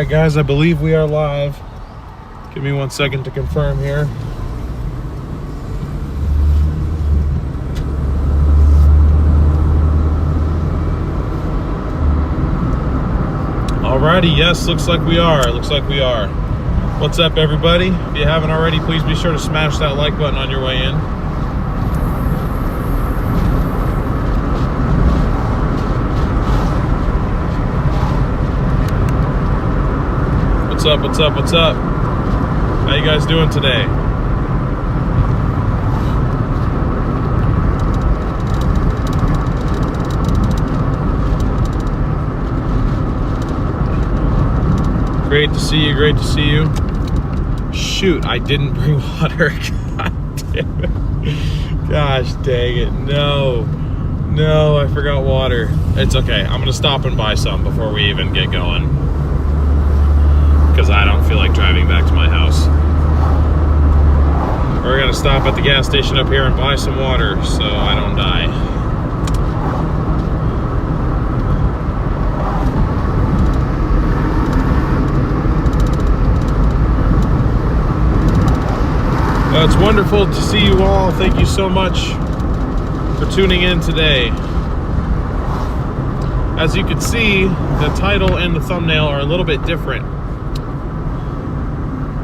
right, guys, I believe we are live. Give me 1 second to confirm here. Alrighty, yes, looks like we are. What's up, everybody? If you haven't already, please be sure to smash that like button on your way in. What's up? How you guys doing today? Great to see you. Shoot, I didn't bring water. God damn it. Gosh dang it. No, I forgot water. It's okay. I'm gonna stop and buy some before we even get going, because I don't feel like driving back to my house. We're gonna stop at the gas station up here and buy some water so I don't die. It's wonderful to see you all. Thank you so much for tuning in today. As you can see, the title and the thumbnail are a little bit different.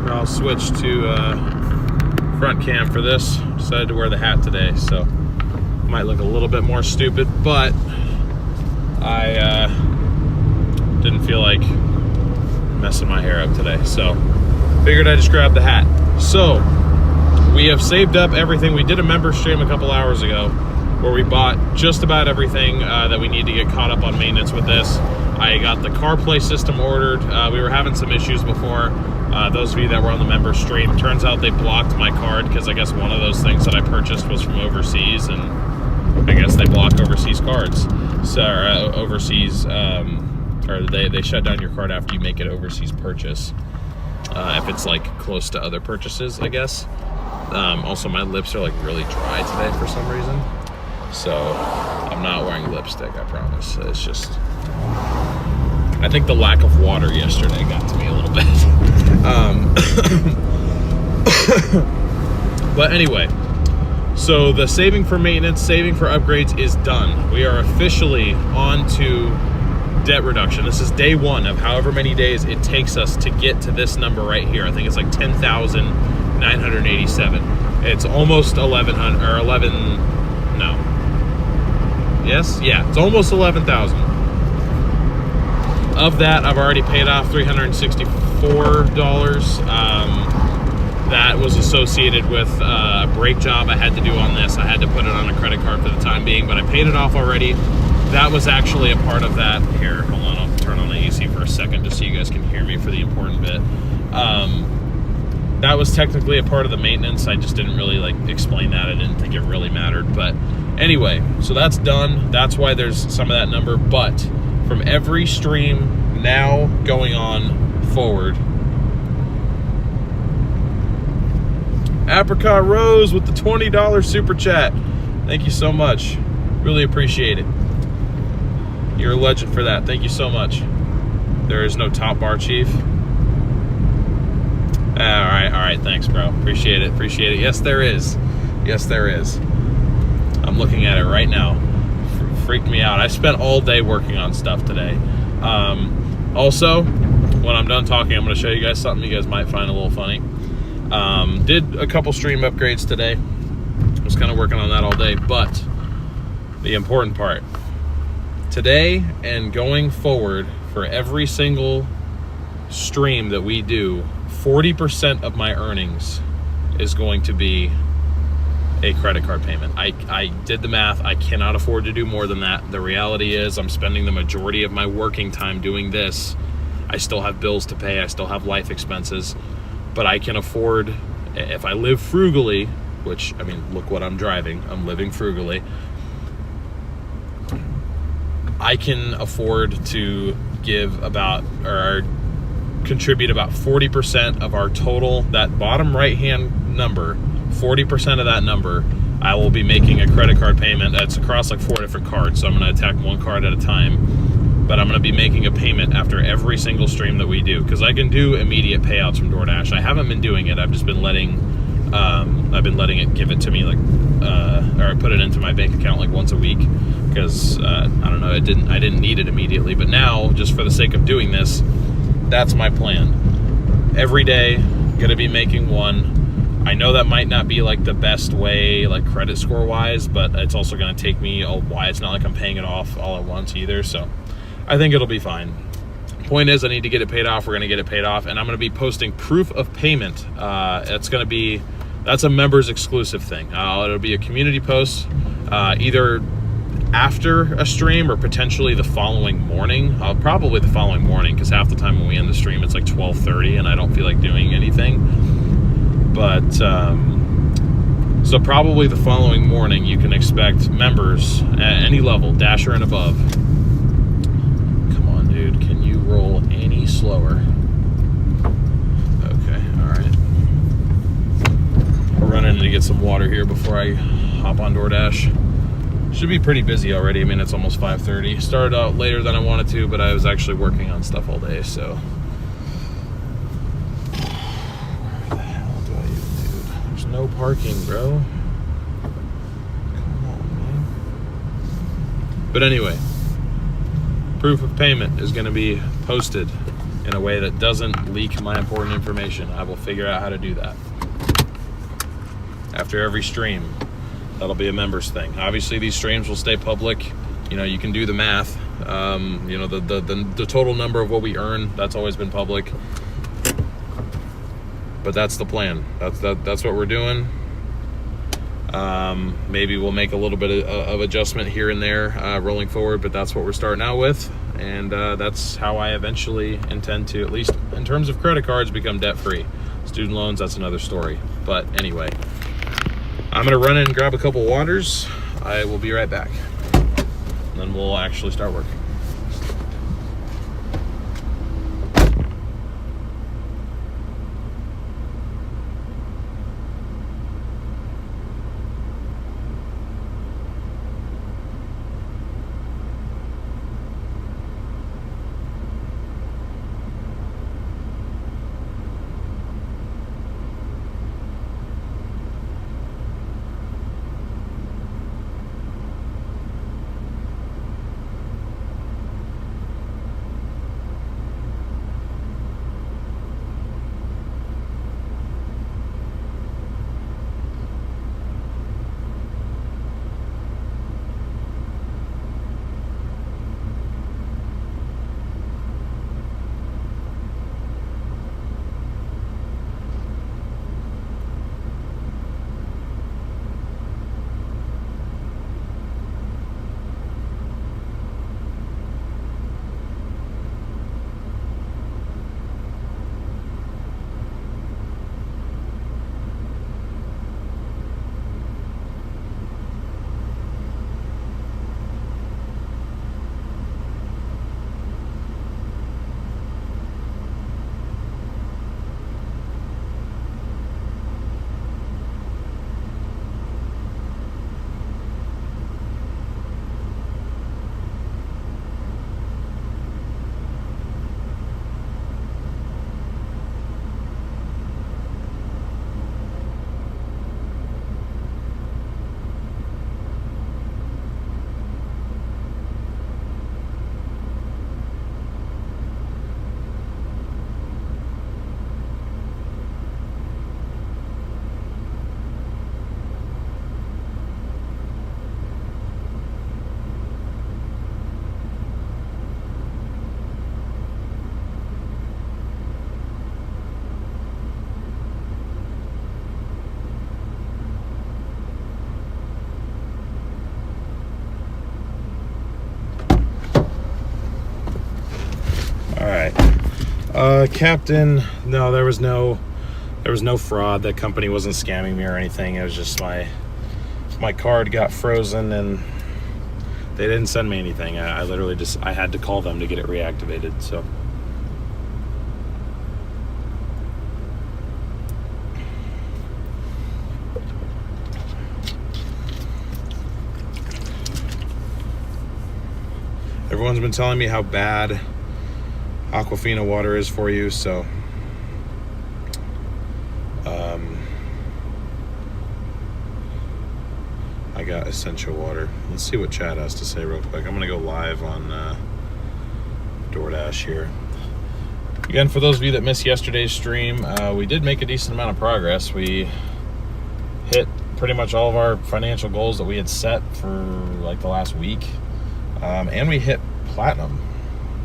I'll switch to front cam for this. Decided to wear the hat today, so might look a little bit more stupid, but I didn't feel like messing my hair up today, so figured I'd just grab the hat. So we have saved up everything. We did a member stream a couple hours ago where we bought just about everything that we need to get caught up on maintenance with this. I got the CarPlay system ordered. We were having some issues before. Those of you that were on the member stream, turns out they blocked my card because I guess one of those things that I purchased was from overseas, and I guess they block overseas cards. So overseas, or they shut down your card after you make an overseas purchase. If it's like close to other purchases, I guess. Also, my lips are like really dry today for some reason, so I'm not wearing lipstick, I promise. It's just, I think the lack of water yesterday got to me a little bit. But anyway, so the saving for maintenance, saving for upgrades is done. We are officially on to debt reduction. This is day one of however many days it takes us to get to this number right here. I think it's like 10,987. It's almost 1,100 or 11. No. Yes. Yeah. It's almost 11,000. Of that, I've already paid off $364. That was associated with a brake job I had to do on this. I had to put it on a credit card for the time being, but I paid it off already. That was actually a part of that. Here, hold on, I'll turn on the AC for a second just so you guys can hear me for the important bit. That was technically a part of the maintenance. I just didn't really like explain that. I didn't think it really mattered. But anyway, so that's done. That's why there's some of that number. But from every stream now going on forward, Apricot Rose with the $20 super chat. Thank you so much. Really appreciate it. You're a legend for that. Thank you so much. There is no top bar, Chief. All right. Thanks, bro. Appreciate it. Yes, there is. I'm looking at it right now. Freaked me out. I spent all day working on stuff today. Also, when I'm done talking, I'm going to show you guys something you guys might find a little funny. Did a couple stream upgrades today. Was kind of working on that all day, but the important part. Today and going forward, for every single stream that we do, 40% of my earnings is going to be a credit card payment. I did the math. I cannot afford to do more than that. The reality is I'm spending the majority of my working time doing this. I still have bills to pay. I still have life expenses, but I can afford, if I live frugally, which, I mean, look what I'm driving. I'm living frugally. I can afford to give about, or contribute about 40% of our total, that bottom right-hand number, 40% of that number, I will be making a credit card payment that's across like 4 different cards. So I'm going to attack one card at a time. but I'm going to be making a payment after every single stream that we do, because I can do immediate payouts from DoorDash. I haven't been doing it. I've just been letting it give it to me, like, or I put it into my bank account like once a week, because I don't know, I didn't need it immediately. But now, just for the sake of doing this, that's my plan. Every day, gonna be making one. I know that might not be like the best way, like credit score wise, but it's also gonna take me a while. It's not like I'm paying it off all at once either, so I think it'll be fine. Point is, I need to get it paid off. We're gonna get it paid off, and I'm gonna be posting proof of payment. That's a members exclusive thing. It'll be a community post, either after a stream or potentially the following morning. Probably the following morning, because half the time when we end the stream, it's like 12:30 and I don't feel like doing anything. But, so probably the following morning, you can expect members at any level, Dasher and above. Come on, dude, can you roll any slower? Okay, all right. We're running to get some water here before I hop on DoorDash. Should be pretty busy already. I mean, it's almost 5:30. Started out later than I wanted to, but I was actually working on stuff all day, so. Where the hell do I even, dude? There's no parking, bro. Come on, man. But anyway, proof of payment is going to be posted in a way that doesn't leak my important information. I will figure out how to do that. After every stream, that'll be a members thing. Obviously, these streams will stay public. You know, you can do the math. You know, the total number of what we earn, that's always been public. But that's the plan. That's what we're doing. Maybe we'll make a little bit of adjustment here and there rolling forward, but that's what we're starting out with. And that's how I eventually intend to, at least in terms of credit cards, become debt-free. Student loans, that's another story. But anyway, I'm gonna run in and grab a couple waters. I will be right back. And then we'll actually start working. Captain, no, there was no fraud. That company wasn't scamming me or anything. It was just my card got frozen and they didn't send me anything. I literally I had to call them to get it reactivated. So Everyone's been telling me how bad Aquafina water is for you, so I got essential water. Let's see what Chad has to say real quick. I'm gonna go live on Doordash here. Again, for those of you that missed yesterday's stream, we did make a decent amount of progress. We hit pretty much all of our financial goals that we had set for like the last week, and we hit platinum.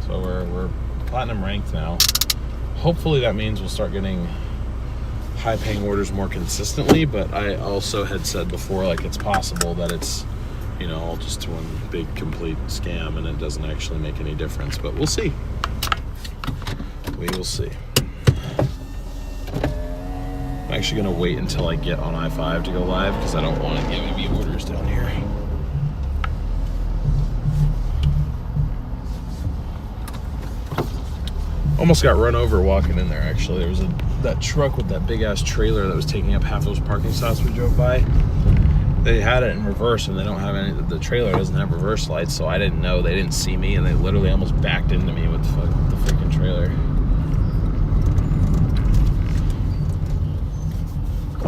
So we're platinum ranked now. Hopefully that means we'll start getting high paying orders more consistently, but I also had said before, like, it's possible that it's, you know, all just one big complete scam and it doesn't actually make any difference, but we'll see. We will see. I'm actually gonna wait until I get on I-5 to go live because I don't want to give any orders down here. Almost got run over walking in there, actually. There was that truck with that big ass trailer that was taking up half those parking spots we drove by. They had it in reverse, and they don't have any, the trailer doesn't have reverse lights, so I didn't know. They didn't see me, and they literally almost backed into me with the freaking trailer.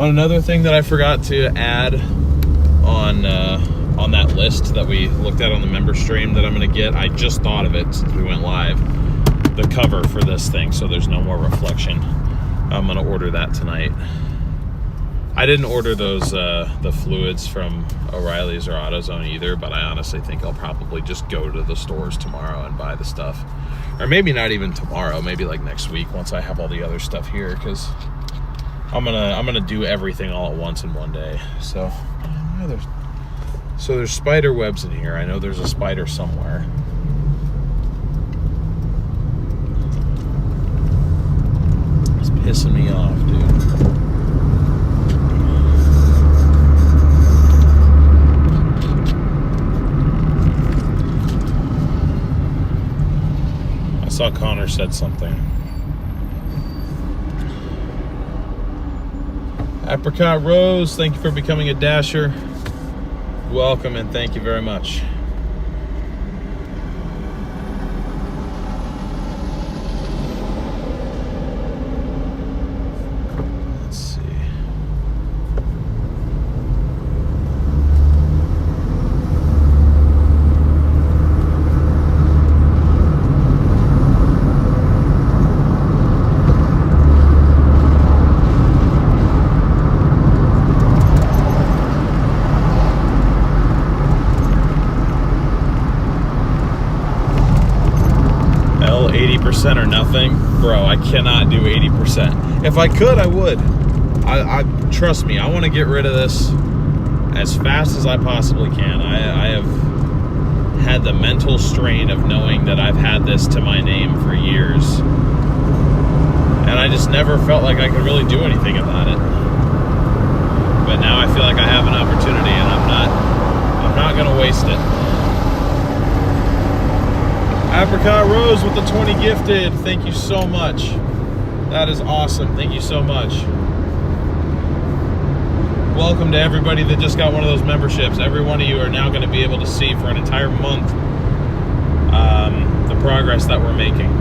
On another thing that I forgot to add on that list that we looked at on the member stream that I'm gonna get, I just thought of it since we went live. The cover for this thing, so there's no more reflection. I'm gonna order that tonight. I didn't order those the fluids from O'Reilly's or AutoZone either, but I honestly think I'll probably just go to the stores tomorrow and buy the stuff, or maybe not even tomorrow, maybe like next week once I have all the other stuff here, because I'm gonna do everything all at once in one day. So there's spider webs in here. I know there's a spider somewhere. Pissing me off, dude. I saw Connor said something. Apricot Rose, thank you for becoming a dasher. Welcome and thank you very much. Or nothing, bro. I cannot do 80%. If I could, I would. I trust me, I want to get rid of this as fast as I possibly can. I have had the mental strain of knowing that I've had this to my name for years, and I just never felt like I could really do anything about it. But now I feel like I have an opportunity, and I'm not gonna waste it. Apricot Rose with the 20 gifted. Thank you so much. That is awesome. Thank you so much. Welcome to everybody that just got one of those memberships. Every one of you are now going to be able to see for an entire month the progress that we're making.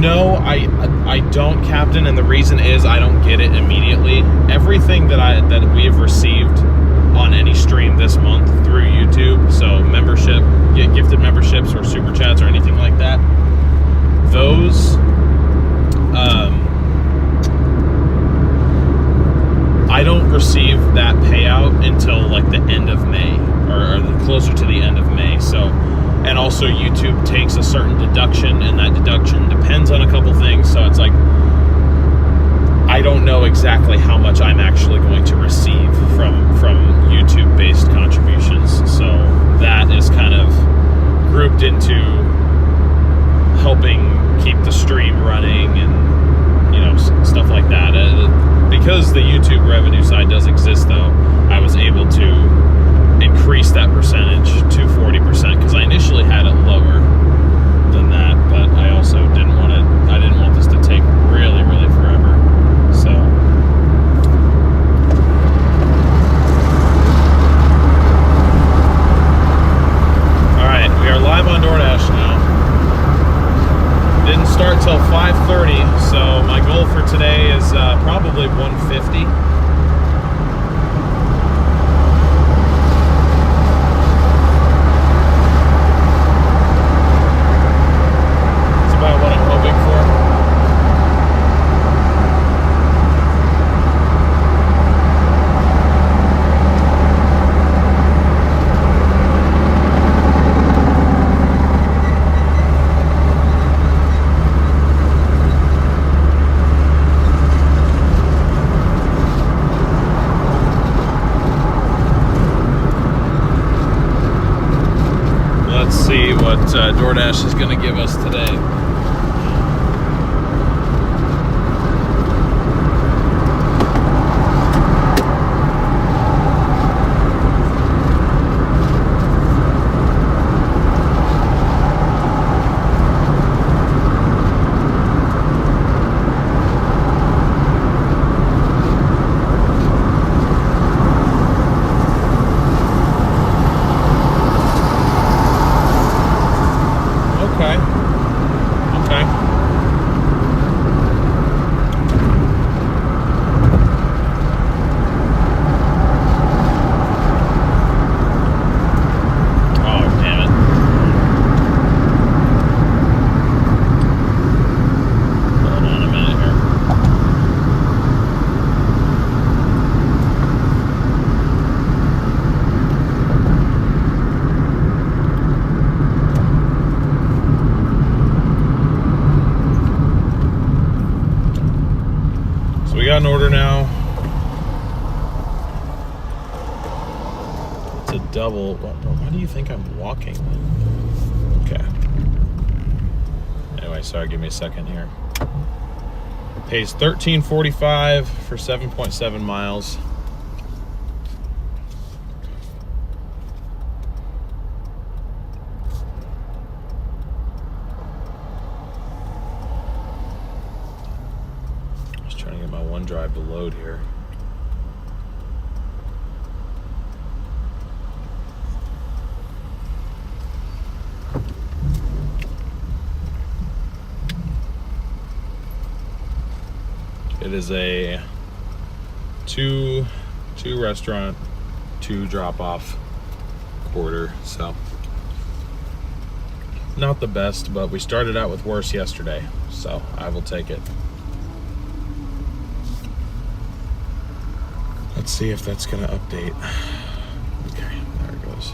No, I don't, Captain, and the reason is I don't get it immediately. Everything that we have received on any stream this month through YouTube, so membership, get gifted memberships or super chats or anything like that, those I don't receive that payout until like the end of May, or closer to the end of May. So, and also YouTube takes a certain deduction, and that deduction depends on a couple things, so it's like I don't know exactly how much I'm actually going to receive from YouTube-based contributions. So that is kind of grouped into helping keep the stream running and, you know, stuff like that. Because the YouTube revenue side does exist, though, I was able to increase that percentage to 40% because I initially had it lower than that, but I also didn't want this to take really, really forever. So Doordash is going to give us today. We got an order now. It's a double. Why do you think I'm walking? Okay. Anyway, sorry, give me a second here. Pays $13.45 for 7.7 miles. Trying to get my OneDrive to load here. It is a two restaurant, 2 drop off order, so not the best, but we started out with worse yesterday, so I will take it. Let's see if that's going to update. Okay, there it goes.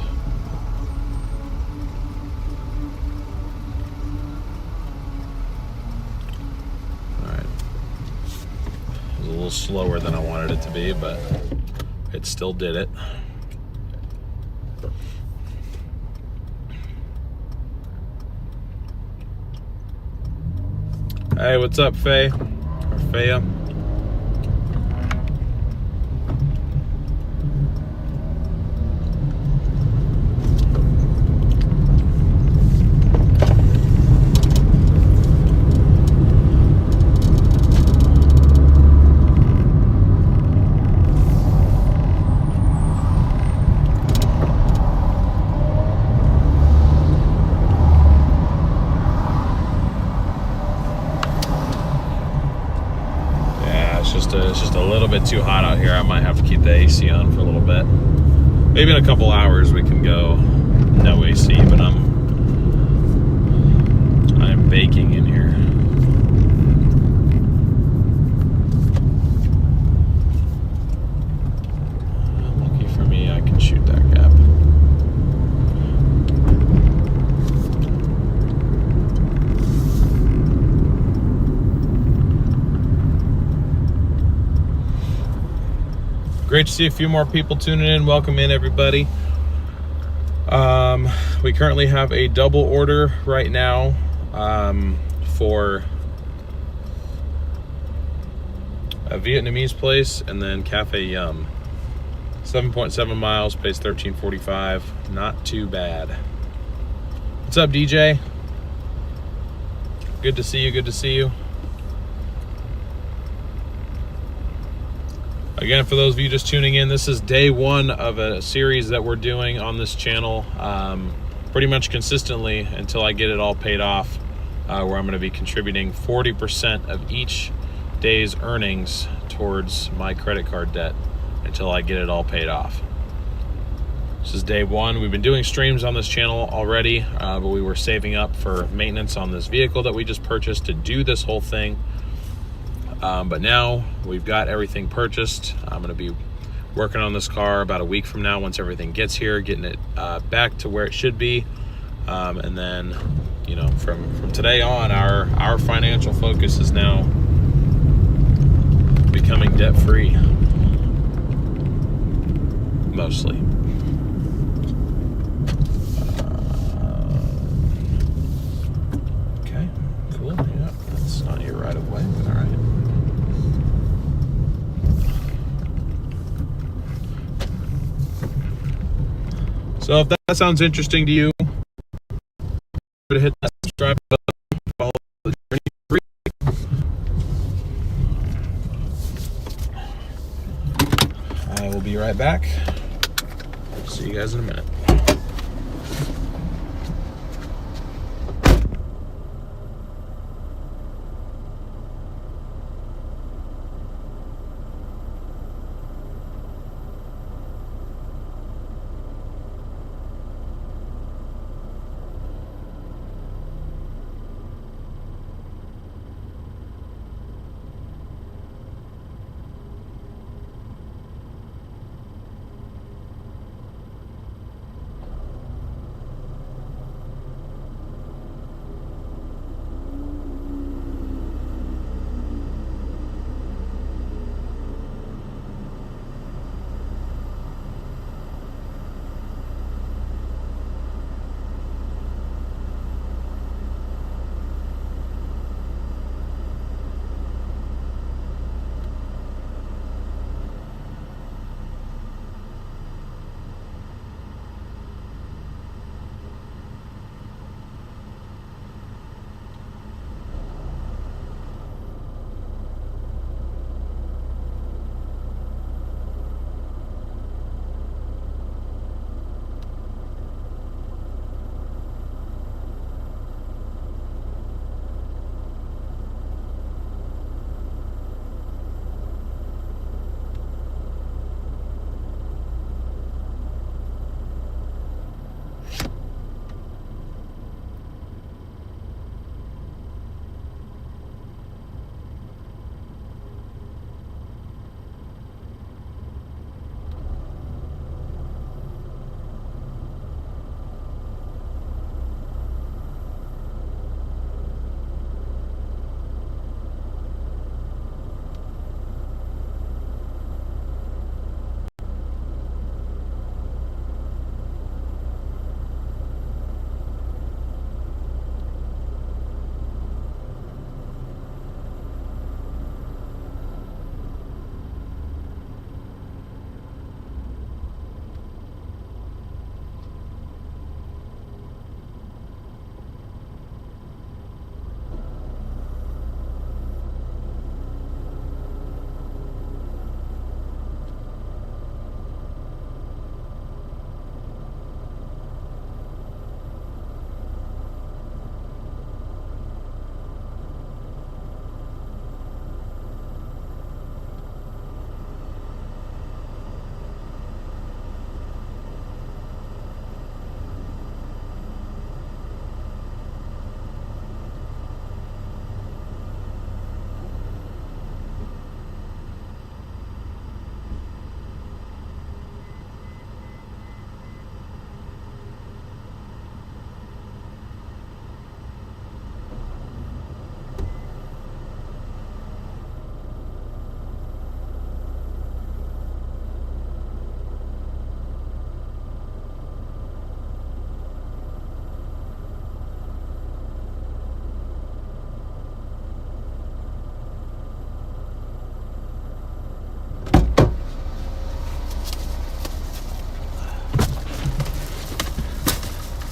All right. It was a little slower than I wanted it to be, but it still did it. Hey, what's up, Faye? Or Faya? It's just a little bit too hot out here. I might have to keep the AC on for a little bit. Maybe in a couple hours we can go no AC, but I'm baking in here. Lucky for me, I can shoot that gap. Great to see a few more people tuning in. Welcome in, everybody. We currently have a double order right now for a Vietnamese place and then Cafe Yum. 7.7 miles, pays $13.45. Not too bad. What's up, DJ? Good to see you. Good to see you. Again, for those of you just tuning in, this is day one of a series that we're doing on this channel pretty much consistently until I get it all paid off, where I'm going to be contributing 40% of each day's earnings towards my credit card debt until I get it all paid off. This is day one. We've been doing streams on this channel already, but we were saving up for maintenance on this vehicle that we just purchased to do this whole thing. But now we've got everything purchased. I'm going to be working on this car about a week from now once everything gets here, getting it back to where it should be. And then, you know, from today on, our financial focus is now becoming debt-free, mostly. So if that sounds interesting to you, hit that subscribe button, follow the journey free. I will be right back. See you guys in a minute.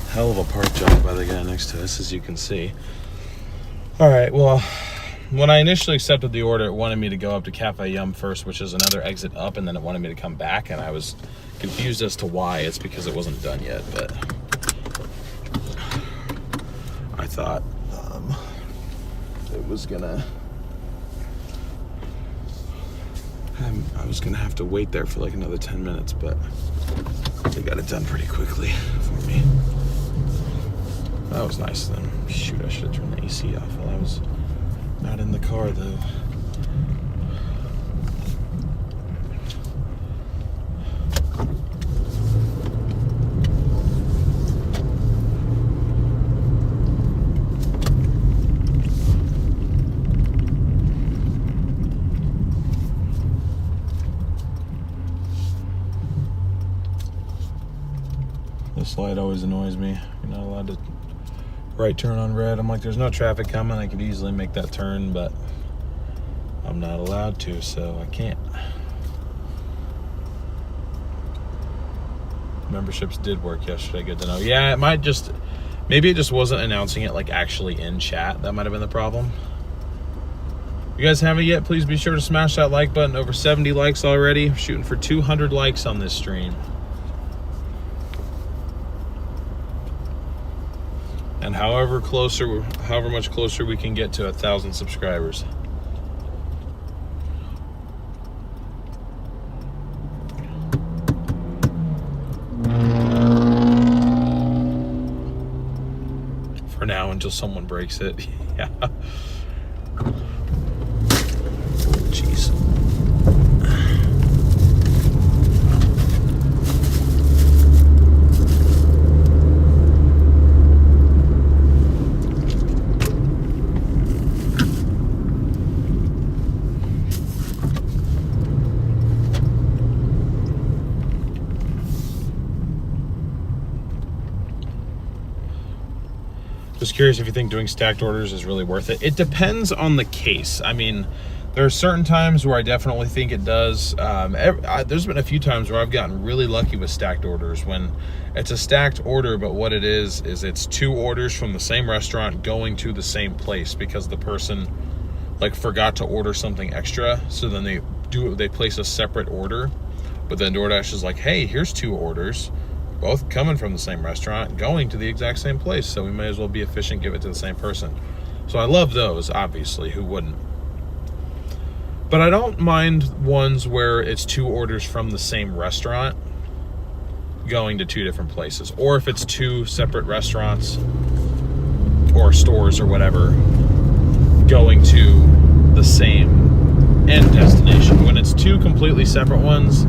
Hell of a part job by the guy next to us, as you can see. All right, well, when I initially accepted the order, it wanted me to go up to Cafe Yum first, which is another exit up, and then it wanted me to come back, and I was confused as to why. It's because it wasn't done yet, but I thought it was gonna, I was gonna have to wait there for like another 10 minutes, but they got it done pretty quickly for me. That was nice of them. Shoot, I should have turned the AC off while I was not in the car, though. This light always annoys me. You're not allowed to right turn on red. I'm like, there's no traffic coming. I could easily make that turn, but I'm not allowed to, so I can't. memberships did work yesterday. Good to know. Yeah, it might just, maybe it just wasn't announcing it like actually in chat. That might have been the problem. If you guys haven't yet, please be sure to smash that like button. Over 70 likes already. I'm shooting for 200 likes on this stream. And however much closer we can get to 1,000 subscribers. For now, until someone breaks it. Yeah. Jeez. Just curious if you think doing stacked orders is really worth it. It depends on the case. I mean, there are certain times where I definitely think it does. There's been a few times where I've gotten really lucky with stacked orders when it's a stacked order, but what it is it's 2 orders from the same restaurant going to the same place because the person like forgot to order something extra. So then they place a separate order, but then DoorDash is like, hey, here's 2 orders, both coming from the same restaurant, going to the exact same place. So we may as well be efficient, give it to the same person. So I love those, obviously, who wouldn't? But I don't mind ones where it's 2 orders from the same restaurant going to 2 different places. Or if it's 2 separate restaurants or stores or whatever going to the same end destination. When it's 2 completely separate ones,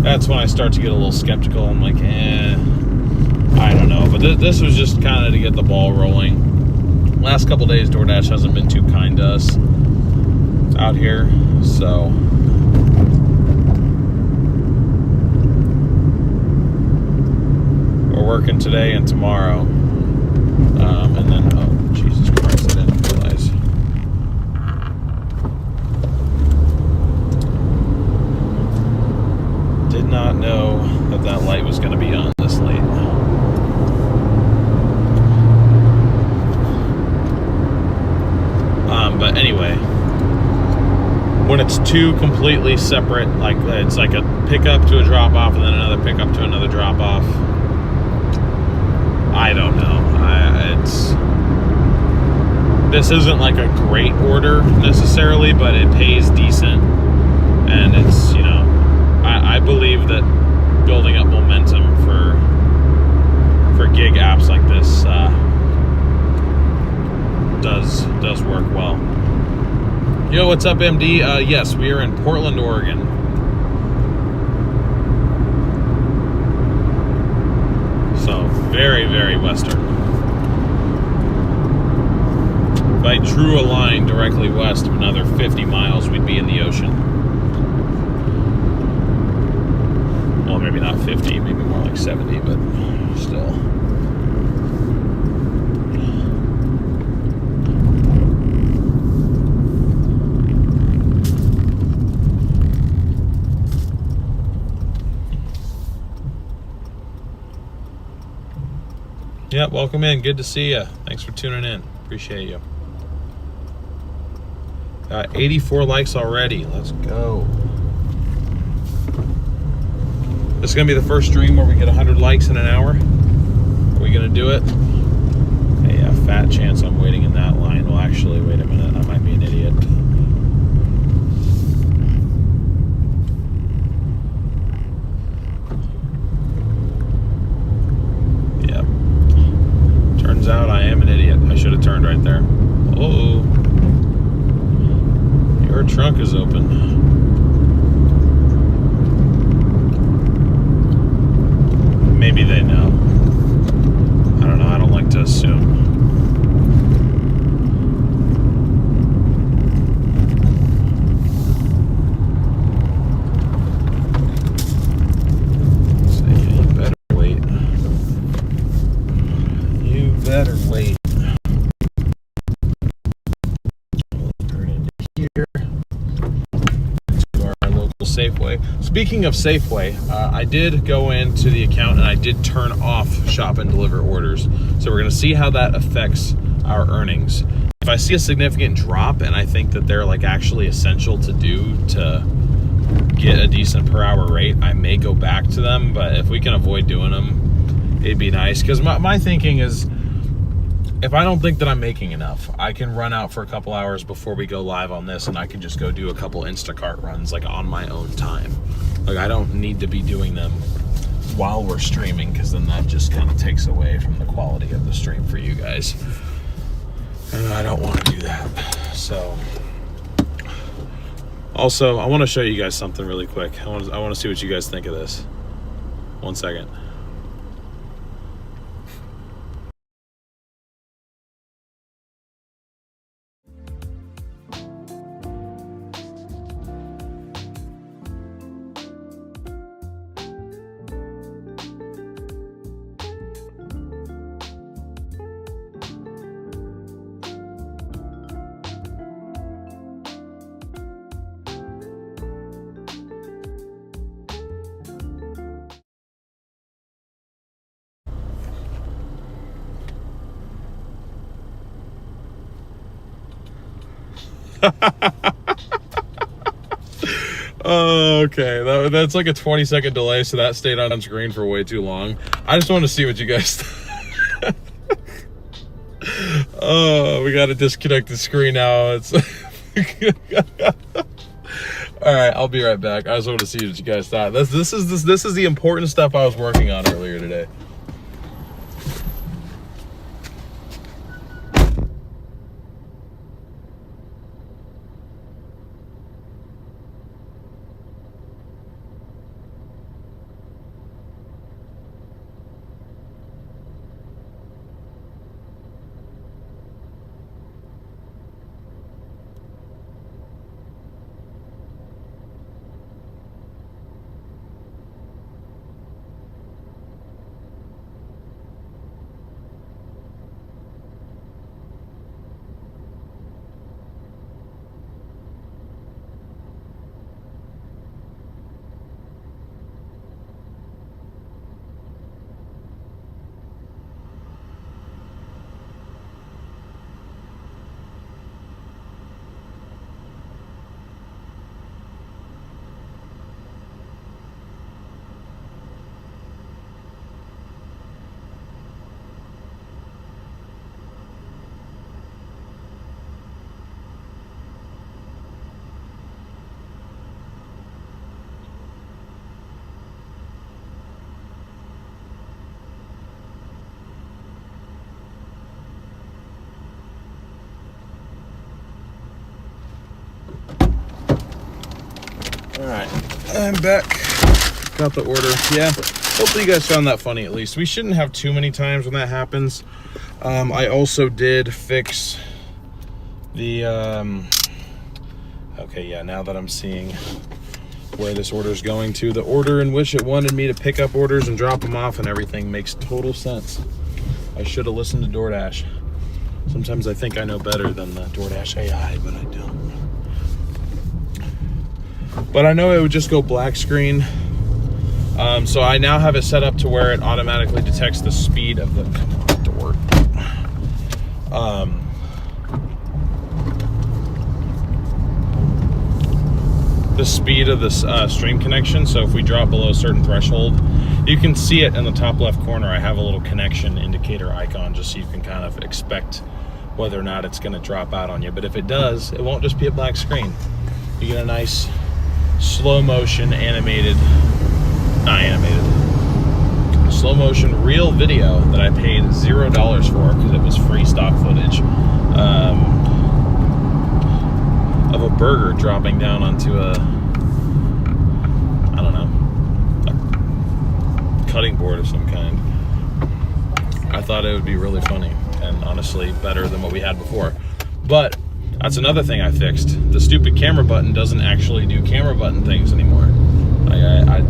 that's when I start to get a little skeptical. I'm like, I don't know. But this was just kind of to get the ball rolling. Last couple days, DoorDash hasn't been too kind to us out here, so we're working today and tomorrow, and then, oh, Jesus Christ, I didn't realize. Did not know that light was going to be on this late. But anyway, when it's 2 completely separate, like it's like a pickup to a drop off and then another pickup to another drop off, I don't know. This isn't like a great order necessarily, but it pays decent, and it's, you know, I believe that building up momentum for gig apps like this does work well. Yo, what's up, MD? Yes, we are in Portland, Oregon. So, very, very western. If I drew a line directly west of another 50 miles, we'd be in the ocean. Well, maybe not 50, maybe more like 70, but still. Yeah, welcome in. Good to see you. Thanks for tuning in. Appreciate you. Got 84 likes already. Let's go. This is going to be the first stream where we get 100 likes in an hour. Are we going to do it? Hey, a fat chance I'm waiting in that line. Well, actually, wait a minute. I might be an idiot. Turns out I am an idiot. I should have turned right there. Oh, your trunk is open. Maybe they know. I don't know. I don't like to assume. Better wait. Turn into here. Safeway. Speaking of Safeway, I did go into the account and I did turn off shop and deliver orders. So we're going to see how that affects our earnings. If I see a significant drop, and I think that they're like actually essential to do to get a decent per hour rate, I may go back to them. But if we can avoid doing them, it'd be nice. Because my thinking is, if I don't think that I'm making enough, I can run out for a couple hours before we go live on this, and I can just go do a couple Instacart runs like on my own time. Like, I don't need to be doing them while we're streaming, because then that just kind of takes away from the quality of the stream for you guys. And I don't want to do that. So, also, I want to show you guys something really quick. I want to see what you guys think of this. 1 second. Okay, that's like a 20-second delay, so that stayed on screen for way too long. I just want to see what you guys oh, we got to disconnect the screen now. It's all right, I'll be right back. I just want to see what you guys thought. This is the important stuff I was working on earlier today. All right, I'm back. Got the order. Yeah, hopefully you guys found that funny at least. We shouldn't have too many times when that happens. I also did fix the, okay, yeah, now that I'm seeing where this order is going to, the order in which it wanted me to pick up orders and drop them off and everything makes total sense. I should have listened to Doordash. Sometimes I think I know better than the Doordash AI, but I don't. But I know it would just go black screen. So I now have it set up to where it automatically detects the speed of the door. The speed of this stream connection. So if we drop below a certain threshold, you can see it in the top left corner. I have a little connection indicator icon just so you can kind of expect whether or not it's going to drop out on you. But if it does, it won't just be a black screen. You get a nice slow motion animated, not animated, slow motion real video that I paid $0 for because it was free stock footage of a burger dropping down onto a, I don't know, a cutting board of some kind. I thought it would be really funny and honestly better than what we had before. But that's another thing I fixed. The stupid camera button doesn't actually do camera button things anymore.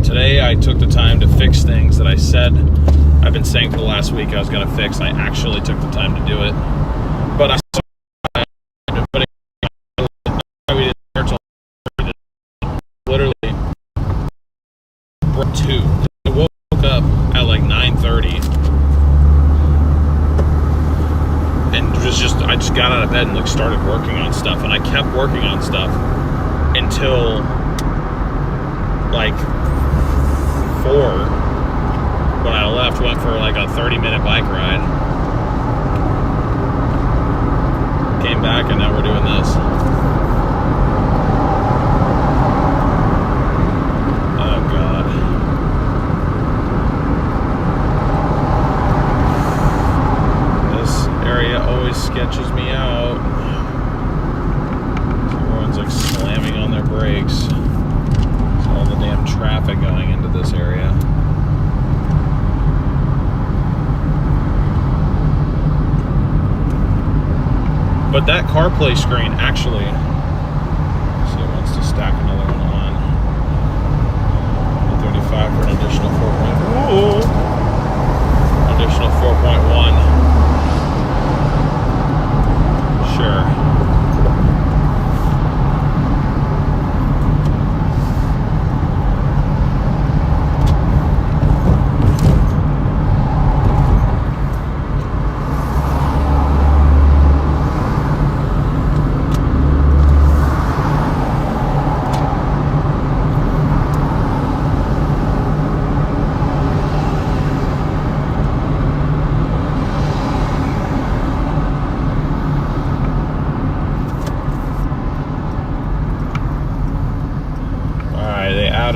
Today I took the time to fix things that I said I've been saying for the last week I was going to fix. I actually took the time to do it. But I literally 2. I woke up at like 9:30 and I just got out of bed and like started working on stuff, and I kept working on stuff until like 4 when I left. Went for like a 30-minute bike ride, came back, and now we're doing this. Oh God. This area always sketches me out. Everyone's like slamming on their brakes. There's all the damn traffic going into this area. But that CarPlay screen actually, so it wants to stack another one on. 35 for an additional 4.1. Additional 4.1. Sure.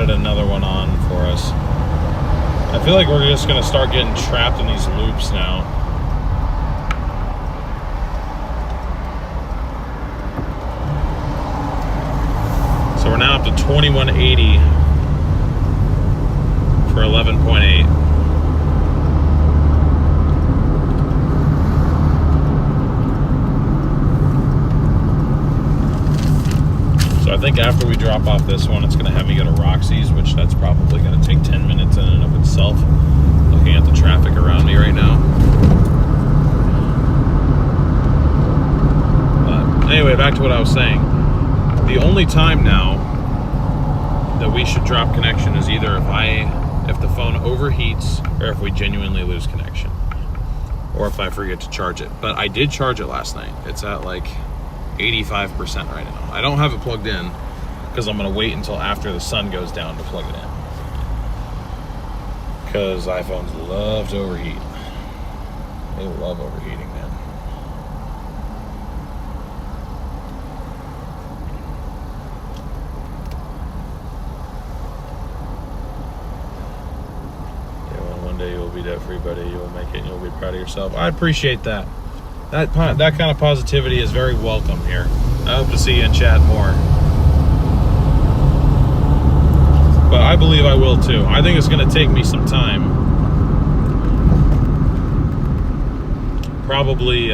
Another one on for us. I feel like we're just gonna start getting trapped in these loops now. So we're now up to 2180 for 11.8. So I think after we drop off this one, it's going to have me go to Roxy's, which that's probably going to take 10 minutes in and of itself, looking at the traffic around me right now. But anyway, back to what I was saying. The only time now that we should drop connection is either if the phone overheats or if we genuinely lose connection, or if I forget to charge it. But I did charge it last night. It's at like 85% right now. I don't have it plugged in because I'm going to wait until after the sun goes down to plug it in, because iPhones love to overheat. They love overheating, man. Yeah, well, one day you'll be debt free, buddy. You'll make it and you'll be proud of yourself. I appreciate that. That kind of positivity is very welcome here. I hope to see you in chat more. But I believe I will too. I think it's going to take me some time. Probably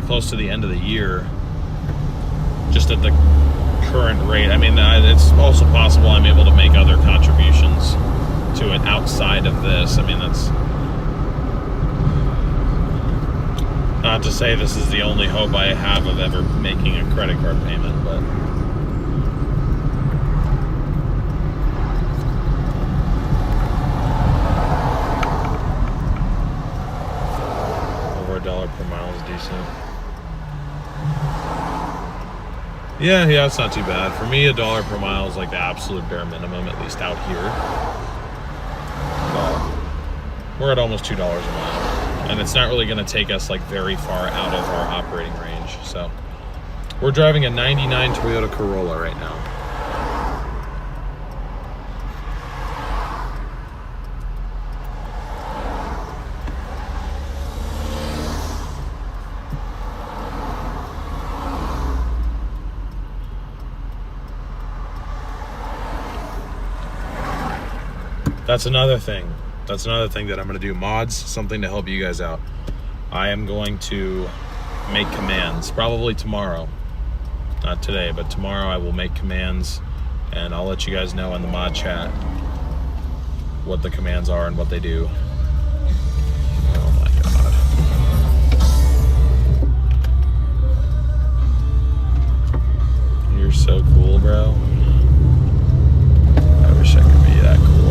close to the end of the year. Just at the current rate. I mean, it's also possible I'm able to make other contributions to it outside of this. I mean, that's... Not to say this is the only hope I have of ever making a credit card payment, but over $1 per mile is decent. Yeah, it's not too bad. For me, $1 per mile is like the absolute bare minimum, at least out here. Well, we're at almost $2 a mile. And it's not really going to take us like very far out of our operating range. So we're driving a 99 Toyota Corolla right now. That's another thing. That's another thing that I'm going to do. Mods, something to help you guys out. I am going to make commands, probably tomorrow. Not today, but tomorrow I will make commands, and I'll let you guys know in the mod chat what the commands are and what they do. Oh my God. You're so cool, bro. I wish I could be that cool.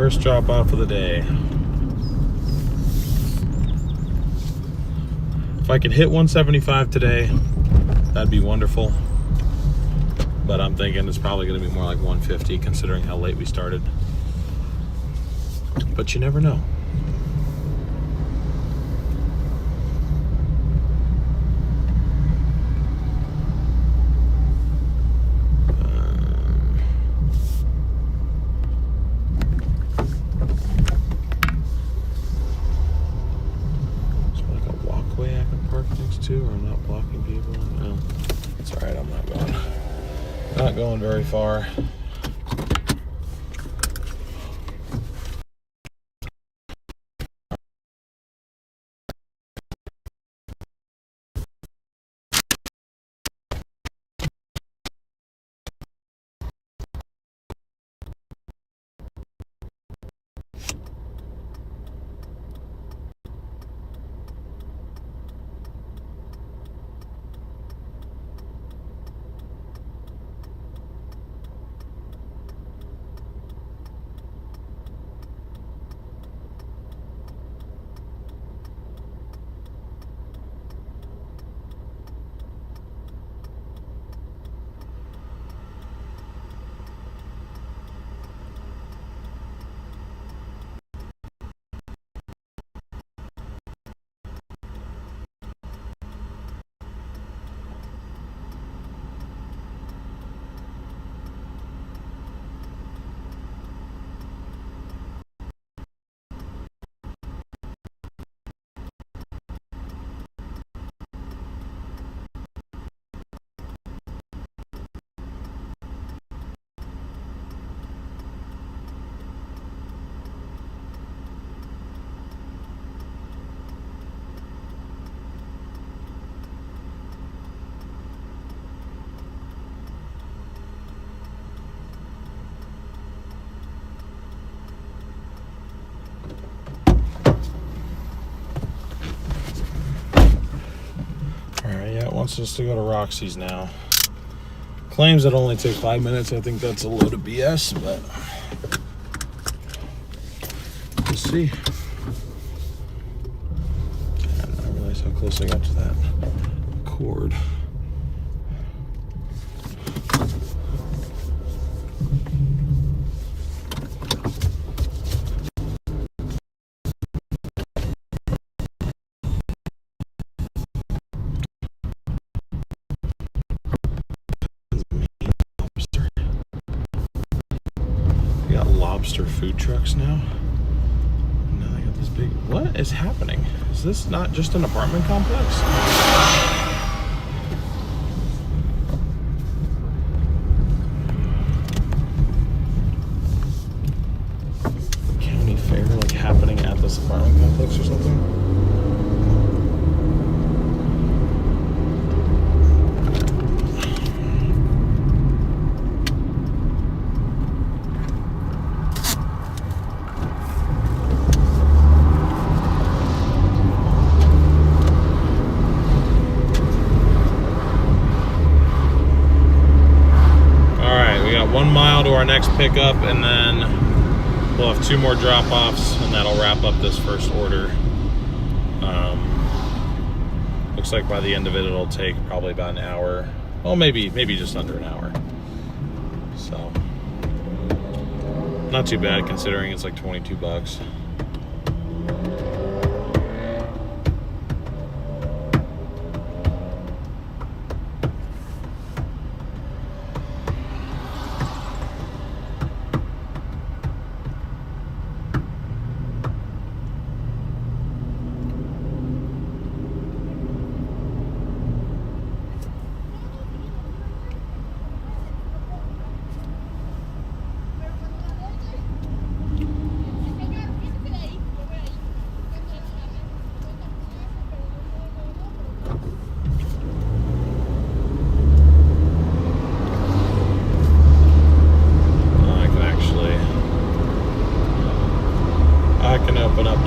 First drop off of the day. If I could hit 175 today, that'd be wonderful. But I'm thinking it's probably going to be more like 150 considering how late we started. But you never know. Or I'm not blocking people. No, it's all right. I'm not going very far. Wants us to go to Roxy's now. Claims it only take 5 minutes. I think that's a load of BS, but we'll see. I didn't realize how close I got to that cord. Lobster food trucks now. Now they got this big. What is happening? Is this not just an apartment complex? County fair like happening at this apartment complex or something? Our next pickup, and then we'll have 2 more drop-offs, and that'll wrap up this first order. Looks like by the end of it, it'll take probably about an hour. Well, maybe just under an hour. So not too bad considering it's like $22.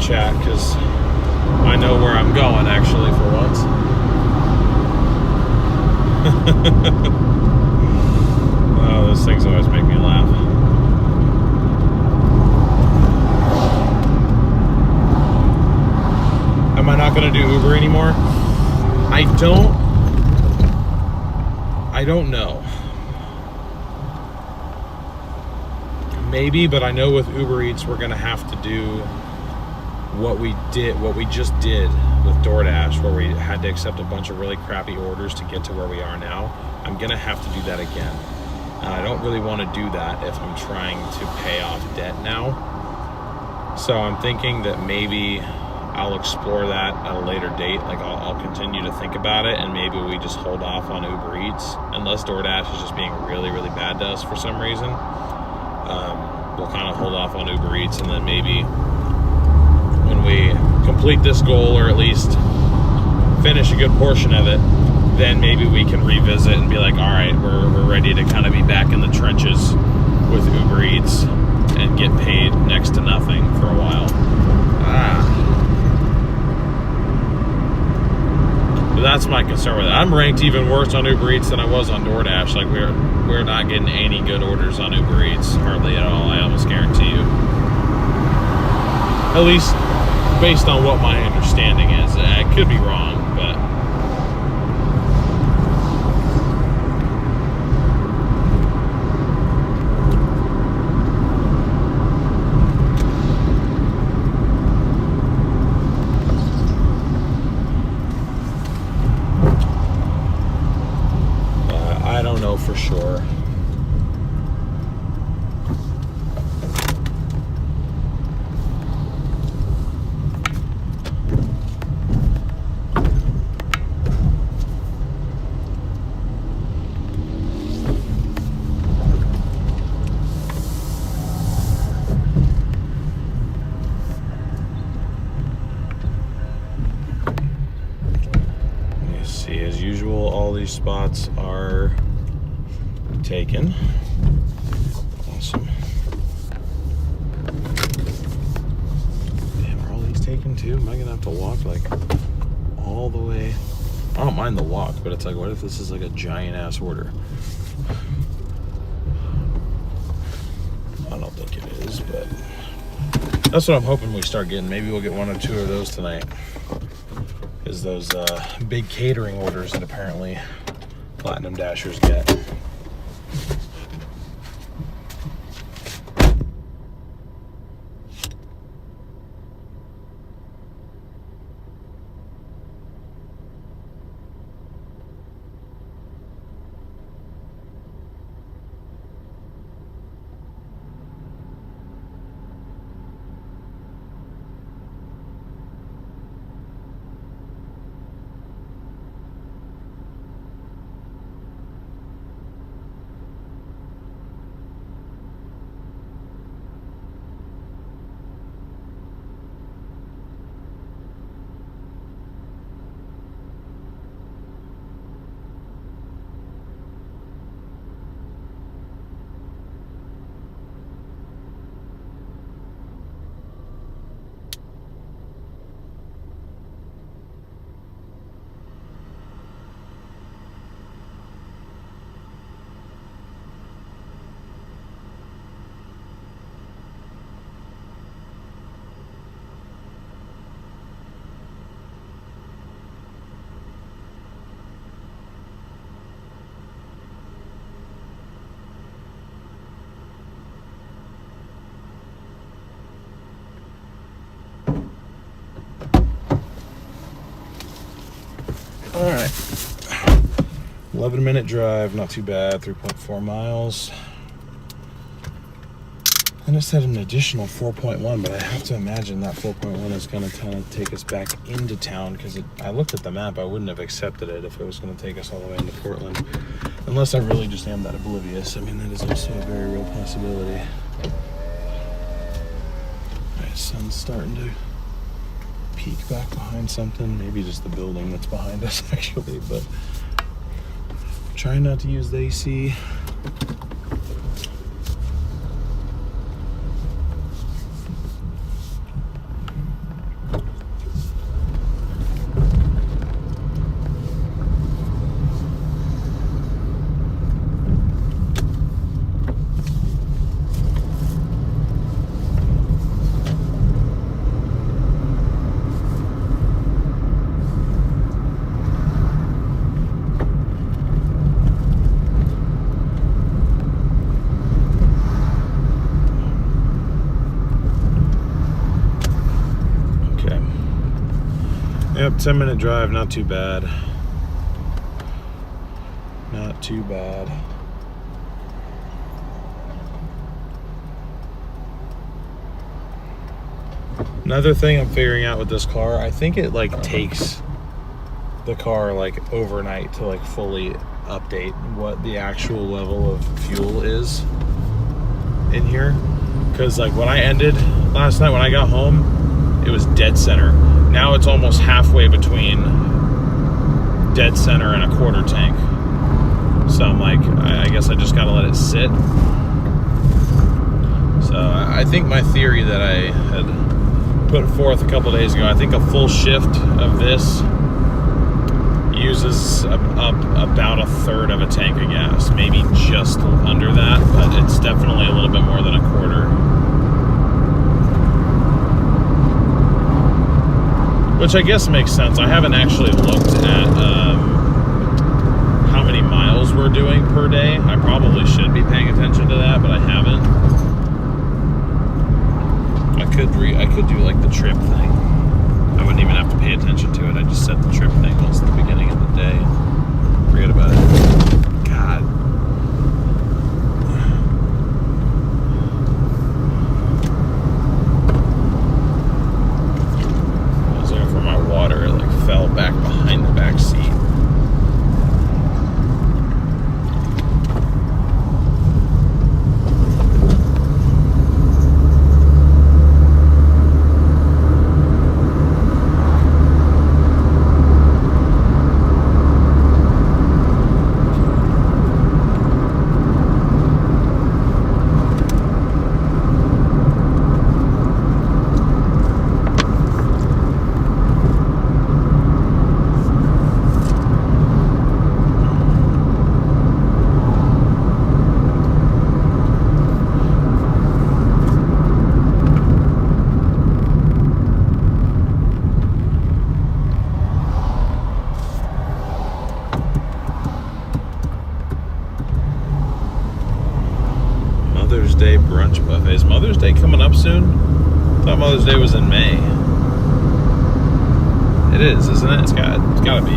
Chat because I know where I'm going actually for once. Oh, those things always make me laugh. not going to do Uber anymore? I don't know. Maybe, but I know with Uber Eats we're going to have to do what we just did with Doordash, where we had to accept a bunch of really crappy orders to get to where we are now. I'm going to have to do that again. And I don't really want to do that if I'm trying to pay off debt now. So I'm thinking that maybe I'll explore that at a later date. Like I'll continue to think about it, and maybe we just hold off on Uber Eats unless Doordash is just being really, really bad to us for some reason. We'll kind of hold off on Uber Eats, and then maybe when we complete this goal, or at least finish a good portion of it, then maybe we can revisit and be like, all right, we're ready to kind of be back in the trenches with Uber Eats and get paid next to nothing for a while. But that's my concern with it. I'm ranked even worse on Uber Eats than I was on Doordash. Like we're not getting any good orders on Uber Eats, hardly at all. I almost guarantee you. At least based on what my understanding is. I could be wrong, but I don't know for sure. As usual, all these spots are taken. Awesome. Damn, are all these taken too? Am I gonna have to walk like all the way? I don't mind the walk, but it's like, what if this is like a giant ass order? I don't think it is, but that's what I'm hoping we start getting. Maybe we'll get one or two of those tonight. Is those big catering orders that apparently Platinum Dashers get. All right, 11-minute drive, not too bad, 3.4 miles. And it said an additional 4.1, but I have to imagine that 4.1 is going to kind of take us back into town, because I looked at the map, I wouldn't have accepted it if it was going to take us all the way into Portland. Unless I really just am that oblivious. I mean, that is also a very real possibility. All right, sun's starting to peek back behind something. Maybe just the building that's behind us, actually, but trying not to use the AC. Yep, 10-minute drive, not too bad. Not too bad. Another thing I'm figuring out with this car, I think it like takes the car like overnight to like fully update what the actual level of fuel is in here. Because like when I ended last night, when I got home, it was dead center. Now it's almost halfway between dead center and a quarter tank. So I'm like, I guess I just gotta let it sit. So I think my theory that I had put forth a couple days ago, I think a full shift of this uses about a third of a tank of gas, maybe just under that, but it's definitely a little bit more than a quarter. Which I guess makes sense. I haven't actually looked at how many miles we're doing per day. I probably should be paying attention to that, but I haven't. I could do like the trip thing. I wouldn't even have to pay attention to it. I just set the trip thing once at the beginning of the day. Forget about it. God. I was looking for my water. It like fell back behind the back seat. Mother's Day brunch buffet. Is Mother's Day coming up soon? I thought Mother's Day was in May. It is, isn't it? It's gotta be.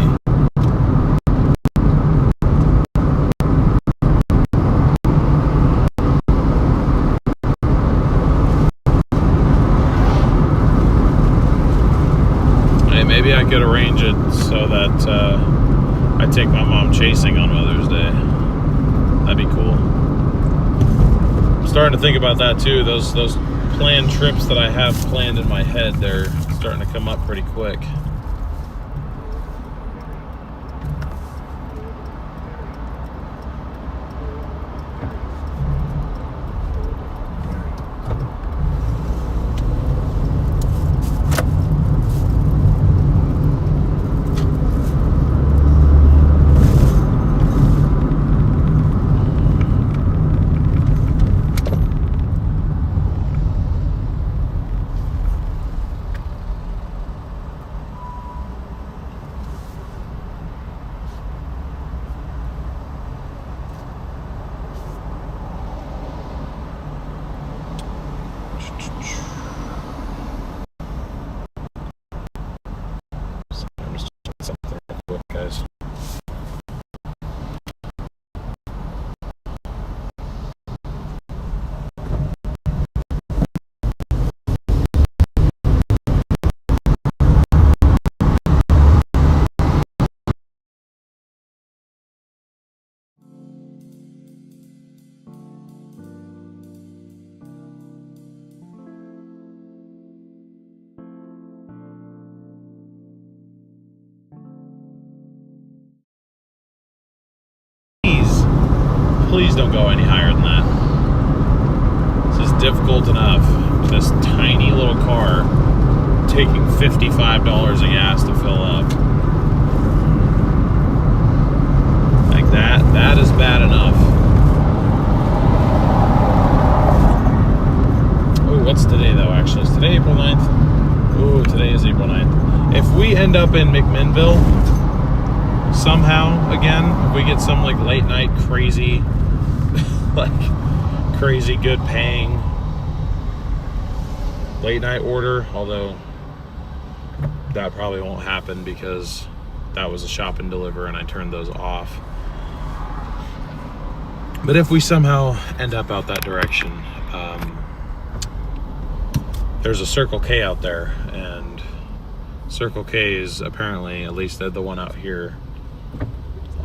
Hey, maybe I could arrange it so that I take my mom chasing on Mother's Day. That'd be cool. Starting to think about that too. Those planned trips that I have planned in my head, they're starting to come up pretty quick. Please don't go any higher than that. This is difficult enough with this tiny little car taking $55 of gas to fill up. Like that is bad enough. Oh, what's today though actually? Is today April 9th? Oh, today is April 9th. If we end up in McMinnville somehow again, if we get some like late night crazy like crazy good paying late night order, although that probably won't happen because that was a shop and deliver and I turned those off. But if we somehow end up out that direction, there's a Circle K out there, and Circle K is apparently, at least the one out here,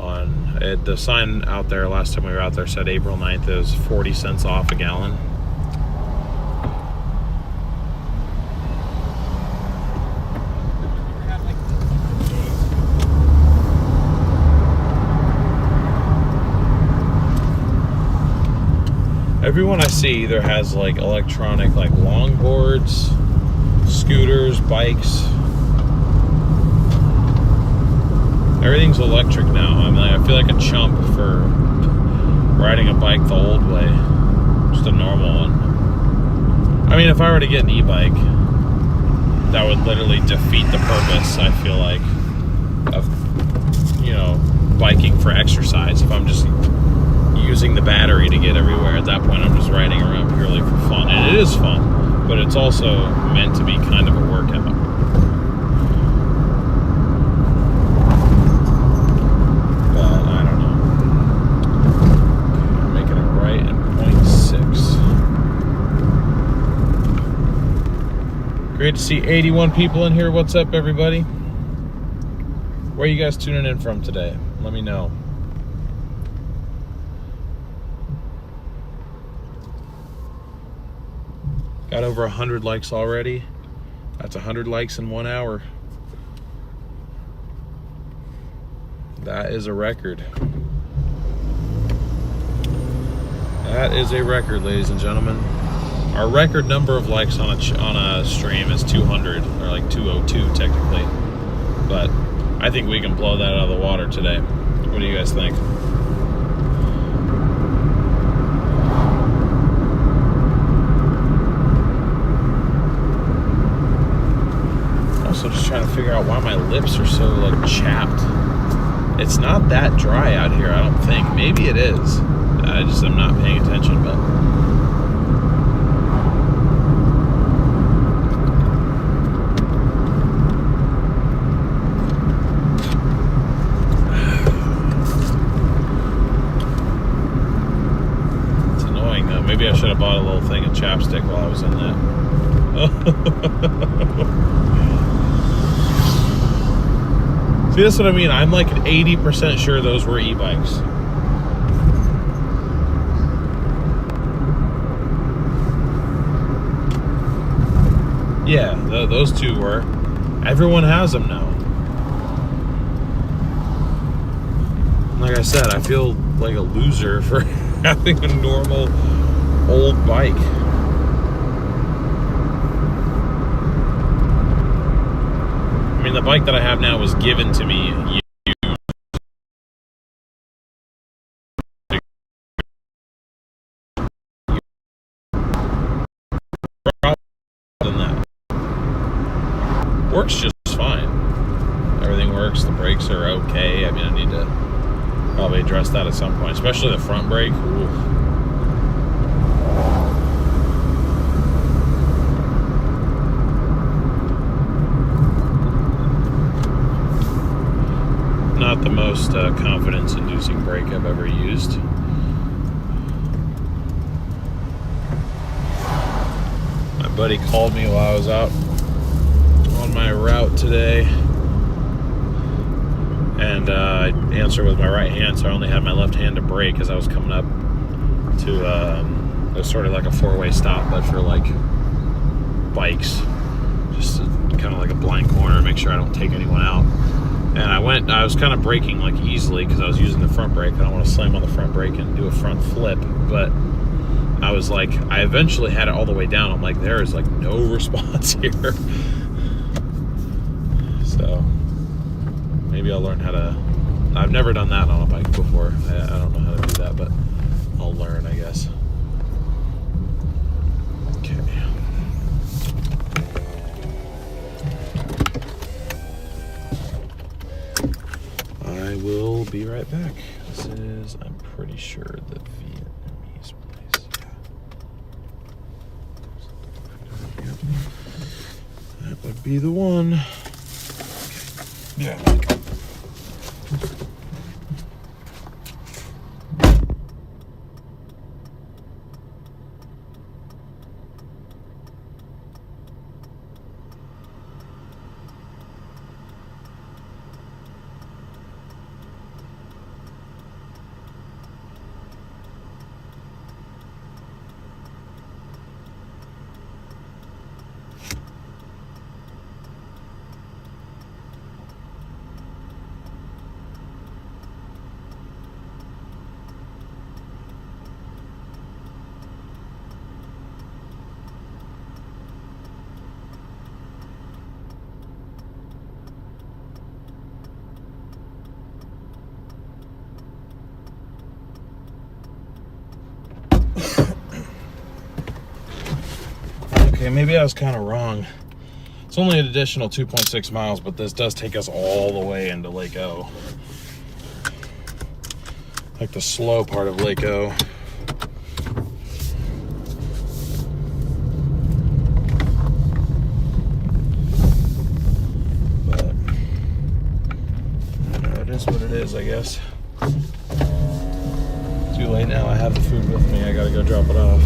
on the sign out there last time we were out there said April 9th is 40 cents off a gallon. Everyone I see either has like electronic, like longboards, scooters, bikes. Everything's electric now. I mean, I feel like a chump for riding a bike the old way, just a normal one. I mean, if I were to get an e-bike, that would literally defeat the purpose, I feel like, of, you know, biking for exercise. If I'm just using the battery to get everywhere, at that point I'm just riding around purely for fun. And it is fun, but it's also meant to be kind of a workout. But I don't know. Okay, I'm making it right in 0.6. Great to see 81 people in here. What's up, everybody? Where are you guys tuning in from today? Let me know. Got over 100 likes already. That's 100 likes in 1 hour. That is a record. That is a record, ladies and gentlemen. Our record number of likes on a stream is 200, or like 202 technically. But I think we can blow that out of the water today. What do you guys think? Also just trying to figure out why my lips are so like chapped. It's not that dry out here, I don't think. Maybe it is. I just am not paying attention, but it's annoying though. Maybe I should have bought a little thing of chapstick while I was in that. See, that's what I mean. I'm like 80% sure those were e-bikes. Yeah, those two were. Everyone has them now. Like I said, I feel like a loser for having a normal old bike. I mean, the bike that I have now was given to me. Than that. Works just fine. Everything works. The brakes are okay. I mean, I need to probably address that at some point, especially the front brake. Ooh. Not the most confidence-inducing brake I've ever used. My buddy called me while I was out on my route today, and I answered with my right hand, so I only had my left hand to brake as I was coming up to it was sort of like a four-way stop, but for like bikes, just kind of like a blind corner, make sure I don't take anyone out. And I was kind of braking like easily because I was using the front brake. I don't want to slam on the front brake and do a front flip, but I was like, I eventually had it all the way down. I'm like, there is like no response here. So maybe I'll learn how to, I've never done that on a bike before. I don't know how to do that, but I'll learn, I guess. Okay. I will be right back. This is, I'm pretty sure, the Vietnamese place. Yeah. That would be the one. Yeah. Okay, maybe I was kind of wrong. It's only an additional 2.6 miles, but this does take us all the way into Lake O. Like the slow part of Lake O. But, I don't know, it is what it is, I guess. Too late now, I have the food with me, I gotta go drop it off.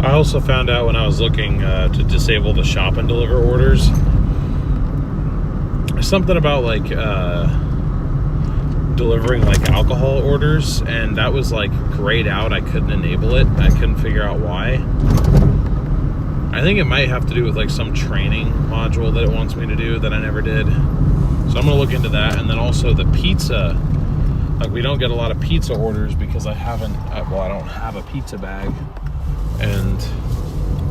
I also found out when I was looking to disable the shop and deliver orders, something about like delivering like alcohol orders, and that was like grayed out. I couldn't enable it. I couldn't figure out why. I think it might have to do with like some training module that it wants me to do that I never did. So I'm gonna look into that. And then also the pizza, like we don't get a lot of pizza orders because I don't have a pizza bag. And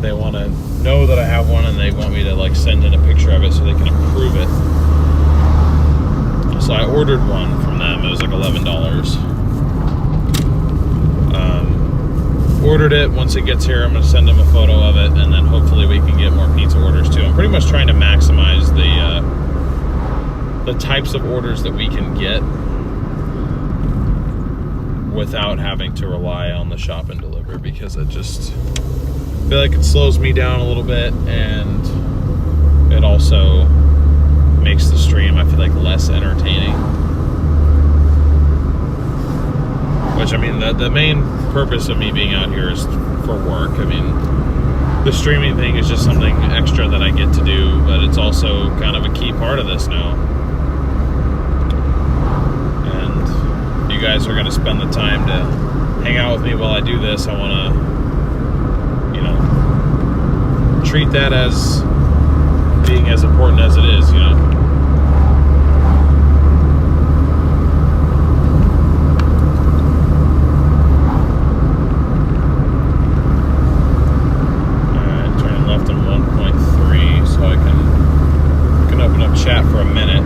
they want to know that I have one, and they want me to like send in a picture of it so they can approve it. So I ordered one from them. It was like $11. Ordered it. Once it gets here, I'm going to send them a photo of it, and then hopefully we can get more pizza orders too. I'm pretty much trying to maximize the types of orders that we can get without having to rely on the shop and deliver, because it just, I feel like it slows me down a little bit, and it also makes the stream, I feel like, less entertaining. Which, I mean, the main purpose of me being out here is for work. I mean, the streaming thing is just something extra that I get to do, but it's also kind of a key part of this now. And you guys are going to spend the time to hang out with me while I do this. I want to, you know, treat that as being as important as it is, you know. Alright, turning left on 1.3 so I can open up chat for a minute.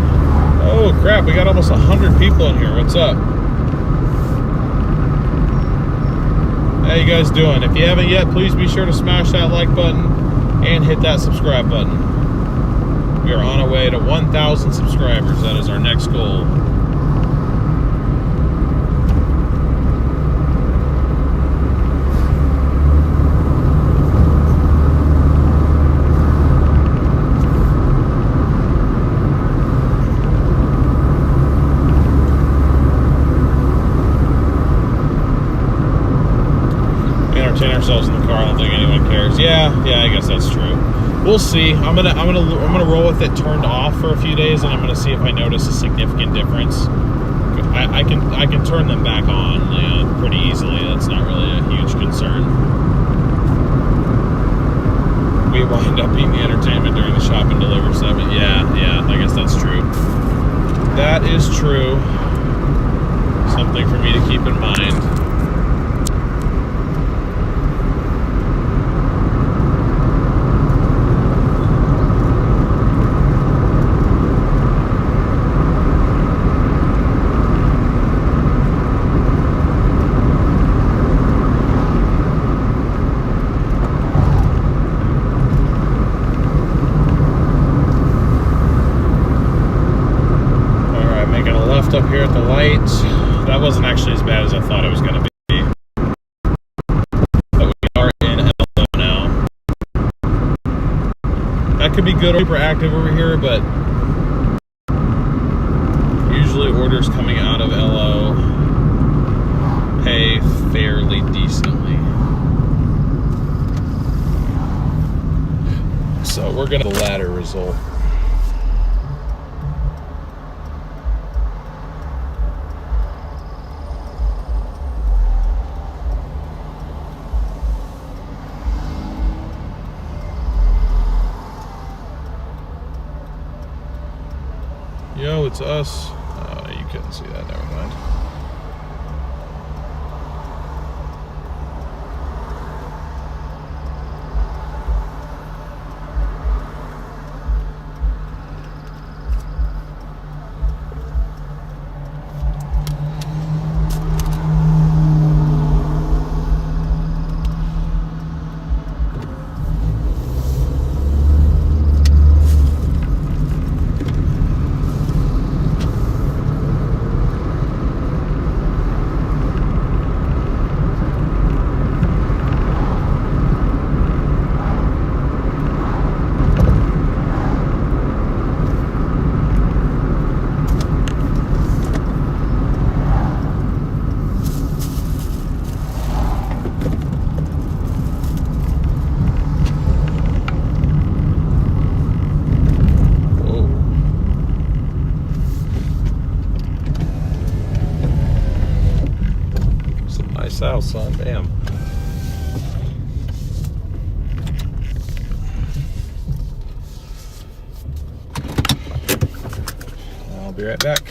Oh crap, we got almost 100 people in here. What's up? How you guys doing? If you haven't yet, please be sure to smash that like button and hit that subscribe button. We are on our way to 1,000 subscribers. That is our next goal. Entertain ourselves in the car car. I don't think anyone cares. Yeah, I guess that's true. We'll see. I'm gonna roll with it turned off for a few days, and I'm gonna see if I notice a significant difference. I can turn them back on pretty easily. That's not really a huge concern. We wind up being the entertainment during the shop and deliver segment. Yeah, I guess that's true. That is true. Something for me to keep in mind. Up here at the light. That wasn't actually as bad as I thought it was going to be. But we are in LO now. That could be good or super active over here, but usually orders coming out of LO pay fairly decently. So we're going to the latter result. Yo, it's us. You couldn't see that, never mind. South, son. Damn. I'll be right back.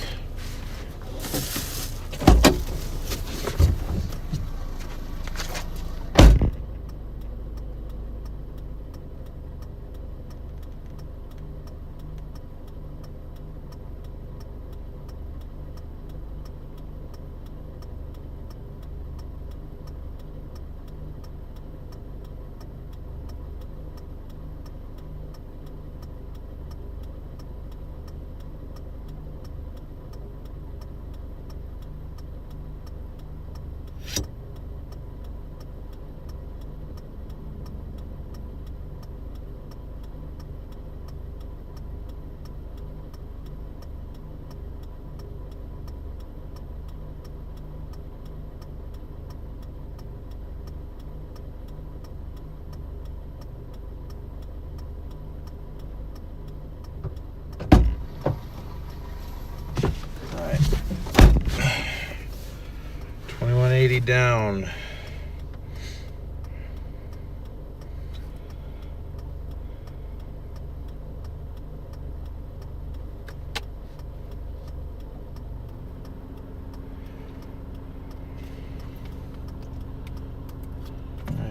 Alright. 2180 down.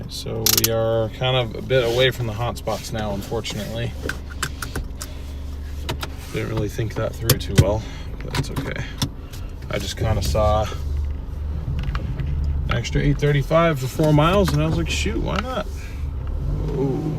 So we are kind of a bit away from the hot spots now, unfortunately. Didn't really think that through too well, but it's okay. I just kind of saw an extra 835 for 4 miles, and I was like, shoot, why not? Ooh.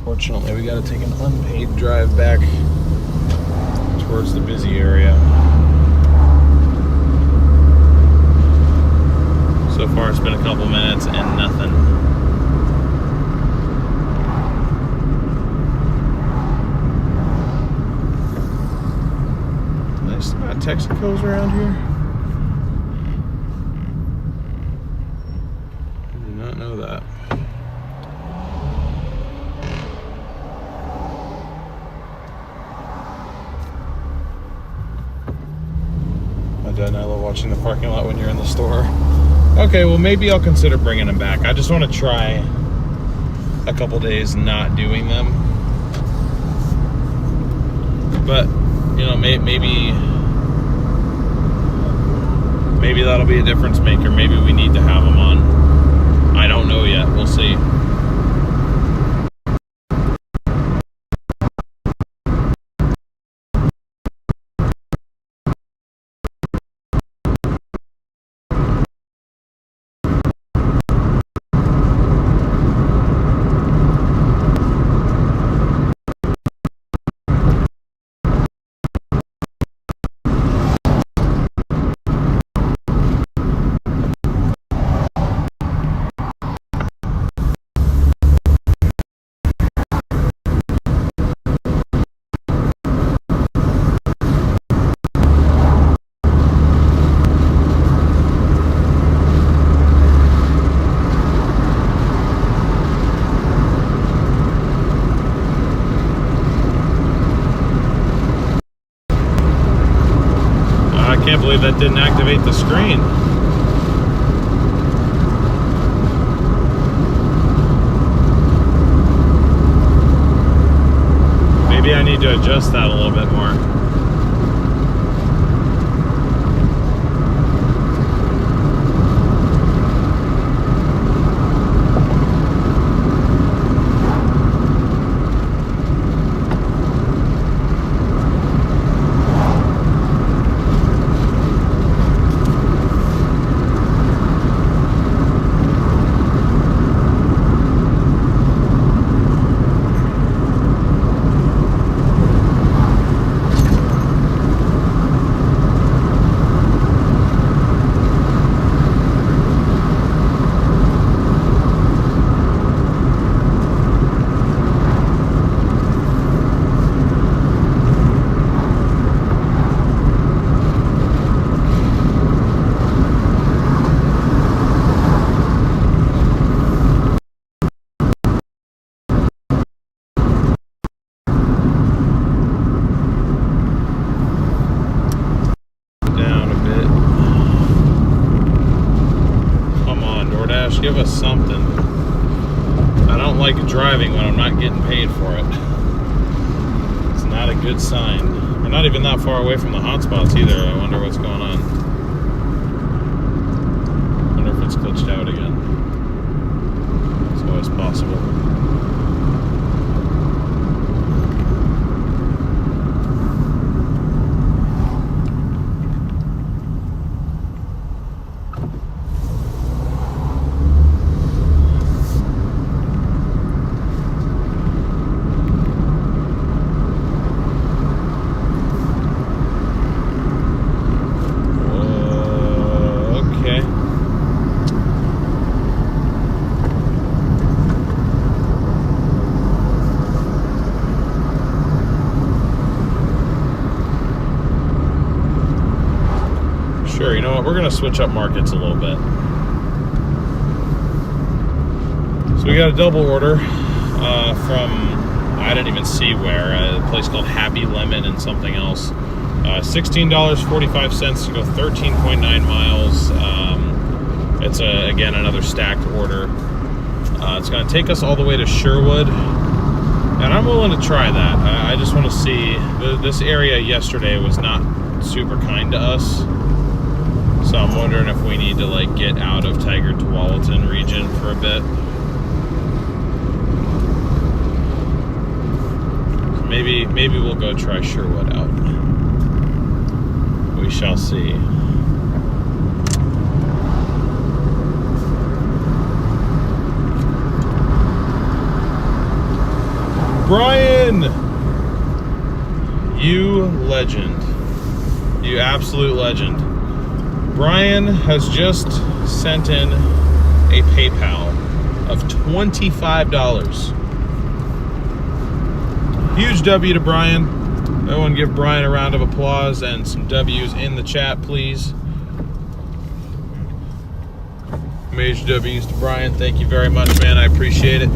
Fortunately, we got to take an unpaid drive back towards the busy area. So far, it's been a couple minutes and nothing. Nice, got Texacos around here. I did not know that. My dad and I love watching the parking lot when you're in the store. Okay, well maybe I'll consider bringing them back. I just want to try a couple days not doing them. But, you know, maybe that'll be a difference maker. Maybe we need to have them on. I don't know yet. We'll see. I can't believe that didn't activate the screen. Maybe I need to adjust that a little bit more. Give us something. I don't like driving when I'm not getting paid for it. It's not a good sign. We're not even that far away from the hotspots either. I wonder what's going on. I wonder if it's glitched out again. It's always possible. Sure, you know what, we're going to switch up markets a little bit. So we got a double order from, I didn't even see where, a place called Happy Lemon and something else. $16.45 to go 13.9 miles. It's, again, another stacked order. It's going to take us all the way to Sherwood. And I'm willing to try that. I just want to see, this area yesterday was not super kind to us. So I'm wondering if we need to like get out of Tigard-Tualatin region for a bit. So maybe we'll go try Sherwood out. We shall see. Brian, you legend. You absolute legend. Brian has just sent in a PayPal of $25. Huge W to Brian. Everyone give Brian a round of applause and some W's in the chat, please. Major W's to Brian. Thank you very much, man. I appreciate it.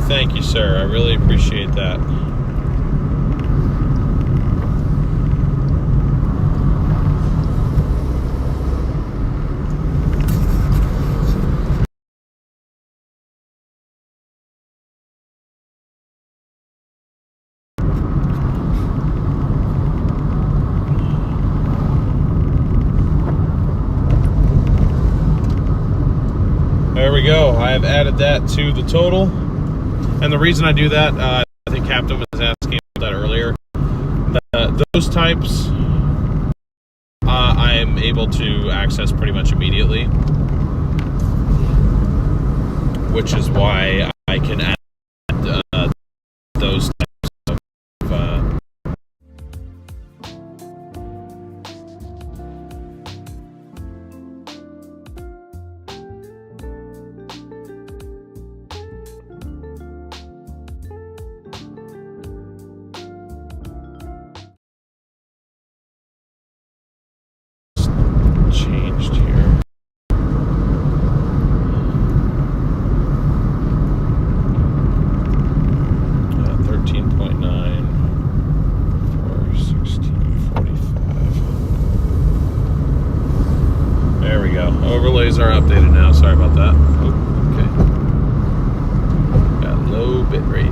Thank you, sir. I really appreciate that. There we go. I have added that to the total. And the reason I do that, I think Captain was asking about that earlier. Those types, I am able to access pretty much immediately, which is why I can add those types of changed here. Yeah, 13.9 for 1645. There we go. Overlays are updated now. Sorry about that. Oh, okay. Got low bit rate.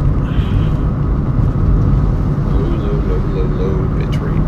Low bit rate.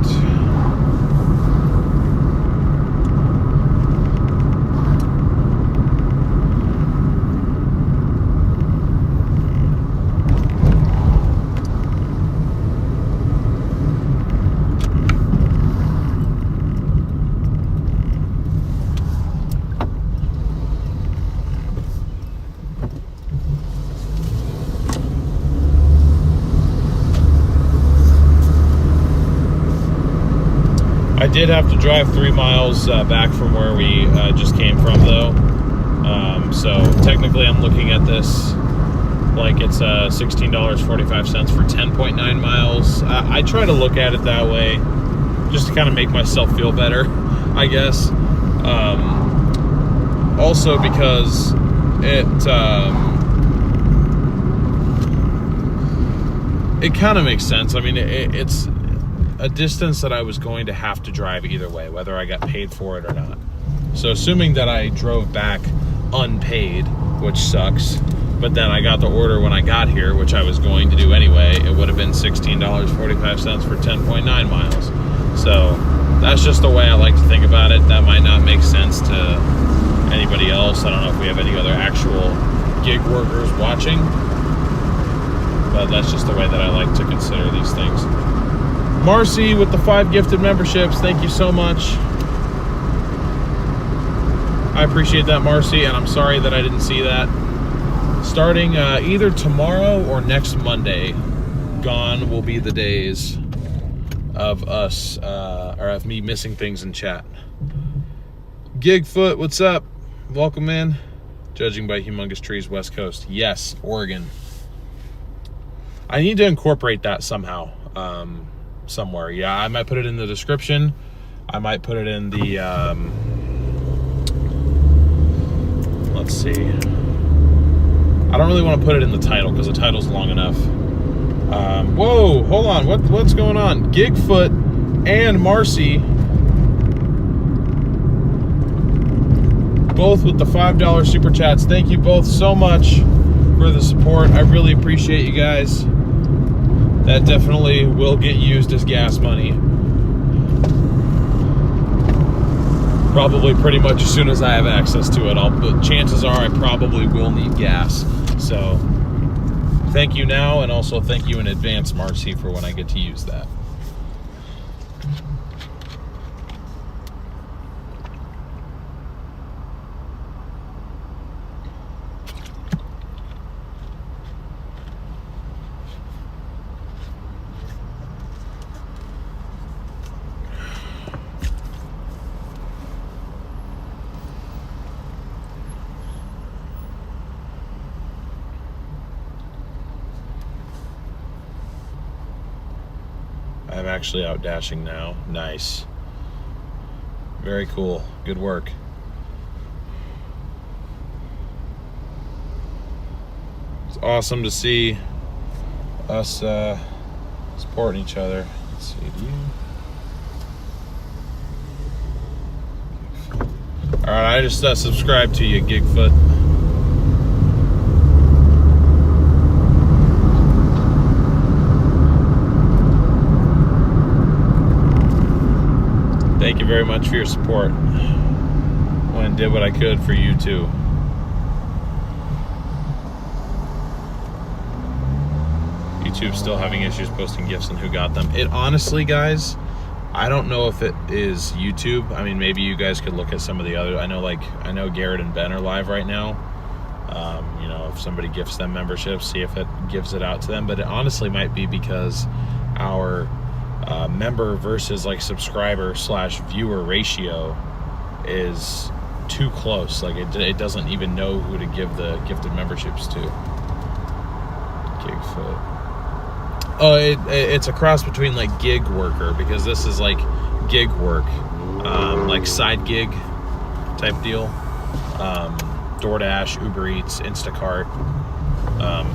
I did have to drive 3 miles back from where we just came from, though. So technically I'm looking at this like it's $16.45 for 10.9 miles. I try to look at it that way just to kind of make myself feel better, I guess. Also because it kind of makes sense. I mean, it's a distance that I was going to have to drive either way, whether I got paid for it or not. So assuming that I drove back unpaid, which sucks, but then I got the order when I got here, which I was going to do anyway, it would have been $16.45 for 10.9 miles. So that's just the way I like to think about it. That might not make sense to anybody else. I don't know if we have any other actual gig workers watching, but that's just the way that I like to consider these things. Marcy with the 5 gifted memberships. Thank you so much. I appreciate that, Marcy, and I'm sorry that I didn't see that. Starting either tomorrow or next Monday, gone will be the days of us, or of me missing things in chat. Gigfoot, what's up? Welcome in. Judging by Humongous Trees, West Coast. Yes, Oregon. I need to incorporate that somehow. Somewhere. Yeah, I might put it in the description. I might put it in the let's see. I don't really want to put it in the title because the title's long enough. Whoa, hold on. What's going on? Gigfoot and Marcy both with the $5 super chats. Thank you both so much for the support. I really appreciate you guys. that definitely will get used as gas money. Probably pretty much as soon as I have access to it. But chances are I probably will need gas. So thank you now, and also thank you in advance, Marcy, for when I get to use that. I'm actually out dashing now. Nice. Very cool. Good work. It's awesome to see us supporting each other. Let's see, do you? Alright, I just subscribed to you, Gigfoot. Thank you very much for your support. Went and did what I could for you too. YouTube's still having issues posting gifts and who got them. It honestly, guys, I don't know if it is YouTube. I mean, maybe you guys could look at some of the other. I know Garrett and Ben are live right now. You know, if somebody gifts them memberships, see if it gives it out to them. But it honestly might be because our member versus like subscriber / viewer ratio is too close. Like it doesn't even know who to give the gifted memberships to. Gigfoot. Oh, it's a cross between like gig worker, because this is like gig work, like side gig type deal. Doordash, Uber Eats, Instacart,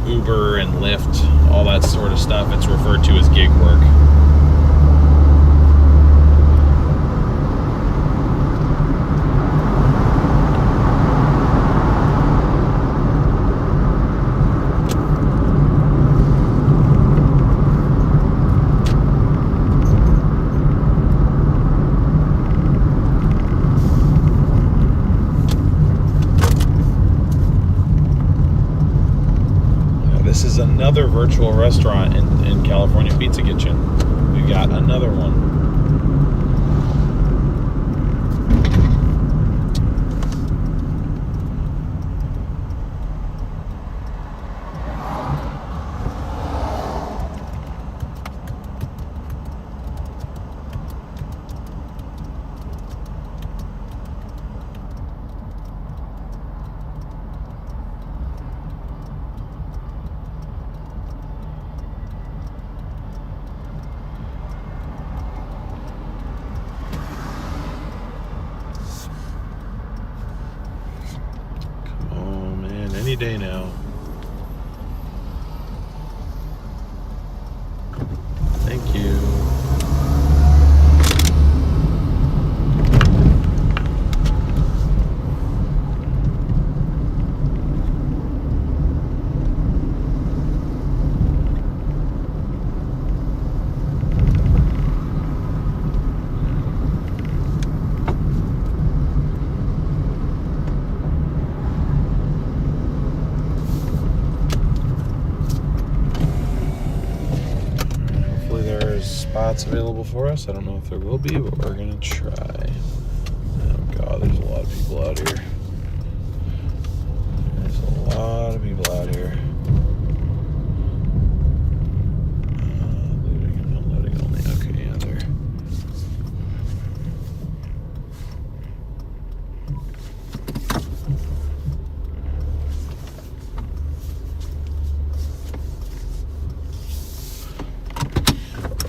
Uber and Lyft, all that sort of stuff. It's referred to as gig work. This is another virtual restaurant in California Pizza Kitchen. We got another one. Any day now. Thank you. Spots available for us. I don't know if there will be, but we're gonna try. Oh god, there's a lot of people out here. There's a lot of people out here. Loading and unloading only. Okay, yeah, there.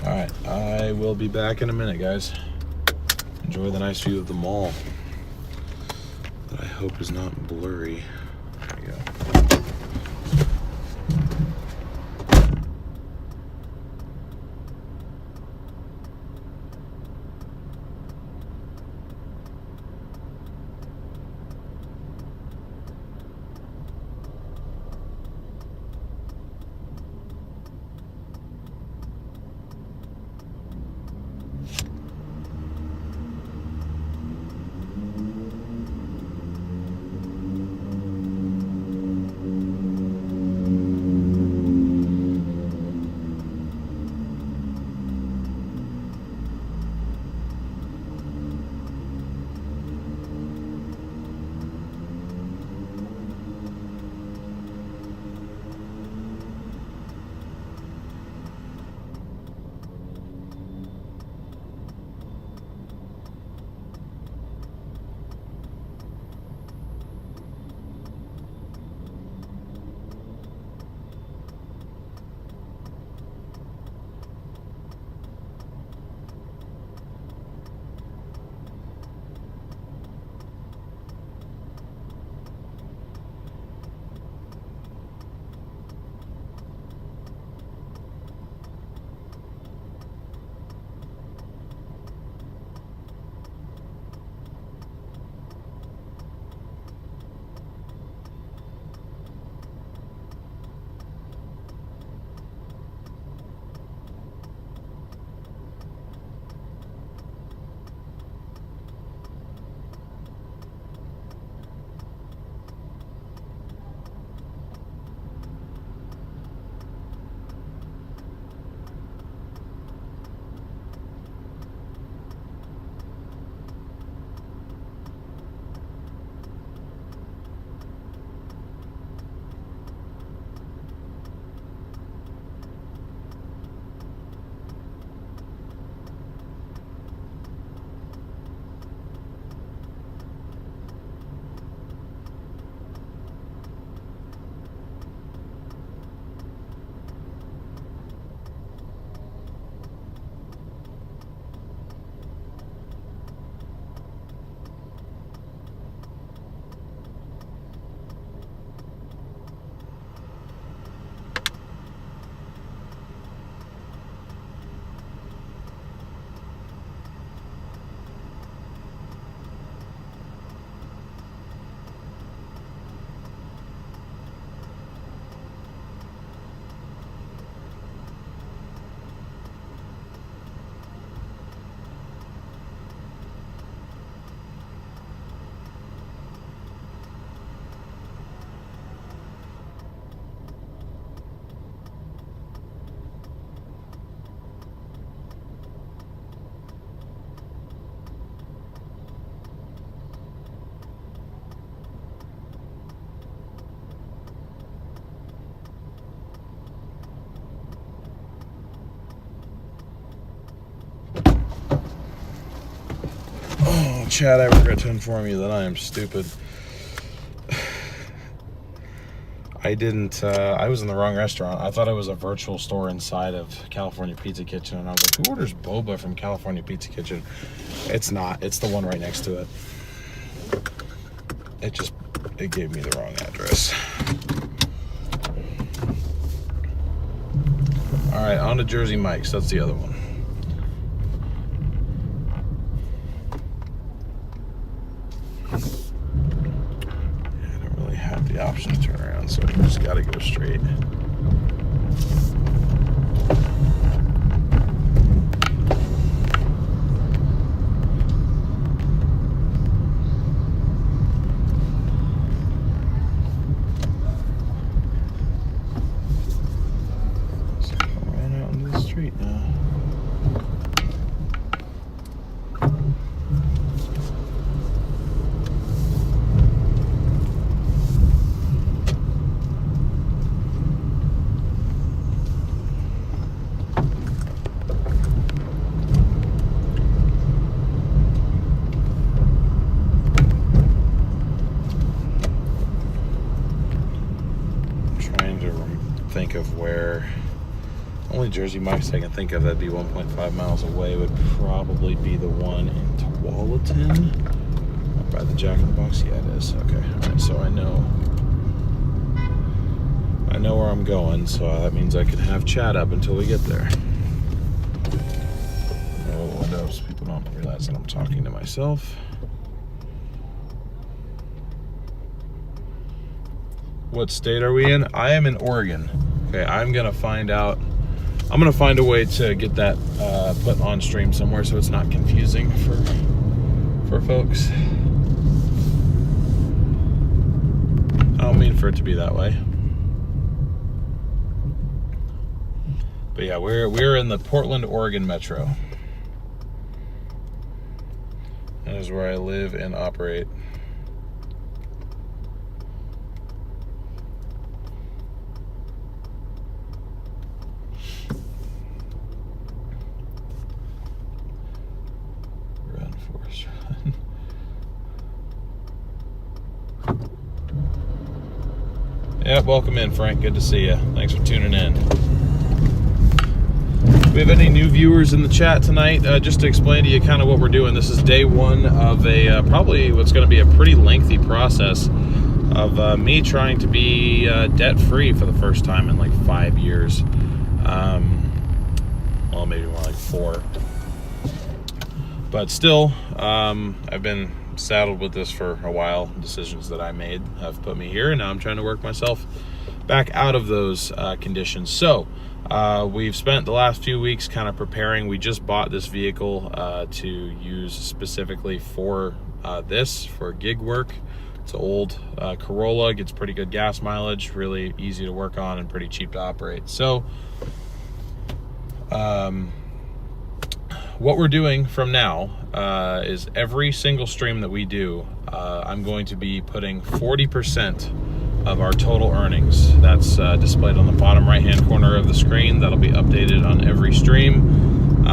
Alright, I will be back in a minute, guys. Enjoy the nice view of the mall that I hope is not blurry. There we go. chat, I regret to inform you that I am stupid. I didn't, I was in the wrong restaurant. I thought it was a virtual store inside of California Pizza Kitchen, and I was like, who orders boba from California Pizza Kitchen? It's not. It's the one right next to it. It gave me the wrong address. All right, on to Jersey Mike's. That's the other one. The option to turn around, so I just gotta go straight. So I ran out into the street now. Think of where only Jersey Mike's I can think of that'd be 1.5 miles away would probably be the one in Tualatin by the Jack in the Box. Yeah, it is. Okay, all right, so I know where I'm going, so that means I can have chat up until we get there. No windows, people don't realize that I'm talking to myself. What state are we in? I am in Oregon. Okay, I'm gonna find out. I'm gonna find a way to get that put on stream somewhere so it's not confusing for folks. I don't mean for it to be that way. But yeah, we're in the Portland, Oregon metro. That is where I live and operate. Yep, welcome in, Frank. Good to see you. Thanks for tuning in. Do we have any new viewers in the chat tonight? Just to explain to you kind of what we're doing. This is day one of a probably what's going to be a pretty lengthy process of me trying to be debt-free for the first time in like 5 years. Well, maybe more like 4. But still, I've been saddled with this for a while. Decisions that I made have put me here, and now I'm trying to work myself back out of those conditions. So we've spent the last few weeks kind of preparing. We just bought this vehicle to use specifically for for gig work. It's an old Corolla, gets pretty good gas mileage, really easy to work on and pretty cheap to operate. So what we're doing from now is every single stream that we do, I'm going to be putting 40% of our total earnings. That's displayed on the bottom right-hand corner of the screen. That'll be updated on every stream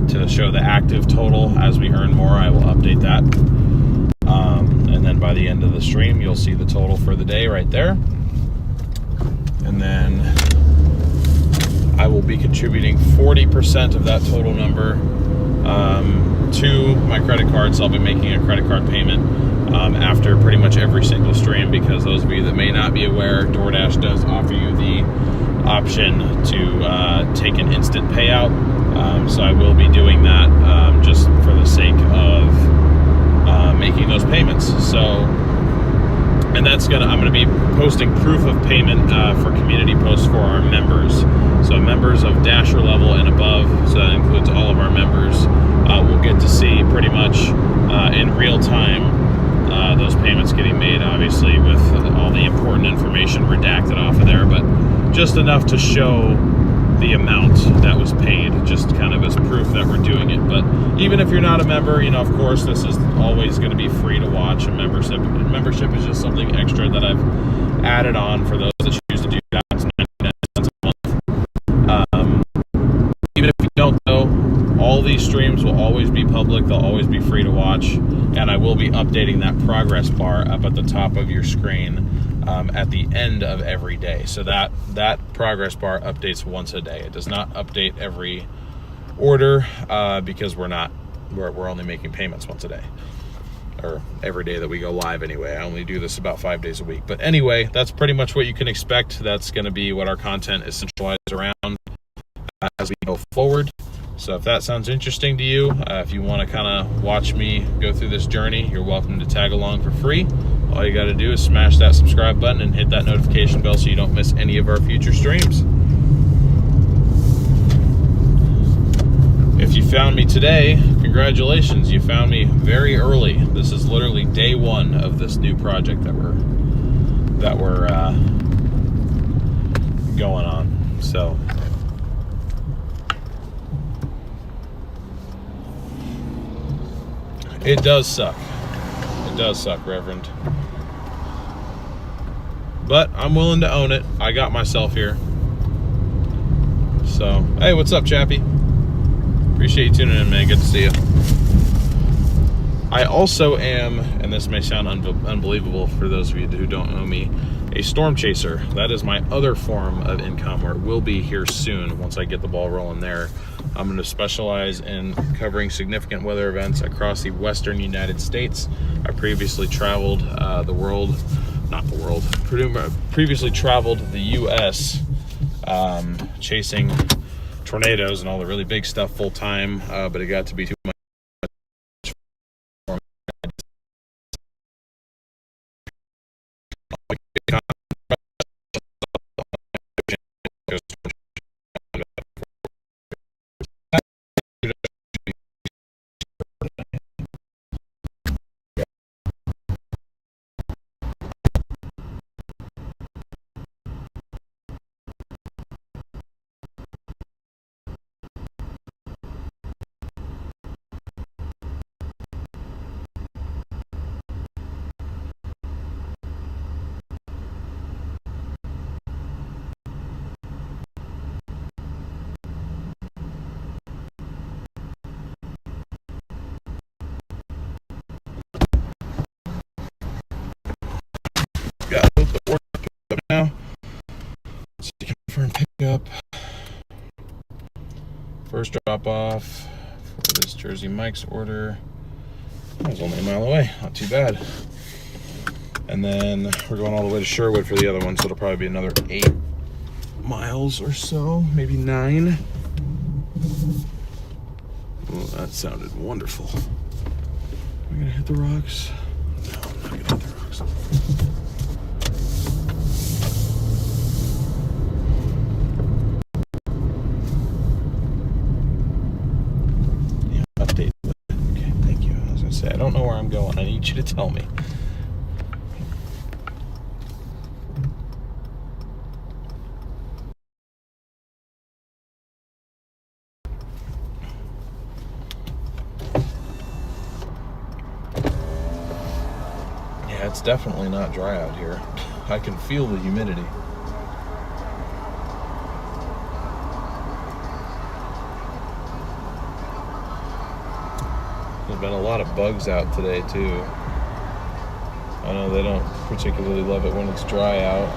to show the active total. As we earn more, I will update that. And then by the end of the stream, you'll see the total for the day right there. And then I will be contributing 40% of that total number to my credit card. So I'll be making a credit card payment after pretty much every single stream, because those of you that may not be aware, Doordash does offer you the option to take an instant payout. So I will be doing that just for the sake of making those payments. So, and I'm gonna be posting proof of payment for community posts for our members. So members of Dasher level and above, so that includes all of our members, will get to see pretty much in real time those payments getting made, obviously with all the important information redacted off of there, but just enough to show the amount that was paid, just kind of as proof that we're doing it. But even if you're not a member, you know, of course, this is always going to be free to watch. And membership is just something extra that I've added on for those that choose to do that. It's 99 cents a month. Even if you don't, though, all the these streams will always be public. They'll always be free to watch, and I will be updating that progress bar up at the top of your screen at the end of every day. So that progress bar updates once a day. It does not update every order because we're only making payments once a day, or every day that we go live anyway. I only do this about 5 days a week. But anyway, that's pretty much what you can expect. That's going to be what our content is centralized around as we go forward. So if that sounds interesting to you, if you want to kind of watch me go through this journey, you're welcome to tag along for free. All you got to do is smash that subscribe button and hit that notification bell so you don't miss any of our future streams. If you found me today, congratulations, you found me very early. This is literally day one of this new project that we're going on. So it does suck. It does suck, Reverend. But I'm willing to own it. I got myself here. So, hey, what's up, Chappie? Appreciate you tuning in, man. Good to see you. I also am, and this may sound unbelievable for those of you who don't know me, a storm chaser. That is my other form of income, or it will be here soon once I get the ball rolling there. I'm going to specialize in covering significant weather events across the western United States. I previously traveled previously traveled the U.S. Chasing tornadoes and all the really big stuff full time, but it got to be too much for me. Got the order up now. Let's confirm pickup. First drop off for this Jersey Mike's order. That was only a mile away, not too bad. And then we're going all the way to Sherwood for the other one, so it'll probably be another 8 miles or so, maybe 9. Oh, that sounded wonderful. Am I gonna hit the rocks? No, I'm not gonna hit the rocks. Update. Okay, thank you. I was gonna say, I don't know where I'm going. I need you to tell me. Yeah, it's definitely not dry out here. I can feel the humidity. There's been a lot of bugs out today too. I know they don't particularly love it when it's dry out.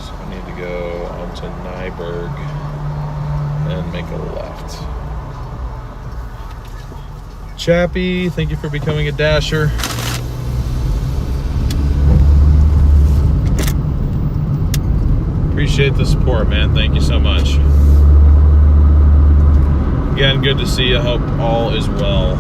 So I need to go onto Nyberg and make a left. Chappie, thank you for becoming a dasher. Appreciate the support, man. Thank you so much. Again, good to see you. Hope all is well.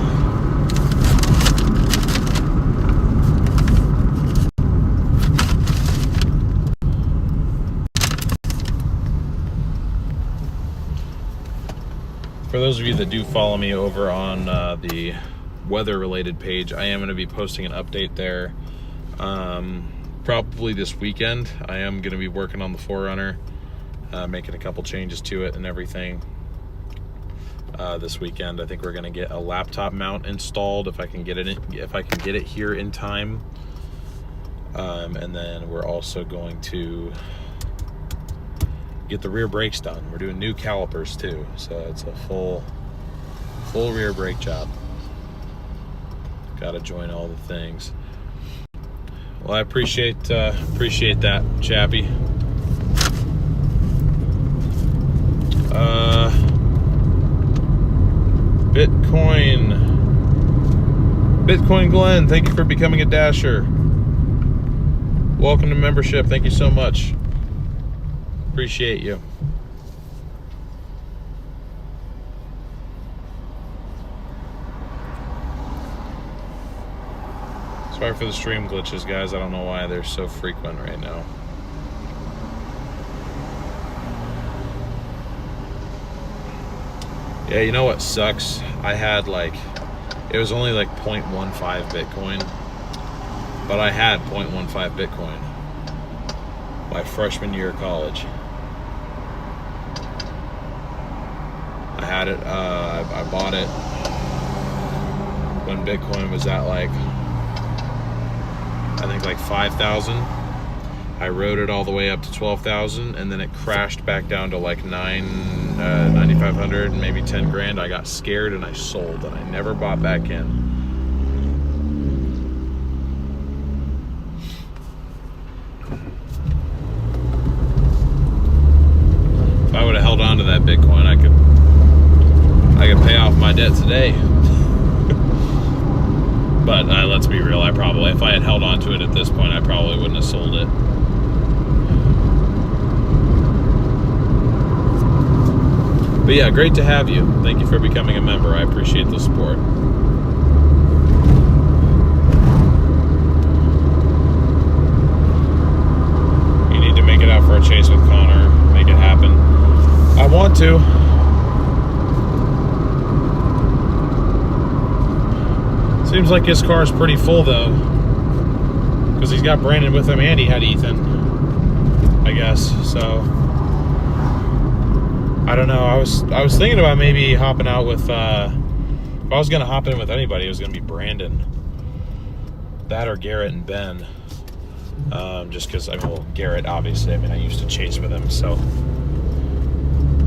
For those of you that do follow me over on the weather-related page, I am going to be posting an update there. Probably this weekend. I am going to be working on the 4Runner, making a couple changes to it and everything. this weekend. I think we're gonna get a laptop mount installed if I can get it here in time. And then we're also going to get the rear brakes done. We're doing new calipers too, so it's a full rear brake job. Got to join all the things. Well, I appreciate that, Chappie. Bitcoin Glenn, thank you for becoming a Dasher. Welcome to membership. Thank you so much. Appreciate you. Sorry for the stream glitches, guys. I don't know why they're so frequent right now. Yeah, you know what sucks? I had it was only 0.15 Bitcoin, but I had 0.15 Bitcoin my freshman year of college. I had it, I bought it when Bitcoin was at I think 5,000. I rode it all the way up to 12,000, and then it crashed back down to 9,500 and maybe 10 grand. I got scared and I sold, and I never bought back in. If I would have held on to that Bitcoin, I could pay off my debt today. But let's be real, if I had held on to it at this point, I probably wouldn't have sold it. But yeah, great to have you. Thank you for becoming a member. I appreciate the support. You need to make it out for a chase with Connor. Make it happen. I want to. Seems like his car's pretty full though, because he's got Brandon with him and he had Ethan, I guess. So I don't know. I was thinking about maybe hopping out with. If I was gonna hop in with anybody, it was gonna be Brandon, that or Garrett and Ben. Just because Garrett obviously. I used to chase with him, so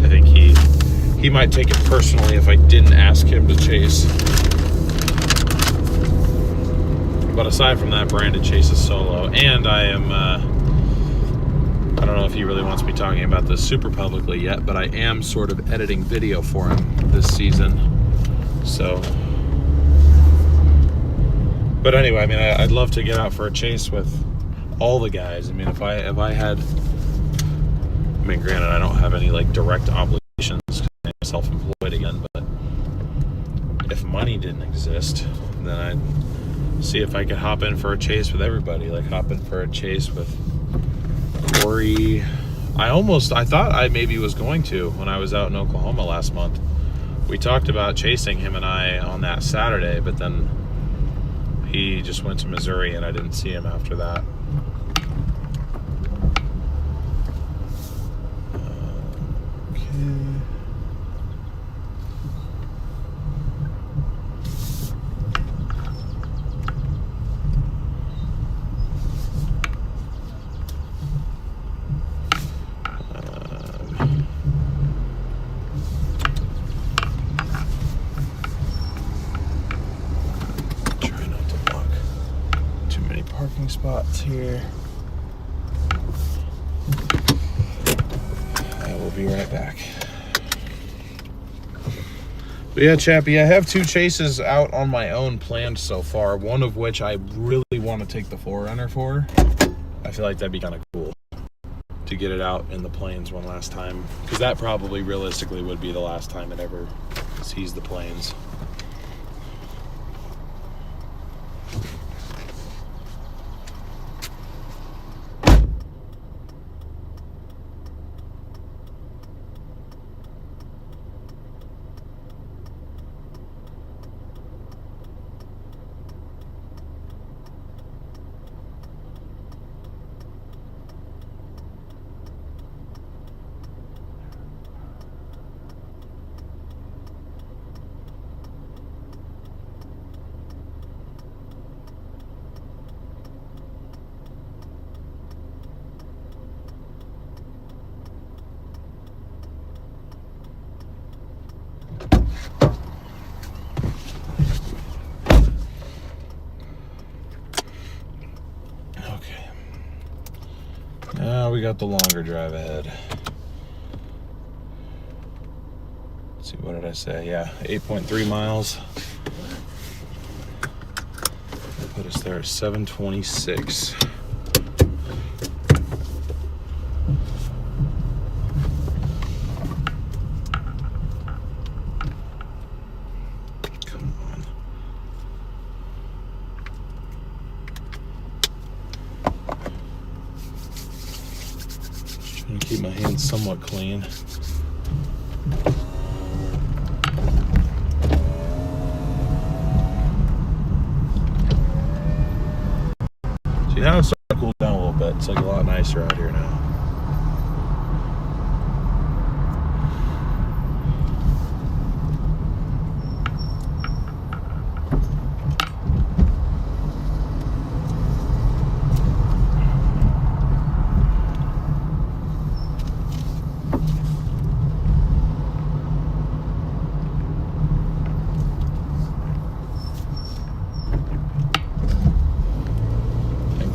I think he might take it personally if I didn't ask him to chase. But aside from that, Brandon chases solo, and I am, I don't know if he really wants me talking about this super publicly yet, but I am sort of editing video for him this season, so. But anyway, I'd love to get out for a chase with all the guys. If I had, granted, I don't have any direct obligations because I'm self-employed again, but if money didn't exist, then I'd see if I could hop in for a chase with everybody, hop in for a chase with Corey. I thought I maybe was going to when I was out in Oklahoma last month. We talked about chasing him and I on that Saturday, but then he just went to Missouri and I didn't see him after that. Okay. Spots here. I will be right back. But yeah, Chappie, I have 2 chases out on my own planned so far, one of which I really want to take the 4Runner for. I feel like that'd be kind of cool to get it out in the plains one last time, because that probably realistically would be the last time it ever sees the plains. We got the longer drive ahead. Let's see, what did I say? Yeah, 8.3 miles. That put us there at 7:26. Come on. Just trying to keep my hands somewhat clean. See, now it's starting to cool down a little bit. It's like a lot nicer out here now.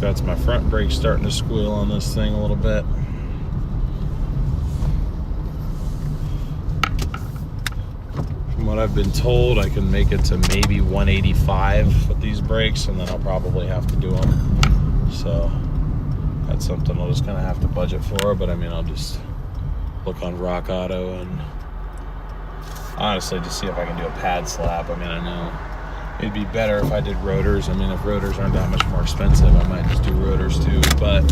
That's my front brake starting to squeal on this thing a little bit. From what I've been told, I can make it to maybe 185 with these brakes, and then I'll probably have to do them. So that's something I'll just kind of have to budget for, but I mean, I'll just look on Rock Auto and honestly just see if I can do a pad slap. I mean, I know it'd be better if I did rotors. I mean, if rotors aren't that much more expensive, I might just do rotors too, but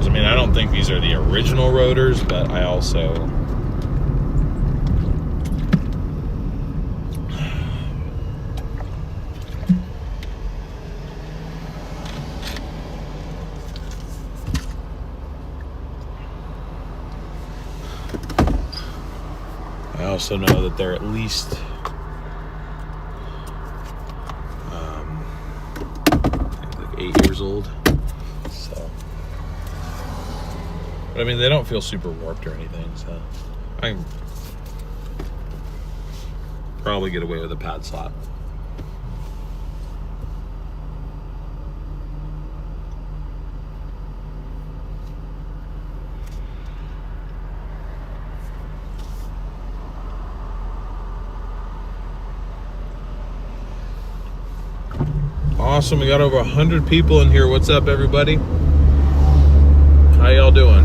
I mean, I don't think these are the original rotors, but I also know that they're at least like 8 years old. So, but I mean, they don't feel super warped or anything, so I can probably get away with a pad slap. Awesome, we got over 100 people in here. What's up, everybody? How y'all doing?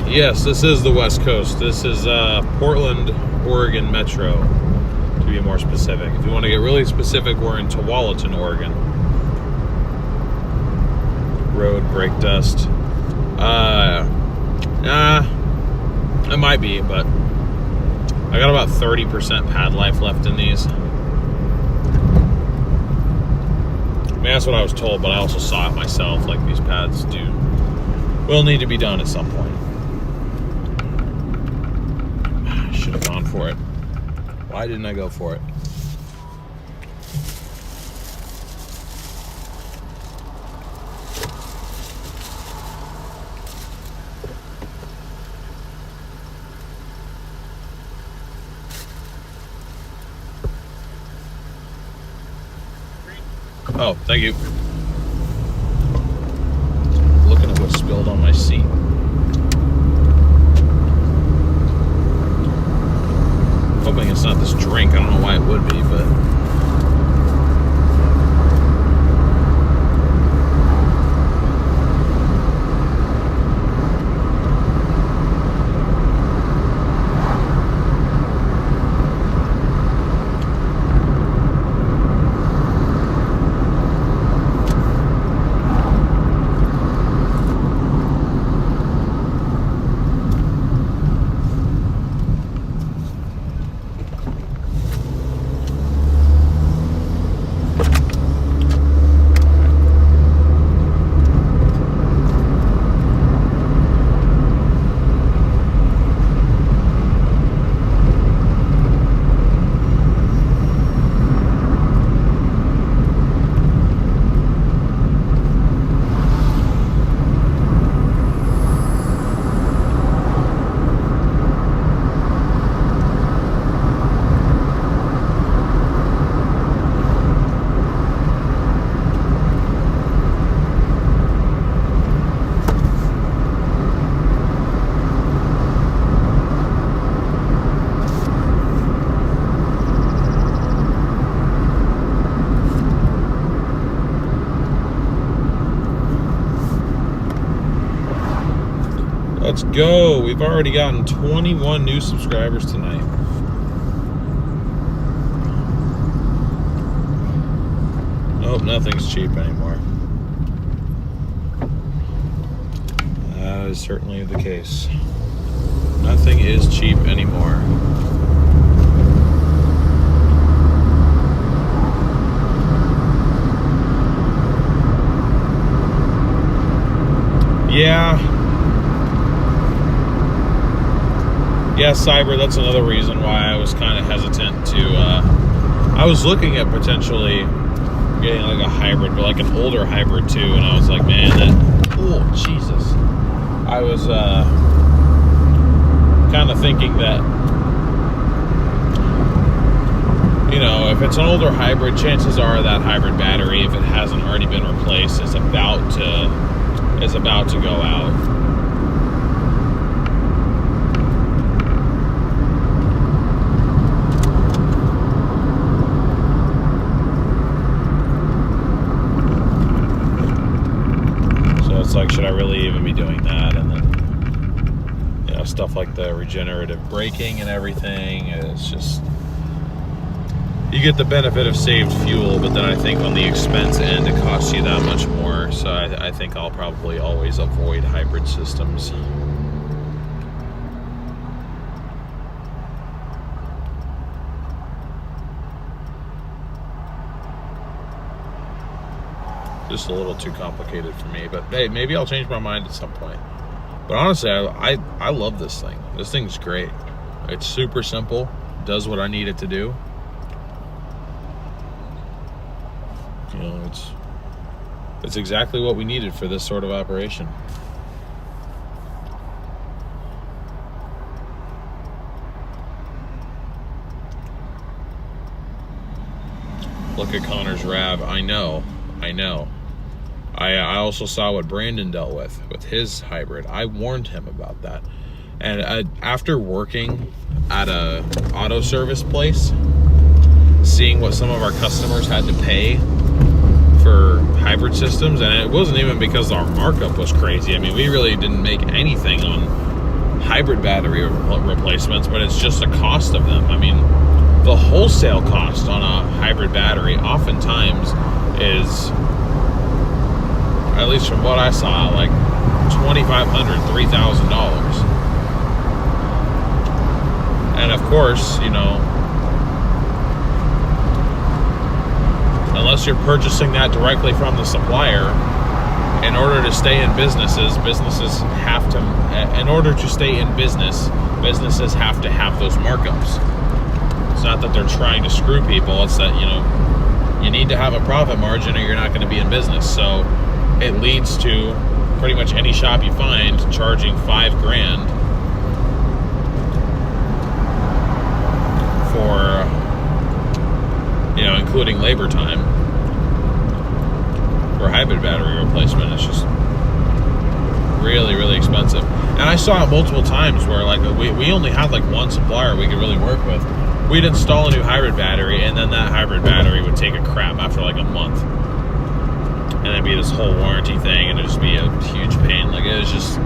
Yes, this is the West Coast. This is Portland, Oregon Metro, to be more specific. If you want to get really specific, we're in Tualatin, Oregon. Road brake dust. It might be, but I got about 30% pad life left in these. I mean, that's what I was told, but I also saw it myself. Like, these pads will need to be done at some point. I should have gone for it. Why didn't I go for it? Oh, thank you. Looking at what spilled on my seat. Hoping it's not this drink. I don't know why it would be, but Let's go. We've already gotten 21 new subscribers tonight. Nope, nothing's cheap anymore. That is certainly the case. Nothing is cheap anymore. Yeah, Cyber, that's another reason why I was kind of hesitant to, I was looking at potentially getting like a hybrid, but like an older hybrid too, and I was like, man, that, oh, Jesus. I was kind of thinking that, you know, if it's an older hybrid, chances are that hybrid battery, if it hasn't already been replaced, is about to go out. It's like, should I really even be doing that? And then, you know, stuff like the regenerative braking and everything, it's just, you get the benefit of saved fuel, but then I think on the expense end it costs you that much more. So I think I'll probably always avoid hybrid systems. Just a little too complicated for me, but hey, maybe I'll change my mind at some point. But honestly, I love this thing. This thing's great. It's super simple, does what I need it to do. You know, it's exactly what we needed for this sort of operation. Look at Connor's RAV. I know. I also saw what Brandon dealt with his hybrid. I warned him about that. And after working at a auto service place, seeing what some of our customers had to pay for hybrid systems, and it wasn't even because our markup was crazy. I mean, we really didn't make anything on hybrid battery replacements, but it's just the cost of them. I mean, the wholesale cost on a hybrid battery oftentimes is, at least from what I saw, like $2,500, $3,000. And of course, you know, unless you're purchasing that directly from the supplier, in order to stay in businesses have to, in order to stay in businesses have to have those markups. It's not that they're trying to screw people, it's that, you know, you need to have a profit margin or you're not going to be in business. So it leads to pretty much any shop you find charging $5,000 for, you know, including labor time for hybrid battery replacement. It's just really, really expensive. And I saw it multiple times where, like, we only had like one supplier we could really work with. We'd install a new hybrid battery, and then that hybrid battery would take a crap after like a month. And it'd be this whole warranty thing, and it'd just be a huge pain. Like, it was just,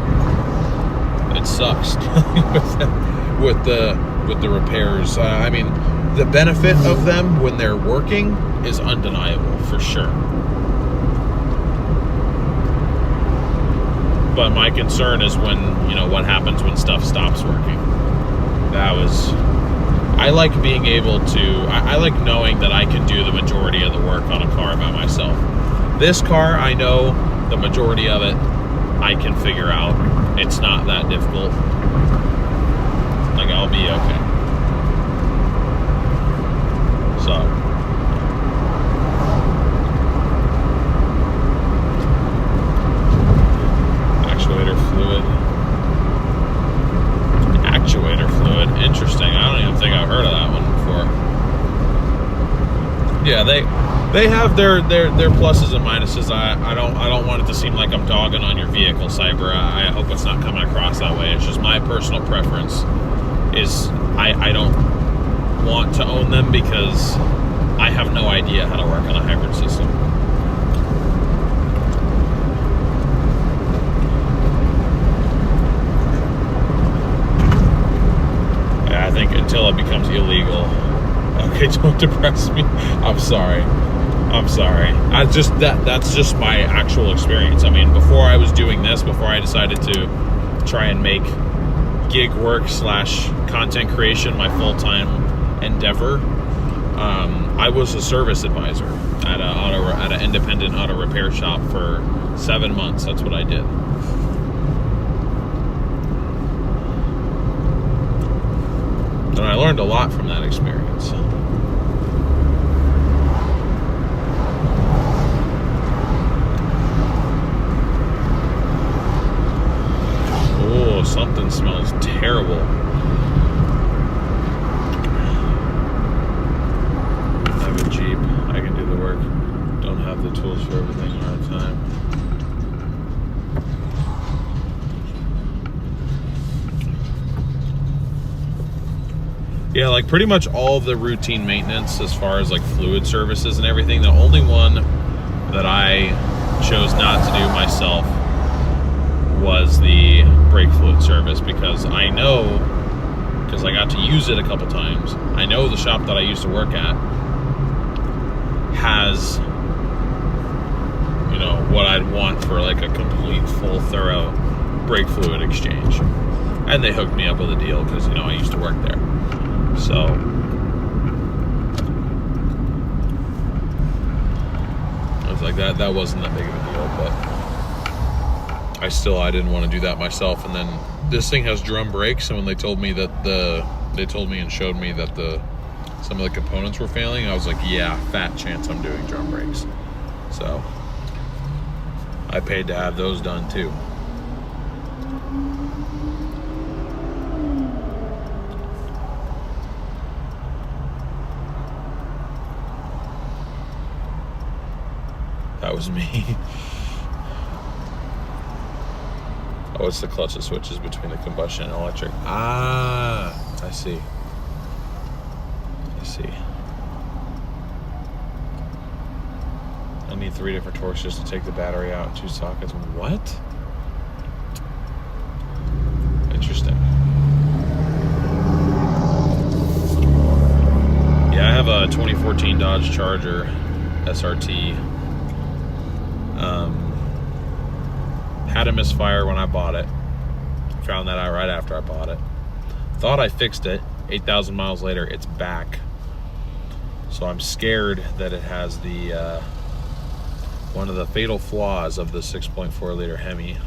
it sucks with the repairs. I mean, the benefit of them when they're working is undeniable, for sure. But my concern is when, you know, what happens when stuff stops working. I like being able to, I like knowing that I can do the majority of the work on a car by myself. This car, I know the majority of it I can figure out. It's not that difficult. Like, I'll be okay. So, actuator fluid. Interesting. I don't even think I've heard of that one before. Yeah, they have their pluses and minuses. I don't want it to seem like I'm dogging on your vehicle, Cyber. I hope it's not coming across that way. It's just my personal preference is I don't want to own them because I have no idea how to work on a hybrid system. until it becomes illegal. Okay, don't depress me. I'm sorry. That's just my actual experience. I mean, before I was doing this, before I decided to try and make gig work / content creation my full-time endeavor, I was a service advisor at an independent auto repair shop for 7 months. That's what I did. And I learned a lot from that experience. Oh, something smells terrible. I have a Jeep. I can do the work. Don't have the tools for everything all the time. Yeah, like pretty much all the routine maintenance as far as like fluid services and everything. The only one that I chose not to do myself was the brake fluid service, because I know, because I got to use it a couple times, I know the shop that I used to work at has, you know, what I'd want for like a complete, full, thorough brake fluid exchange. And they hooked me up with a deal because, you know, I used to work there. So I was like, that wasn't that big of a deal, but I didn't want to do that myself. And then this thing has drum brakes, and when they told me and showed me that some of the components were failing, I was like, yeah, fat chance I'm doing drum brakes. So I paid to have those done too. That was me. Oh, it's the clutch that switches between the combustion and electric. Ah, I see. I need 3 different torques just to take the battery out in 2 sockets. What? Interesting. Yeah, I have a 2014 Dodge Charger SRT. Had a misfire when I bought it. Found that out right after I bought it. Thought I fixed it. 8,000 miles later, it's back. So I'm scared that it has the one of the fatal flaws of the 6.4 liter Hemi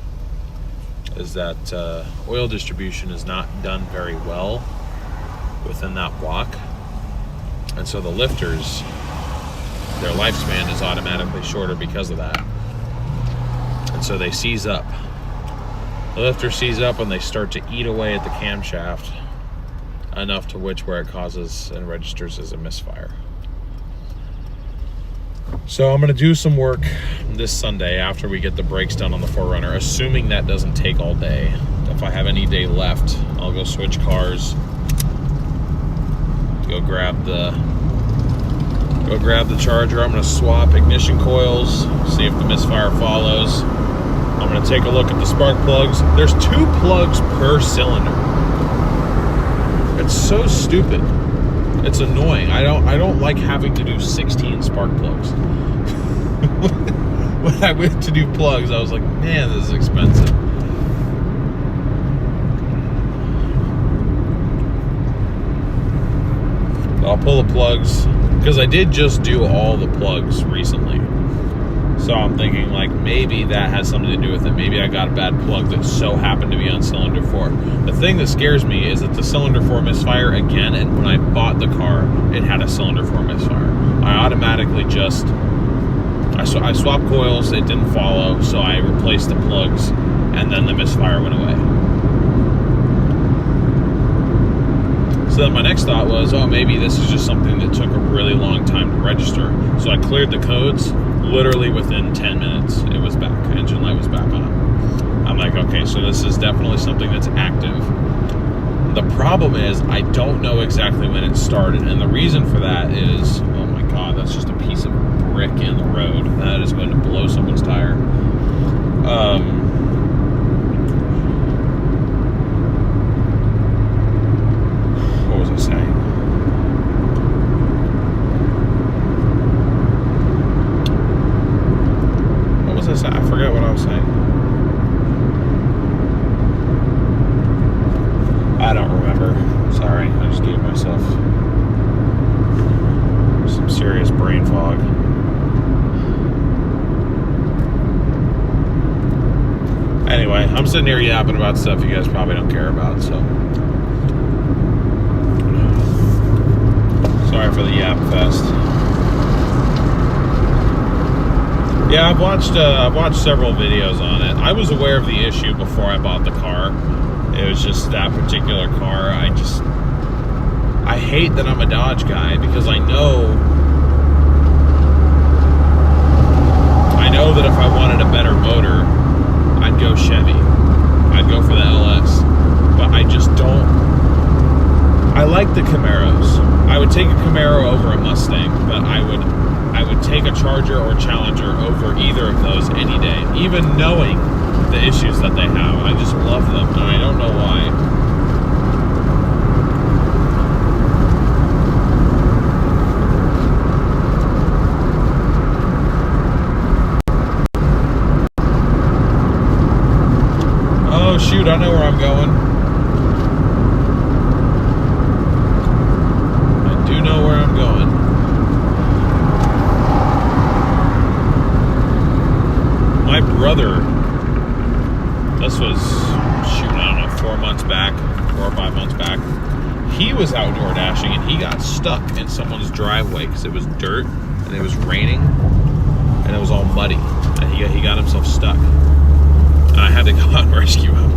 is that oil distribution is not done very well within that block, and so the lifters, their lifespan is automatically shorter because of that. And so they seize up. The lifter seize up and they start to eat away at the camshaft enough to where it causes and registers as a misfire. So I'm going to do some work this Sunday after we get the brakes done on the 4Runner, assuming that doesn't take all day. If I have any day left, I'll go switch cars, go grab the Charger. I'm going to swap ignition coils, see if the misfire follows. I'm going to take a look at the spark plugs. There's 2 plugs per cylinder. It's so stupid. It's annoying. I don't like having to do 16 spark plugs. When I went to do plugs, I was like, man, this is expensive. I'll pull the plugs, because I did just do all the plugs recently. So I'm thinking like maybe that has something to do with it. Maybe I got a bad plug that so happened to be on cylinder 4. The thing that scares me is that the cylinder 4 misfire again, and when I bought the car, it had a cylinder 4 misfire. I automatically just, I swapped coils, it didn't follow, so I replaced the plugs, and then the misfire went away. So then my next thought was, oh, maybe this is just something that took a really long time to register. So I cleared the codes. Literally within 10 minutes, it was back. Engine light was back on. I'm like, okay, so this is definitely something that's active. The problem is, I don't know exactly when it started. And the reason for that is, oh my God, that's just a piece of brick in the road. That is going to blow someone's tire. What was I saying? sitting here yapping about stuff you guys probably don't care about, so sorry for the yap fest. Yeah, I've watched several videos on it. I was aware of the issue before I bought the car. It was just that particular car. I hate that I'm a Dodge guy because I know that if I wanted a better motor, I'd go Chevy. I'd go for the LS. But I just don't. I like the Camaros. I would take a Camaro over a Mustang, but I would take a Charger or Challenger over either of those any day, even knowing the issues that they have. I just love them, and I don't know why. Oh shoot, I know where I'm going. I do know where I'm going. My brother, this was, shoot, I don't know, 4 months back, 4 or 5 months back. He was outdoor dashing and he got stuck in someone's driveway because it was dirt and it was raining and it was all muddy. And he got himself stuck. And I had to go out and rescue him.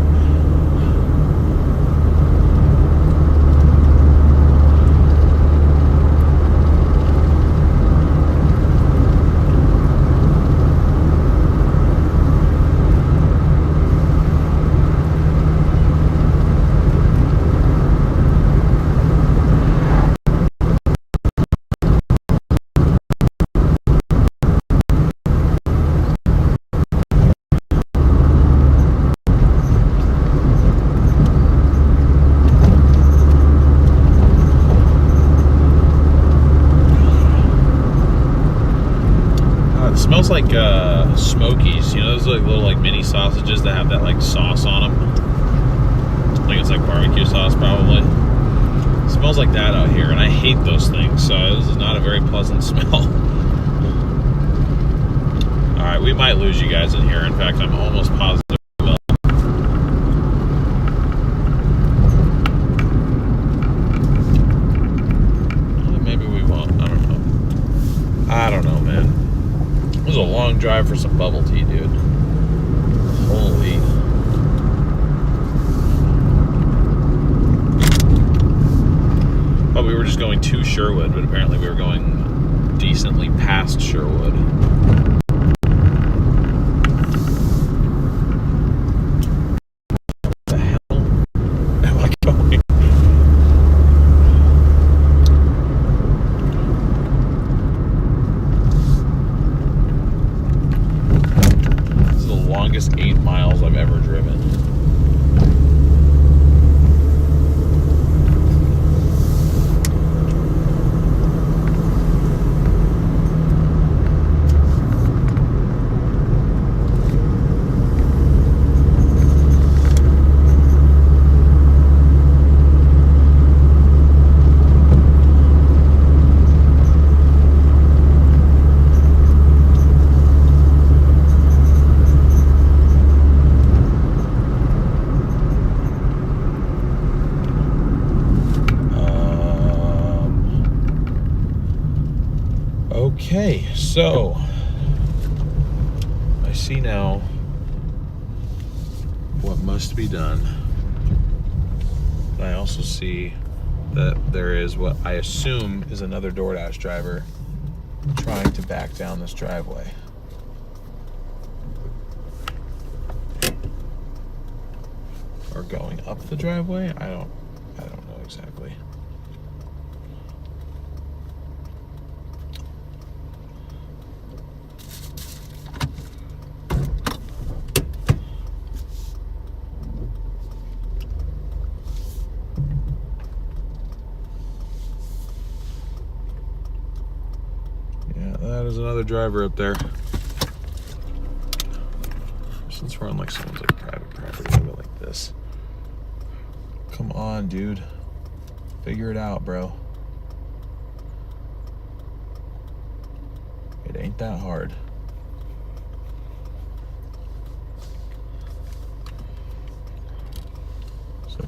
Smells like Smokies, you know, those like little like mini sausages that have that like sauce on them. I think it's like barbecue sauce probably. It smells like that out here, and I hate those things, so this is not a very pleasant smell. Alright, we might lose you guys in here. In fact, I'm almost positive we will. Maybe we won't. I don't know. I don't know, man. It was a long drive for some bubble tea, dude. Holy. Thought we were just going to Sherwood, but apparently we were going decently past Sherwood. What the hell am I going? Longest 8 miles I've ever driven. Okay, so I see now what must be done. I also see that there is what I assume is another Doordash driver trying to back down this driveway. Or going up the driveway? I don't know exactly. That is another driver up there. Since we're on like someone's like private property, we'll go like this. Come on, dude. Figure it out, bro. It ain't that hard.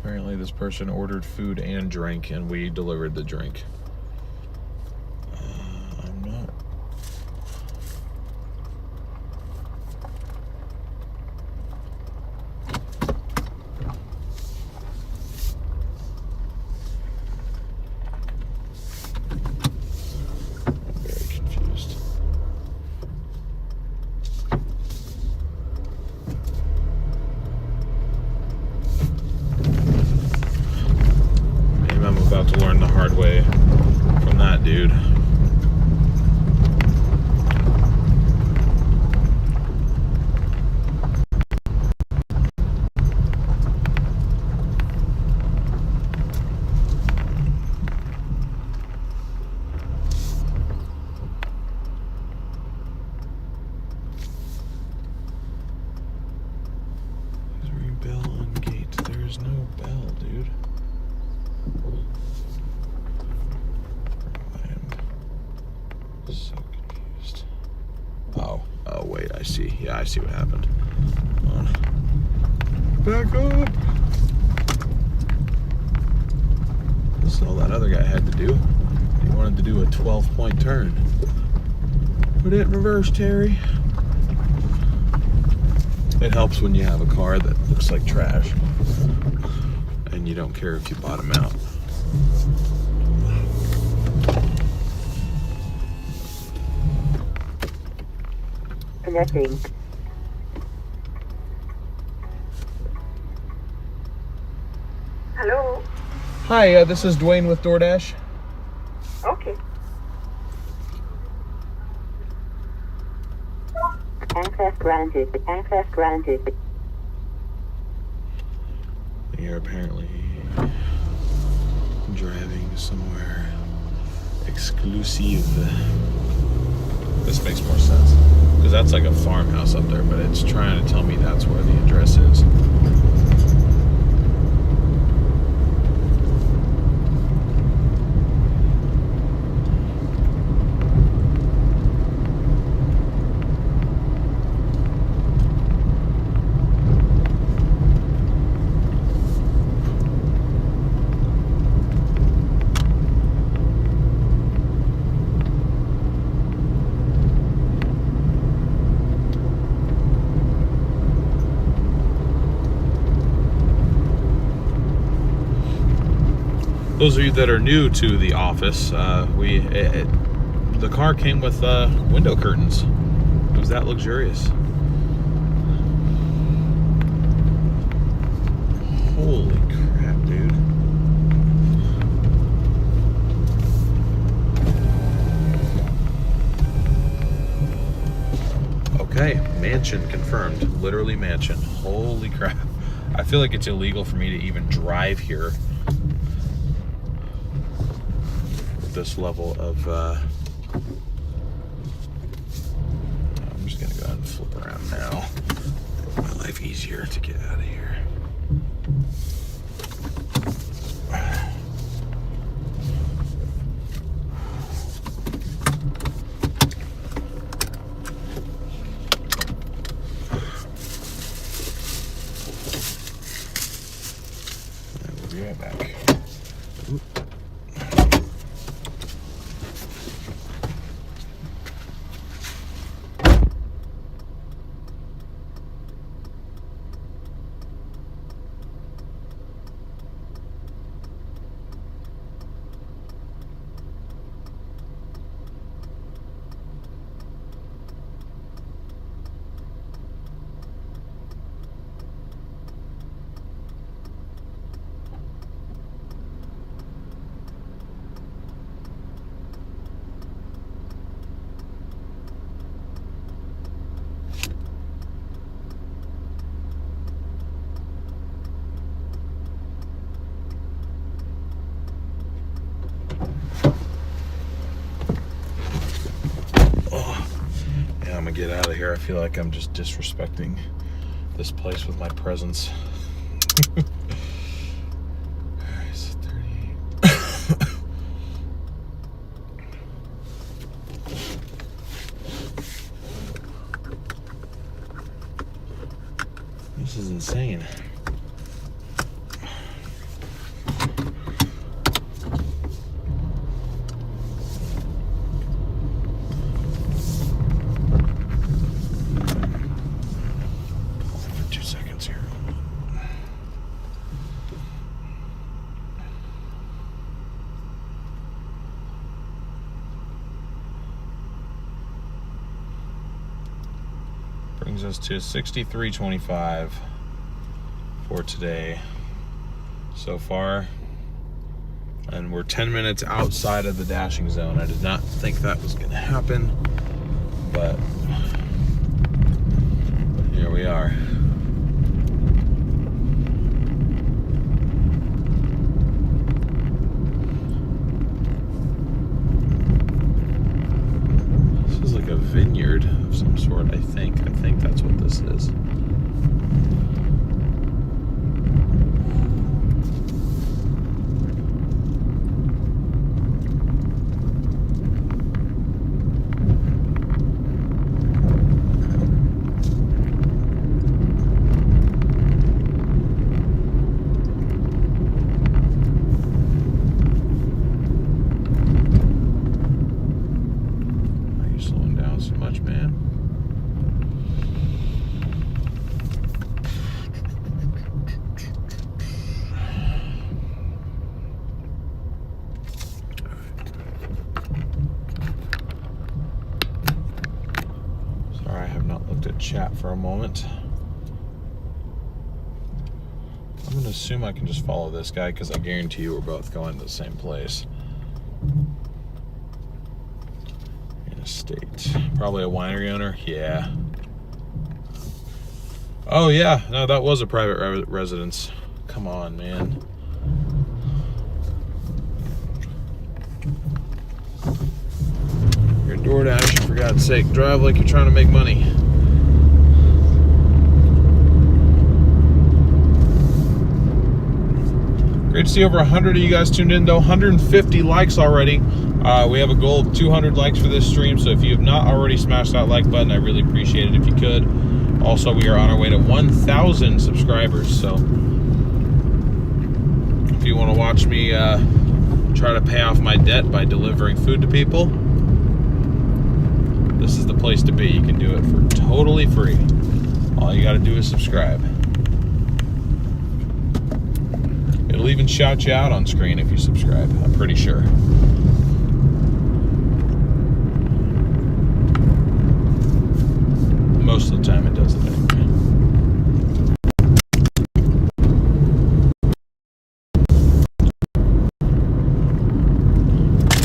Apparently this person ordered food and drink, and we delivered the drink. I'm not... I'm very confused. Maybe I'm about to learn the hard way from that dude. Ring bell on gate. There's no bell, dude. I am so confused. Oh, wait, I see. Yeah, I see what happened. Hold on. Back up! This is all that other guy had to do. He wanted to do a 12-point turn. Put it in reverse, Terry. It helps when you have a car that looks like trash and you don't care if you bottom out. Connecting. Hello. Hi, this is Dwayne with Doordash. Okay. Access granted. Access granted. You're apparently driving somewhere exclusive. This makes more sense, because that's like a farmhouse up there, but it's trying to tell me that's where the address is. Those of you that are new to the office, the car came with window curtains. It was that luxurious. Holy crap, dude. Okay, mansion confirmed. Literally mansion. Holy crap. I feel like it's illegal for me to even drive here. This level of I'm just gonna go ahead and flip around now. Make my life easier to get out of here. And we'll be right back. Oop. I'm gonna get out of here. I feel like I'm just disrespecting this place with my presence. It's 38. This is insane. Brings us to 63.25 for today so far. And we're 10 minutes outside of the dashing zone. I did not think that was going to happen, but here we are. This is like a vineyard of some sort, I think. I think that's what this is. Chat for a moment. I'm gonna assume I can just follow this guy because I guarantee you we're both going to the same place. Interstate. Probably a winery owner. Yeah. Oh yeah, no, that was a private residence. Come on, man. You're Doordashing, for God's sake. Drive like you're trying to make money. Great to see over 100 of you guys tuned in, though. 150 likes already. We have a goal of 200 likes for this stream, so if you have not already smashed that like button, I really appreciate it if you could. Also, we are on our way to 1,000 subscribers, so if you want to watch me try to pay off my debt by delivering food to people, this is the place to be. You can do it for totally free. All you got to do is subscribe. It'll even shout you out on screen if you subscribe, I'm pretty sure. Most of the time it does it anyway.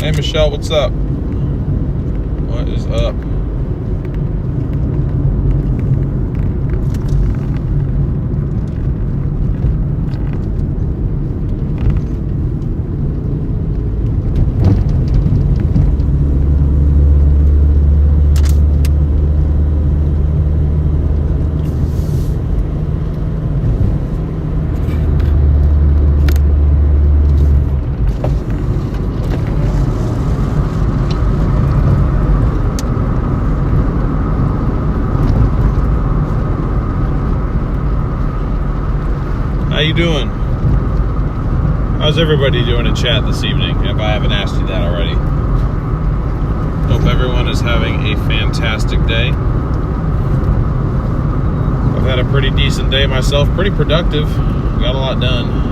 Hey Michelle, what's up? What is up? How you doing? How's everybody doing in chat this evening, if I haven't asked you that already? Hope everyone is having a fantastic day. I've had a pretty decent day myself, pretty productive. Got a lot done.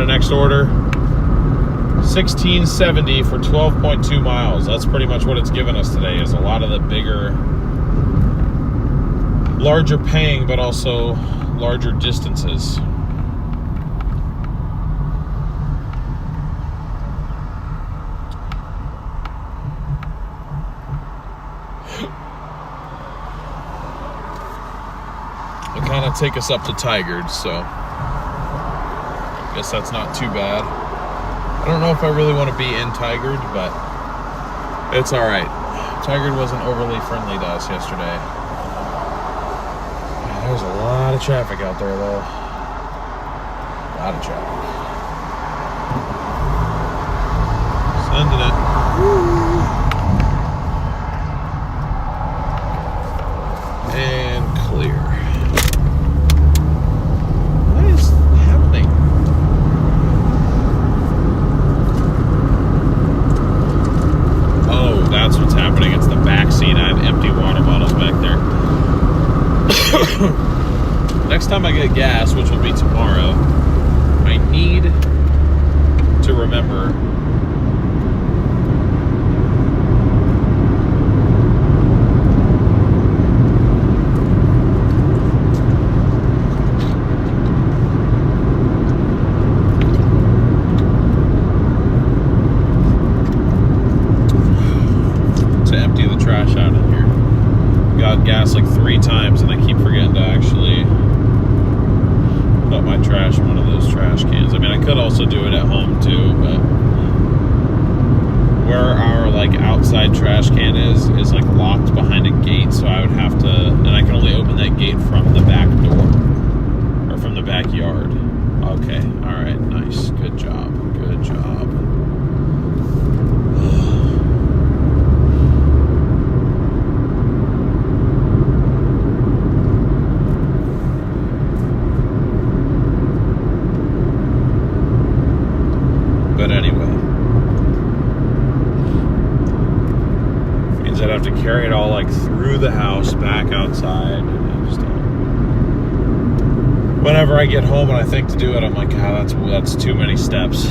Next order, 1670 for 12.2 miles. That's pretty much what it's given us today, is a lot of the bigger, larger paying, but also larger distances. They kind of take us up to Tigard, so guess that's not too bad. I don't know if I really want to be in Tigard, but it's all right. Tigard wasn't overly friendly to us yesterday. There's a lot of traffic out there, though. A lot of traffic. Sending it. And clear. That's what's happening. It's the back seat. I have empty water bottles back there. next time I get gas, which will be tomorrow, I need to remember to empty the trash out in here. Got gas like 3 times and I keep forgetting to actually put my trash in one of those trash cans. I mean, I could also do it at home too, but where our like outside trash can is like locked behind a gate, so I would have to, and I can only open that gate from the back door or from the backyard. Okay, all right, nice, good job, good job. But anyway, means I'd have to carry it all like through the house, back outside, and I just don't. Whenever I get home and I think to do it, I'm like, God, that's too many steps.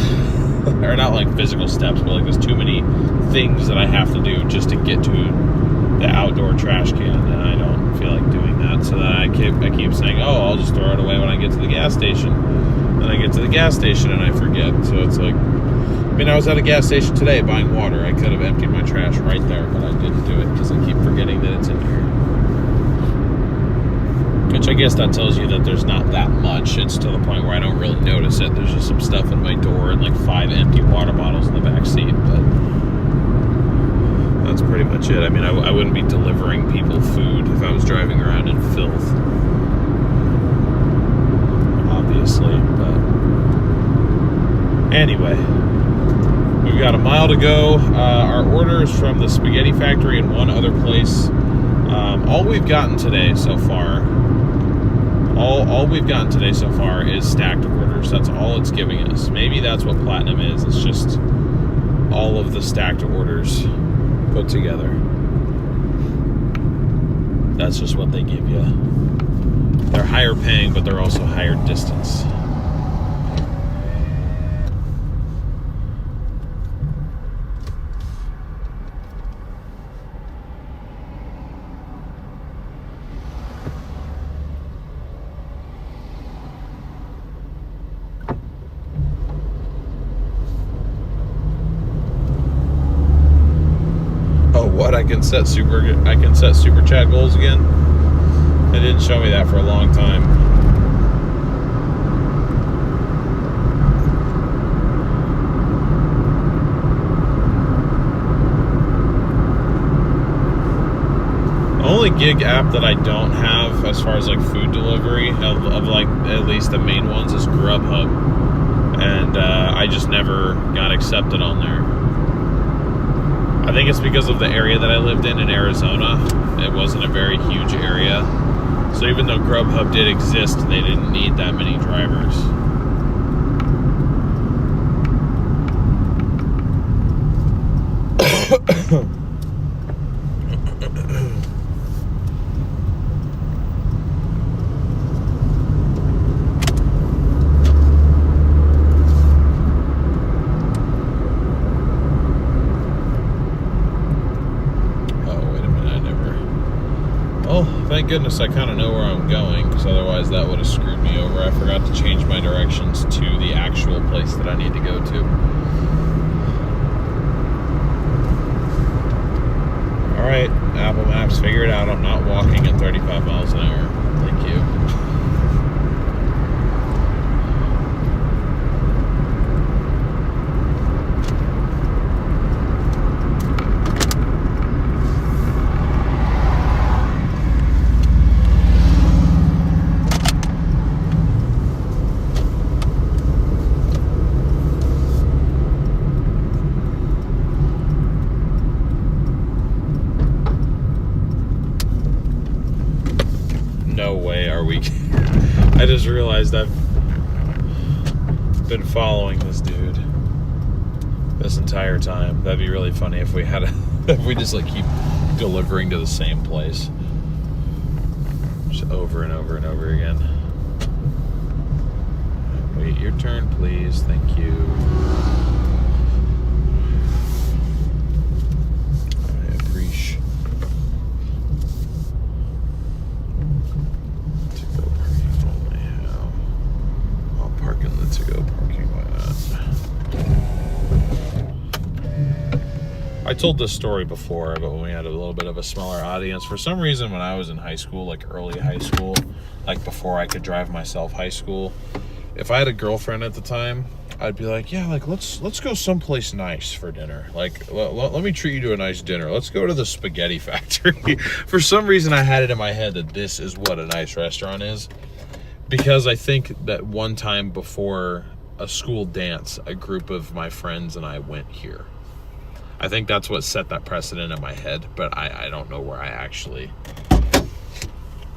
Or not like physical steps, but like there's too many things that I have to do just to get to the outdoor trash can, and I don't feel like doing that. So then I keep saying, oh, I'll just throw it away when I get to the gas station. Then I get to the gas station and I forget. So it's like, I mean, I was at a gas station today buying water. I could have emptied my trash right there, but I didn't do it because I keep forgetting that it's in here. Which I guess that tells you that there's not that much. It's to the point where I don't really notice it. There's just some stuff in my door and like 5 empty water bottles in the back seat, but that's pretty much it. I mean, I wouldn't be delivering people food if I was driving around in filth, obviously, but anyway. We've got a mile to go. Our order is from the spaghetti factory and one other place. All we've gotten today so far, all we've gotten today so far is stacked orders. That's all it's giving us. Maybe that's what Platinum is. It's just all of the stacked orders put together. That's just what they give you. They're higher paying, but they're also higher distance. I can set super chat goals again. It didn't show me that for a long time. The only gig app that I don't have as far as like food delivery of like at least the main ones is Grubhub, and I just never got accepted on there. I think it's because of the area that I lived in Arizona. It wasn't a very huge area. So even though Grubhub did exist, they didn't need that many drivers. Thank goodness I kind of know where I'm going, because otherwise that would have screwed me over. I forgot to change my directions to the actual place that I need to go to. Alright, Apple Maps, figure it out. I'm not walking at 35 miles an hour. Thank you. I just realized I've been following this dude this entire time. That'd be really funny if we had if we just like keep delivering to the same place just over and over and over again. Wait your turn, please. Thank you. I appreciate. To-go parking only. How? I'll park in the to-go parking. Why not? I told this story before, but when we had a little bit of a smaller audience, for some reason when I was in high school, like early high school, like before I could drive myself high school, if I had a girlfriend at the time, I'd be like, yeah, like let's go someplace nice for dinner. Like let me treat you to a nice dinner. Let's go to the spaghetti factory. For some reason I had it in my head that this is what a nice restaurant is, because I think that one time before a school dance, a group of my friends and I went here. I think that's what set that precedent in my head, but I don't know where I actually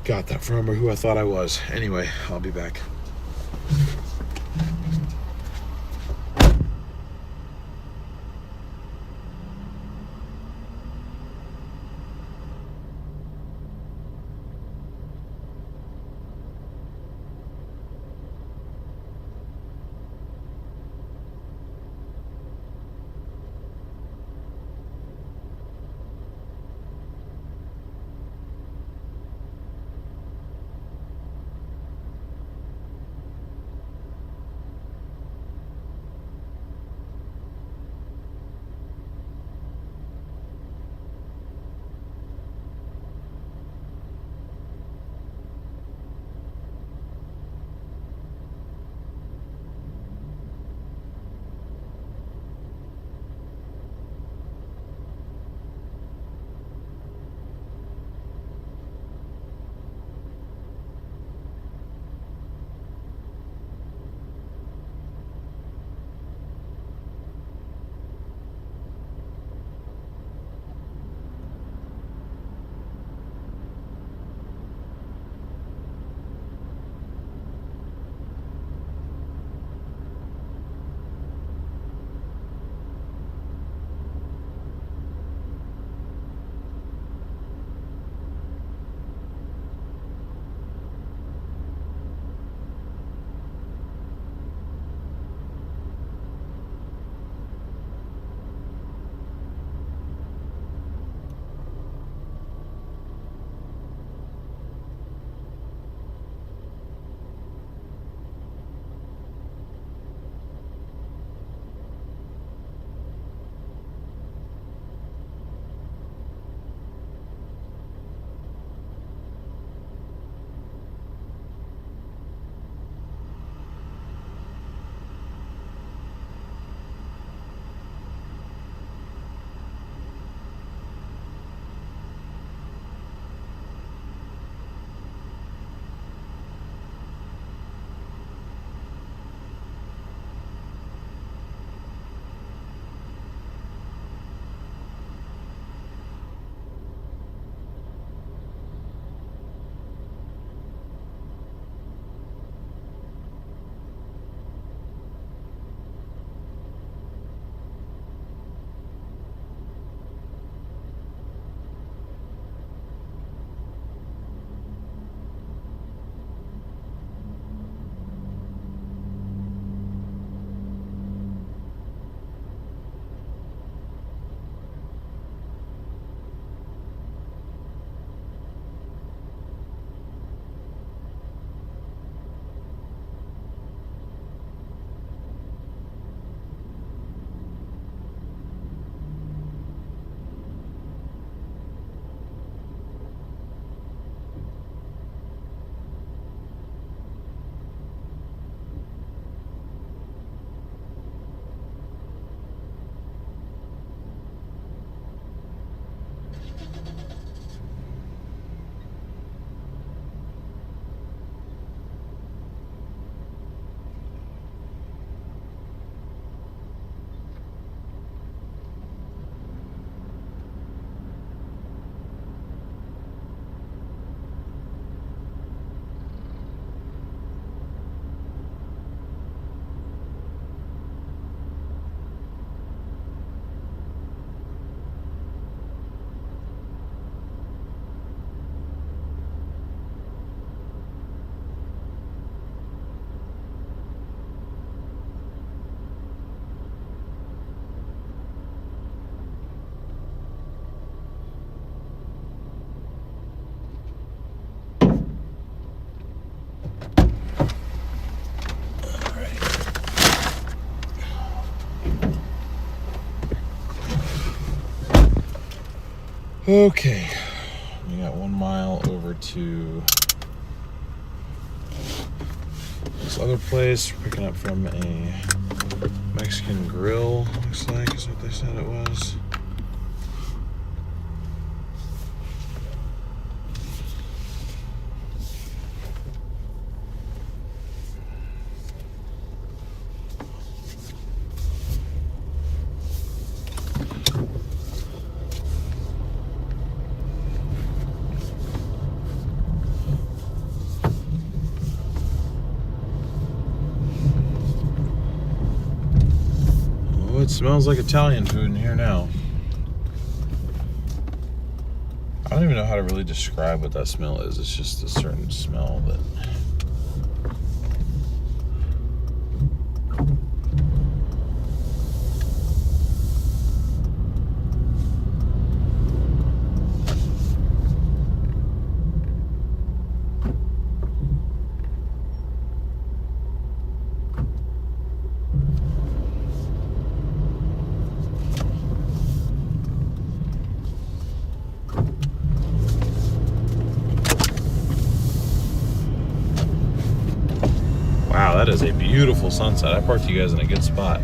got that from or who I thought I was. Anyway, I'll be back. Okay, we got 1 mile over to this other place. We're picking up from a Mexican grill, looks like, is what they said it was. It smells like Italian food in here now. I don't even know how to really describe what that smell is. It's just a certain smell that... Wow, that is a beautiful sunset. I parked you guys in a good spot.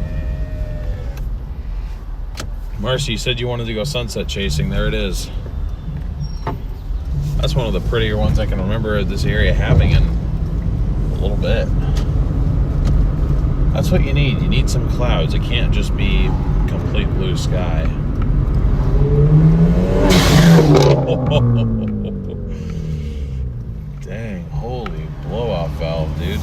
Marcy, you said you wanted to go sunset chasing. There it is. That's one of the prettier ones I can remember this area having in a little bit. That's what you need. You need some clouds. It can't just be complete blue sky. Dang, holy blow-off valve, dude.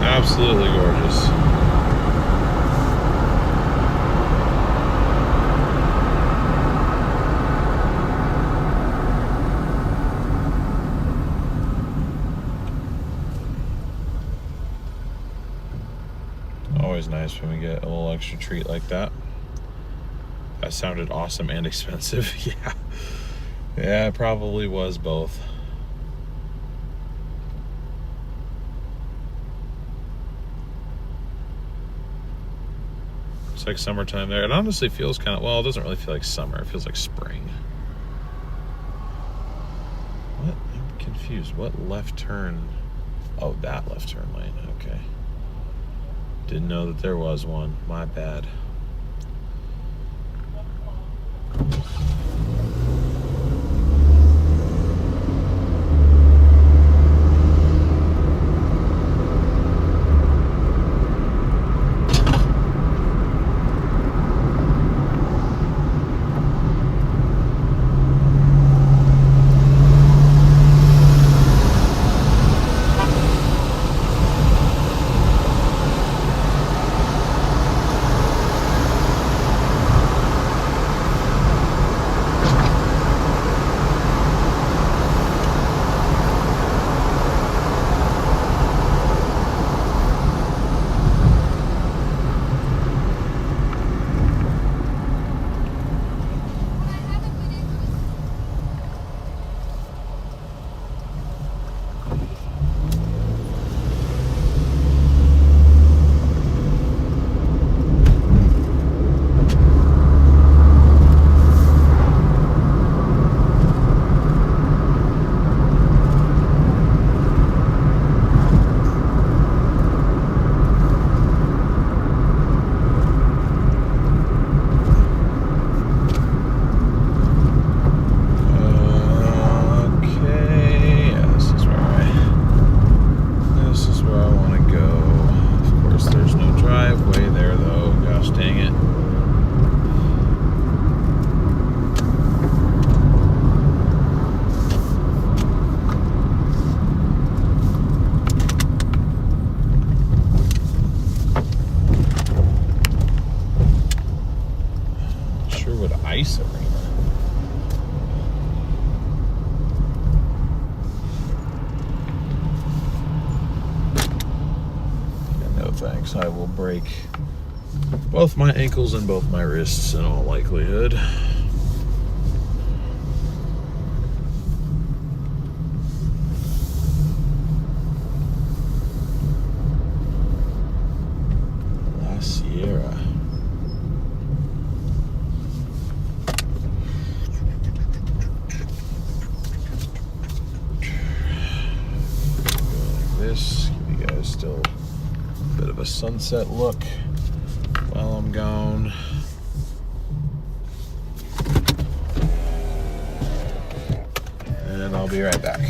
Absolutely gorgeous. Always nice when we get a little extra treat like that. That sounded awesome and expensive. Yeah. Yeah, it probably was both. It's like summertime there. It honestly feels kind of, well, it doesn't really feel like summer. It feels like spring. What? I'm confused. What left turn? Oh, that left turn lane. Okay. Didn't know that there was one. My bad. ice arena. Yeah, no thanks. I will break both my ankles and both my wrists in all likelihood. La Sierra. This, give you guys still a bit of a sunset look while I'm gone. And I'll be right back.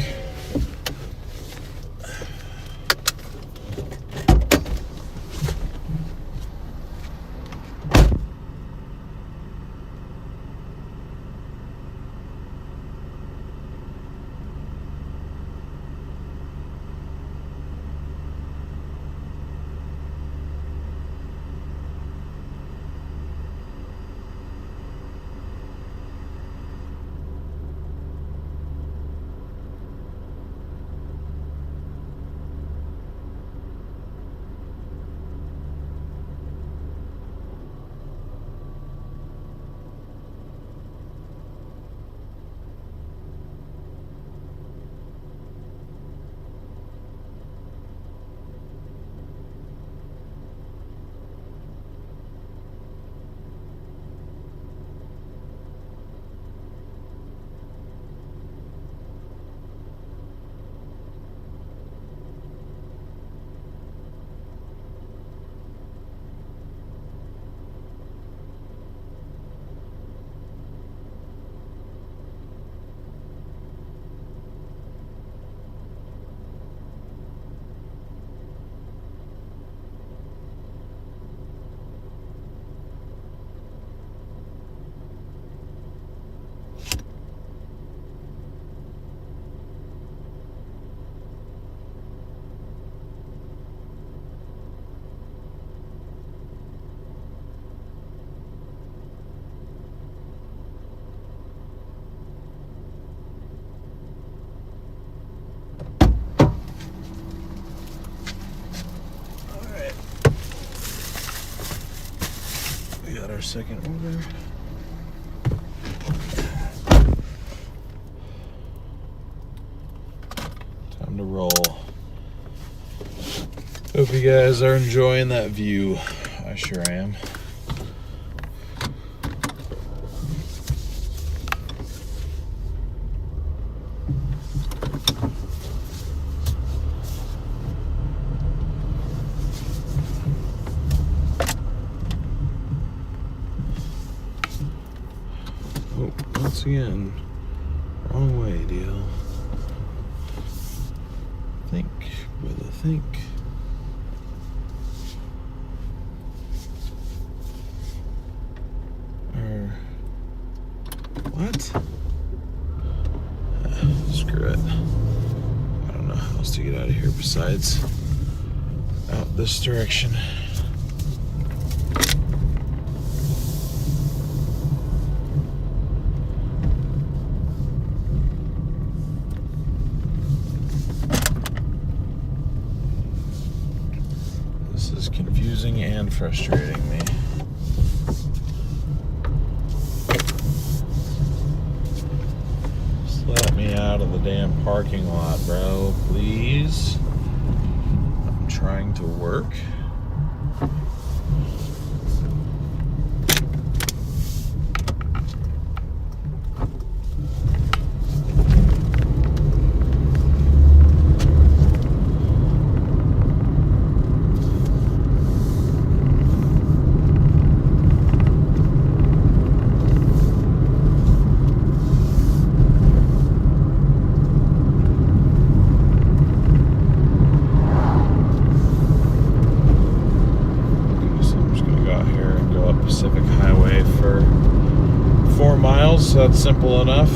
Got our second order. Time to roll. Hope you guys are enjoying that view. I sure am. Oh, once again, wrong way, deal. Think, brother, think. Or, what? Screw it. I don't know how else to get out of here besides out this direction. This is confusing and frustrating me. Just let me out of the damn parking lot, bro, please. I'm trying to work. Pacific Highway for 4 miles, so that's simple enough.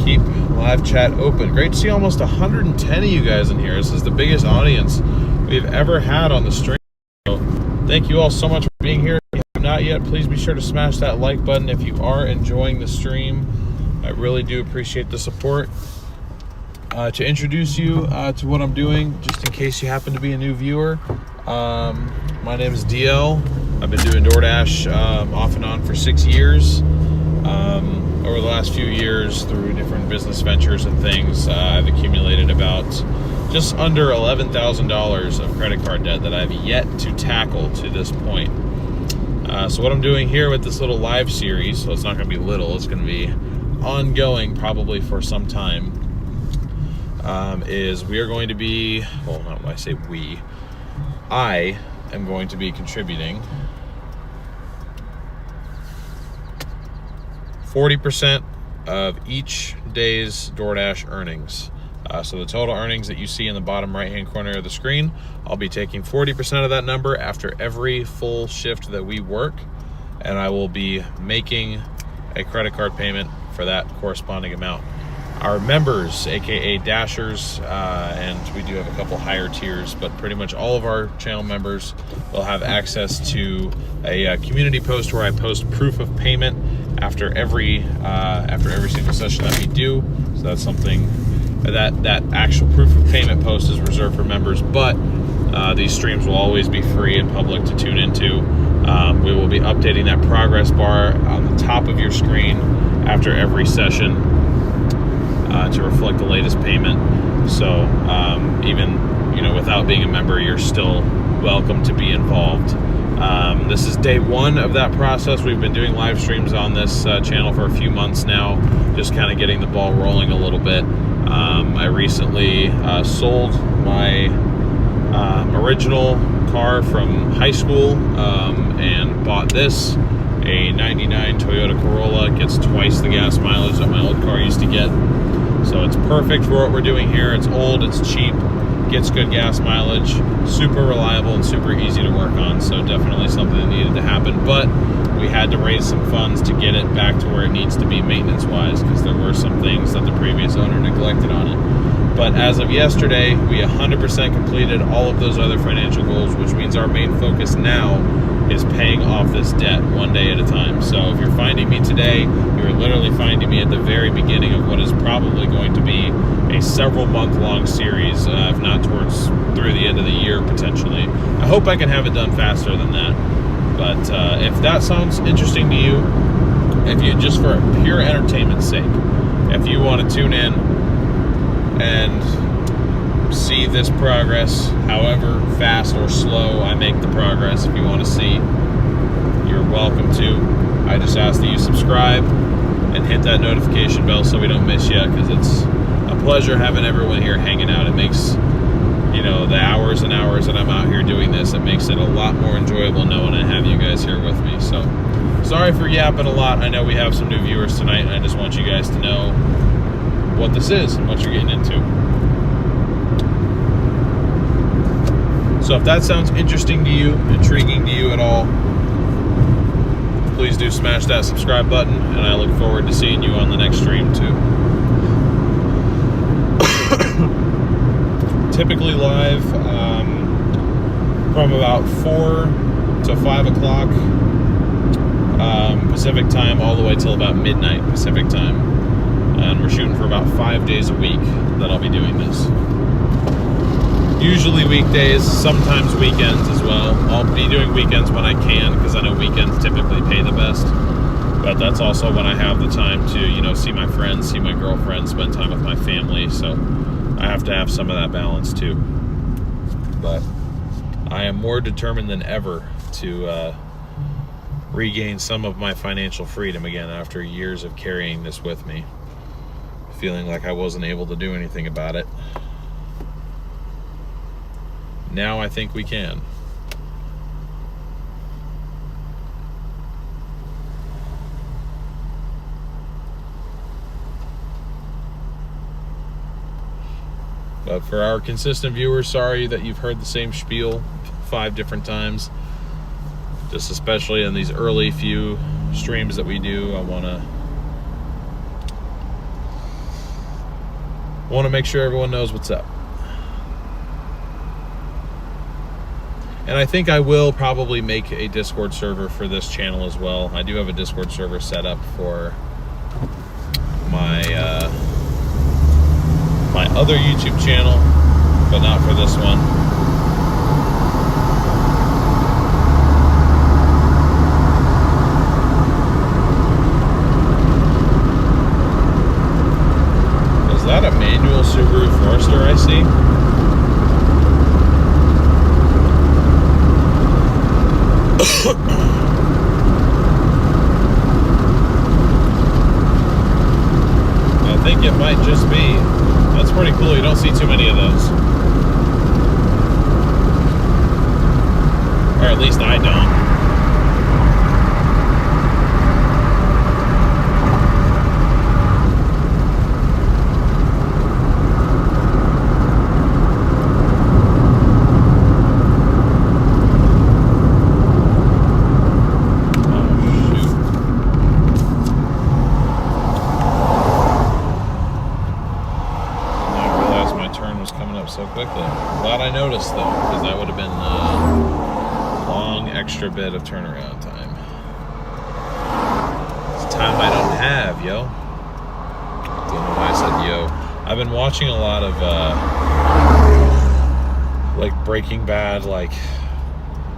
Keep live chat open. Great to see almost 110 of you guys in here. This is the biggest audience we've ever had on the stream. So thank you all so much for being here. If you have not yet, please be sure to smash that like button if you are enjoying the stream. I really do appreciate the support. To introduce you to what I'm doing, just in case you happen to be a new viewer, my name is DL. I've been doing Doordash off and on for 6 years. Over the last few years, through different business ventures and things, I've accumulated about just under $11,000 of credit card debt that I've yet to tackle to this point. So what I'm doing here with this little live series, so it's not going to be little, it's going to be ongoing probably for some time, is we are going to be, well, not when I say we, I am going to be contributing 40% of each day's Doordash earnings. So the total earnings that you see in the bottom right-hand corner of the screen, I'll be taking 40% of that number after every full shift that we work, and I will be making a credit card payment for that corresponding amount. Our members, aka Dashers, and we do have a couple higher tiers, but pretty much all of our channel members will have access to a community post where I post proof of payment after every single session that we do. So that's something that actual proof of payment post is reserved for members, but these streams will always be free and public to tune into. We will be updating that progress bar on the top of your screen after every session to reflect the latest payment. So even without being a member, you're still welcome to be involved. This is day one of that process. We've been doing live streams on this channel for a few months now, just kind of getting the ball rolling a little bit. I recently sold my original car from high school and bought this, a 99 Toyota Corolla. It gets twice the gas mileage that my old car used to get. So it's perfect for what we're doing here. It's old, it's cheap, gets good gas mileage, super reliable and super easy to work on. So definitely something that needed to happen, but we had to raise some funds to get it back to where it needs to be maintenance wise, because there were some things that the previous owner neglected on it. But as of yesterday, we 100% completed all of those other financial goals, which means our main focus now is paying off this debt one day at a time. So if you're finding me today, you're literally finding me at the very beginning of what is probably going to be a several month-long series, if not through the end of the year potentially. I hope I can have it done faster than that. But if that sounds interesting to you, if you just for pure entertainment's sake, if you want to tune in and see this progress, however fast or slow I make the progress, if you want to see, you're welcome to. I just ask that you subscribe and hit that notification bell so we don't miss you, because it's a pleasure having everyone here hanging out. It makes, the hours and hours that I'm out here doing this, it makes it a lot more enjoyable knowing I have you guys here with me. So sorry for yapping a lot. I know we have some new viewers tonight, and I just want you guys to know what this is and what you're getting into. So if that sounds interesting to you, intriguing to you at all, please do smash that subscribe button, and I look forward to seeing you on the next stream too. Typically live from about 4 to 5 o'clock Pacific time, all the way till about midnight Pacific time. And we're shooting for about 5 days a week that I'll be doing this. Usually weekdays, sometimes weekends as well. I'll be doing weekends when I can, because I know weekends typically pay the best. But that's also when I have the time to, see my friends, see my girlfriend, spend time with my family. So I have to have some of that balance too. But I am more determined than ever to regain some of my financial freedom again after years of carrying this with me, feeling like I wasn't able to do anything about it. Now I think we can. But for our consistent viewers, sorry that you've heard the same spiel 5 different times. Just especially in these early few streams that we do, I want to make sure everyone knows what's up. And I think I will probably make a Discord server for this channel as well. I do have a Discord server set up for my my other YouTube channel, but not for this one. Is that a manual Subaru Forester I see? I think it might just be. That's pretty cool. You don't see too many of those. Or at least I don't. So quickly. Glad I noticed though, because that would have been a long extra bit of turnaround time. It's time I don't have, yo. Don't know why I said yo. I've been watching a lot of like Breaking Bad like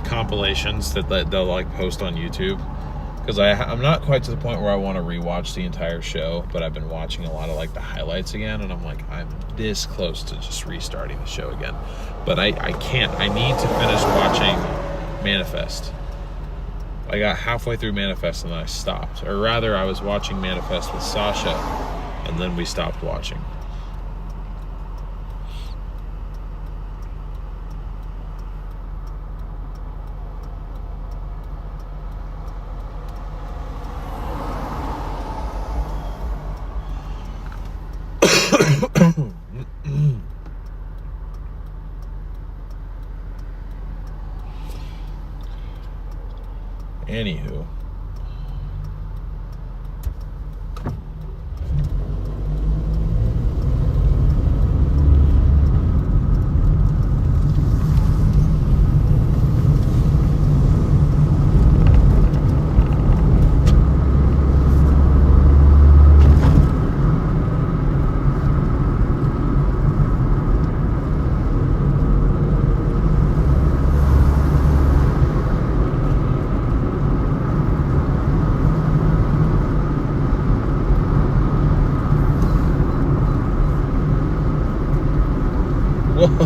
compilations that they'll like post on YouTube. Because I'm not quite to the point where I want to rewatch the entire show, but I've been watching a lot of like the highlights again, and I'm like, I'm this close to just restarting the show again. But I can't. I need to finish watching Manifest. I got halfway through Manifest and then I stopped. Or rather, I was watching Manifest with Sasha, and then we stopped watching. Anywho.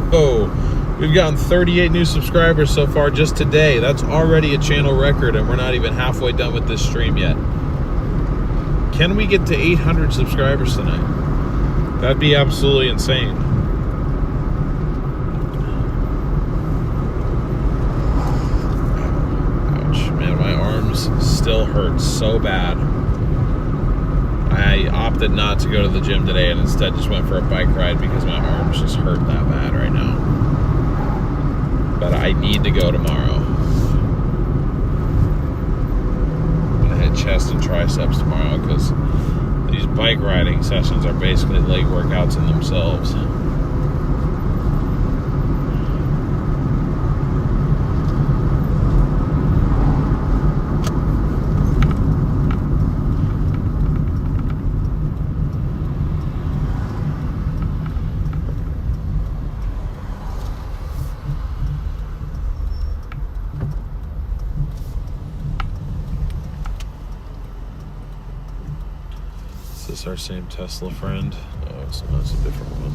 Whoa, we've gotten 38 new subscribers so far just today. That's already a channel record, and we're not even halfway done with this stream yet. Can we get to 800 subscribers tonight? That'd be absolutely insane. Ouch, man, my arms still hurt so bad. I opted not to go to the gym today and instead just went for a bike ride because my arms just hurt that bad right now. But I need to go tomorrow. I'm gonna hit chest and triceps tomorrow because these bike riding sessions are basically leg workouts in themselves. Is this our same Tesla friend? Oh, so that's a different one.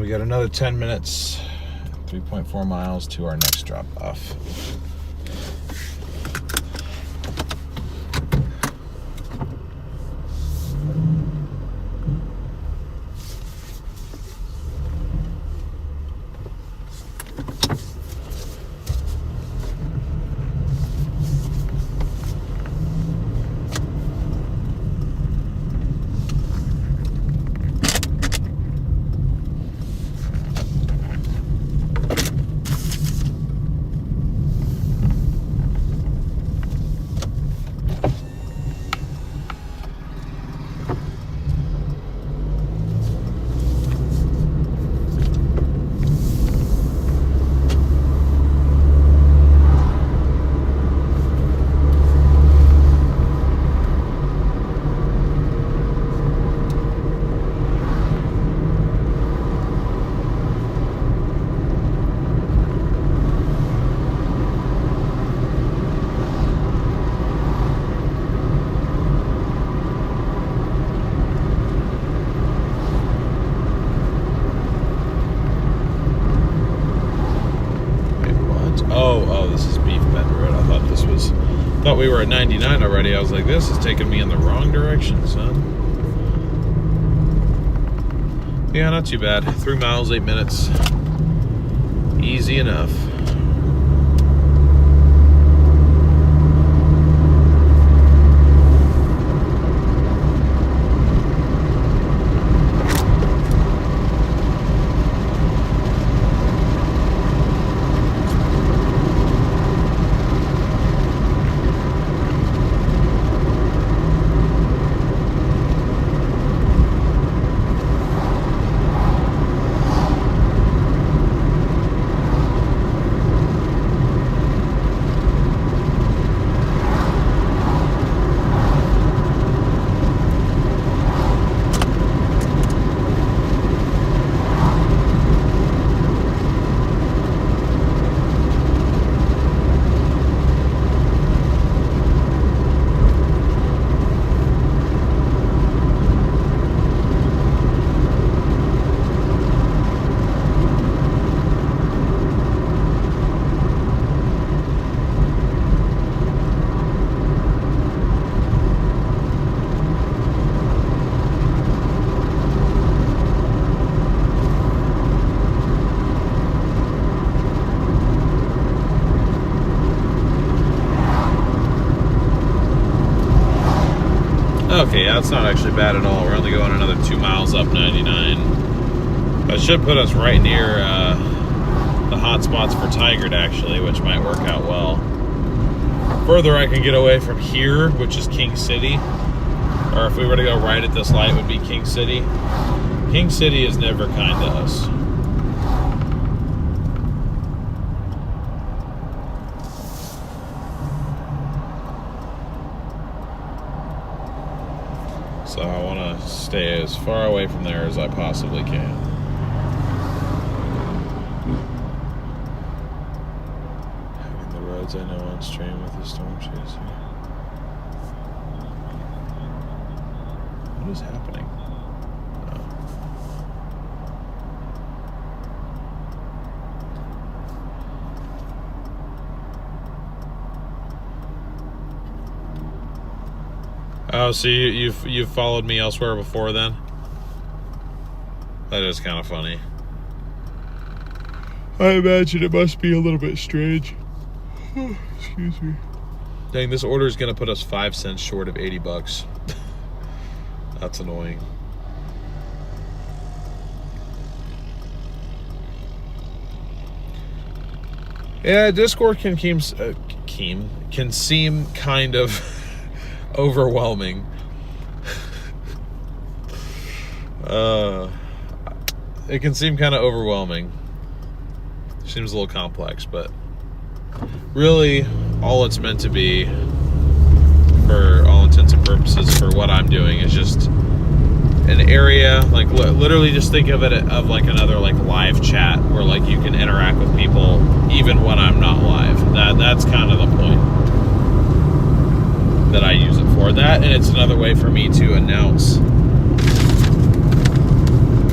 we got another 10 minutes, 3.4 miles to our next drop off. Thought we were at 99 already. I was like, this is taking me in the wrong direction, son. Yeah, not too bad. 3 miles, 8 minutes. Easy enough. Okay, yeah, that's not actually bad at all. We're only going another 2 miles up 99. That should put us right near the hot spots for Tigard, actually, which might work out well. Further I can get away from here, which is King City, or if we were to go right at this light, it would be King City. King City is never kind to us. So I want to stay as far away from there as I possibly can. Having the roads I know on stream with the storm chaser. What is happening? Oh, so you've followed me elsewhere before then? That is kind of funny. I imagine it must be a little bit strange. Oh, excuse me. Dang, this order is going to put us 5 cents short of 80 bucks. That's annoying. Yeah, Discord can seem kind of overwhelming. It can seem kind of overwhelming. Seems a little complex, but really all it's meant to be, for all intents and purposes, for what I'm doing, is just an area, like literally just think of it of like another like live chat where like you can interact with people even when I'm not live. That's kind of the point that I use it for. That, and it's another way for me to announce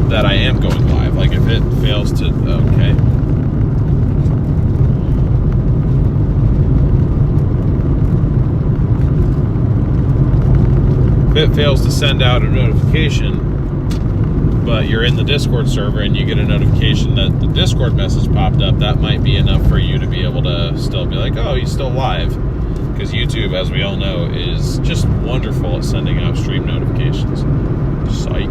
that I am going live. if it fails to, okay. If it fails to send out a notification, but you're in the Discord server and you get a notification that the Discord message popped up, that might be enough for you to be able to still be like, oh, he's still live. Because YouTube, as we all know, is just wonderful at sending out stream notifications. Psych.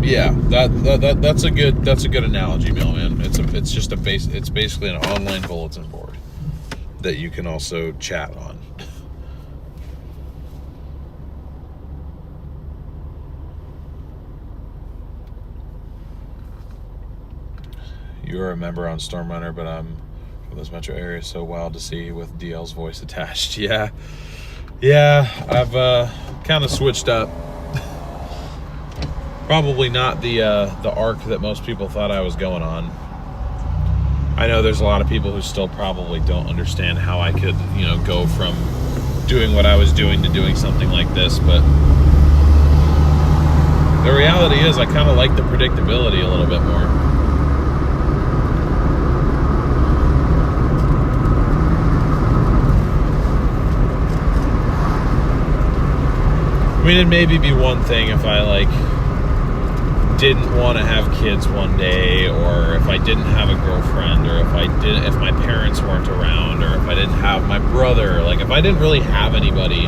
Yeah. That's a good analogy, Mailman. It's basically an online bulletin board that you can also chat on. You are a member on Stormrunner, but I'm from this metro area, so wild to see with DL's voice attached. Yeah, I've kind of switched up. Probably not the arc that most people thought I was going on. I know there's a lot of people who still probably don't understand how I could, go from doing what I was doing to doing something like this, but the reality is I kind of like the predictability a little bit more. I mean, it'd maybe be one thing if I didn't want to have kids one day, or if I didn't have a girlfriend, or if my parents weren't around, or if I didn't have my brother, if I didn't really have anybody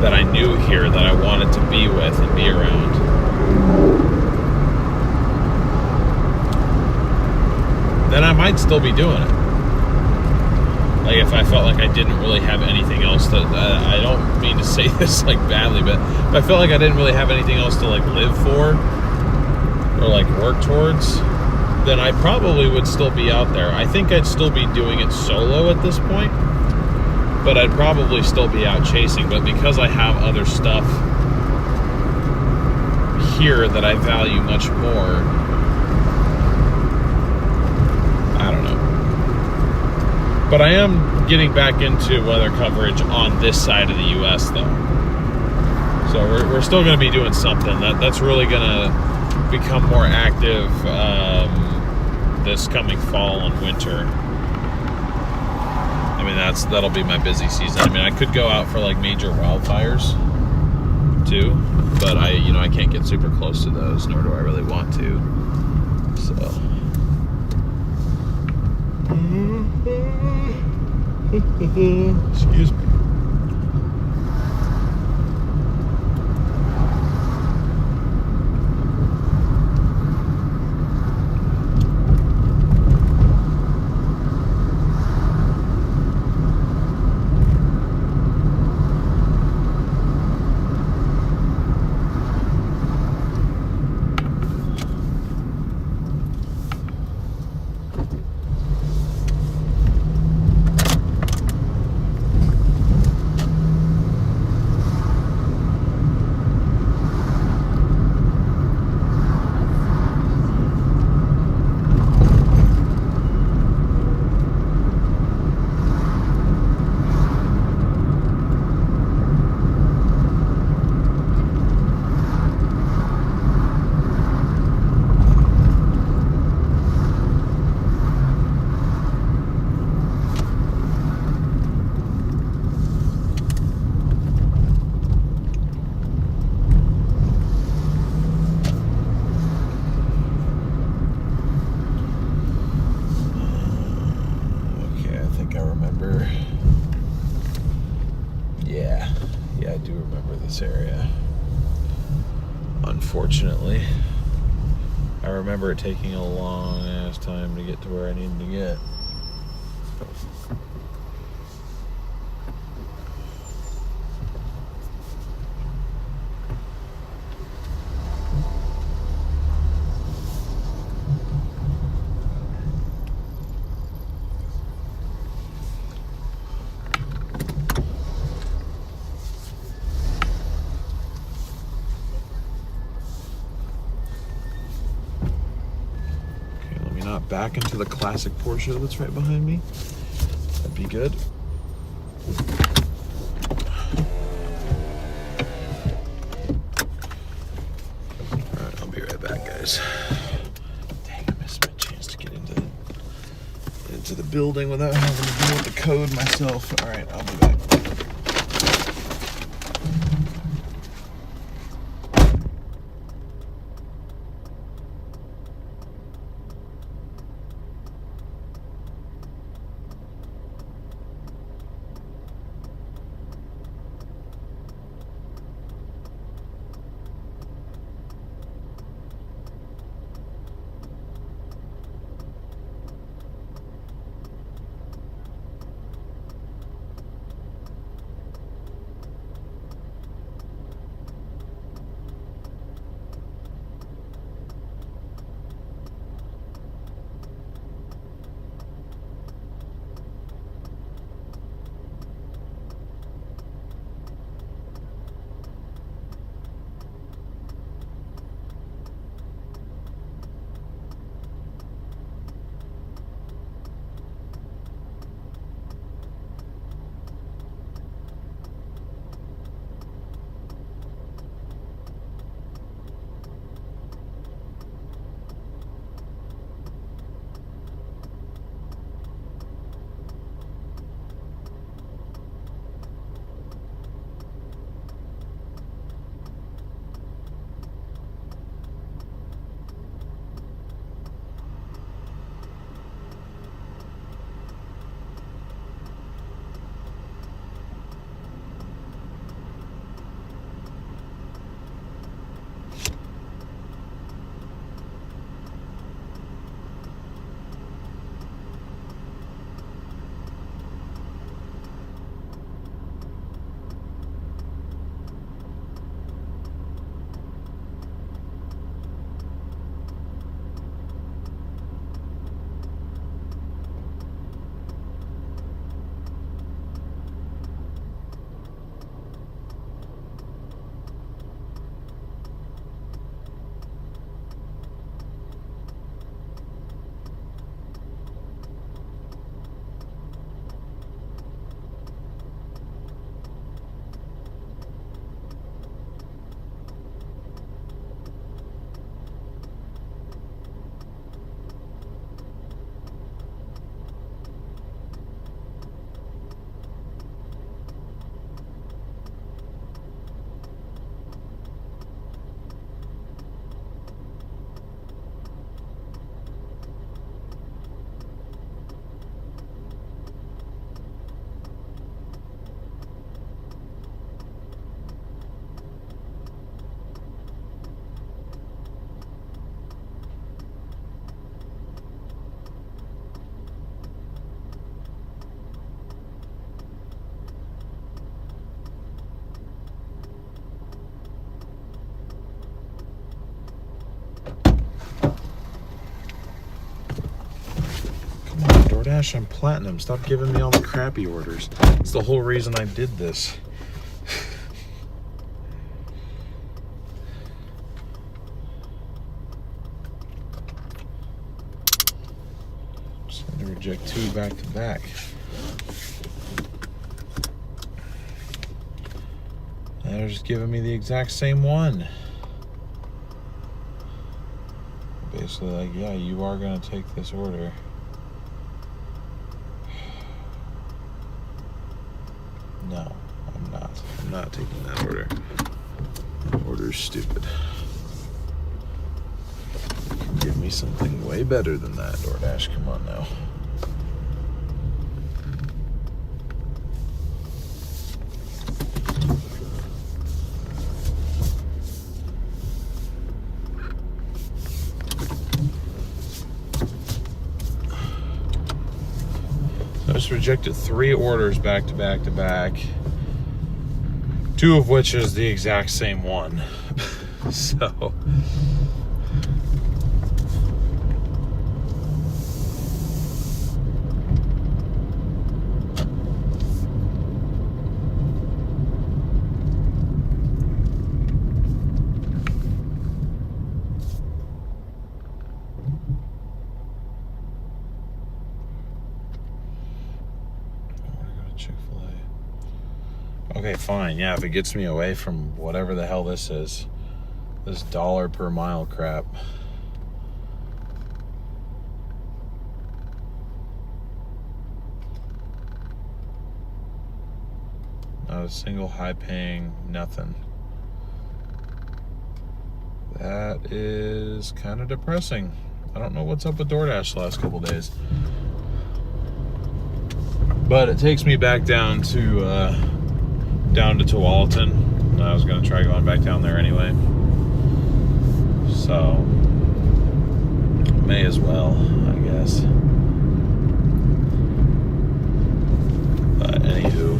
that I knew here that I wanted to be with and be around. Then I might still be doing it. If I felt like I didn't really have anything else to, I don't mean to say this badly, but if I felt like I didn't really have anything else to live for or work towards, then I probably would still be out there. I think I'd still be doing it solo at this point, but I'd probably still be out chasing. But because I have other stuff here that I value much more, I don't know. But I am getting back into weather coverage on this side of the U.S. though. So we're still going to be doing something. That's really going to become more active this coming fall and winter. I mean, that'll be my busy season. I mean, I could go out for major wildfires too, but I can't get super close to those, nor do I really want to. So. Excuse me. Area. Unfortunately, I remember it taking a long ass time to get to where I needed to get. Back into the classic Porsche that's right behind me. That'd be good. Alright, I'll be right back, guys. Dang, I missed my chance to get into the building without having to deal with the code myself. Alright, I'll be back. Doordash, I'm platinum. Stop giving me all the crappy orders. It's the whole reason I did this. Just had to reject 2 back to back. And they're just giving me the exact same one. Basically like, yeah, you are gonna take this order. No, I'm not. I'm not taking that order. The order's stupid. You can give me something way better than that, Doordash. Come on now. I just rejected 3 orders back to back to back, 2 of which is the exact same one. So Chick-fil-A. Okay, fine. Yeah, if it gets me away from whatever the hell this is, this dollar per mile crap. Not a single high paying, nothing. That is kind of depressing. I don't know what's up with Doordash the last couple days. But it takes me back down to Tualatin. I was going to try going back down there anyway. So, may as well, I guess. But anywho.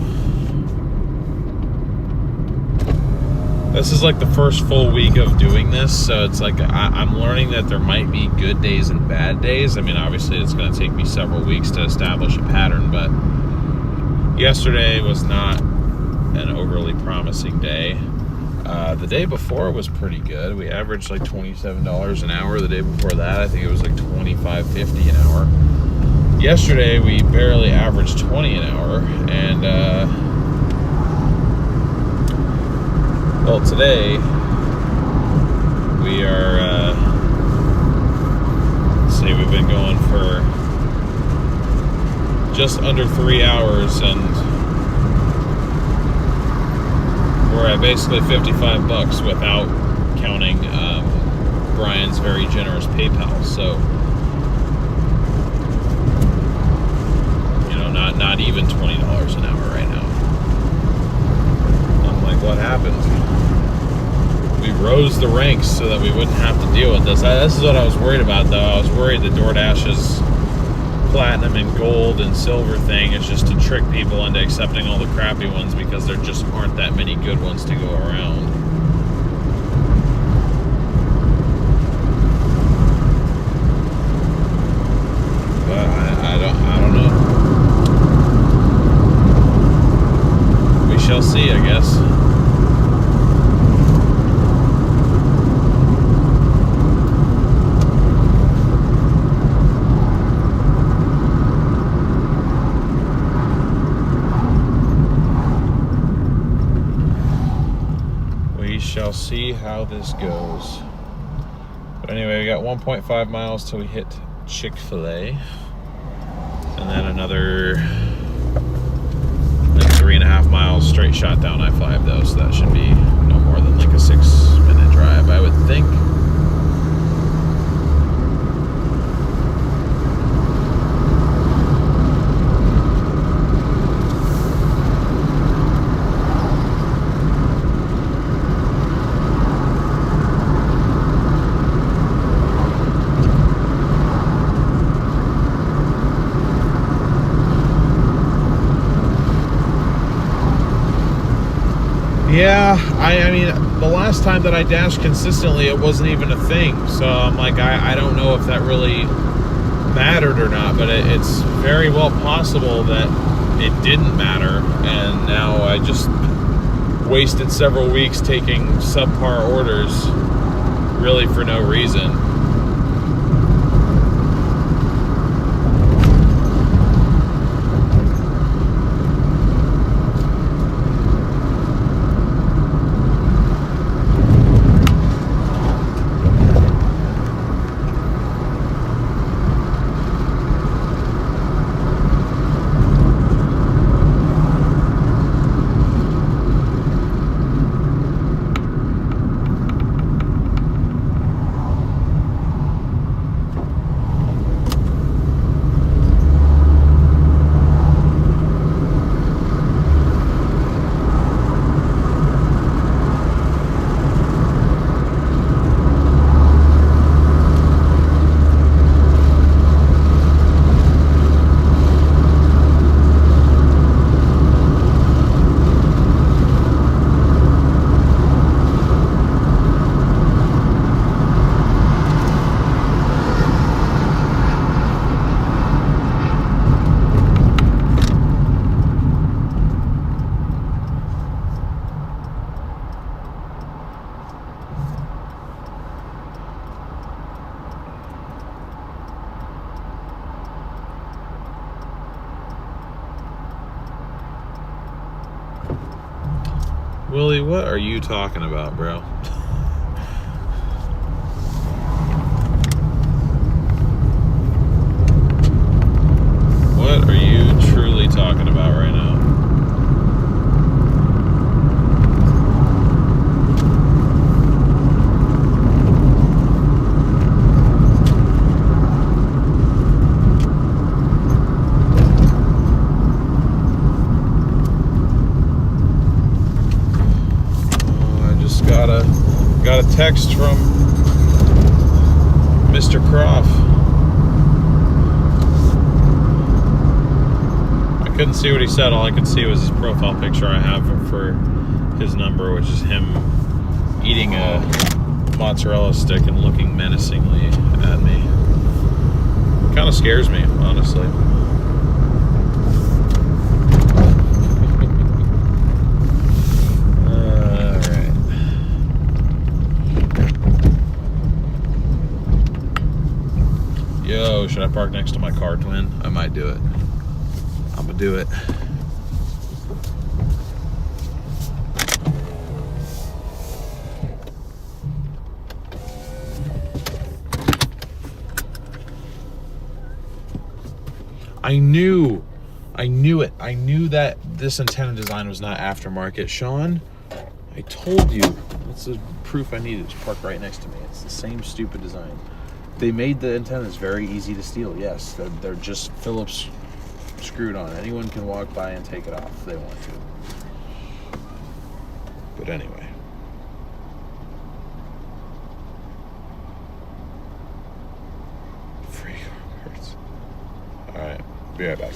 This is like the first full week of doing this, so it's like I'm learning that there might be good days and bad days. I mean, obviously it's going to take me several weeks to establish a pattern, but yesterday was not an overly promising day. The day before was pretty good. We averaged like $27 an hour. The day before that, I think it was like $25.50 an hour. Yesterday, we barely averaged $20 an hour, and well, today we are, let's see, we've been going for just under 3 hours, and we're at basically $55 without counting Brian's very generous PayPal. So, you know, not even $20 an hour right now. I'm like, what happened? We rose the ranks so that we wouldn't have to deal with this. This is what I was worried about, though. I was worried that Doordash's platinum and gold and silver thing is just to trick people into accepting all the crappy ones because there just aren't that many good ones to go around. But I don't know. We shall see, I guess. Shall see how this goes. But anyway, we got 1.5 miles till we hit Chick-fil-A, and then another like 3.5 miles straight shot down I-5 though, so that should be no more than like a 6-minute drive, I would think. Yeah, I mean, the last time that I dashed consistently, it wasn't even a thing. So I'm like, I don't know if that really mattered or not, but it's very well possible that it didn't matter. And now I just wasted several weeks taking subpar orders, really for no reason. Willie, what are you talking about, bro? What are you truly talking about right now? Got a text from Mr. Croft. I couldn't see what he said. All I could see was his profile picture I have for his number, which is him eating a mozzarella stick and looking menacingly at me. Kind of scares me, honestly. Yo, should I park next to my car twin? I might do it. I'm gonna do it. I knew it. I knew that this antenna design was not aftermarket. Sean, I told you. That's the proof I needed to park right next to me. It's the same stupid design. They made the antennas very easy to steal. Yes, they're just Phillips screwed on. Anyone can walk by and take it off if they want to. But anyway. Free cards. All right, be right back.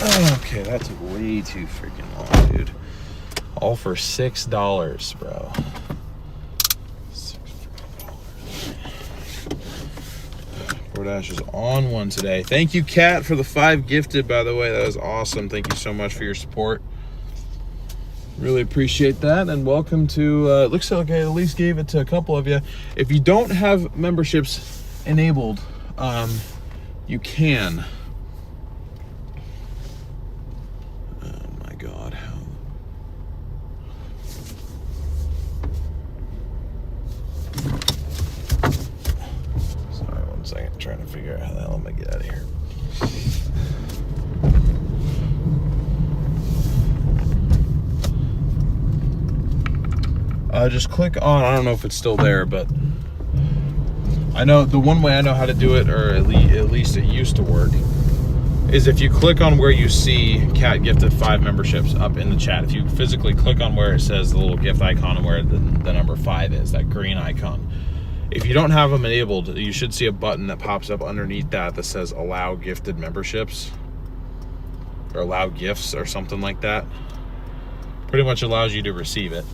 Okay, that took way too freaking long, dude. All for $6, bro. Doordash is on one today. Thank you, Kat, for the 5 gifted, by the way. That was awesome. Thank you so much for your support. Really appreciate that. And welcome to, looks like I at least gave it to a couple of you. If you don't have memberships enabled, you can. Oh my God, how? Sorry, 1 second, trying to figure out how the hell I'm gonna get out of here. Just click on, I don't know if it's still there, but I know the one way I know how to do it, or at least it used to work, is if you click on where you see Cat gifted 5 memberships up in the chat. If you physically click on where it says the little gift icon and where the number 5 is, that green icon. If you don't have them enabled, you should see a button that pops up underneath that says allow gifted memberships, or allow gifts, or something like that. Pretty much allows you to receive it.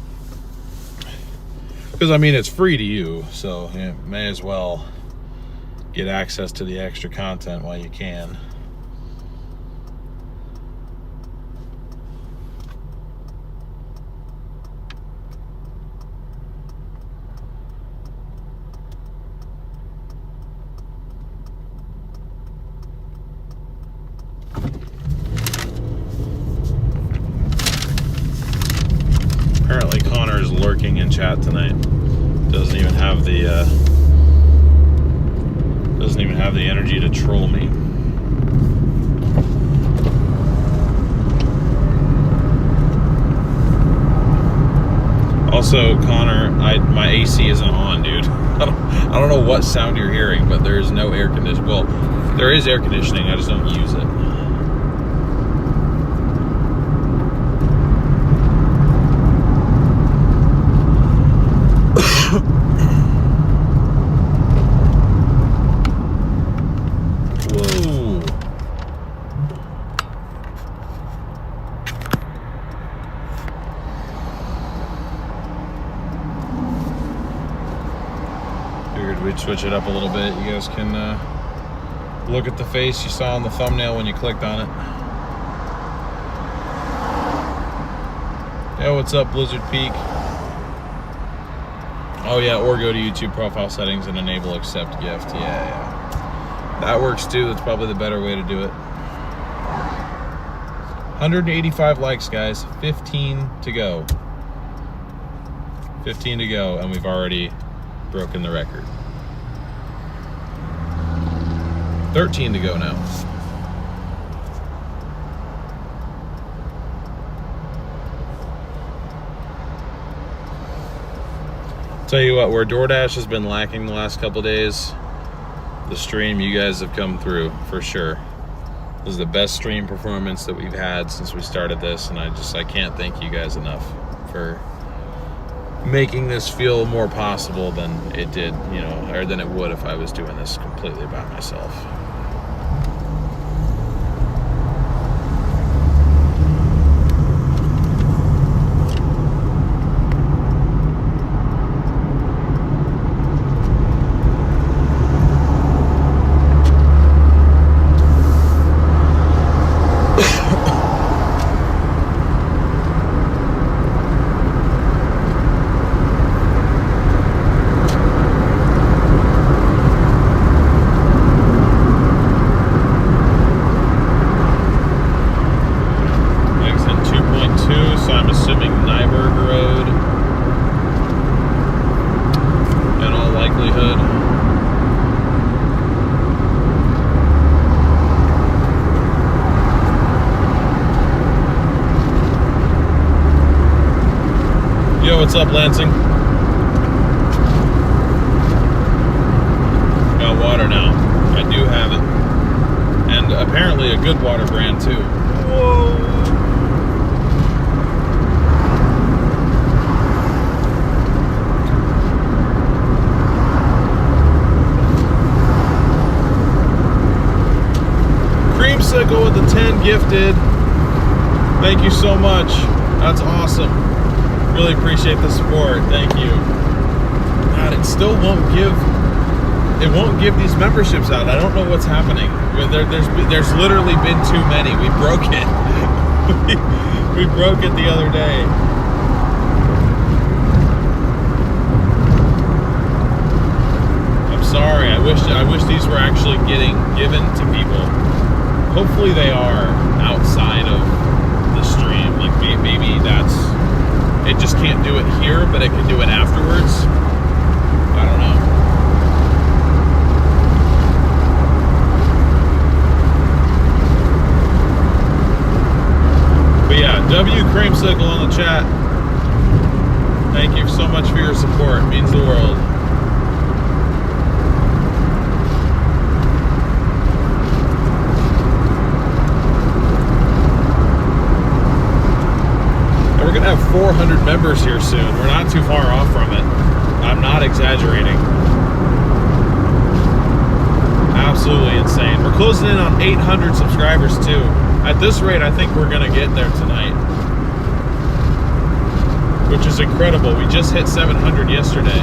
Because, I mean, it's free to you, so you may as well get access to the extra content while you can. Apparently Connor is lurking in chat tonight. Doesn't even have the energy to troll me. Also, Connor, my AC isn't on, dude. I don't know what sound you're hearing, but there is no air conditioning. Well, there is air conditioning, I just don't use it. We'd switch it up a little bit. You guys can look at the face you saw on the thumbnail when you clicked on it. Yeah, what's up, Blizzard Peak? Oh yeah, or go to YouTube profile settings and enable accept gift. Yeah. That works too. That's probably the better way to do it. 185 likes, guys. 15 to go. 15 to go, and we've already broken the record. 13 to go now. Tell you what, where Doordash has been lacking the last couple days, the stream, you guys have come through for sure. This is the best stream performance that we've had since we started this, and I can't thank you guys enough for making this feel more possible than it did, or than it would if I was doing this completely by myself. What's up, Lansing? Got water now. I do have it. And apparently a good water brand too. Whoa! Creamsicle! Creamsicle with the 10 gifted. Thank you so much. That's awesome. Really appreciate the support. Thank you. God, it still won't give. It won't give these memberships out. I don't know what's happening. There's literally been too many. We broke it. we broke it the other day. I'm sorry. I wish these were actually getting given to people. Hopefully they are outside of the stream. Like maybe that's, it just can't do it here, but it can do it afterwards. I don't know. But yeah, W Creamsicle on the chat. Thank you so much for your support. It means the world. And we're gonna have 400 members here soon. We're not too far off from it. I'm not exaggerating. Absolutely insane. We're closing in on 800 subscribers too. At this rate, I think we're gonna get there tonight, which is incredible. We just hit 700 yesterday.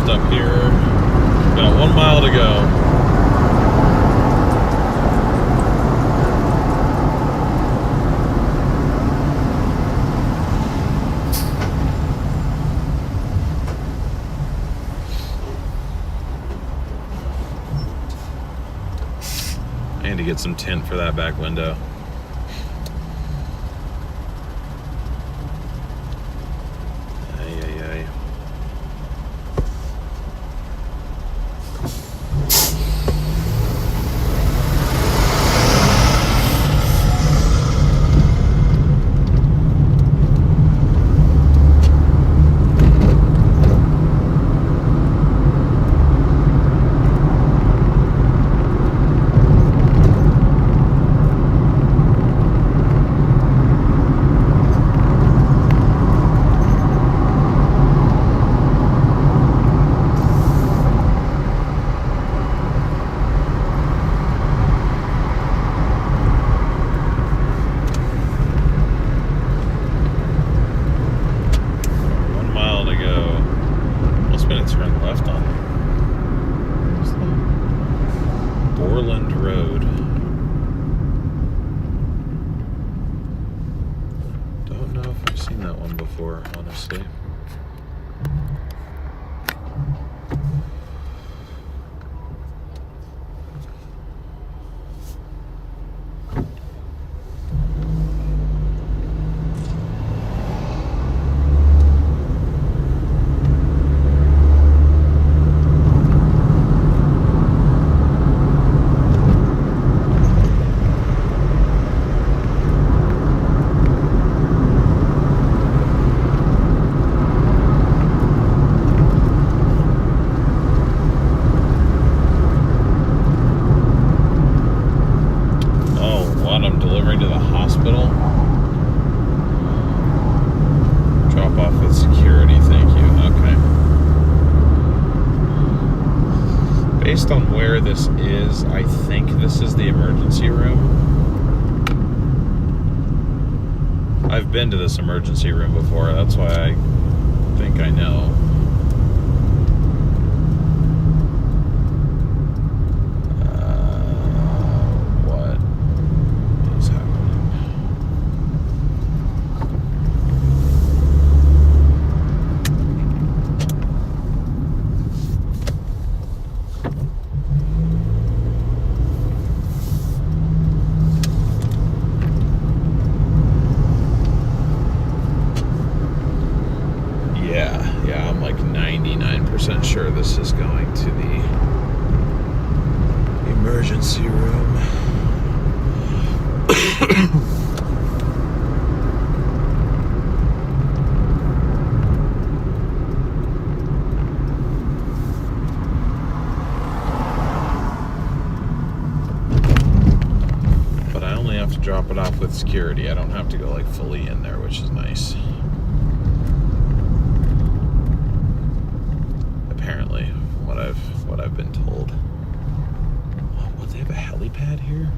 Up here, got 1 mile to go. I need to get some tint for that back window. Honestly, based on where this is, I think this is the emergency room. I've been to this emergency room before, that's why I think I know. What is happening? Yeah, I'm like 99% sure this is going to the emergency room. drop it off with security. I don't have to go like fully in there, which is nice. Apparently, what I've been told. Oh, what, they have a helipad here?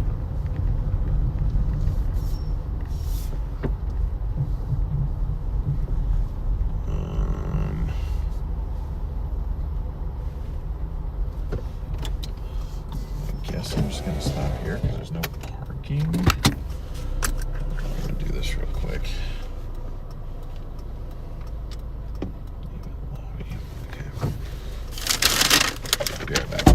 I guess I'm just gonna stop here because there's no parking. I'm gonna do this real quick. Okay. Be right back.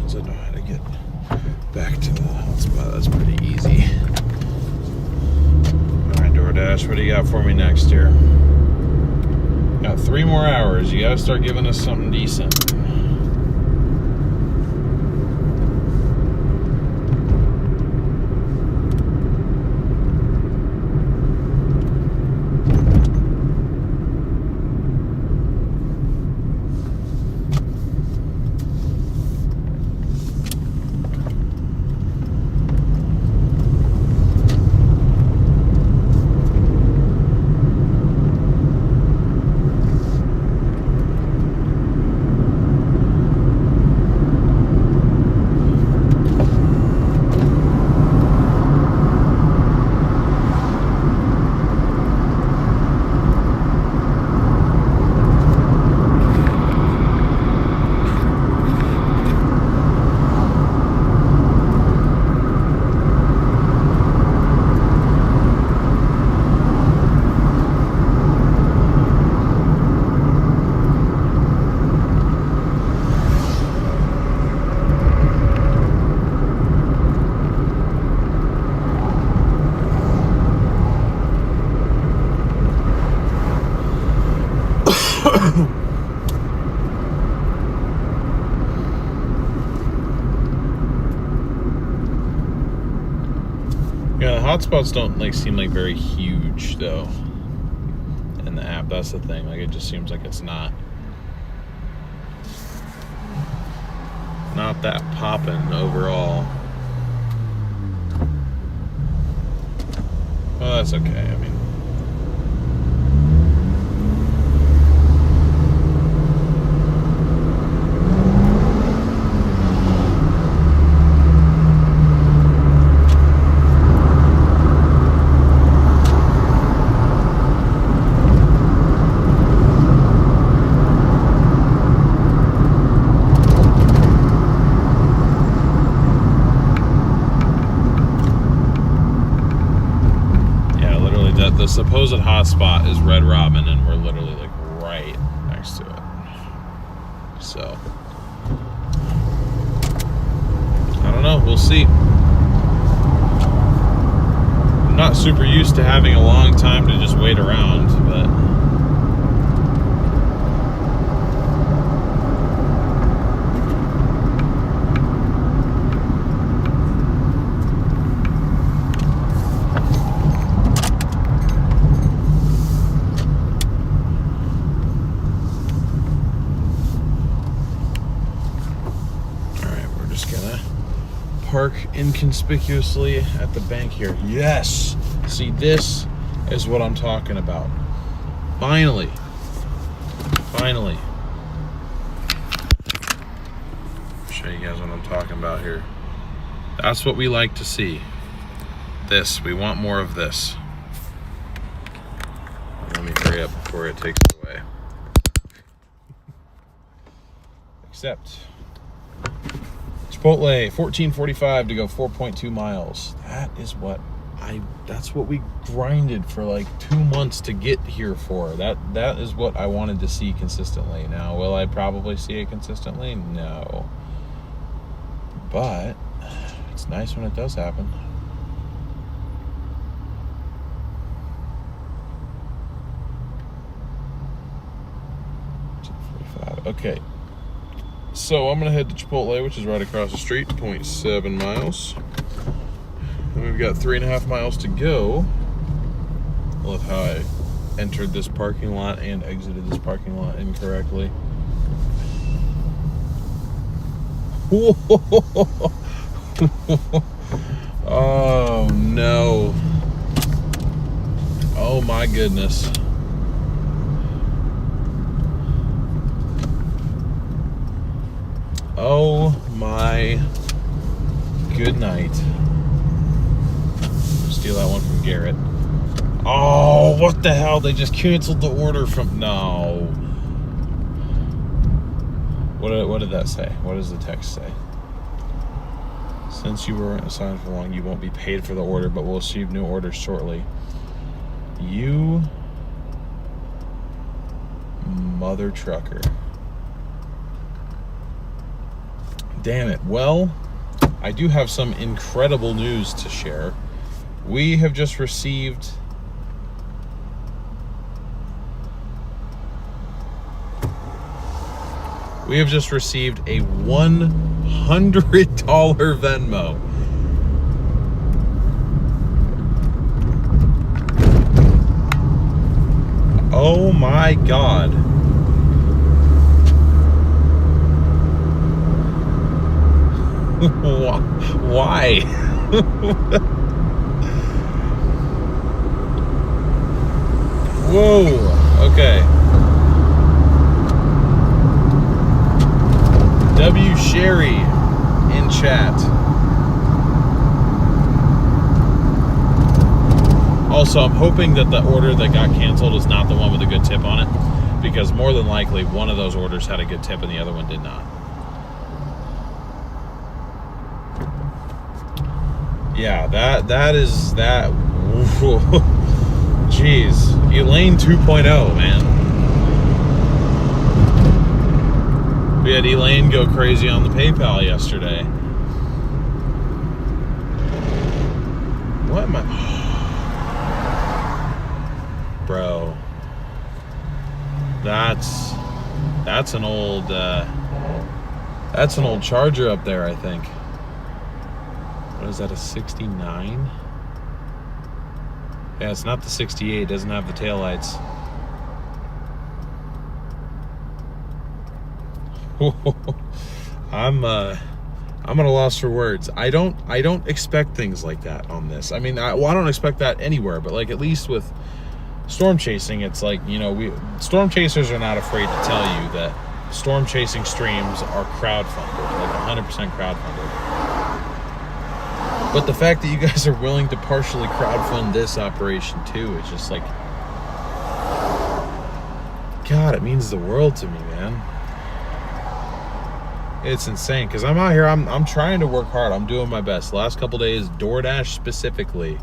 I know how to get back to the hotspot. That's pretty easy. Alright, Doordash, what do you got for me next here? Got 3 more hours. You gotta start giving us something decent. Yeah, the hotspots don't like seem like very huge though in the app. That's the thing. Like it just seems like it's not that poppin' overall. Well, that's okay. I mean, supposed hotspot is Red Robin, and we're literally like right next to it. So I don't know. We'll see. I'm not super used to having a long time to just wait around, but. Park inconspicuously at the bank here. Yes! See, this is what I'm talking about. Finally. Finally. I'll show you guys what I'm talking about here. That's what we like to see. This. We want more of this. Let me hurry up before it takes it away. Except Chipotle, 14:45 to go 4.2 miles. That's what we grinded for like 2 months to get here for. That is what I wanted to see consistently. Now, will I probably see it consistently? No. But it's nice when it does happen. Okay. So I'm gonna head to Chipotle, which is right across the street, 0.7 miles. And we've got 3.5 miles to go. I love how I entered this parking lot and exited this parking lot incorrectly. Oh no. Oh my goodness. Oh my good night. Steal that one from Garrett. Oh, what the hell? They just canceled the order from... No. What did that say? What does the text say? Since you weren't assigned for long, you won't be paid for the order, but we'll receive new orders shortly. You mother trucker. Damn it. Well, I do have some incredible news to share. We have just received a $100 Venmo. Oh my God. Why? Whoa. Okay. W. Sherry in chat. Also, I'm hoping that the order that got canceled is not the one with a good tip on it, because more than likely one of those orders had a good tip and the other one did not. Yeah, that is that. Jeez, Elaine 2.0, man. We had Elaine go crazy on the PayPal yesterday. What am I? Bro, that's an old Charger up there, I think. What is that, a 69? Yeah, it's not the 68. It doesn't have the taillights. I'm at a loss for words. I don't expect things like that on this. I mean, I don't expect that anywhere, but like at least with storm chasing, it's like, you know, storm chasers are not afraid to tell you that storm chasing streams are crowdfunded, like 100% crowdfunded. But the fact that you guys are willing to partially crowdfund this operation too is just like, God, it means the world to me, man. It's insane, because I'm out here, I'm trying to work hard. I'm doing my best. The last couple days, Doordash specifically,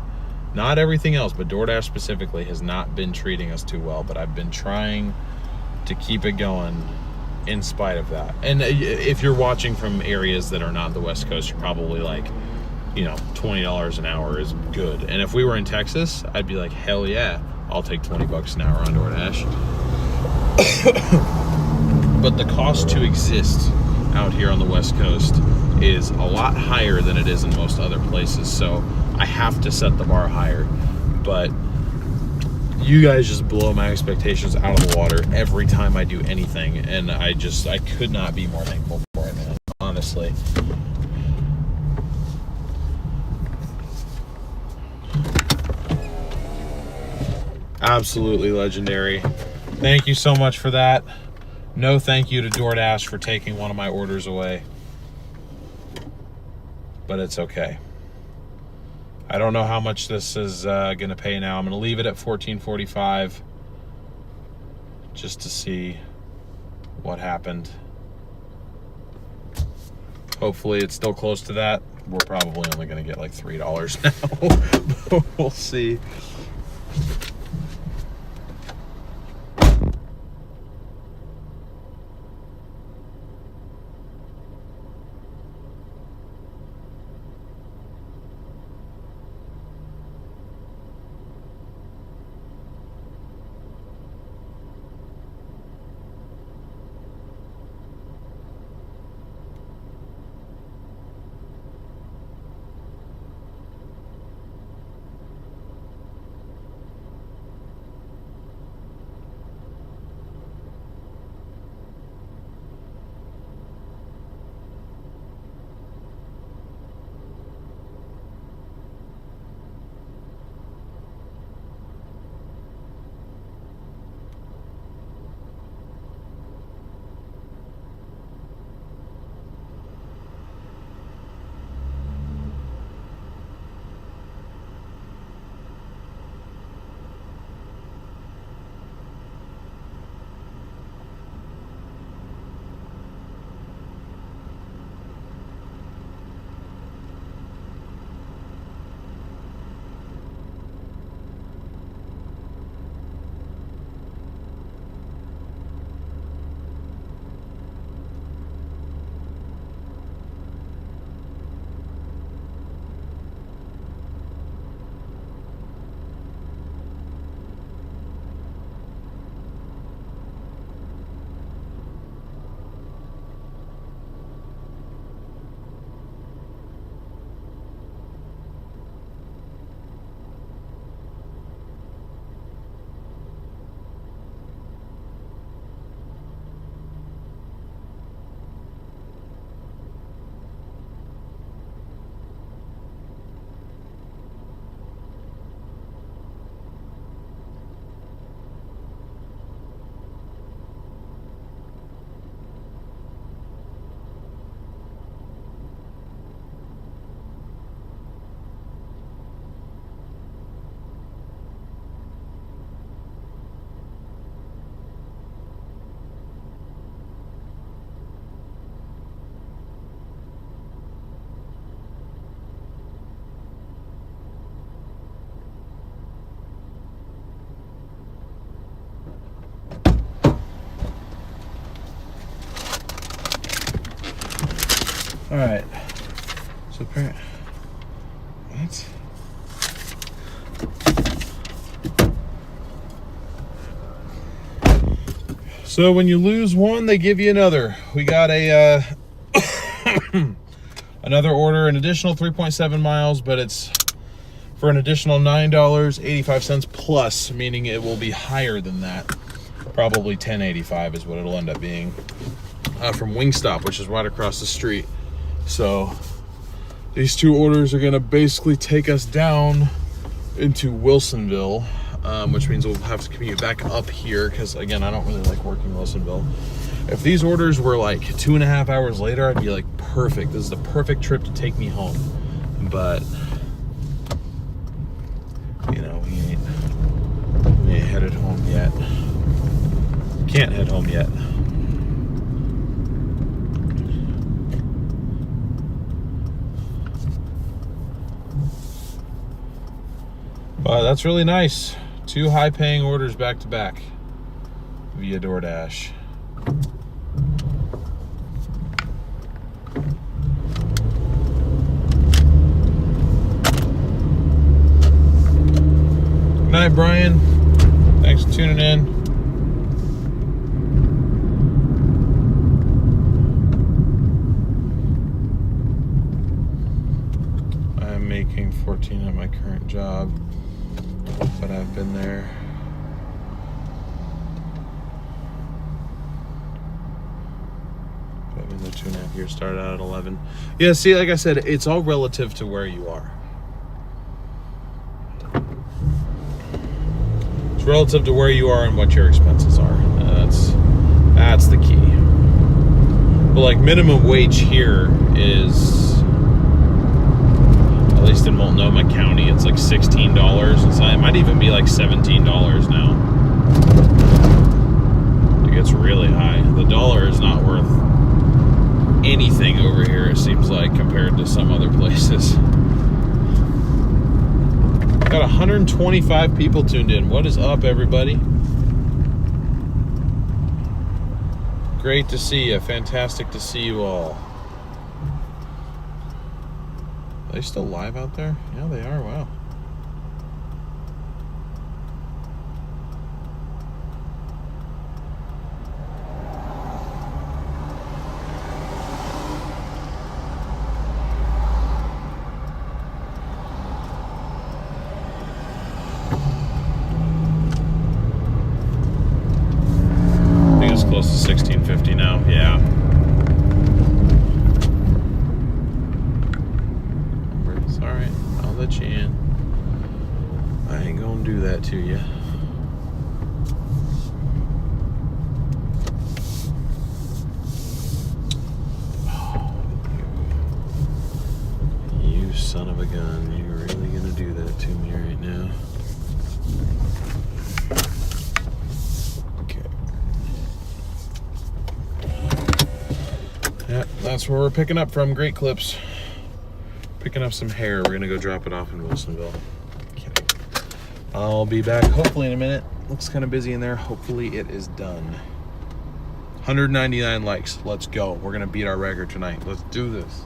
Not everything else, but DoorDash specifically has not been treating us too well, but I've been trying to keep it going in spite of that. And if you're watching from areas that are not the West Coast, you're probably like, you know, $20 an hour is good. And if we were in Texas, I'd be like, hell yeah, I'll take 20 bucks an hour on DoorDash. But the cost to exist out here on the West Coast is a lot higher than it is in most other places. So I have to set the bar higher. But you guys just blow my expectations out of the water every time I do anything, and I could not be more thankful for it, man, honestly. Absolutely legendary. Thank you so much for that. No thank you to DoorDash for taking one of my orders away, but it's okay. I don't know how much this is going to pay now. I'm going to leave it at $14.45 just to see what happened. Hopefully it's still close to that. We're probably only going to get like $3 now. We'll see. All right. So apparently, what? So when you lose one, they give you another. We got a another order, an additional 3.7 miles, but it's for an additional $9.85 plus, meaning it will be higher than that. Probably $10.85 is what it'll end up being. From Wingstop, which is right across the street. So these two orders are gonna basically take us down into Wilsonville, which means we'll have to commute back up here because, again, I don't really like working Wilsonville. If these orders were like 2.5 hours later, I'd be like, perfect. This is the perfect trip to take me home. But, you know, we ain't headed home yet. Can't head home yet. But that's really nice. 2 high-paying orders back to back via Doordash. Good night, Brian. Thanks for tuning in. I'm making 14 at my current job, but I've been there. I've been there 2.5 years, started out at 11. Yeah, see, like I said, it's all relative to where you are. It's relative to where you are and what your expenses are. That's the key. But like minimum wage here is, at least in Multnomah County, it's like $16. So it might even be like $17 now. It gets really high. The dollar is not worth anything over here, it seems like, compared to some other places. Got 125 people tuned in. What is up, everybody? Great to see you. Fantastic to see you all. Are they still live out there? Yeah, they are. Wow. Close to 1650 now. Yeah. It's all right. I'll let you in. I ain't gonna do that to you. Oh, you son of a gun. You're really gonna do that to me right now? Yeah, that's where we're picking up from. Great Clips. Picking up some hair. We're gonna go drop it off in Wilsonville. Kidding. I'll be back hopefully in a minute. Looks kind of busy in there. Hopefully it is done. 199 likes. Let's go. We're gonna beat our record tonight. Let's do this.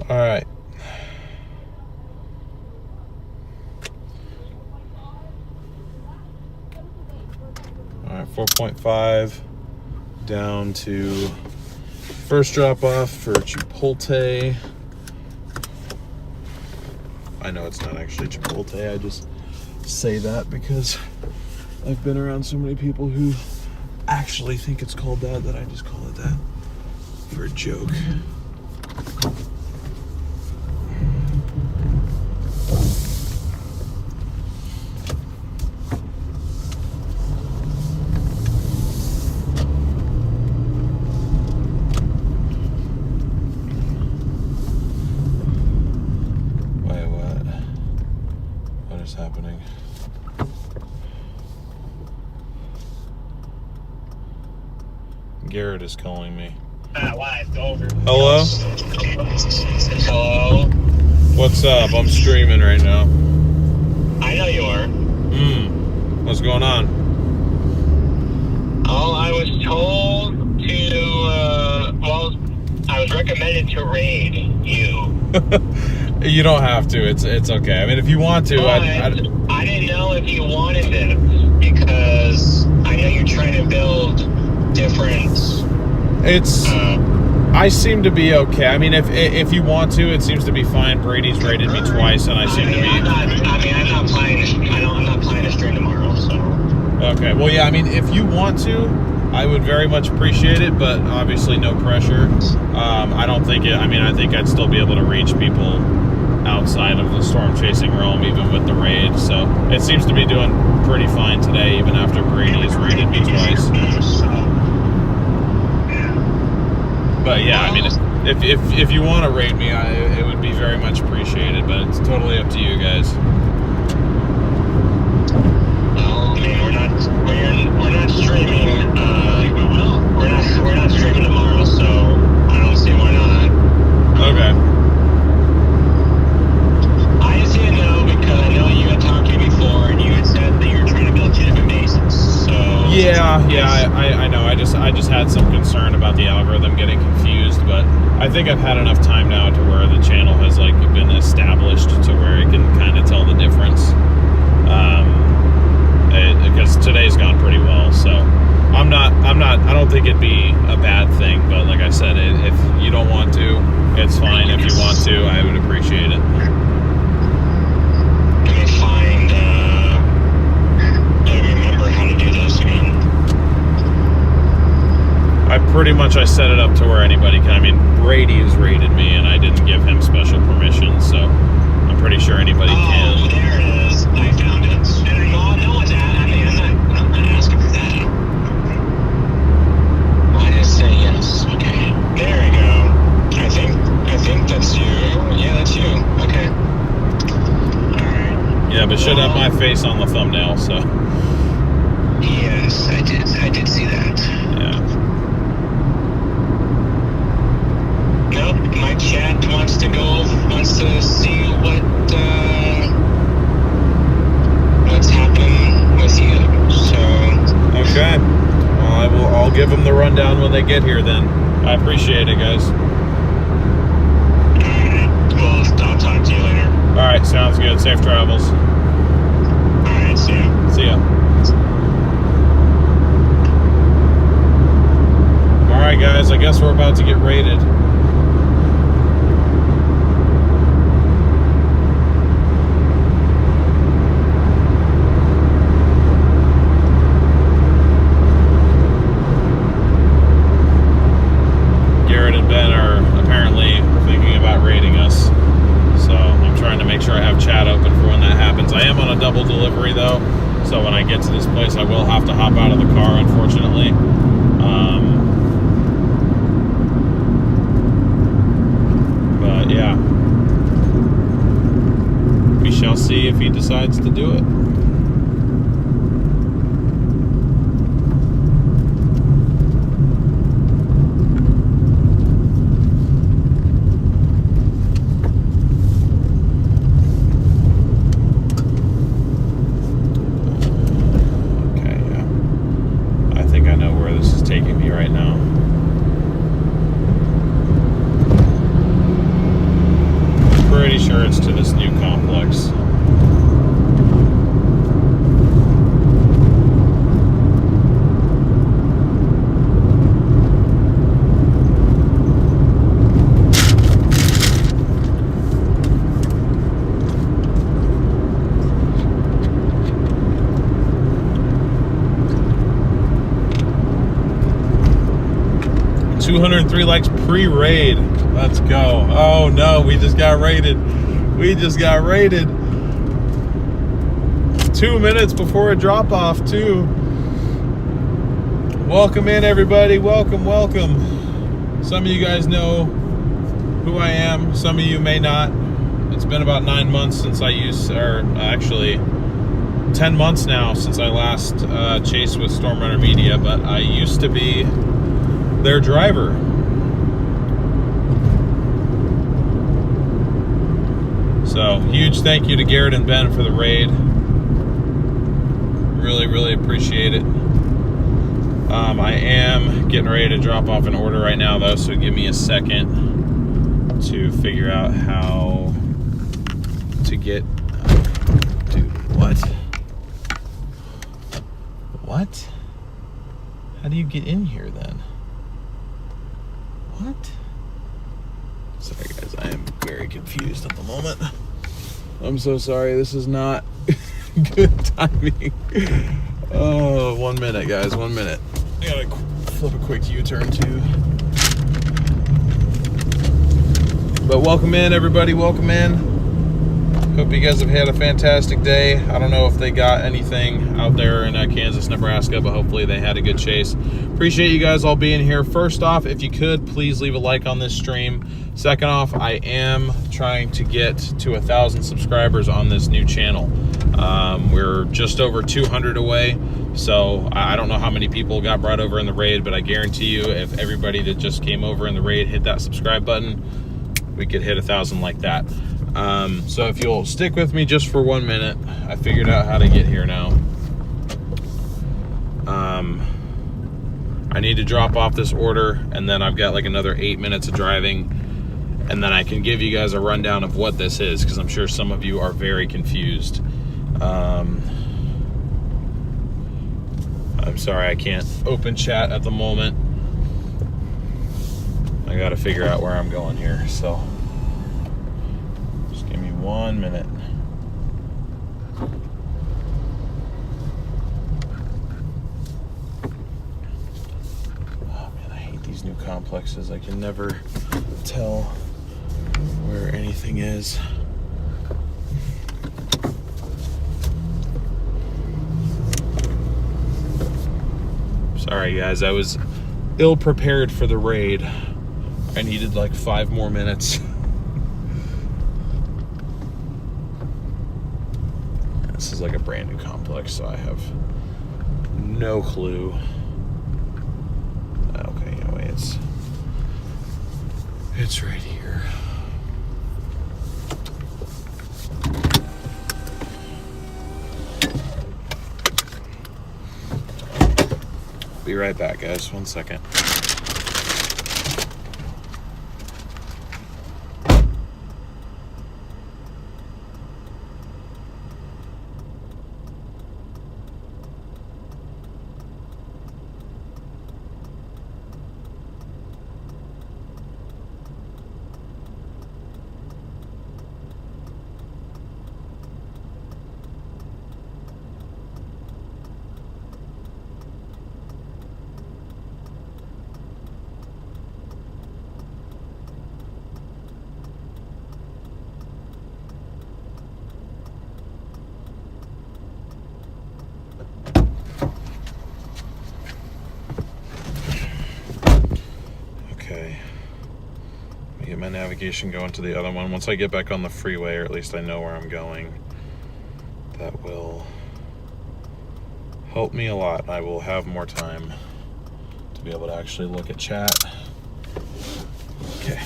All right. All right, 4.5 down to First drop off for Chipotle. I know it's not actually Chipotle, I just say that because I've been around so many people who actually think it's called that I just call it that for a joke. Happening. Garrett is calling me. Over. Hello? Hello? What's up? I'm streaming right now. I know you are. What's going on? Oh, I was told to, I was recommended to raid you. You don't have to. It's okay. I mean, if you want to, I didn't know if you wanted it because I know you're trying to build different. I seem to be okay. I mean, if you want to, it seems to be fine. Brady's rated me twice, and I seem to be. I'm not planning. I'm not planning to stream tomorrow. So. Okay. Well, yeah. I mean, if you want to, I would very much appreciate it, but obviously no pressure. I don't think it. I mean, I think I'd still be able to reach people outside of the storm chasing realm, even with the raid. So it seems to be doing pretty fine today, even after Brady has raided me twice. But yeah, I mean, if you want to raid me, it would be very much appreciated. But it's totally up to you guys. Well, I mean, we're not streaming. We're not streaming tomorrow, so I don't see why not. Okay. I just didn't know because I know you had talked to me before, and you had said that you were trying to build 2 different bases. So Yeah, I know. I just had some concern about the algorithm getting confused, but I think I've had enough time now to where the channel has like been established to where it can kind of tell the difference. Because today's gone pretty well, so I don't think it'd be a bad thing, but like I said, if you don't want to, it's fine. If you want to, I would appreciate it. Let me find, I remember how to do this again. I set it up to where anybody can. I mean, Brady has rated me, and I didn't give him special permission, so I'm pretty sure anybody can. Oh, there it is. I found it. And no one's I'm not asking for that. I just say yes. Okay. There we go. I think that's you. Yeah, that's you. Okay. Alright. Yeah, but should have my face on the thumbnail, so. Yes, I did see that. Yeah. Nope, my chat wants to see what's happening with you. So. Okay. Well, I'll give them the rundown when they get here then. I appreciate it, guys. Alright. Well, I'll talk to you later. Alright, sounds good. Safe travels. Alright, see ya. See ya. Alright, guys, I guess we're about to get raided. Garrett and Ben are apparently thinking about raiding us, so I'm trying to make sure I have chat open for when that happens. I am on a double delivery though, so when I get to this place I will have to hop out of the car, unfortunately. But yeah, we shall see if he decides to do it. Taking me right now. Pretty sure it's to this new complex. 203 likes pre-raid. Let's go. Oh no, we just got raided. We just got raided. 2 minutes before a drop-off too. Welcome in, everybody. Welcome, welcome. Some of you guys know who I am. Some of you may not. It's been about 9 months since I used, or actually 10 months now since I last chased with Storm Runner Media, but I used to be their driver. So huge thank you to Garrett and Ben for the raid. Really, really appreciate it. I am getting ready to drop off an order right now though, so give me a second to figure out how to get, dude, what? What? How do you get in here then? What? Sorry guys, I am very confused at the moment. I'm so sorry, this is not good timing. Oh, 1 minute guys, 1 minute. I gotta flip a quick U-turn too. But welcome in everybody, welcome in. Hope you guys have had a fantastic day. I don't know if they got anything out there in Kansas, Nebraska, but hopefully they had a good chase. Appreciate you guys all being here. First off, if you could, please leave a like on this stream. Second off, I am trying to get to 1,000 subscribers on this new channel. We're just over 200 away, so I don't know how many people got brought over in the raid, but I guarantee you if everybody that just came over in the raid hit that subscribe button, we could hit 1,000 like that. So if you'll stick with me just for 1 minute, I figured out how to get here now. I need to drop off this order, and then I've got like another 8 minutes of driving, and then I can give you guys a rundown of what this is, because I'm sure some of you are very confused. I'm sorry I can't open chat at the moment. I gotta figure out where I'm going here, so just give me 1 minute. Oh man, I hate these new complexes. I can never tell where anything is. Sorry guys, I was ill prepared for the raid. I needed like 5 more minutes. This is like a brand new complex, so I have no clue. Okay, anyway, it's right here. Be right back, guys. 1 second. My navigation going to the other one. Once I get back on the freeway, or at least I know where I'm going, that will help me a lot. I will have more time to be able to actually look at chat. Okay.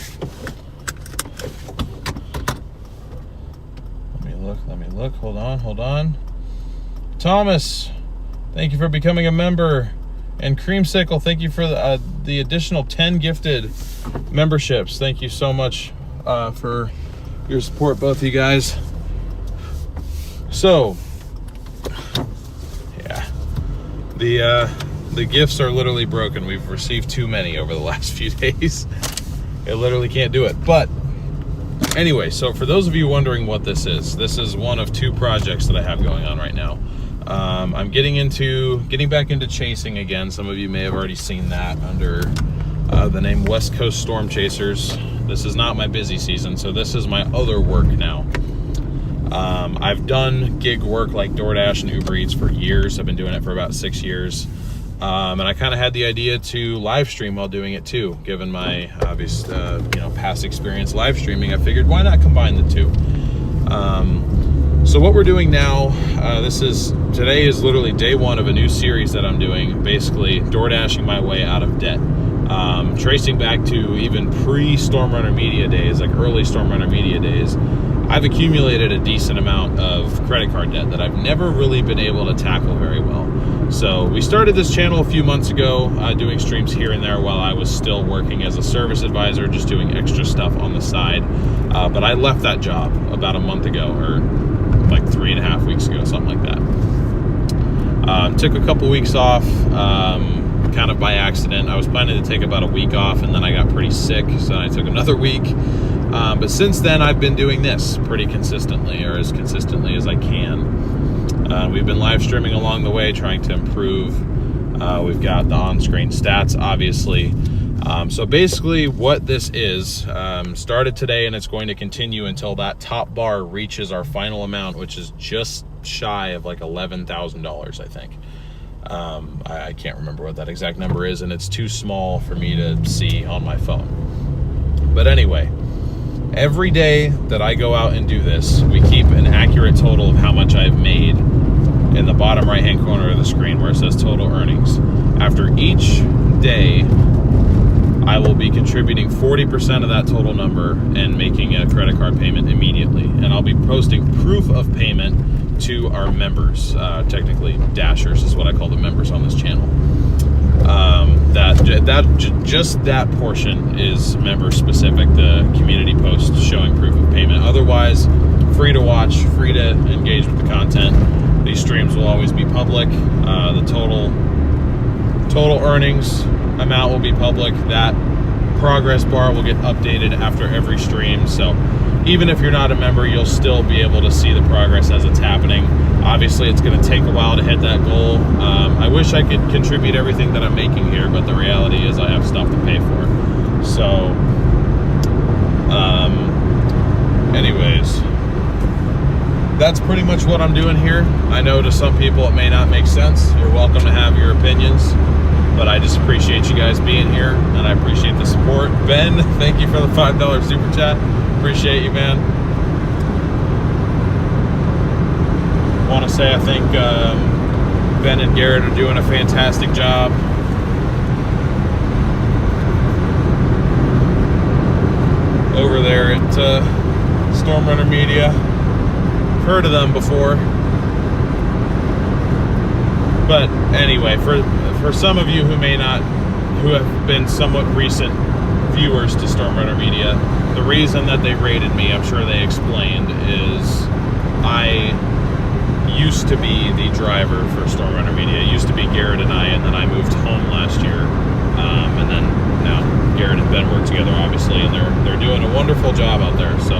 Let me look. Hold on. Thomas, thank you for becoming a member. And Creamsicle, thank you for the additional 10 gifted memberships. Thank you so much for your support, both of you guys. So, yeah, the gifts are literally broken. We've received too many over the last few days. I literally can't do it. But anyway, so for those of you wondering what this is one of 2 projects that I have going on right now. I'm getting back into chasing again. Some of you may have already seen that under the name West Coast Storm Chasers. This is not my busy season, so this is my other work now. I've done gig work like Doordash and Uber Eats for years. I've been doing it for about 6 years. And I kind of had the idea to live stream while doing it too. Given my obvious, past experience live streaming, I figured why not combine the two. So what we're doing now, today is literally day one of a new series that I'm doing, basically Doordashing my way out of debt. Tracing back to even pre-Storm Runner Media days, like early Storm Runner Media days, I've accumulated a decent amount of credit card debt that I've never really been able to tackle very well. So we started this channel a few months ago, doing streams here and there while I was still working as a service advisor, just doing extra stuff on the side. But I left that job about a month ago, or like 3.5 weeks ago, something like that. Took a couple weeks off, kind of by accident. I was planning to take about a week off, and then I got pretty sick, so I took another week. But since then, I've been doing this pretty consistently, or as consistently as I can. We've been live streaming along the way, trying to improve. We've got the on-screen stats, obviously. So basically what this is, started today, and it's going to continue until that top bar reaches our final amount, which is just shy of like $11,000, I think. I can't remember what that exact number is, and it's too small for me to see on my phone. But anyway, every day that I go out and do this, we keep an accurate total of how much I've made in the bottom right hand corner of the screen where it says total earnings. After each day, I will be contributing 40% of that total number and making a credit card payment immediately. And I'll be posting proof of payment to our members. Technically, Dashers is what I call the members on this channel. Just that portion is member specific, the community post showing proof of payment. Otherwise, free to watch, free to engage with the content. These streams will always be public. The total earnings amount will be public. That progress bar will get updated after every stream. So even if you're not a member, you'll still be able to see the progress as it's happening. Obviously, it's going to take a while to hit that goal. I wish I could contribute everything that I'm making here, but the reality is I have stuff to pay for. So, anyways, that's pretty much what I'm doing here. I know to some people it may not make sense. You're welcome to have your opinions, but I just appreciate you guys being here, and I appreciate the support. Ben, thank you for the $5 super chat. Appreciate you, man. Want to say I think Ben and Garrett are doing a fantastic job. Over there at Storm Runner Media. Heard of them before. But anyway, for some of you who have been somewhat recent viewers to Storm Runner Media, the reason that they rated me, I'm sure they explained, is I used to be the driver for Storm Runner Media. It used to be Garrett and I, and then I moved home last year. And then now Garrett and Ben work together, obviously, and they're doing a wonderful job out there. So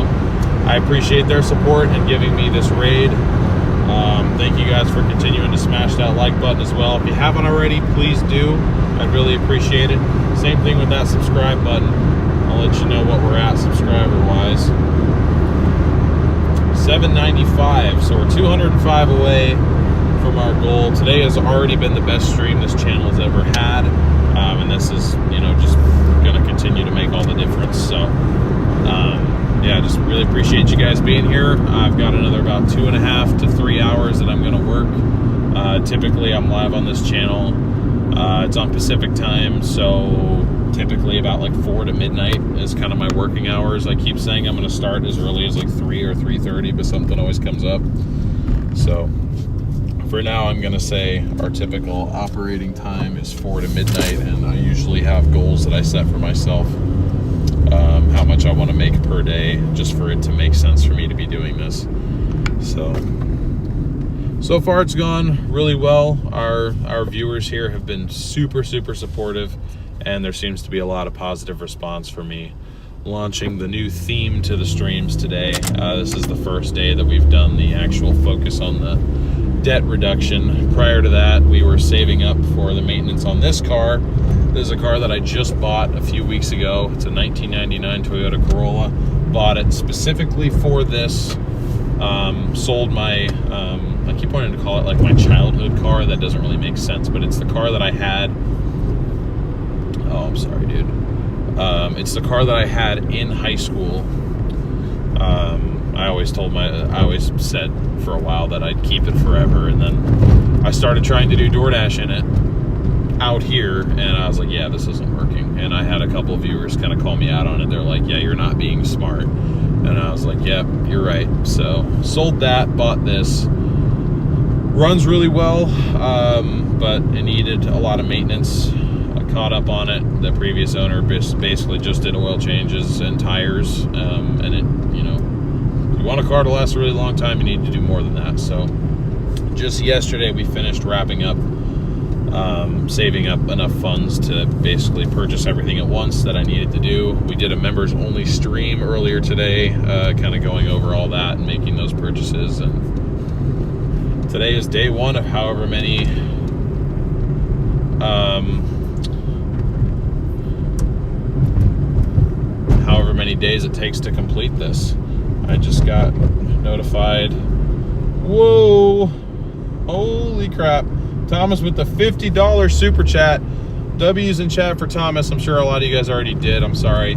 I appreciate their support and giving me this raid. Thank you guys for continuing to smash that like button as well. If you haven't already, please do. I'd really appreciate it. Same thing with that subscribe button. I'll let you know what we're at subscriber-wise. 795, so we're 205 away from our goal. Today has already been the best stream this channel has ever had, and this is, just going to continue to make all the difference. So, yeah, just really appreciate you guys being here. I've got another about 2.5 to 3 hours that I'm going to work. Typically, I'm live on this channel. It's on Pacific time, so typically about like 4 to midnight is kind of my working hours. I keep saying I'm going to start as early as like 3 or 3:30, but something always comes up. So for now, I'm going to say our typical operating time is 4 to midnight, and I usually have goals that I set for myself, how much I want to make per day, just for it to make sense for me to be doing this. So far it's gone really well. Our viewers here have been super supportive, and there seems to be a lot of positive response for me launching the new theme to the streams today. This is the first day that we've done the actual focus on the debt reduction. Prior to that, we were saving up for the maintenance on this car, This is a car that I just bought a few weeks ago. It's a 1999 Toyota Corolla. Bought it specifically for this. Sold my, I keep wanting to call it like my childhood car. That doesn't really make sense, but it's the car that I had. Oh, I'm sorry, dude. It's the car that I had in high school. I always said for a while that I'd keep it forever, and then I started trying to do Doordash in it out here, and I was like, yeah, this isn't working. And I had a couple of viewers kind of call me out on it. They're like, yeah, you're not being smart. And I was like, yeah, you're right. So sold that, bought this. Runs really well, but it needed a lot of maintenance. I caught up on it. The previous owner basically just did oil changes and tires, and it, you know, if you want a car to last a really long time, you need to do more than that. So just yesterday we finished wrapping up, saving up enough funds to basically purchase everything at once that I needed to do. We did a members only stream earlier today, kind of going over all that and making those purchases. And today is day one of however many days it takes to complete this. I just got notified. Whoa, holy crap. Thomas with the $50 super chat. W's in chat for Thomas. I'm sure a lot of you guys already did. I'm sorry.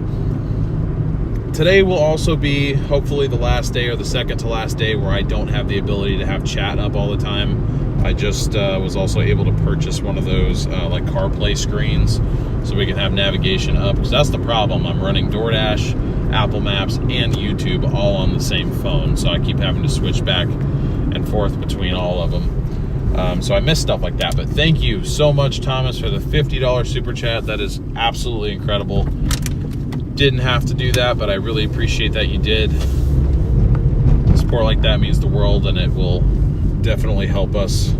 Today will also be hopefully the last day or the second to last day where I don't have the ability to have chat up all the time. I just was also able to purchase one of those like CarPlay screens so we can have navigation up, because that's the problem. I'm running Doordash, Apple Maps, and YouTube all on the same phone, so I keep having to switch back and forth between all of them. So I miss stuff like that. But thank you so much, Thomas, for the $50 super chat. That is absolutely incredible. Didn't have to do that, but I really appreciate that you did. Support like that means the world, and it will definitely help us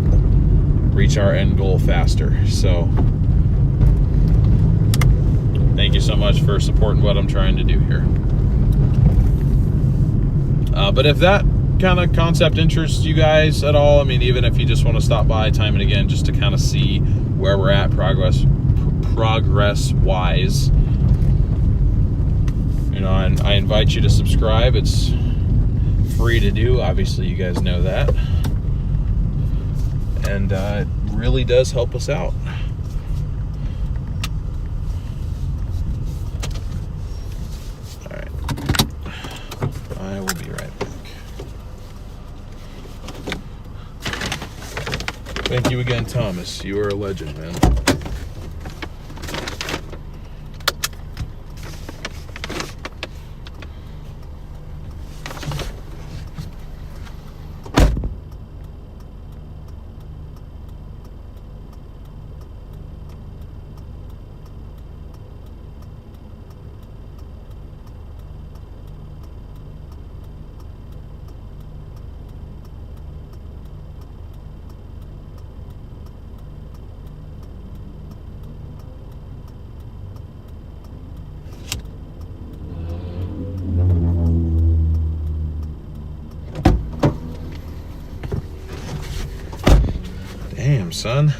reach our end goal faster. So thank you so much for supporting what I'm trying to do here. But if that kind of concept interests you guys at all, I mean, even if you just want to stop by time and again just to kind of see where we're at progress wise, you know, and I invite you to subscribe. It's free to do, obviously, you guys know that, and it really does help us out. All right, I will be right back. Thank you again, Thomas. You are a legend, man. Damn, son.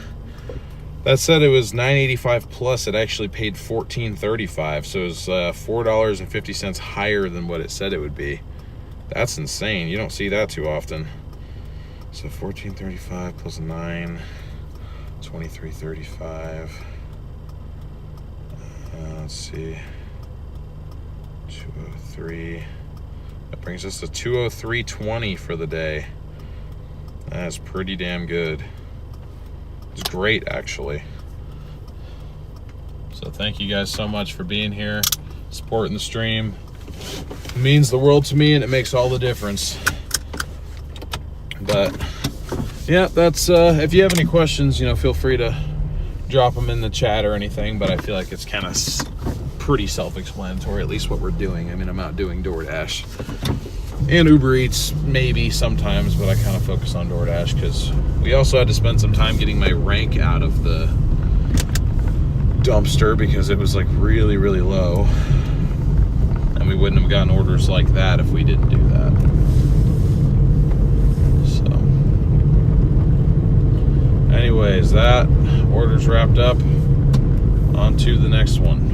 That said it was $9.85 plus. It actually paid $14.35, so it was $4.50 higher than what it said it would be. That's insane. You don't see that too often. So $14.35 plus 9, $23.35. Let's see, 203. That brings us to $203.20 for the day. That's pretty damn good. It's great, actually. So thank you guys so much for being here, supporting the stream. It means the world to me, and it makes all the difference. But yeah, that's if you have any questions, you know, feel free to drop them in the chat or anything. But I feel like it's kind of pretty self-explanatory, at least what we're doing. I mean, I'm out doing Doordash and Uber Eats maybe sometimes, but I kind of focus on Doordash because we also had to spend some time getting my rank out of the dumpster because it was like really, really low, and we wouldn't have gotten orders like that if we didn't do that. So anyways, that order's wrapped up. on to the next one.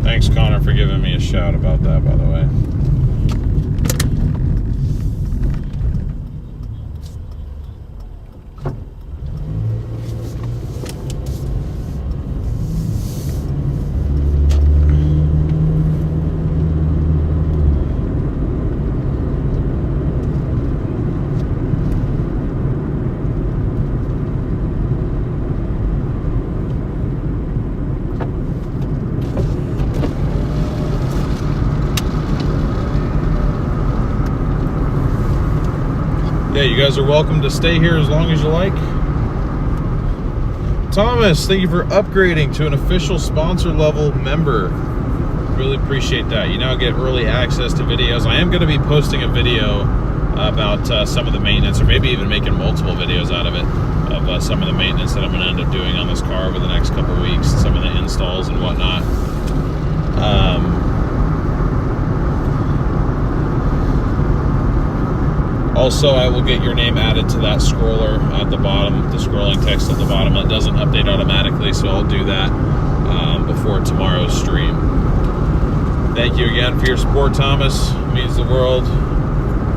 Thanks, Connor, for giving me a shout about that, by the way. Yeah, you guys are welcome to stay here as long as you like. Thomas, thank you for upgrading to an official sponsor level member. Really appreciate that. You now get early access to videos. I am going to be posting a video about some of the maintenance, or maybe even making multiple videos out of it, of some of the maintenance that I'm going to end up doing on this car over the next couple of weeks, some of the installs and whatnot. Also, I will get your name added to that scroller at the bottom, the scrolling text at the bottom. That doesn't update automatically, so I'll do that before tomorrow's stream. Thank you again for your support, Thomas. It means the world.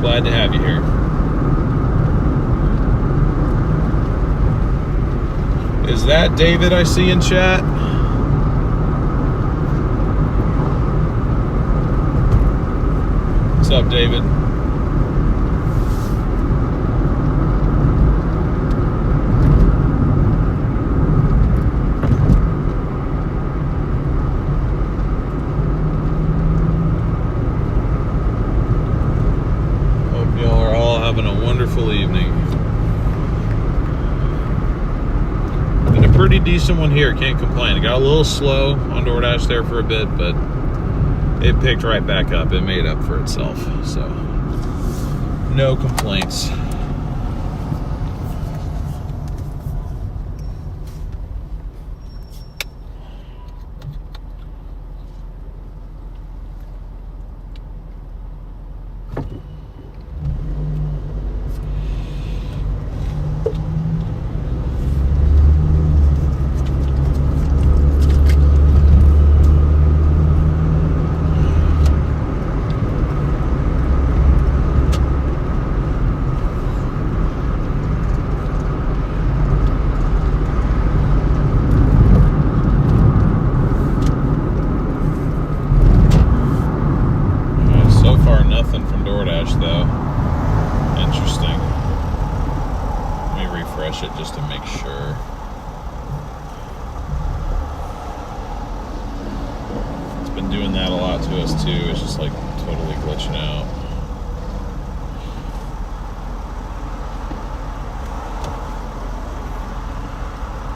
Glad to have you here. Is that David I see in chat? What's up, David? Evening. Been a pretty decent one here, can't complain. It got a little slow on Doordash there for a bit, but it picked right back up. It made up for itself, so no complaints.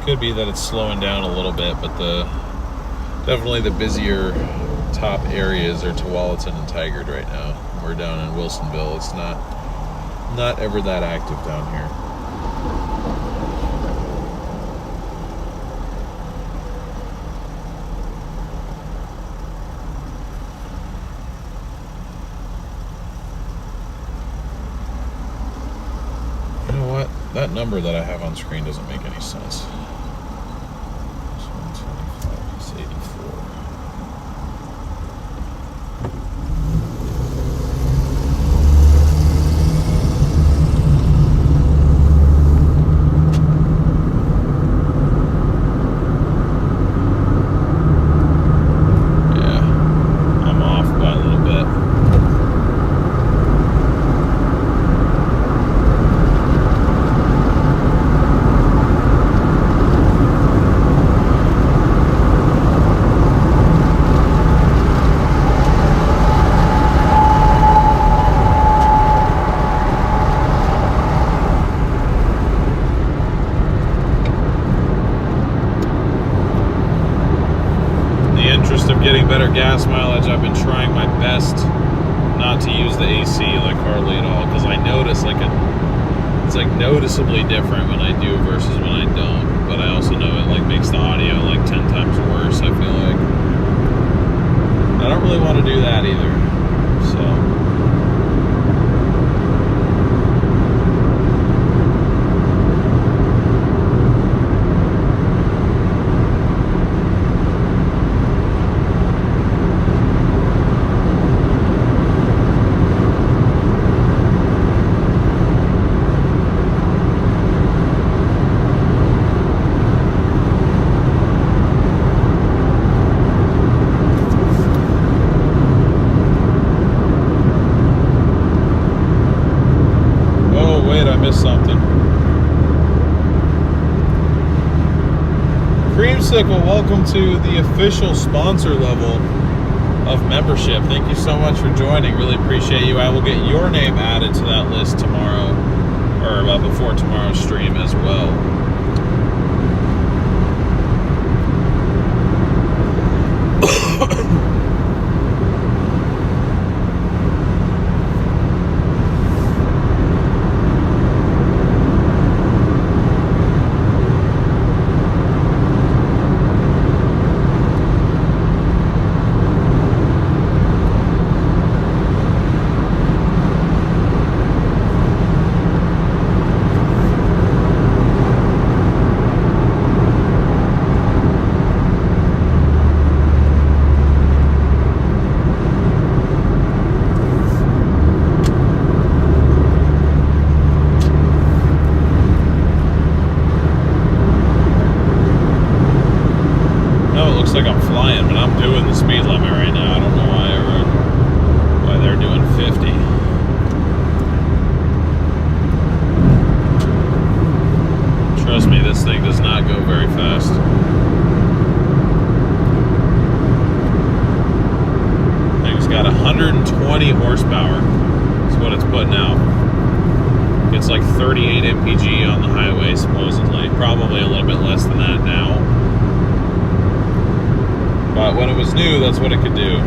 Could be that it's slowing down a little bit, but definitely the busier top areas are Tualatin and Tigard right now. We're down in Wilsonville. It's not ever that active down here. You know what? That number that I have on screen doesn't make any sense. 125, it's 84. Gas mileage, I've been trying my best not to use the AC like hardly at all, because I notice it's like noticeably different when I do versus when I don't. But I also know it like makes the audio like 10 times worse. I feel like I don't really want to do that either. So us something. Creamsicle, welcome to the official sponsor level of membership. Thank you so much for joining. Really appreciate you. I will get your name added to that list tomorrow, or before tomorrow's stream as well. Like I'm flying, but I'm doing the speed limit right now. I don't know why they're doing 50. Trust me, this thing does not go very fast. Thing's got 120 horsepower. That's what it's putting out. It's like 38 mpg on the highway, supposedly. Probably a little bit less than that now. But when it was new, that's what it could do.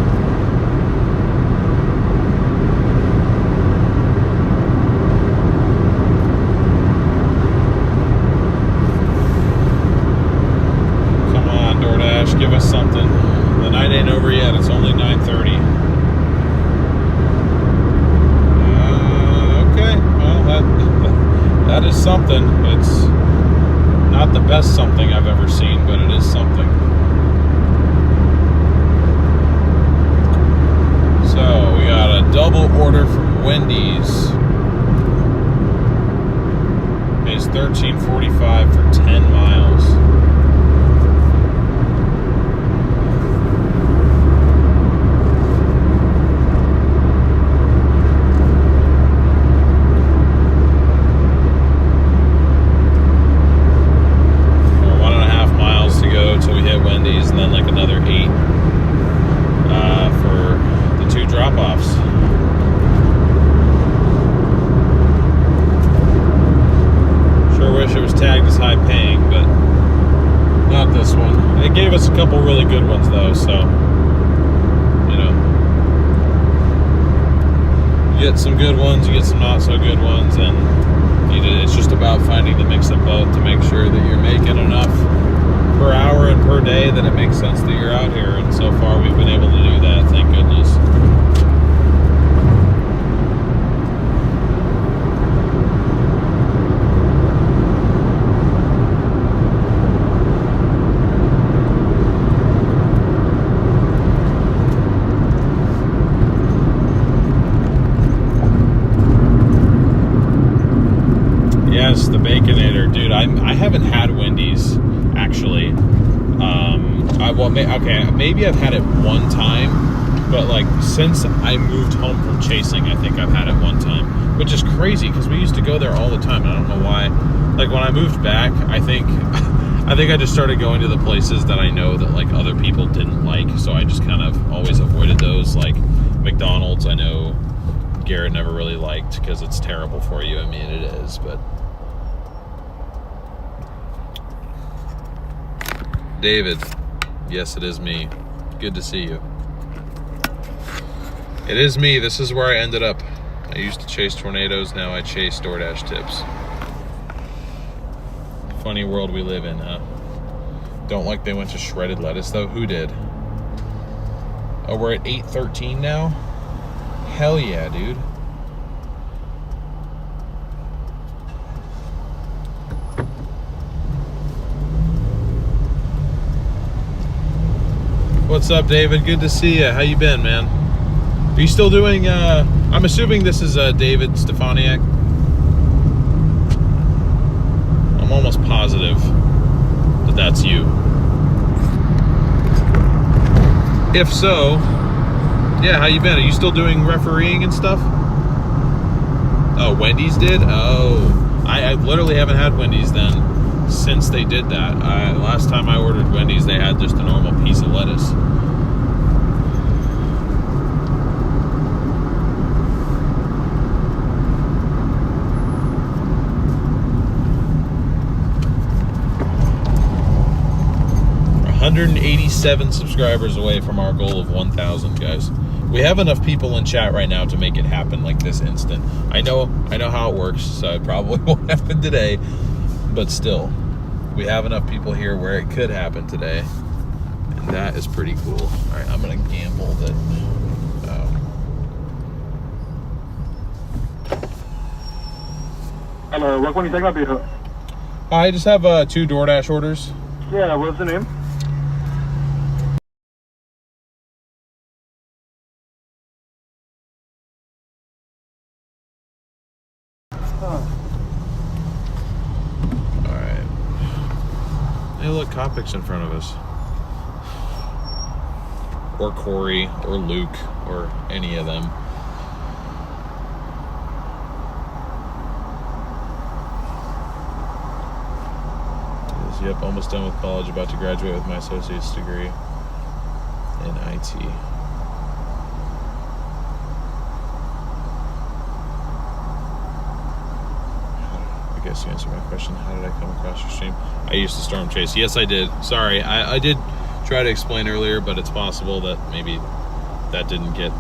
Come on, Doordash, give us something. The night ain't over yet, it's only 9:30. Okay, well, that is something. It's not the best something I've ever seen, but it is something. So we got a double order from Wendy's. Pays $13.45 for 10 miles. Well, 1.5 miles to go till we hit Wendy's, and then like another 8 for 2 drop-offs. Sure wish it was tagged as high paying, but not this one. It gave us a couple really good ones though, so you know, you get some good ones, you get some not so good ones, and it's just about finding the mix of both to make sure that you're making enough per hour and per day that it makes sense that you're out here. And so far we've been able to do that, thank goodness. Yes, the Baconator, dude. I haven't had Wendy's actually. Maybe I've had it one time, but like since I moved home from chasing, I think I've had it one time, which is crazy because we used to go there all the time, and I don't know why. Like when I moved back, I think I just started going to the places that I know that like other people didn't like, so I just kind of always avoided those. Like McDonald's, I know Garrett never really liked because it's terrible for you. I mean, it is, but. David, yes, it is me. Good to see you. It is me. This is where I ended up. I used to chase tornadoes. Now I chase Doordash tips. Funny world we live in, huh? Don't like they went to shredded lettuce, though. Who did? Oh, we're at 8:13 now? Hell yeah, dude. What's up, David? Good to see you. How you been, man? Are you still doing, I'm assuming this is David Stefaniak? I'm almost positive that that's you. If so, yeah, how you been? Are you still doing refereeing and stuff? Oh, Wendy's did? Oh, I literally haven't had Wendy's then since they did that. Last time I ordered Wendy's, they had just a normal piece of lettuce. $187 subscribers away from our goal of 1,000, guys. We have enough people in chat right now to make it happen like this instant. I know how it works, so it probably won't happen today, but still, we have enough people here where it could happen today, and that is pretty cool. All right, I'm gonna gamble that. Hello, what can you take up here? I just have 2 Doordash orders. Yeah, what's the name? Alright. Hey, look, Kopic's in front of us. Or Corey, or Luke, or any of them. Yep, almost done with college, about to graduate with my associate's degree in IT. I guess you answered my question. How did I come across your stream? I used to storm chase. Yes, I did. Sorry, I did try to explain earlier, but it's possible that maybe that didn't get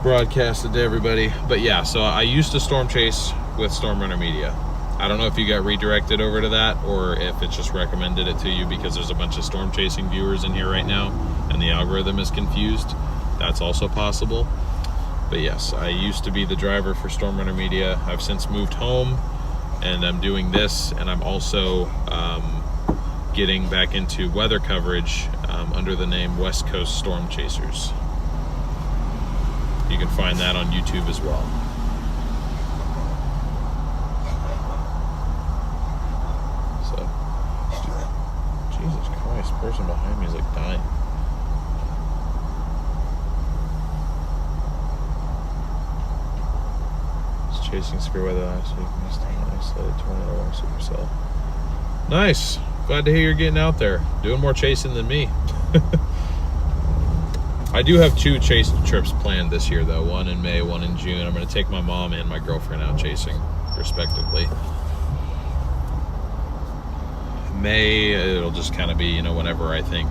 broadcasted to everybody. But yeah, so I used to storm chase with Storm Runner Media. I don't know if you got redirected over to that or if it just recommended it to you because there's a bunch of storm chasing viewers in here right now and the algorithm is confused. That's also possible. But yes, I used to be the driver for Storm Runner Media. I've since moved home and I'm doing this, and I'm also getting back into weather coverage under the name West Coast Storm Chasers. You can find that on YouTube as well. Jesus Christ, person behind me is like dying. Was chasing severe weather last week. Missed an isolated tornado or supercell. Nice. Glad to hear you're getting out there. Doing more chasing than me. I do have 2 chase trips planned this year though. One in May, one in June. I'm going to take my mom and my girlfriend out chasing, respectively. May, it'll just kind of be, you know, whenever I think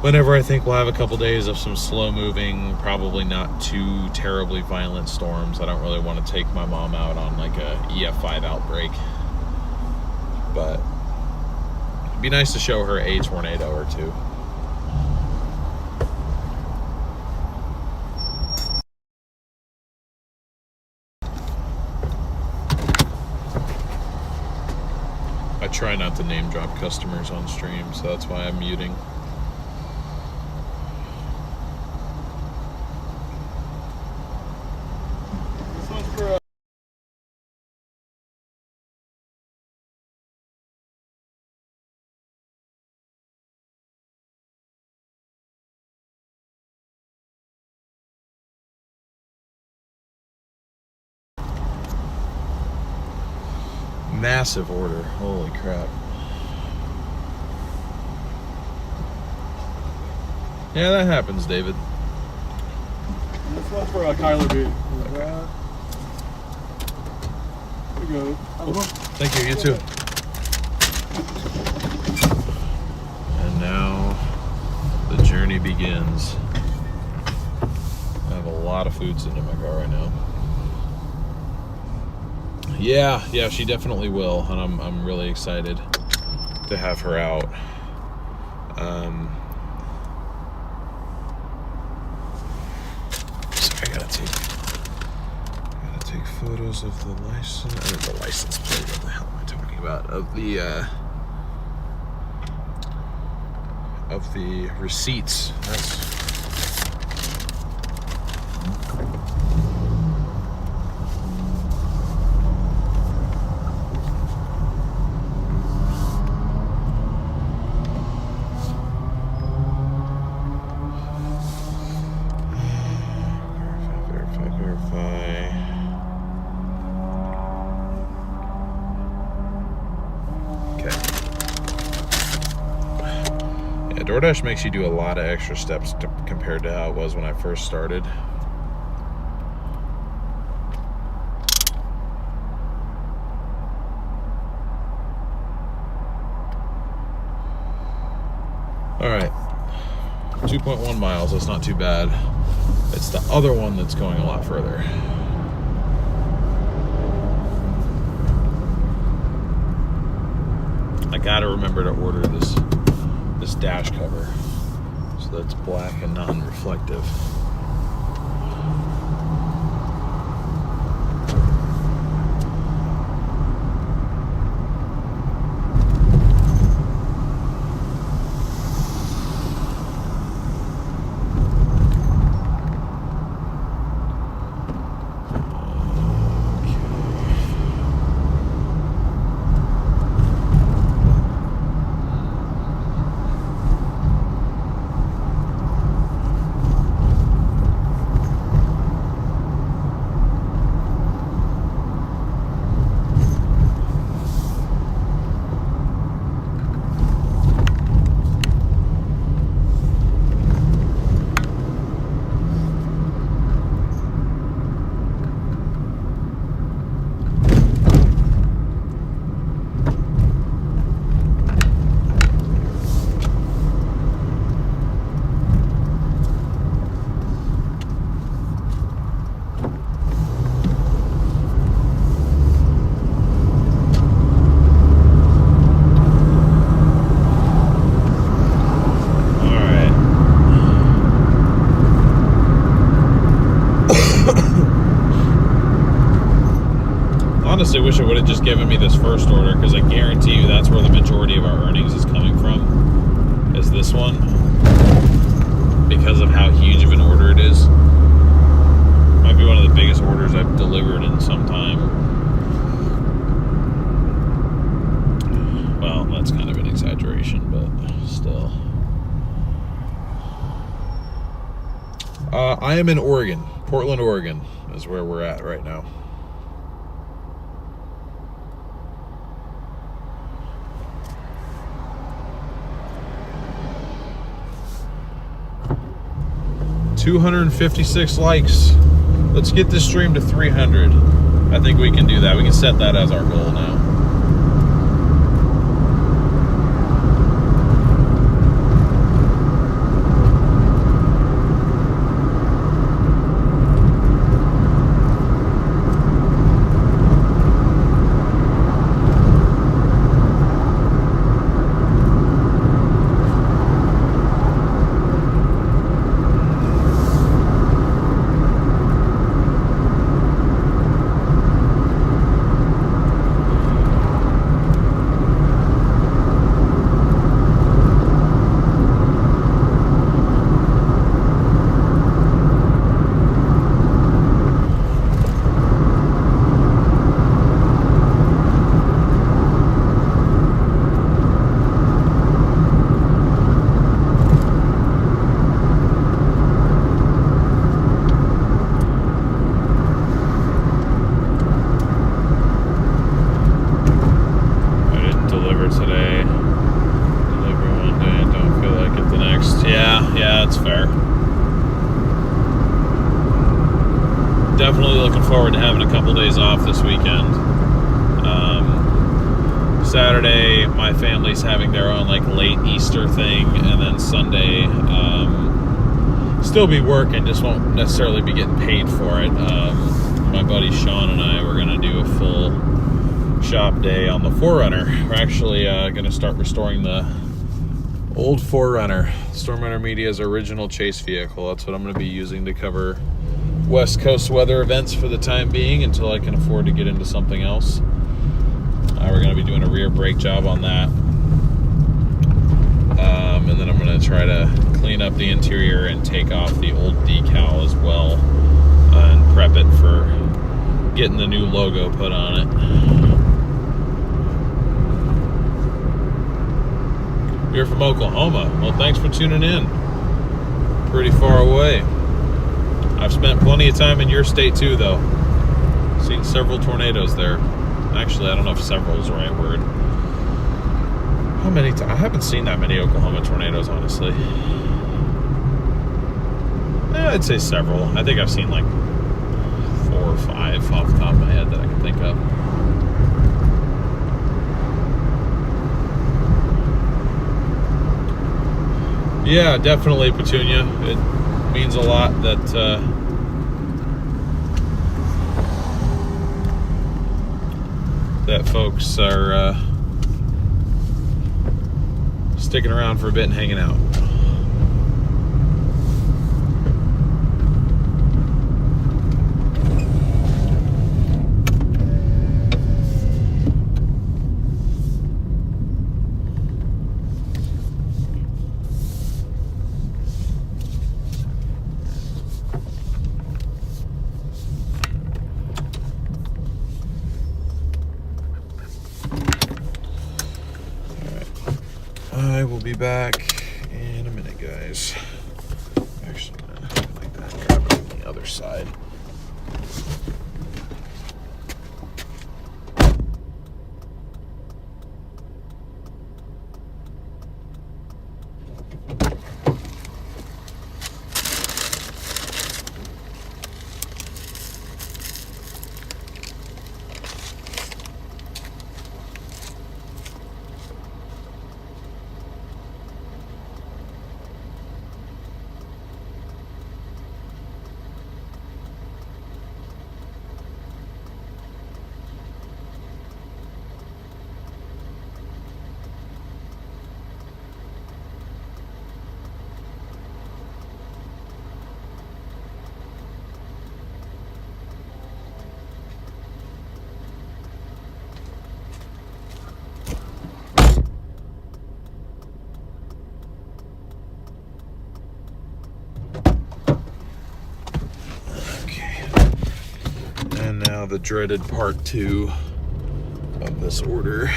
we'll have a couple days of some slow moving, probably not too terribly violent storms. I don't really want to take my mom out on like a EF5 outbreak, but it'd be nice to show her a tornado or 2. I try not to name drop customers on stream, so that's why I'm muting. This one's for Massive order, holy crap. Yeah, that happens, David. this one's for Kyler B. Okay. Here you go. Thank you, you too. And now the journey begins. I have a lot of food sitting in my car right now. Yeah, she definitely will, and I'm really excited to have her out. Sorry, I gotta take photos of the license. The license plate. What the hell am I talking about? Of the receipts. That's. DoorDash makes you do a lot of extra steps compared to how it was when I first started. All right, 2.1 miles, that's not too bad. It's the other one that's going a lot further. I gotta remember to order this dash cover so that's black and non-reflective. Honestly, wish it would have just given me this first order, because I guarantee you that's where the majority of our earnings is coming from, is this one, because of how huge of an order it is. Might be one of the biggest orders I've delivered in some time. Well, that's kind of an exaggeration, but still. I am in Oregon. Portland, Oregon is where we're at right now. $256 likes. Let's get this stream to 300. I think we can do that. We can set that as our goal now. Definitely looking forward to having a couple days off this weekend. Saturday, my family's having their own like late Easter thing, and then Sunday, still be working, just won't necessarily be getting paid for it. My buddy Sean and I, we're gonna do a full shop day on the 4Runner. We're actually gonna start restoring the old 4Runner, Stormrunner Media's original chase vehicle. That's what I'm gonna be using to cover West Coast weather events for the time being until I can afford to get into something else. We're going to be doing a rear brake job on that. And then I'm going to try to clean up the interior and take off the old decal as well, and prep it for getting the new logo put on it. You're from Oklahoma. Well, thanks for tuning in. Pretty far away. I've spent plenty of time in your state too, though. Seen several tornadoes there. Actually, I don't know if several is the right word. How many times? I haven't seen that many Oklahoma tornadoes, honestly. I'd say several. I think I've seen like 4 or 5 off the top of my head that I can think of. Yeah, definitely, Petunia. It means a lot that that folks are sticking around for a bit and hanging out. I will be back in a minute, guys. Actually, like that. Grab it on the other side. And now the dreaded part 2 of this order.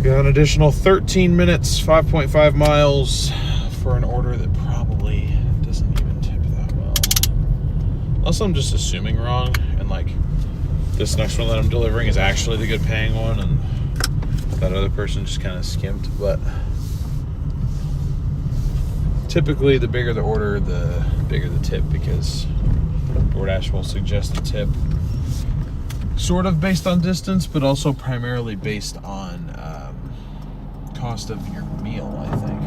Got an additional 13 minutes, 5.5 miles for an order that probably doesn't even tip that well. Unless I'm just assuming wrong and like this next one that I'm delivering is actually the good paying one and that other person just kind of skimped, but typically, the bigger the order, the bigger the tip, because DoorDash will suggest a tip sort of based on distance, but also primarily based on cost of your meal, I think.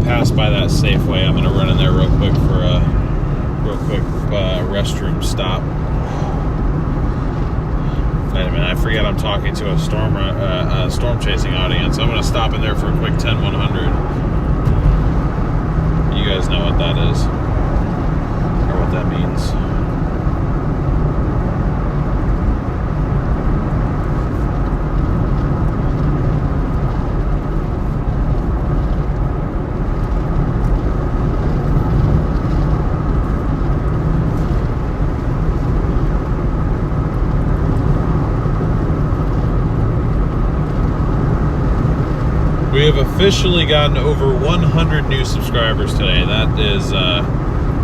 Pass by that Safeway. I'm gonna run in there real quick for a restroom stop. Wait a minute, I forget I'm talking to a storm chasing audience. I'm gonna stop in there for a quick 10-100. You guys know what that is, or what that means. We have officially gotten over 100 new subscribers today. That is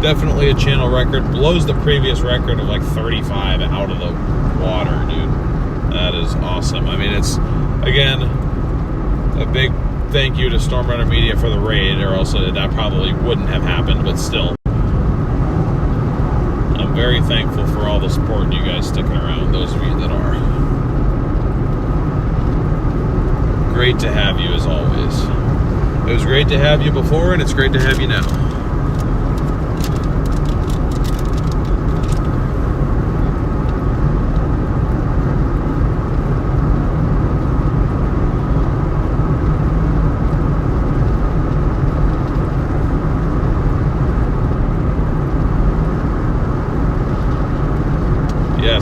definitely a channel record. Blows the previous record of like 35 out of the water, dude. That is awesome. I mean, it's, again, a big thank you to Stormrunner Media for the raid, or else that probably wouldn't have happened, but still. I'm very thankful for all the support and you guys sticking around, those of you that are. Great to have you as always. It was great to have you before, and it's great to have you now.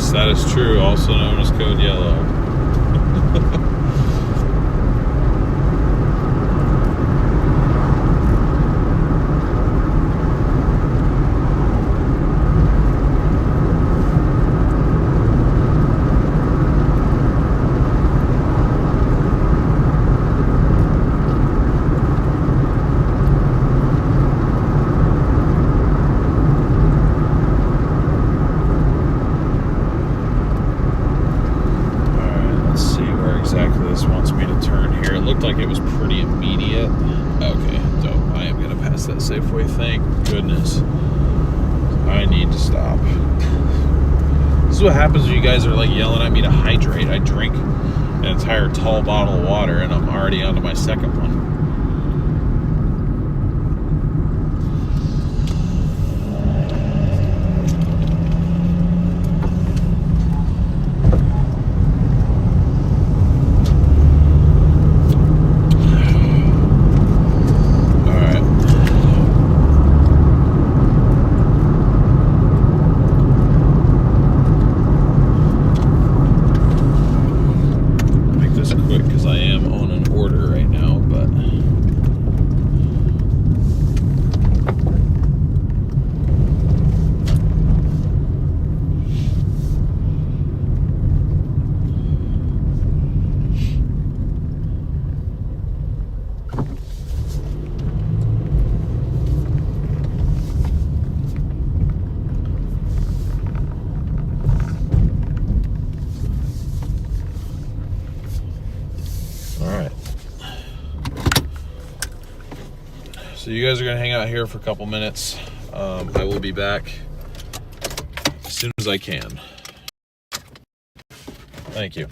Yes, that is true, also known as Code Yellow. Exactly, this wants me to turn here. It looked like it was pretty immediate. Okay, dope. I am gonna pass that Safeway. Thank goodness. I need to stop. This is what happens when you guys are like yelling at me to hydrate. I drink an entire tall bottle of water and I'm already onto my second one. So you guys are gonna hang out here for a couple minutes. I will be back as soon as I can. Thank you.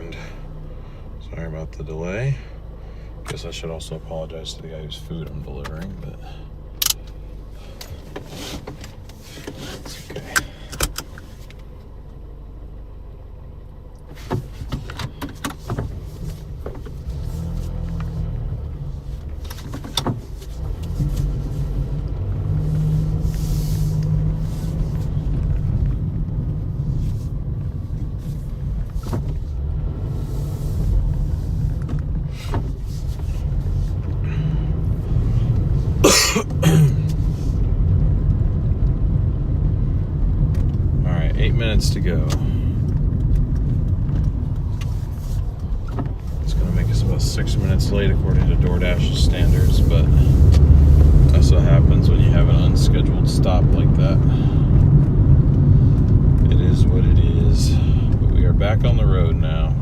returned. Sorry about the delay. Guess I should also apologize to the guy whose food I'm delivering, but that's okay. All right, 8 minutes to go. It's gonna make us about 6 minutes late according to Doordash's standards, but that's what happens when you have an unscheduled stop like that. It is what it is. But we are back on the road now.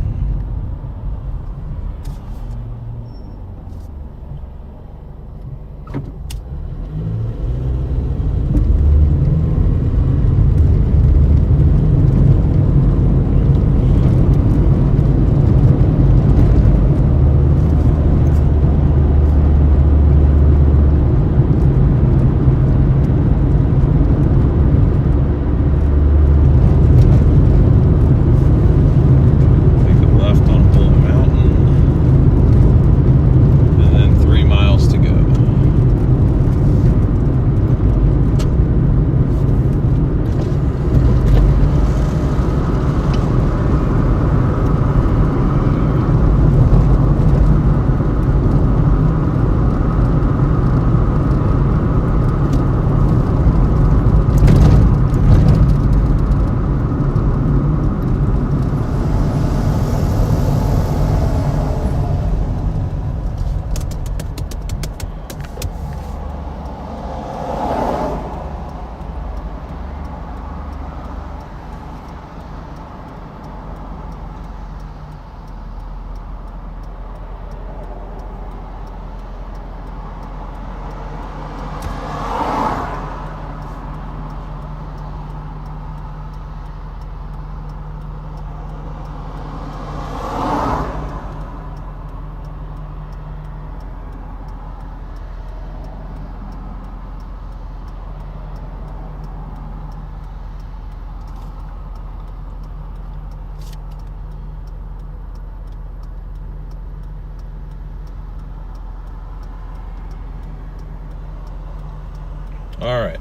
All right.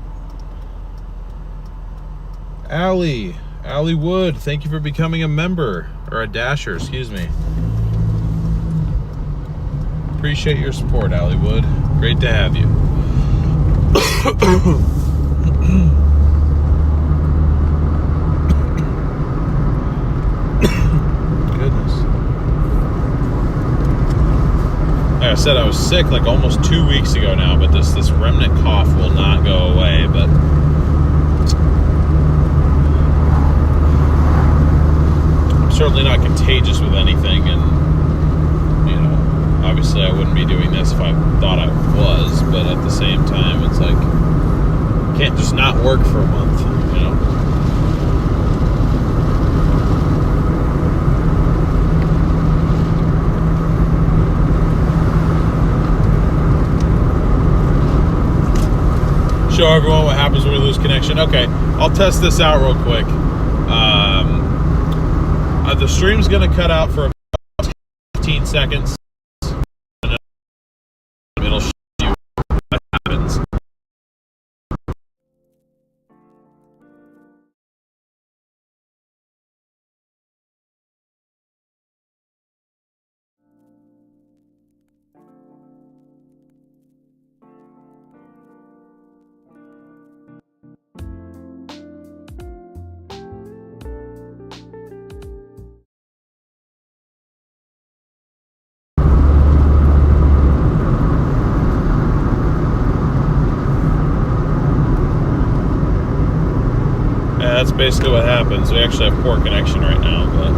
Allie Wood, thank you for becoming a member, or a dasher, excuse me. Appreciate your support, Allie Wood. Great to have you. Goodness. Like I said, I was sick like almost 2 weeks ago now, but this remnant cough will not go away. But I'm certainly not contagious with anything, and you know, obviously I wouldn't be doing this if I thought I was. But at the same time, it's like can't just not work for a month, you know. Show everyone what happens when we lose connection. Okay, I'll test this out real quick. The stream's gonna cut out for about 15 seconds. And then it'll show you what happens. That's basically what happens. We actually have poor connection right now, but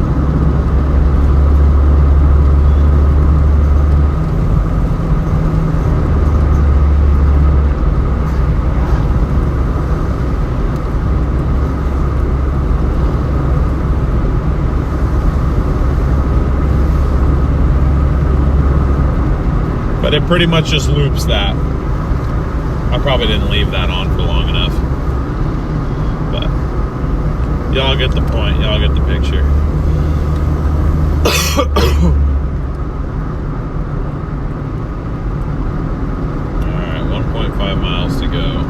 But it pretty much just loops that. I probably didn't leave that on for long enough. But y'all get the point. Y'all get the picture. Alright, 1.5 miles to go.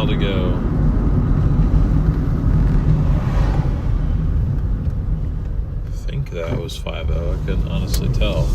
To go. I think that was 5.0. I couldn't honestly tell.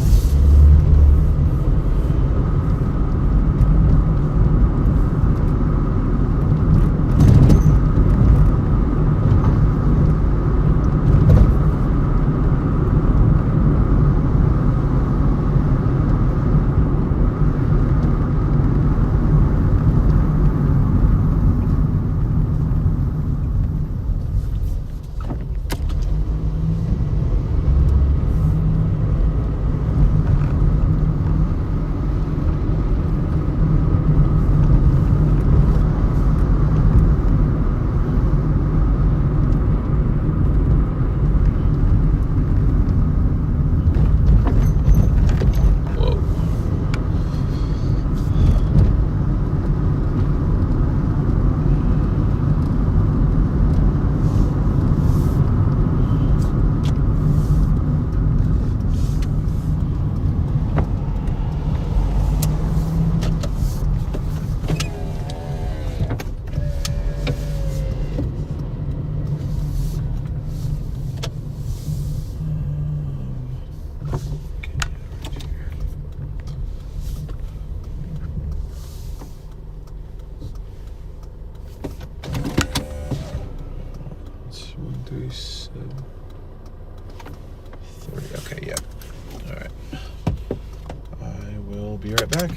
Okay, yeah. All right. I will be right back.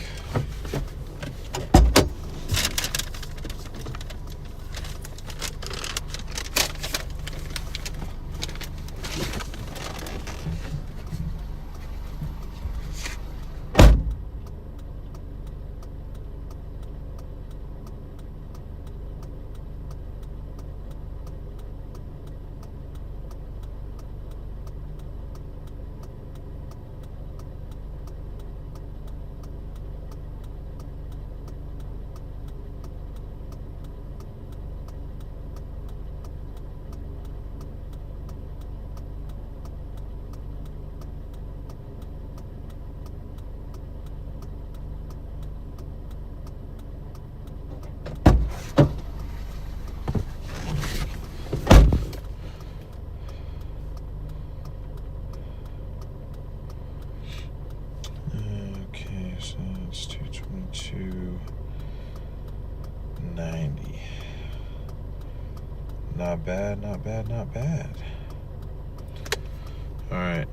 Not bad, not bad, not bad. All right,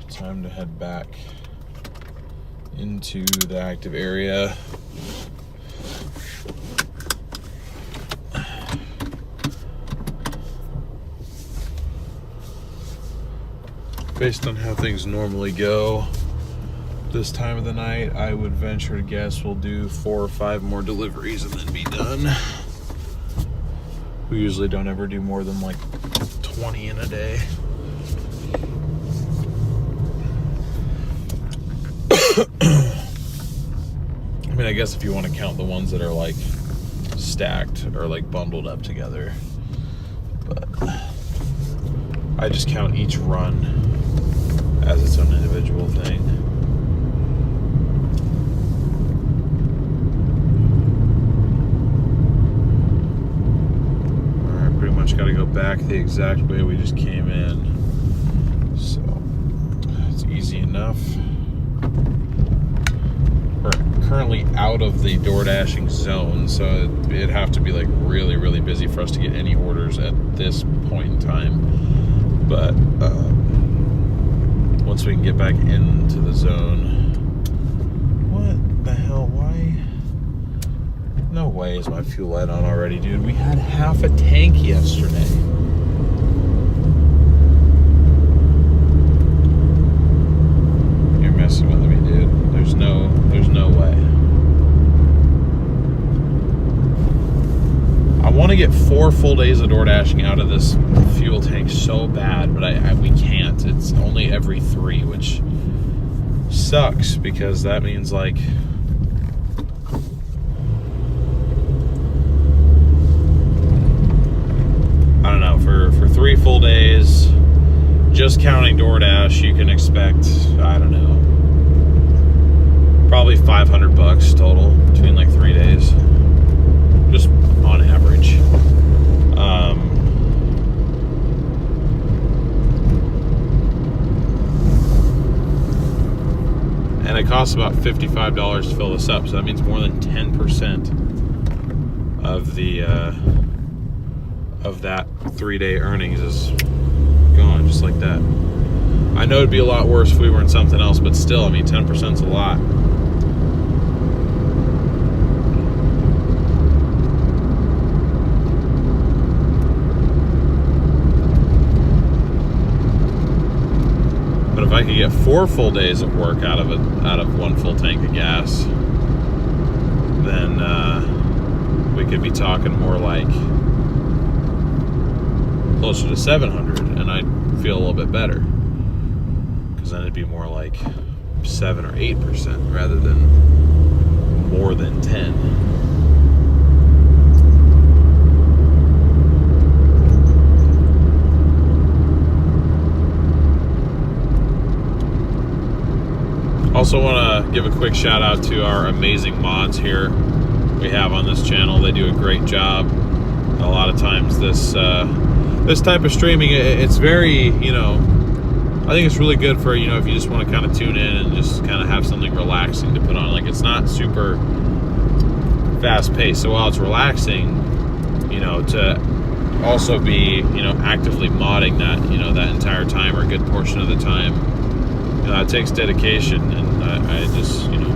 time to head back into the active area. Based on how things normally go this time of the night, I would venture to guess we'll do 4 or 5 more deliveries and then be done. We usually don't ever do more than like 20 in a day. I mean, I guess if you want to count the ones that are like stacked or like bundled up together, but I just count each run as its own individual thing. Alright, pretty much got to go back the exact way we just came in. So, it's easy enough. We're currently out of the Doordashing zone, so it'd have to be like really, really busy for us to get any orders at this point in time. But once we can get back into the zone. What the hell? Why? No way is my fuel light on already, dude. We had half a tank yesterday. You're messing with me, dude. There's no way. I want to get 4 full days of Doordashing out of this fuel tank so bad, but we can't. It's only every 3, which sucks because that means like I don't know, for 3 full days, just counting Doordash, you can expect, I don't know, probably $500 total between like 3 days, just on average. And it costs about $55 to fill this up, so that means more than 10% of the of that 3-day earnings is gone just like that. I know it'd be a lot worse if we were in something else, but still, I mean, 10%'s a lot. But if I could get 4 full days of work out of 1 full tank of gas, then we could be talking more like closer to 700, and I'd feel a little bit better, because then it'd be more like 7 or 8% rather than more than 10. Also want to give a quick shout out to our amazing mods here we have on this channel. They do a great job. A lot of times this type of streaming, it's very, you know, I think it's really good for, you know, if you just want to kind of tune in and just kind of have something relaxing to put on. Like, it's not super fast paced, so while it's relaxing, you know, to also be, you know, actively modding that, you know, that entire time or a good portion of the time, you know, it takes dedication. And I just, you know,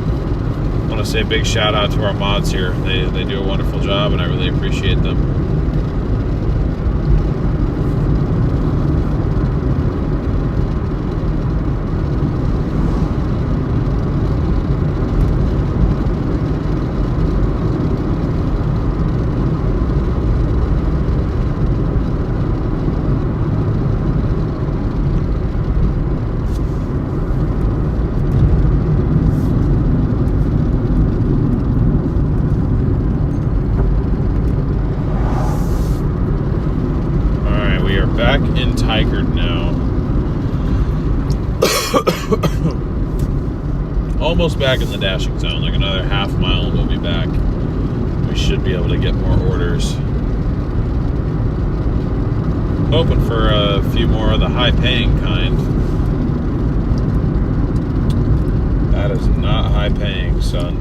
want to say a big shout out to our mods here. They do a wonderful job, and I really appreciate them. Back in Tigard now. Almost back in the dashing zone, like another half mile and we'll be back. We should be able to get more orders. Hoping for a few more of the high paying kind. That is not high paying, son.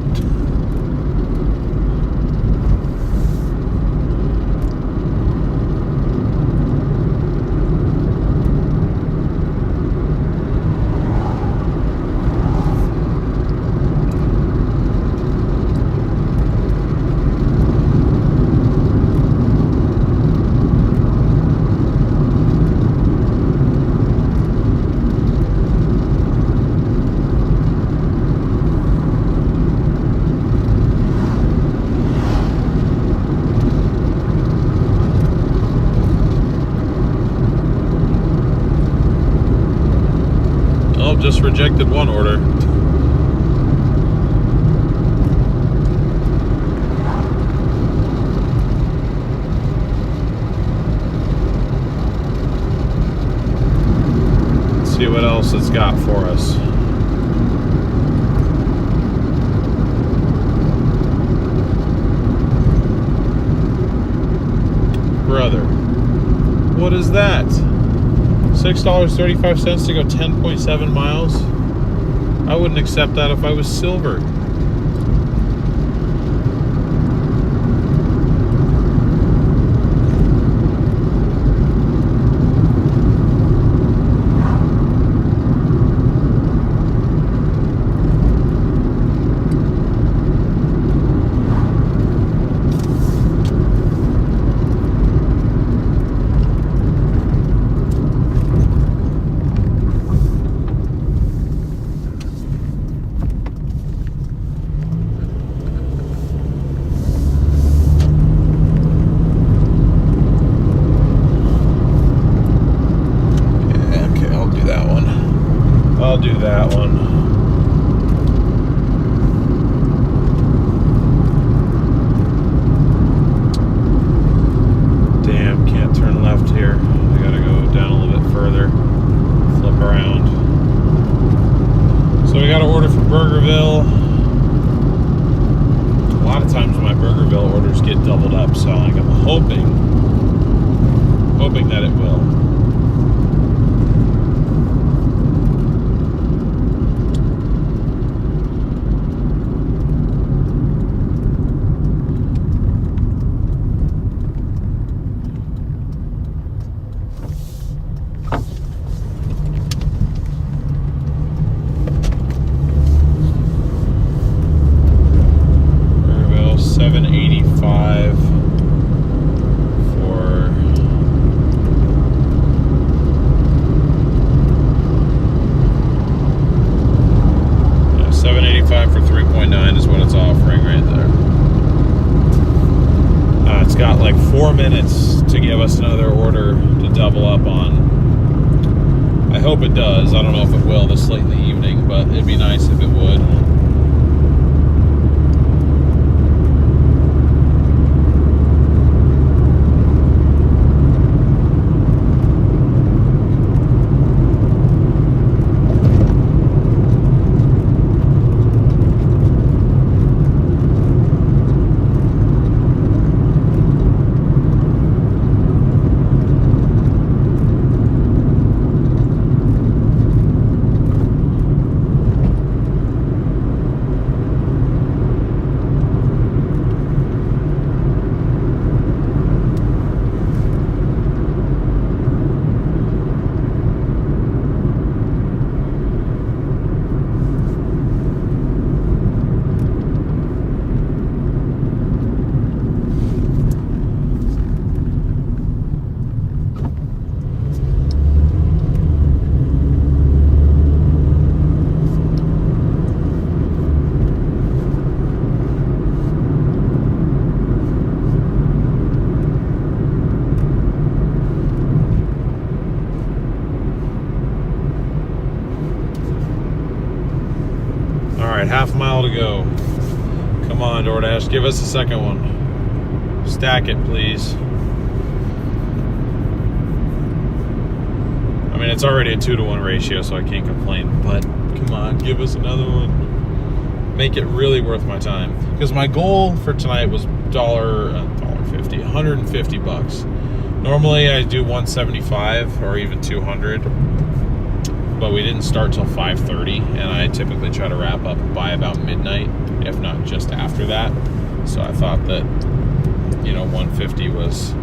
Nope, just rejected one order. Let's see what else it's got for us. Brother, what is that? $6.35 to go 10.7 miles? I wouldn't accept that if I was silver. I'll do that one. Damn, can't turn left here. I gotta go down a little bit further. Flip around. So we got an order from Burgerville. A lot of times my Burgerville orders get doubled up, so like I'm hoping that it will. $7.85 for $7.85 for 3.9 is what it's offering right there. It's got like 4 minutes to give us another order to double up on. I hope it does. I don't know if it will this late in the evening, but it'd be nice if it would. Half mile to go. Come on, Doordash, give us a second one. Stack it, please. I mean, it's already a 2-to-1 ratio, so I can't complain, but come on, give us another one. Make it really worth my time. Because my goal for tonight was $150 bucks. Normally I do 175 or even 200. But we didn't start till 5:30, and I typically try to wrap up by about midnight, if not just after that. So I thought that, 150 was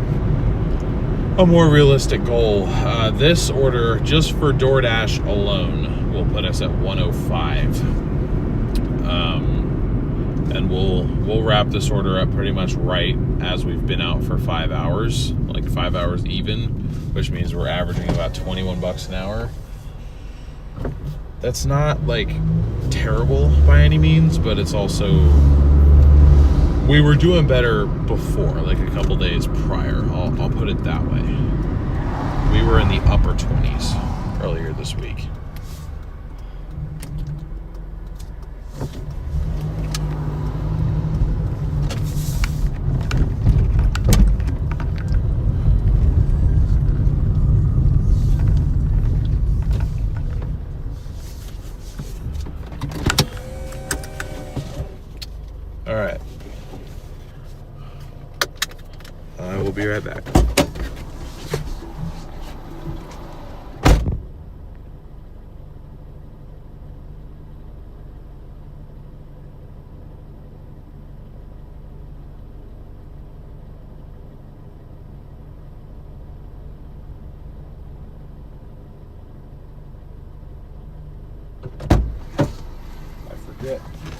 a more realistic goal. This order, just for Doordash alone, will put us at 105. And we'll wrap this order up pretty much right as we've been out for 5 hours, like 5 hours even, which means we're averaging about 21 bucks an hour. That's not like terrible by any means, but it's also, we were doing better before, like a couple days prior. I'll put it that way. We were in the upper 20s earlier this week. All right. I will be right back.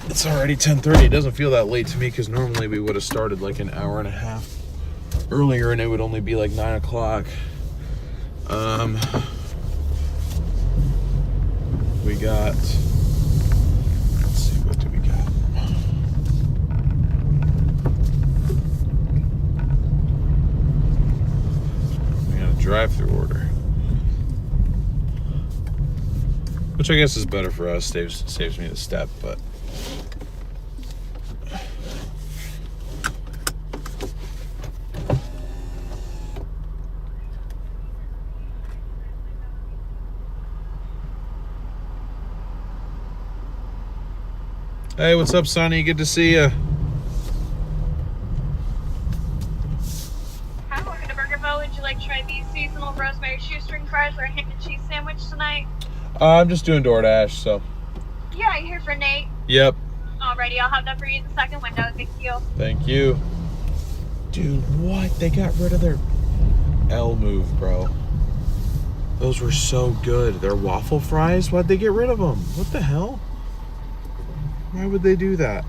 It's already 10:30. It doesn't feel that late to me because normally we would have started like an hour and a half earlier and it would only be like 9 o'clock. We got, let's see, what do we got? We got a drive-through order, which I guess is better for us, saves me the step, but hey, what's up, Sonny? Good to see you. Hi, welcome to Burgerville. Would you like to try these seasonal rosemary shoestring fries or a ham and cheese sandwich tonight? I'm just doing Doordash, so. Yeah, you here for Nate? Yep. Alrighty, I'll have that for you in the second window. Thank you. Thank you. Dude, what? They got rid of their L move, bro. Those were so good. Their waffle fries? Why'd they get rid of them? What the hell? Why would they do that?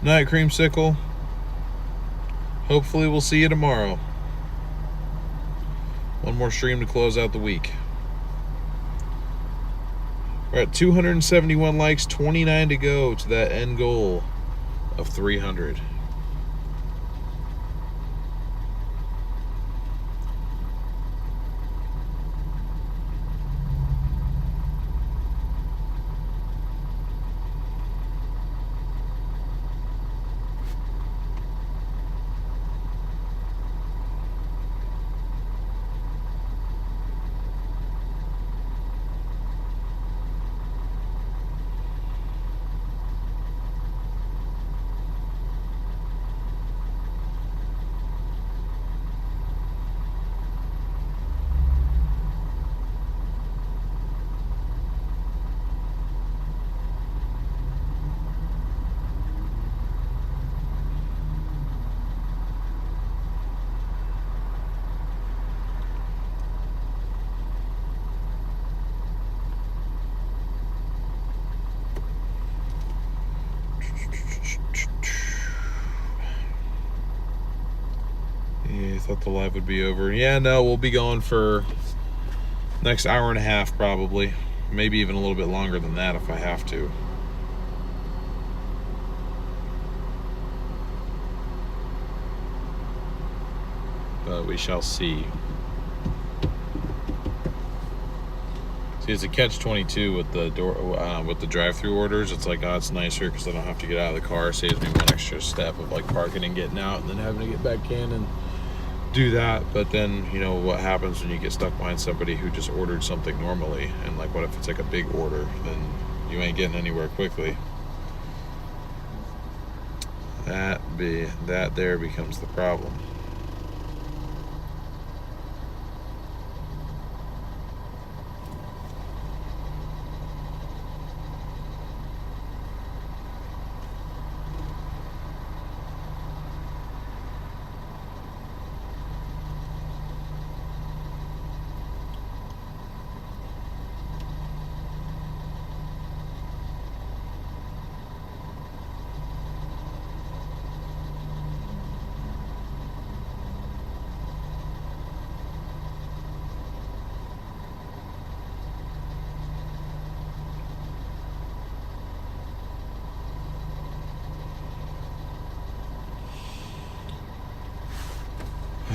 Night, Creamsicle. Hopefully we'll see you tomorrow. One more stream to close out the week. We're at 271 likes, 29 to go to that end goal of 300. Yeah, I thought the live would be over. Yeah, no, we'll be going for next hour and a half probably. Maybe even a little bit longer than that if I have to. But we shall see. See, it's a catch-22 with the with the drive-through orders. It's like, oh, it's nicer because I don't have to get out of the car. It saves me one extra step of like parking and getting out and then having to get back in and do that. But then, you know, what happens when you get stuck behind somebody who just ordered something normally, and like, what if it's like a big order? Then you ain't getting anywhere quickly. That there becomes the problem.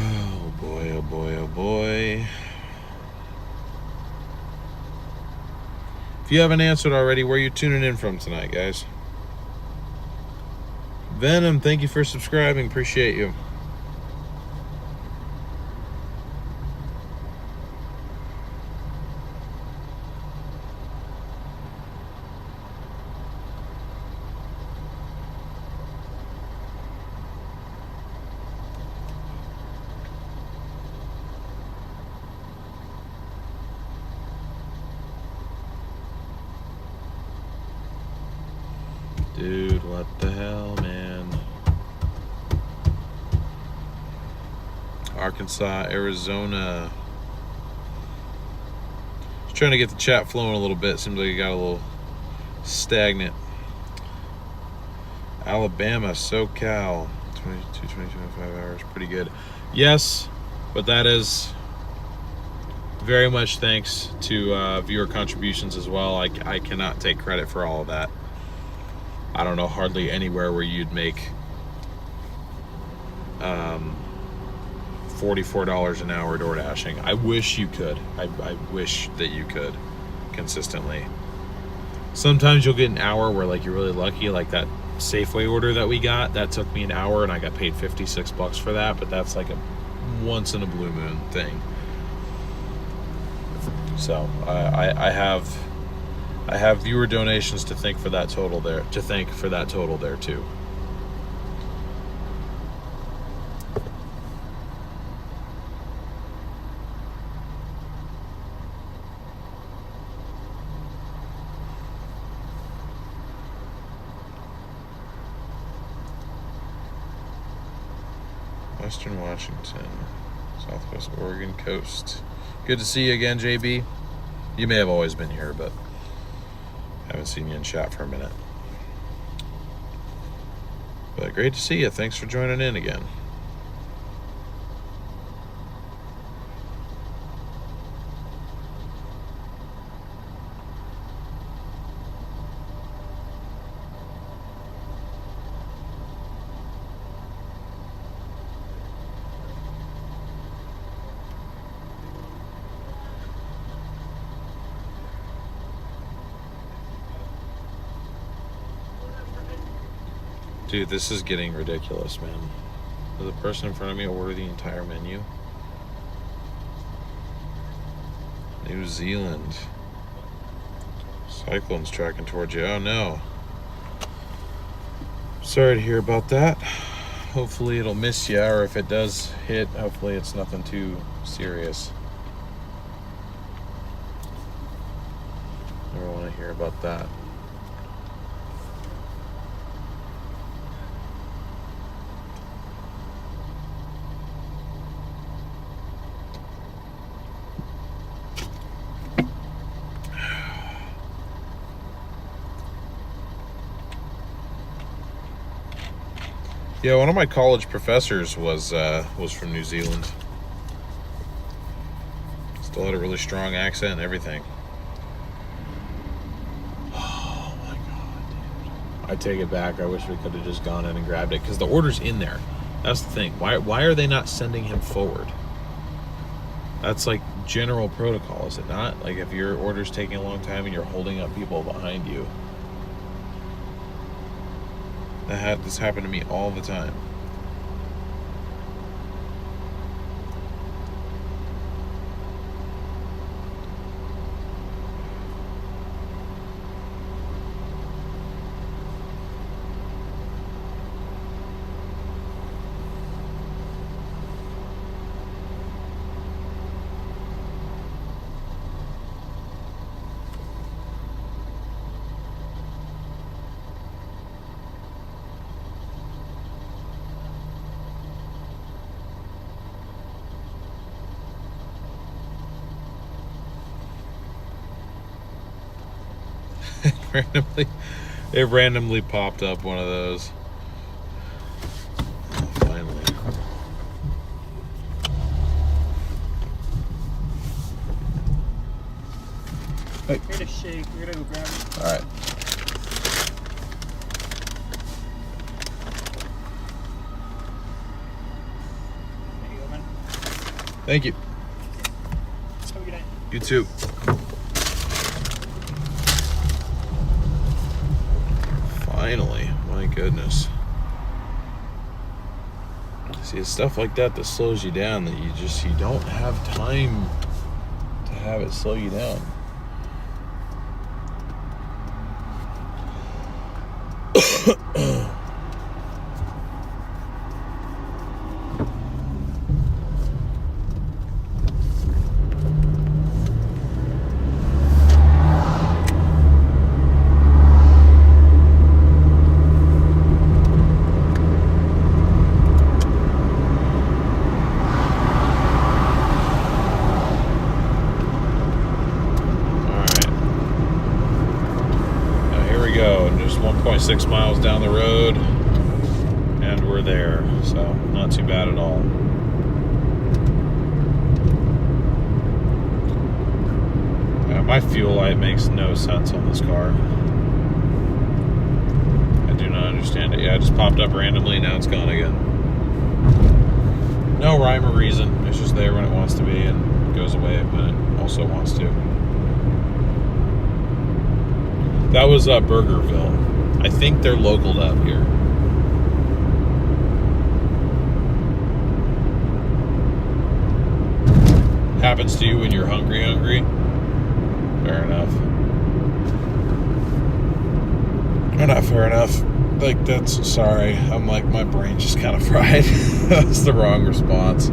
Oh boy, oh boy, oh boy. If you haven't answered already, where you tuning in from tonight, guys? Venom, thank you for subscribing. Appreciate you. What the hell, man? Arkansas, Arizona. Just trying to get the chat flowing a little bit. Seems like it got a little stagnant. Alabama, SoCal, 25 hours, pretty good. Yes, but that is very much thanks to viewer contributions as well. I cannot take credit for all of that. I don't know hardly anywhere where you'd make $44 an hour door dashing. I wish you could. I wish that you could consistently. Sometimes you'll get an hour where like you're really lucky, like that Safeway order that we got, that took me an hour and I got paid 56 bucks for that, but that's like a once in a blue moon thing. So I have viewer donations to thank for that total there, too. Western Washington, Southwest Oregon coast. Good to see you again, JB. You may have always been here, but haven't seen you in chat for a minute. But great to see you. Thanks for joining in again. Dude, this is getting ridiculous, man. Did the person in front of me order the entire menu? New Zealand. Cyclone's tracking towards you. Oh no. Sorry to hear about that. Hopefully it'll miss you, or if it does hit, hopefully it's nothing too serious. Never want to hear about that. Yeah, one of my college professors was from New Zealand. Still had a really strong accent and everything. Oh my god, dude. I take it back. I wish we could have just gone in and grabbed it, because the order's in there. That's the thing. Why are they not sending him forward? That's like general protocol, is it not? Like if your order's taking a long time and you're holding up people behind you. This happened to me all the time. It randomly popped up one of those. Oh, finally. Hey. Here to shake. We're gonna go grab it. All right. There you go, man. Thank you. Have a good night. You too. Finally, my goodness. See, it's stuff like that that slows you down, that you don't have time to have it slow you down. 26 miles down the road, and we're there. So not too bad at all. My fuel light makes no sense on this car. I do not understand it. Yeah, it just popped up randomly, now it's gone again. No rhyme or reason. It's just there when it wants to be and goes away when it also wants to. That was Burgerville. I think they're localed up here. Happens to you when you're hungry? Fair enough. Or not fair enough. Like, that's, sorry. I'm like, my brain's just kind of fried. That's the wrong response.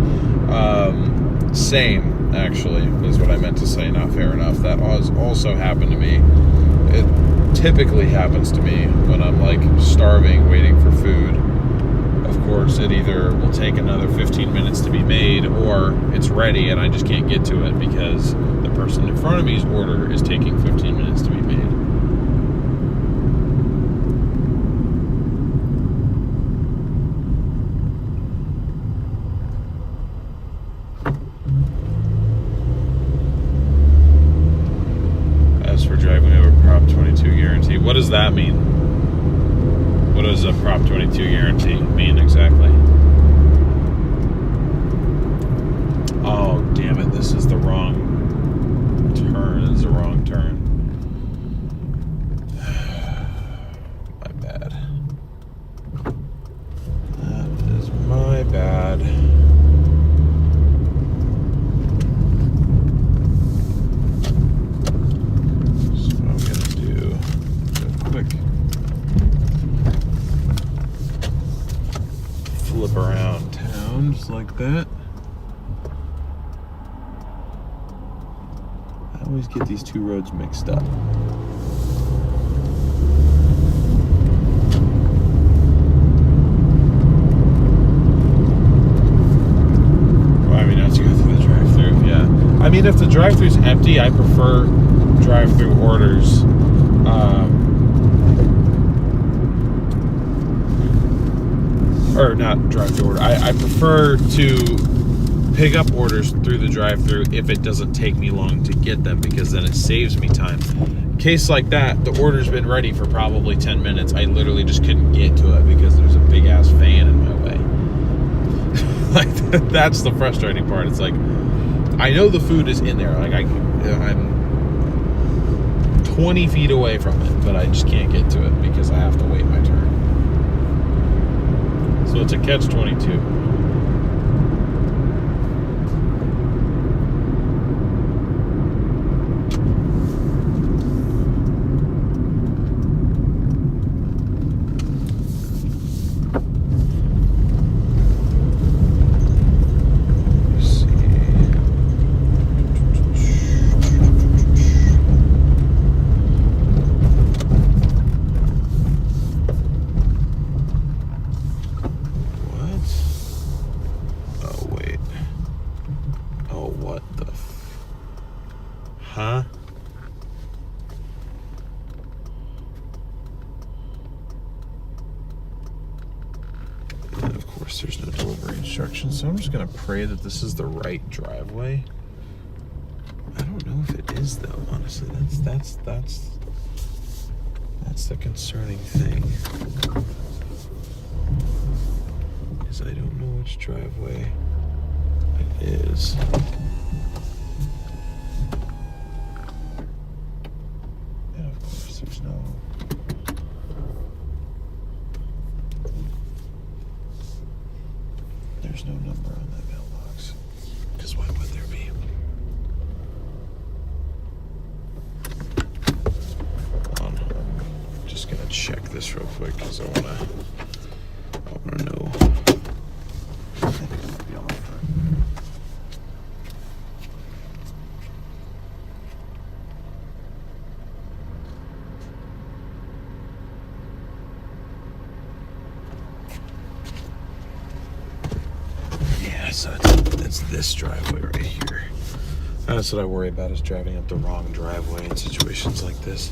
Same, actually, is what I meant to say, not fair enough. That also happened to me. It typically happens to me when I'm like starving, waiting for food. Of course, it either will take another 15 minutes to be made or it's ready and I just can't get to it because the person in front of me's order is taking 15 minutes to be made. As for driving over Prop 22 guarantee, what does that mean? What does a Prop 22 guarantee mean exactly? Oh, damn it. This is the wrong turn. This is the wrong turn. My bad. That is my bad. So what I'm going to do real quick. Flip around town just like that. I always get these two roads mixed up. Well, I mean, as you go through the drive-thru, yeah. I mean, if the drive-thru's empty, I prefer drive-thru orders. Or not drive-thru order. I prefer to pick up orders through the drive-thru if it doesn't take me long to get them, because then it saves me time. Case like that, the order's been ready for probably 10 minutes. I literally just couldn't get to it because there's a big ass fan in my way. Like, that's the frustrating part. It's like, I know the food is in there. Like, I'm 20 feet away from it, but I just can't get to it because I have to wait my turn. So it's a catch-22. Huh? And of course there's no delivery instructions, so I'm just gonna pray that this is the right driveway. I don't know if it is though, honestly. That's the concerning thing. Is I don't know which driveway it is. There's no number on that mailbox, because why would there be? Hold on. I'm just gonna check this real quick because I wanna know. I think it might be all right. So it's this driveway right here. That's what I worry about, is driving up the wrong driveway in situations like this.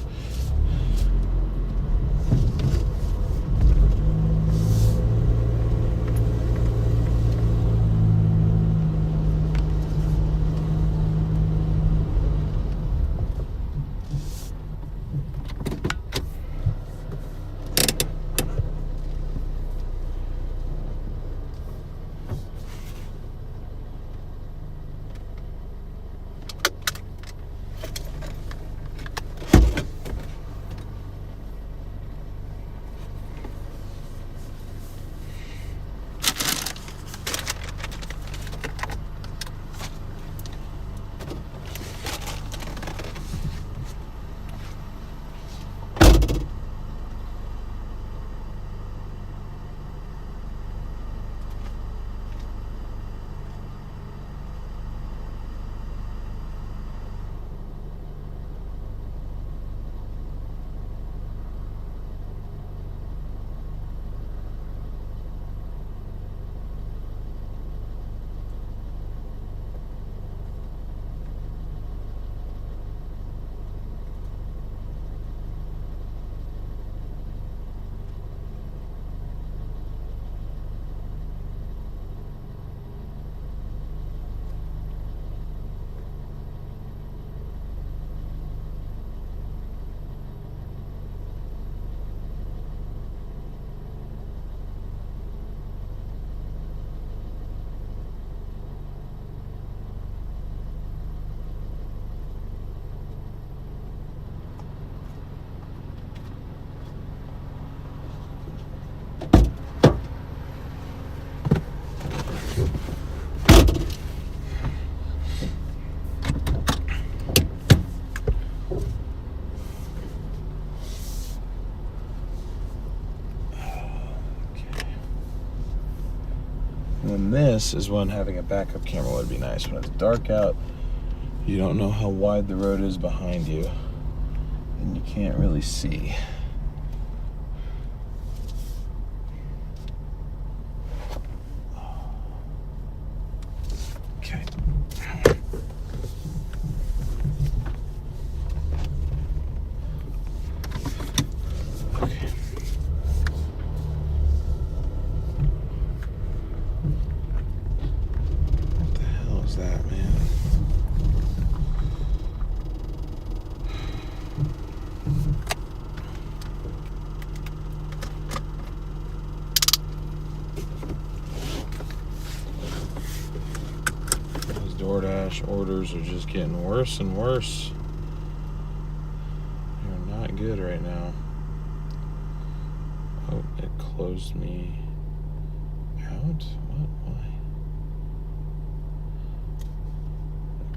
this is when having a backup camera would be nice. When it's dark out, you don't know how wide the road is behind you, and you can't really see. Okay. Okay. What the hell is that, man? Those Doordash orders are just getting worse and worse. They're not good right now. Oh, it closed me out? What? Why?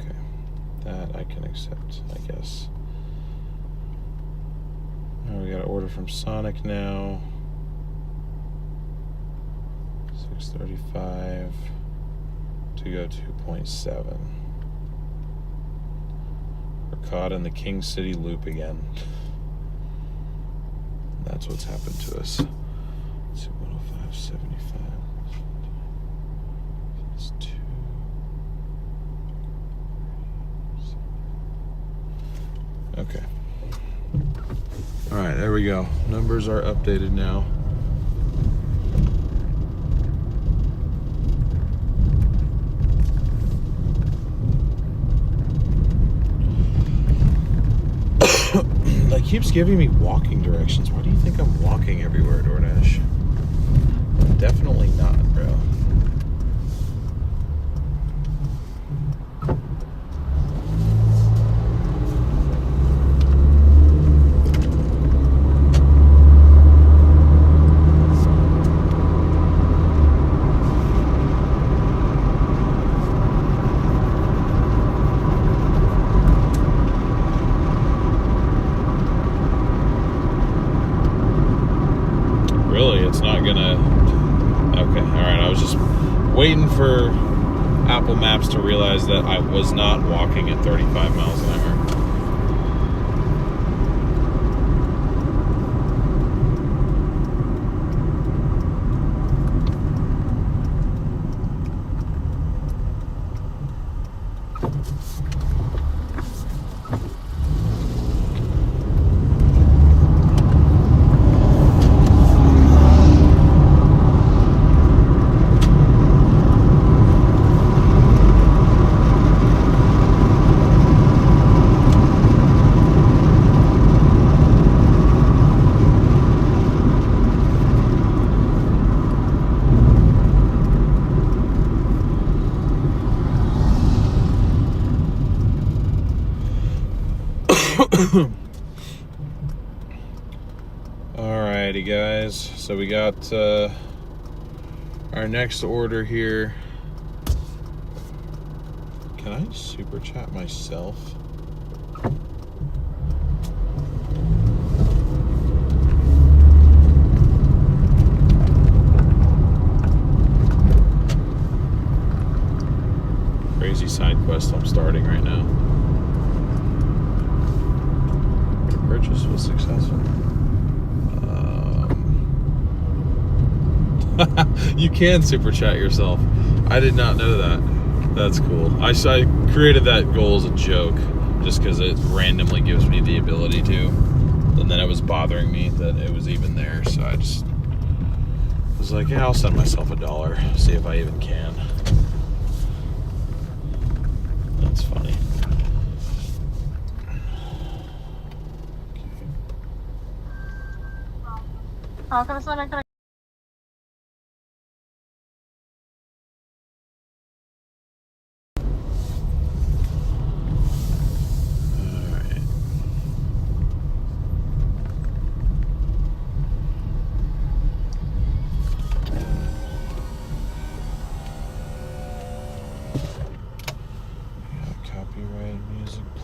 Okay. That I can accept, I guess. Now we got an order from Sonic now. 635 to go 2.7. We're caught in the King City loop again. That's what's happened to us. 105.75. That's 2. Okay. All right, there we go. Numbers are updated now. It keeps giving me walking directions. Why do you think I'm walking everywhere, Doordash? Definitely not, bro. Really, it's not gonna... Okay, alright, I was just waiting for Apple Maps to realize that I was not walking at 35 miles an hour. Alrighty guys, so we got our next order here. Can I super chat myself? Crazy side quest I'm starting right now. Purchase was successful. You can super chat yourself. I did not know that. That's cool. I created that goal as a joke just because it randomly gives me the ability to. And then it was bothering me that it was even there, so I just was like, yeah, I'll send myself $1, see if I even can. That's funny. How come it's not gonna...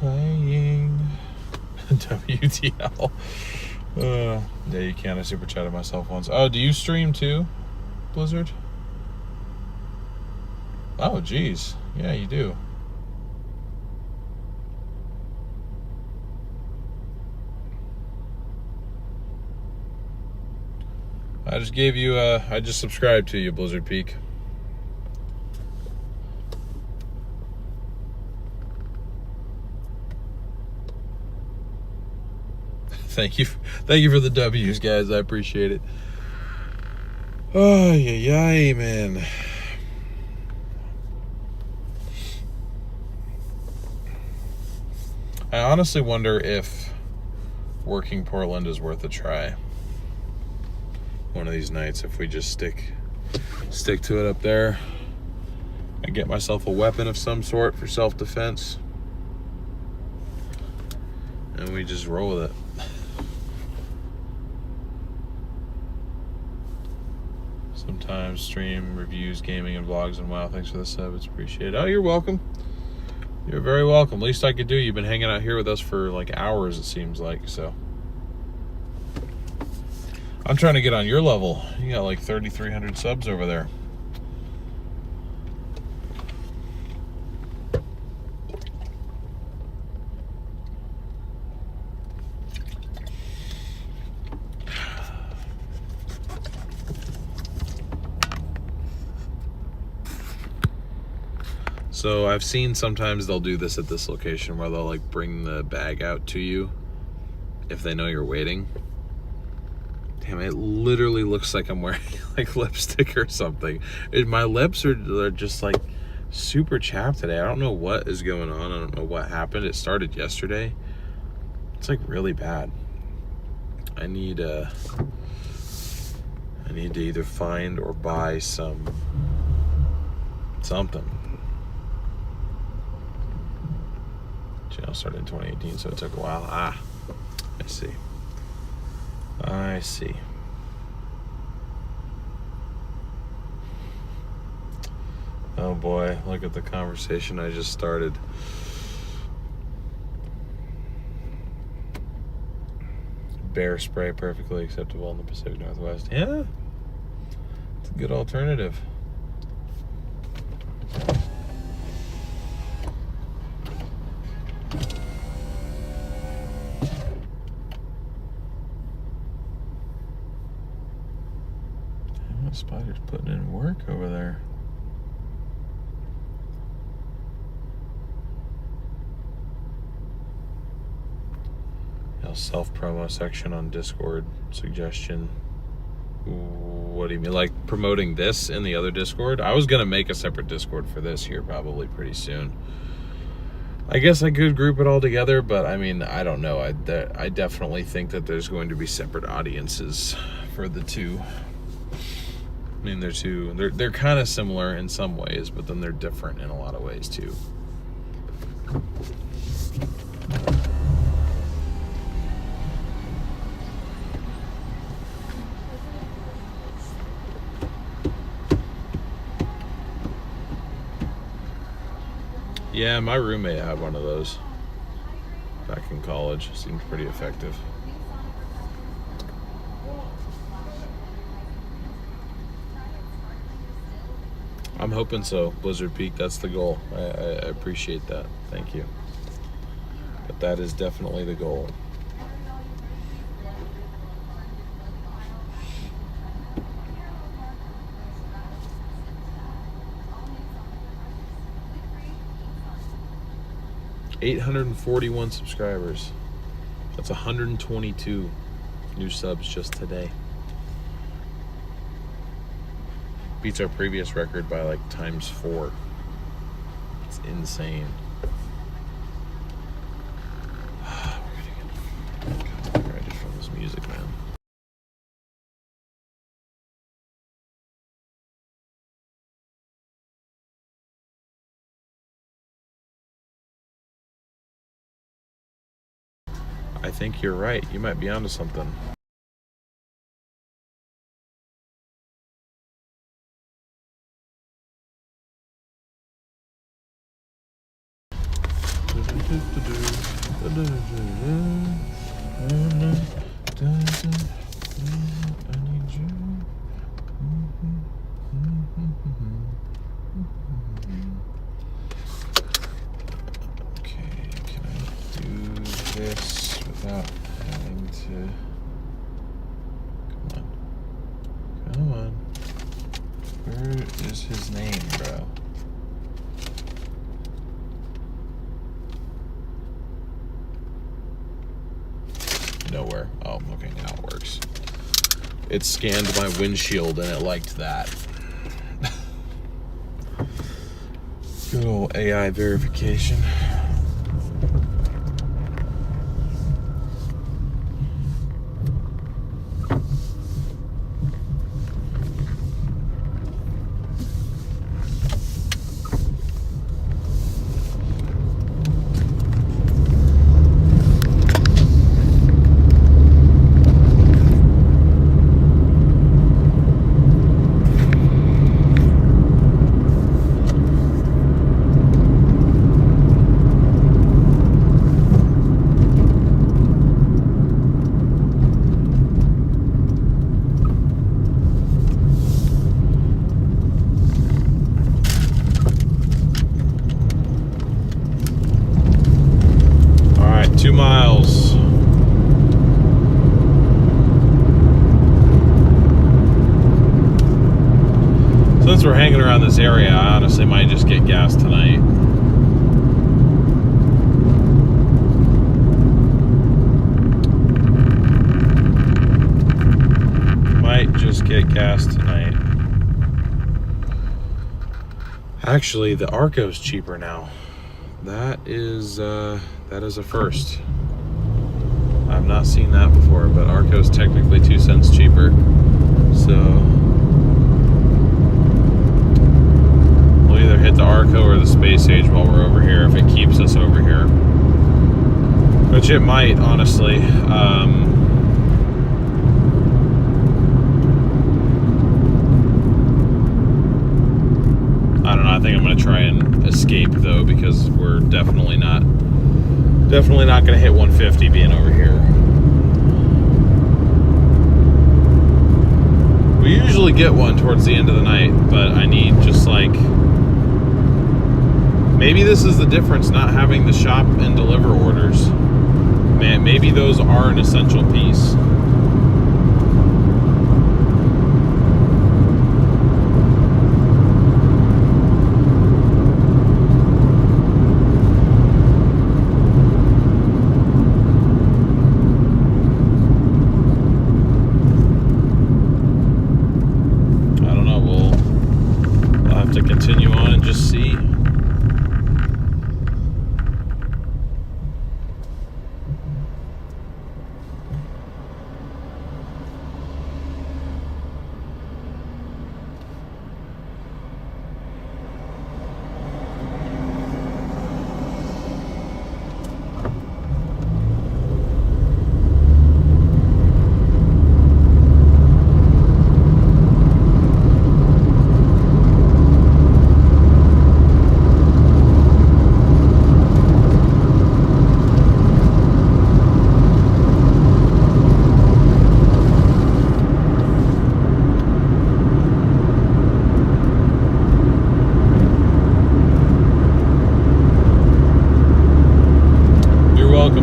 Playing WTL. Yeah, you can. I super chatted myself once. Oh, do you stream too, Blizzard? Oh, geez. Yeah, you do. I just gave you, I just subscribed to you, Blizzard Peak. Thank you for the W's, guys. I appreciate it. Oh, yeah, man. I honestly wonder if working Portland is worth a try. One of these nights, if we just stick to it up there, I get myself a weapon of some sort for self-defense, and we just roll with it. Sometimes stream reviews, gaming, and vlogs, and wow, thanks for the sub. It's appreciated. Oh, you're welcome. You're very welcome. Least I could do. You've been hanging out here with us for like hours, it seems like. So I'm trying to get on your level. You got like 3,300 subs over there. So I've seen sometimes they'll do this at this location where they'll like bring the bag out to you if they know you're waiting. Damn, it literally looks like I'm wearing like lipstick or something. My lips are just like super chapped today. I don't know what is going on. I don't know what happened. It started yesterday. It's like really bad. I need to either find or buy something. Channel started in 2018, so it took a while. I see. Oh boy, look at the conversation I just started. Bear spray, perfectly acceptable in the Pacific Northwest. Yeah, it's a good alternative. Spider's putting in work over there. Self-promo section on Discord suggestion. What do you mean, like promoting this in the other Discord? I was gonna make a separate Discord for this here probably pretty soon. I guess I could group it all together, but I mean, I don't know. I definitely think that there's going to be separate audiences for the two. I mean, they're kind of similar in some ways, but then they're different in a lot of ways too. Yeah, my roommate had one of those back in college. Seemed pretty effective. I'm hoping so, Blizzard Peak. That's the goal. I appreciate that. Thank you. But that is definitely the goal. $841 subscribers. That's 122 new subs just today. Beats our previous record by like ×4. It's insane. We're gonna get copyrighted from this music, man. I think you're right. You might be onto something. this without having to. Come on. Where is his name, bro? Nowhere. Oh, okay, now it works. It scanned my windshield and it liked that. Good old AI verification. All right, 2 miles. Since we're hanging around this area, I honestly might just get gas tonight. Might just get gas tonight. Actually, the Arco's cheaper now. That is a first. I've not seen that before, but Arco's technically 2 cents cheaper. So we'll either hit the Arco or the Space Age while we're over here if it keeps us over here. Which it might, honestly. I don't know. I think I'm gonna try and escape though, because we're definitely not gonna hit 150 being over here. We usually get one towards the end of the night, but I need just like, maybe this is the difference, not having the shop and deliver orders. Man, maybe those are an essential piece. Continue on and just see.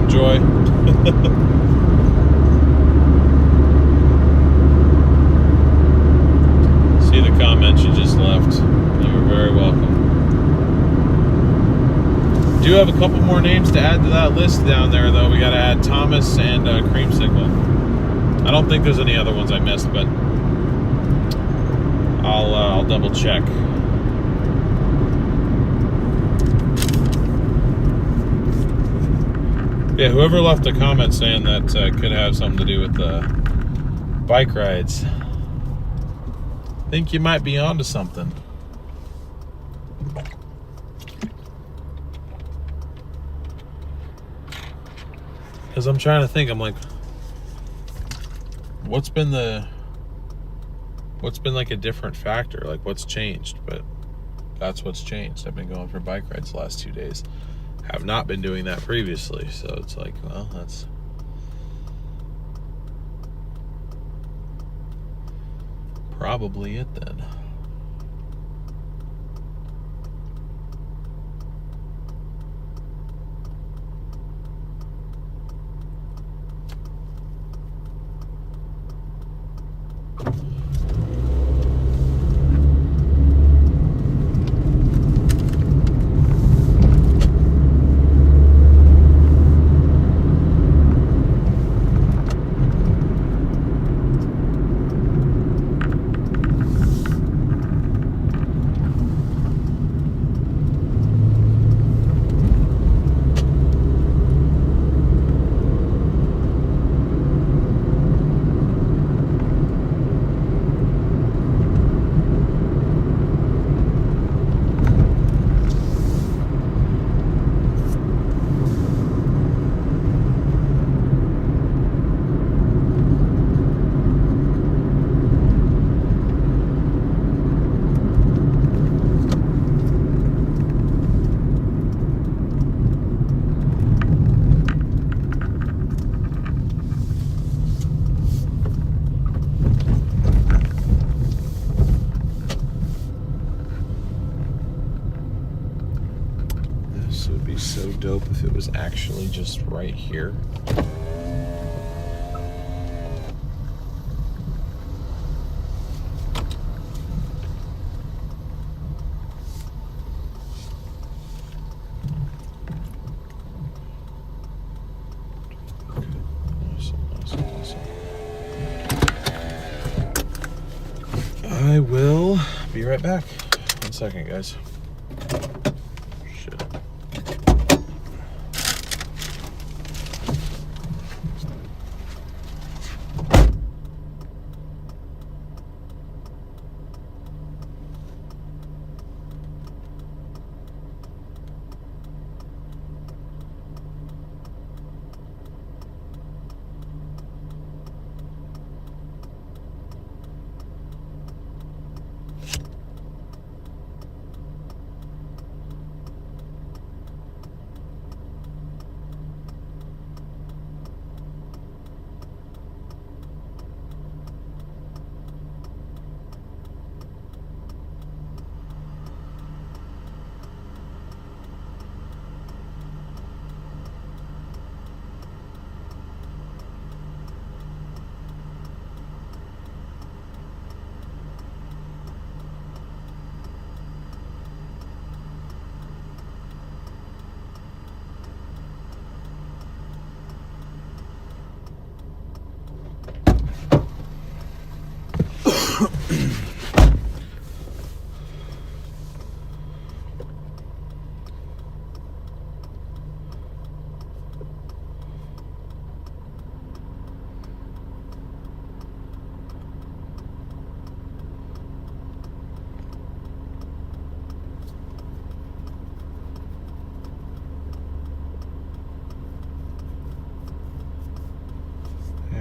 Joy. See the comments you just left. You are very welcome. Do have a couple more names to add to that list down there, though. We got to add Thomas and Creamsicle. I don't think there's any other ones I missed, but I'll double check. Yeah, whoever left a comment saying that could have something to do with the bike rides, I think you might be onto something. Because I'm trying to think, I'm like, what's been like a different factor? Like, what's changed? But that's what's changed. I've been going for bike rides the last 2 days. Have not been doing that previously, so it's like, well, that's probably it then. This would be so dope if it was actually just right here. I will be right back. 1 second, guys. Shit.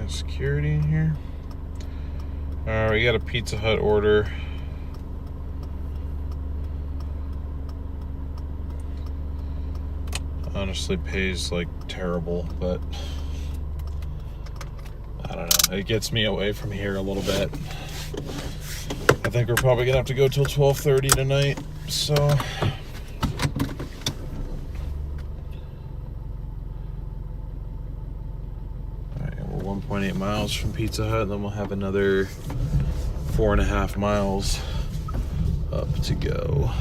Security in here. We got a Pizza Hut order. Honestly, pays like terrible, but I don't know. It gets me away from here a little bit. I think we're probably gonna have to go till 12:30 tonight. So. We're 1.8 miles from Pizza Hut, and then we'll have another 4.5 miles up to go.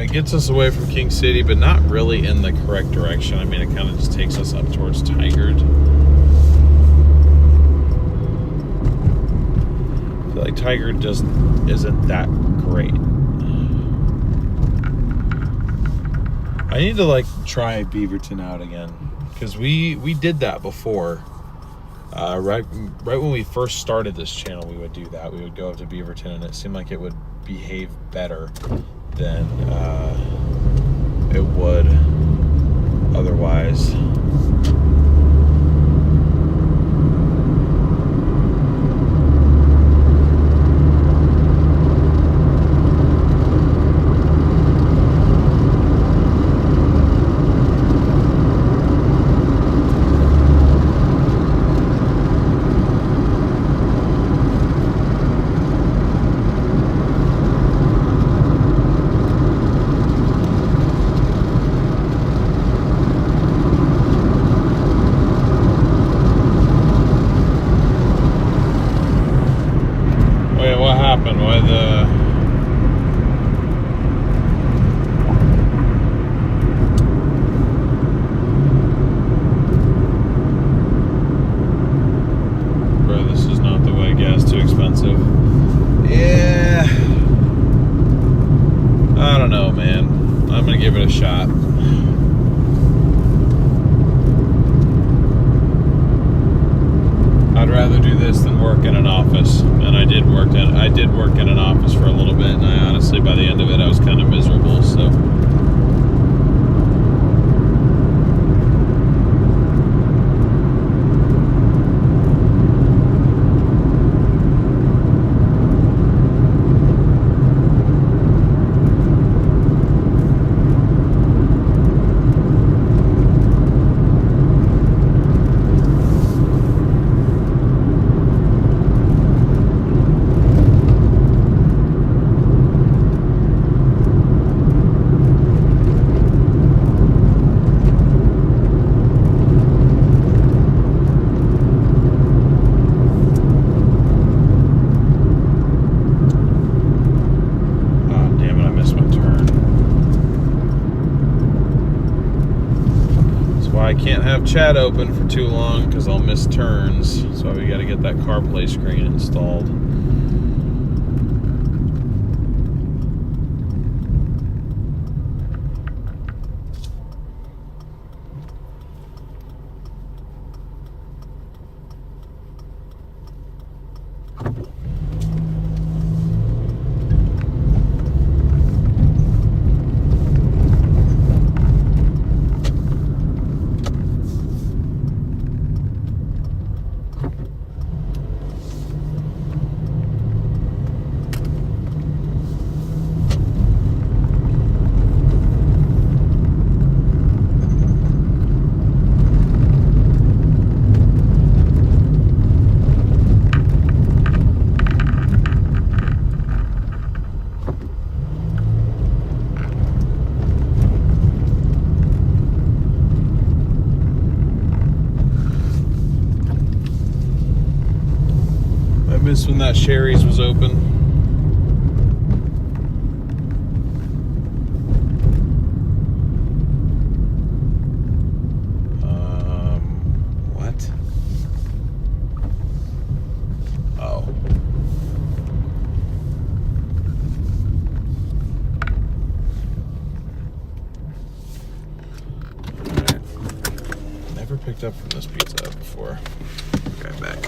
It gets us away from King City, but not really in the correct direction. I mean, it kind of just takes us up towards Tigard. I feel like Tigard just isn't that great. I need to like try Beaverton out again, because we did that before. Right when we first started this channel, we would do that. We would go up to Beaverton, and it seemed like it would behave better than it would otherwise. happened? Why the... Bro, this is not the way. Gas too expensive. Yeah. I don't know, man. I'm gonna give it a shot. I'd rather do this than work in an office, and I did work in an office for a little bit, and I honestly, by the end of it, I was kind of miserable. So, I can't have chat open for too long because I'll miss turns. That's why we got to get that CarPlay screen installed. When that Sherry's was open. What? Oh. Alright. Never picked up from this Pizza Hut before. Okay, back.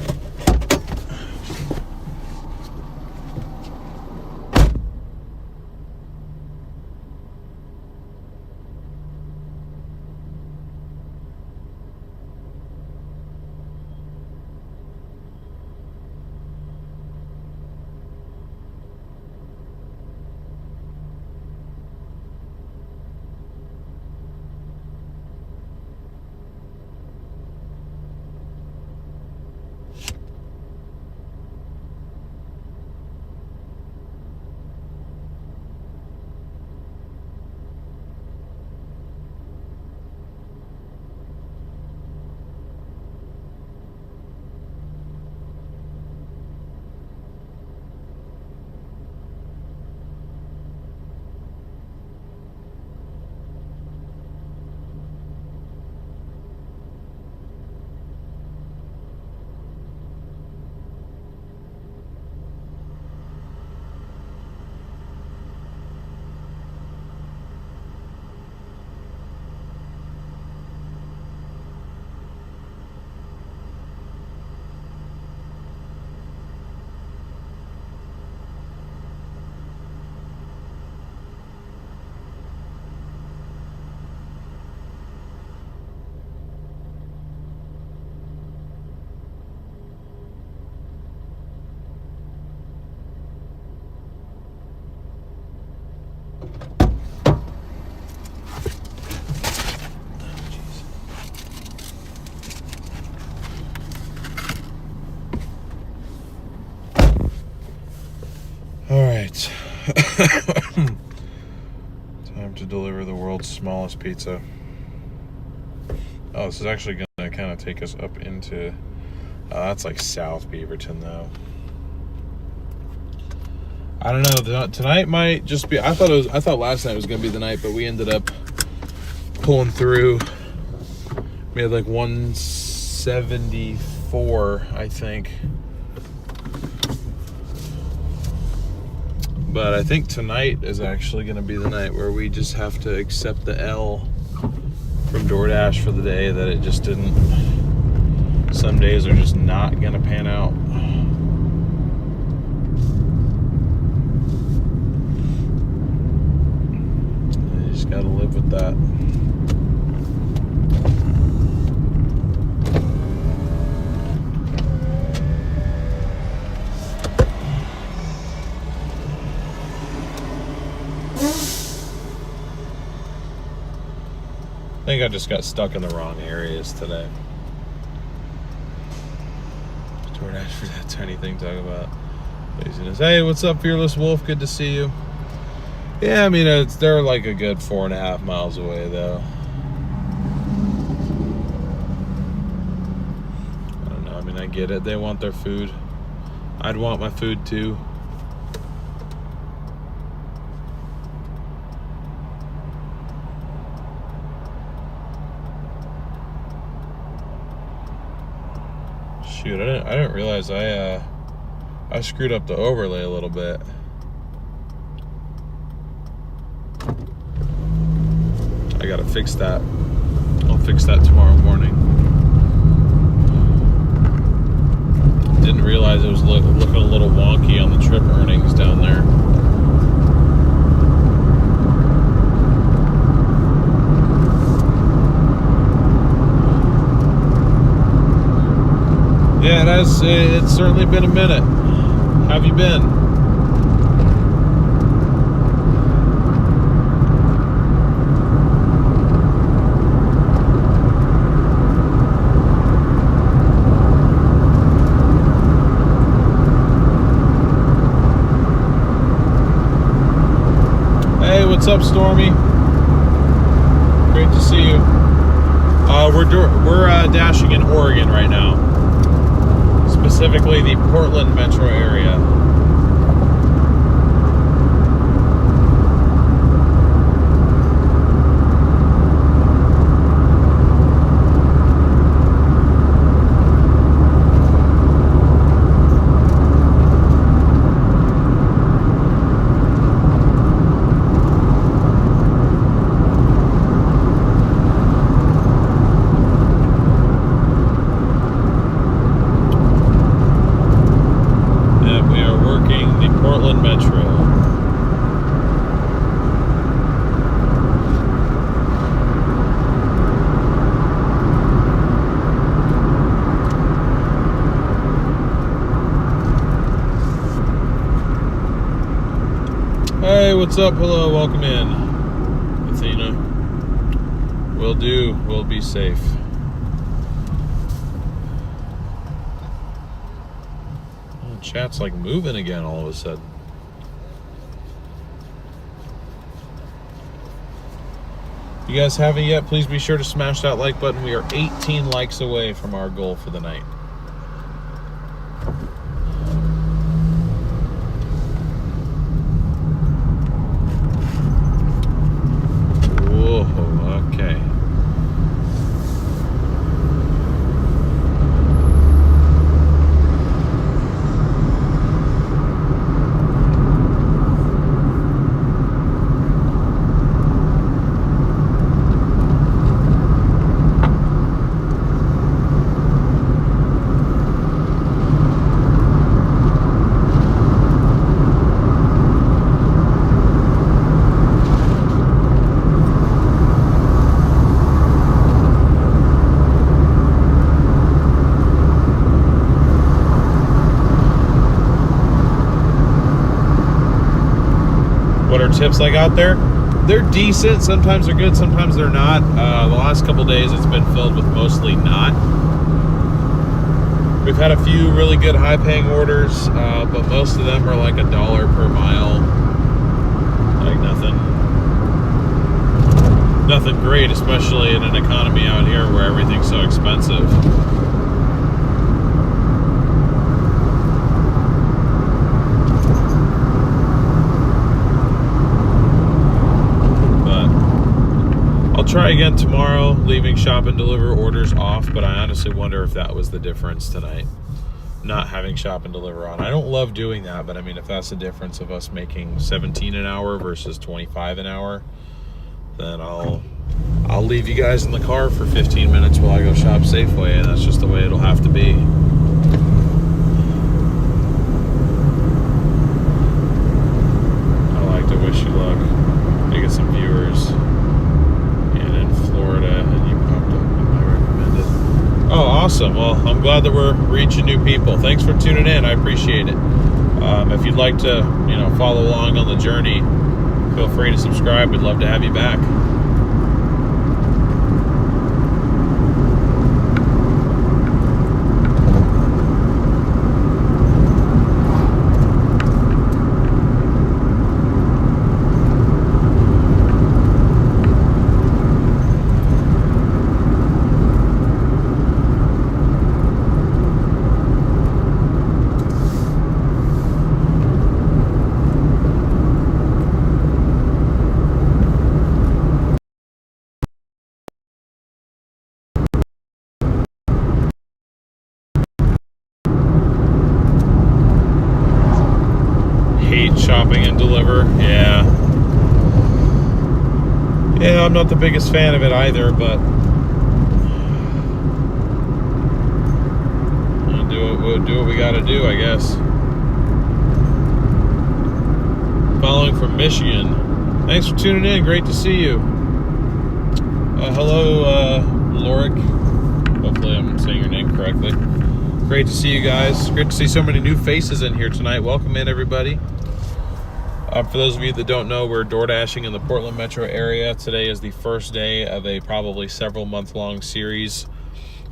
Time to deliver the world's smallest pizza. Oh, this is actually going to kind of take us up into... that's like South Beaverton, though. I don't know. Tonight might just be. I thought last night was gonna be the night, but we ended up pulling through. We had like 174, I think. But I think tonight is actually gonna be the night where we just have to accept the L from Doordash for the day that it just didn't. Some days are just not gonna pan out. You just gotta live with that. I think I just got stuck in the wrong areas today. Doordash for that tiny thing talk about laziness. Hey, what's up, Fearless Wolf? Good to see you. Yeah, I mean, they're like a good 4.5 miles away, though. I don't know. I mean, I get it. They want their food. I'd want my food, too. Shoot, I didn't realize I screwed up the overlay a little bit. I gotta fix that. I'll fix that tomorrow morning. Didn't realize it was looking a little wonky on the trip earnings down there. Yeah, it's certainly been a minute. How have you been? Hey, what's up, Stormy? Great to see you. We're dashing in Oregon right now. Specifically the Portland metro area. Hey, what's up? Hello, welcome in, Athena. Will do. We'll be safe. Oh, chat's like moving again all of a sudden. If you guys haven't yet, please be sure to smash that like button. We are 18 likes away from our goal for the night. Okay. Tips I got there, they're decent. Sometimes they're good, sometimes they're not. The last couple days it's been filled with mostly not. We've had a few really good high-paying orders, but most of them are like $1 per mile. Like nothing great, especially in an economy out here where everything's so expensive. try again tomorrow, leaving shop and deliver orders off, but I honestly wonder if that was the difference tonight. Not having shop and deliver on. I don't love doing that, but I mean, if that's the difference of us making 17 an hour versus 25 an hour, then I'll leave you guys in the car for 15 minutes while I go shop Safeway, and that's just the way it'll have to be. I like to wish you luck. You get some viewers in Florida, and you popped up in my recommended. Oh, awesome. Well, I'm glad that we're reaching new people. Thanks for tuning in. I appreciate it. If you'd like to, follow along on the journey, feel free to subscribe. We'd love to have you back. Shopping and deliver, yeah, I'm not the biggest fan of it either, but we'll do what we gotta do, I guess. Following from Michigan, thanks for tuning in, great to see you. Hello, Lorik, hopefully I'm saying your name correctly. Great to see you guys, great to see so many new faces in here tonight. Welcome in, everybody. For those of you that don't know, we're Doordashing in the Portland metro area. Today is the first day of a probably several month-long series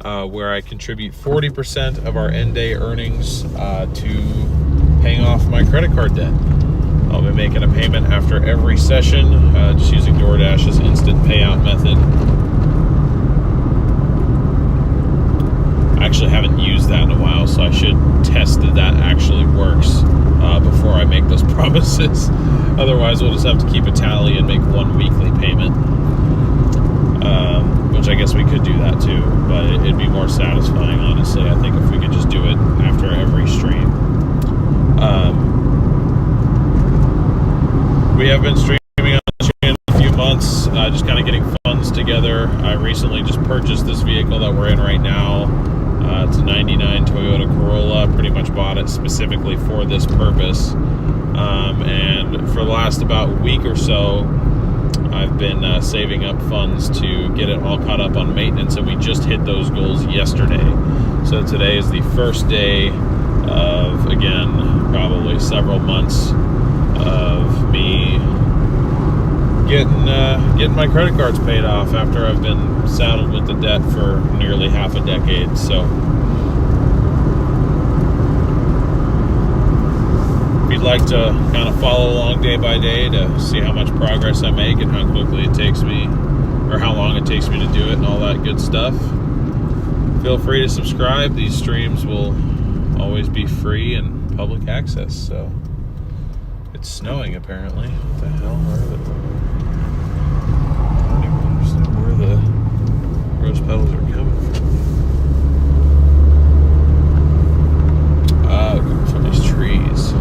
where I contribute 40% of our end-day earnings to paying off my credit card debt. I'll be making a payment after every session, just using Doordash's instant payout method. I actually haven't used that in a while, so I should test that that actually works before I make those promises. Otherwise, we'll just have to keep a tally and make one weekly payment, which I guess we could do that too, but it'd be more satisfying, honestly, I think, if we could just do it after every stream. We have been streaming on the channel a few months, just kind of getting funds together. I recently just purchased this vehicle that we're in right now. It's a 99 Toyota Corolla. Pretty much bought it specifically for this purpose. And for the last about week or so, I've been saving up funds to get it all caught up on maintenance, and we just hit those goals yesterday. So today is the first day of, again, probably several months of me getting my credit cards paid off after I've been saddled with the debt for nearly half a decade. So if you'd like to kind of follow along day by day to see how much progress I make and how quickly it takes me, or how long it takes me to do it and all that good stuff, feel free to subscribe. These streams will always be free and public access. So it's snowing apparently. What the hell? Where are the... I don't even understand where the rose petals are coming from. Coming from these trees.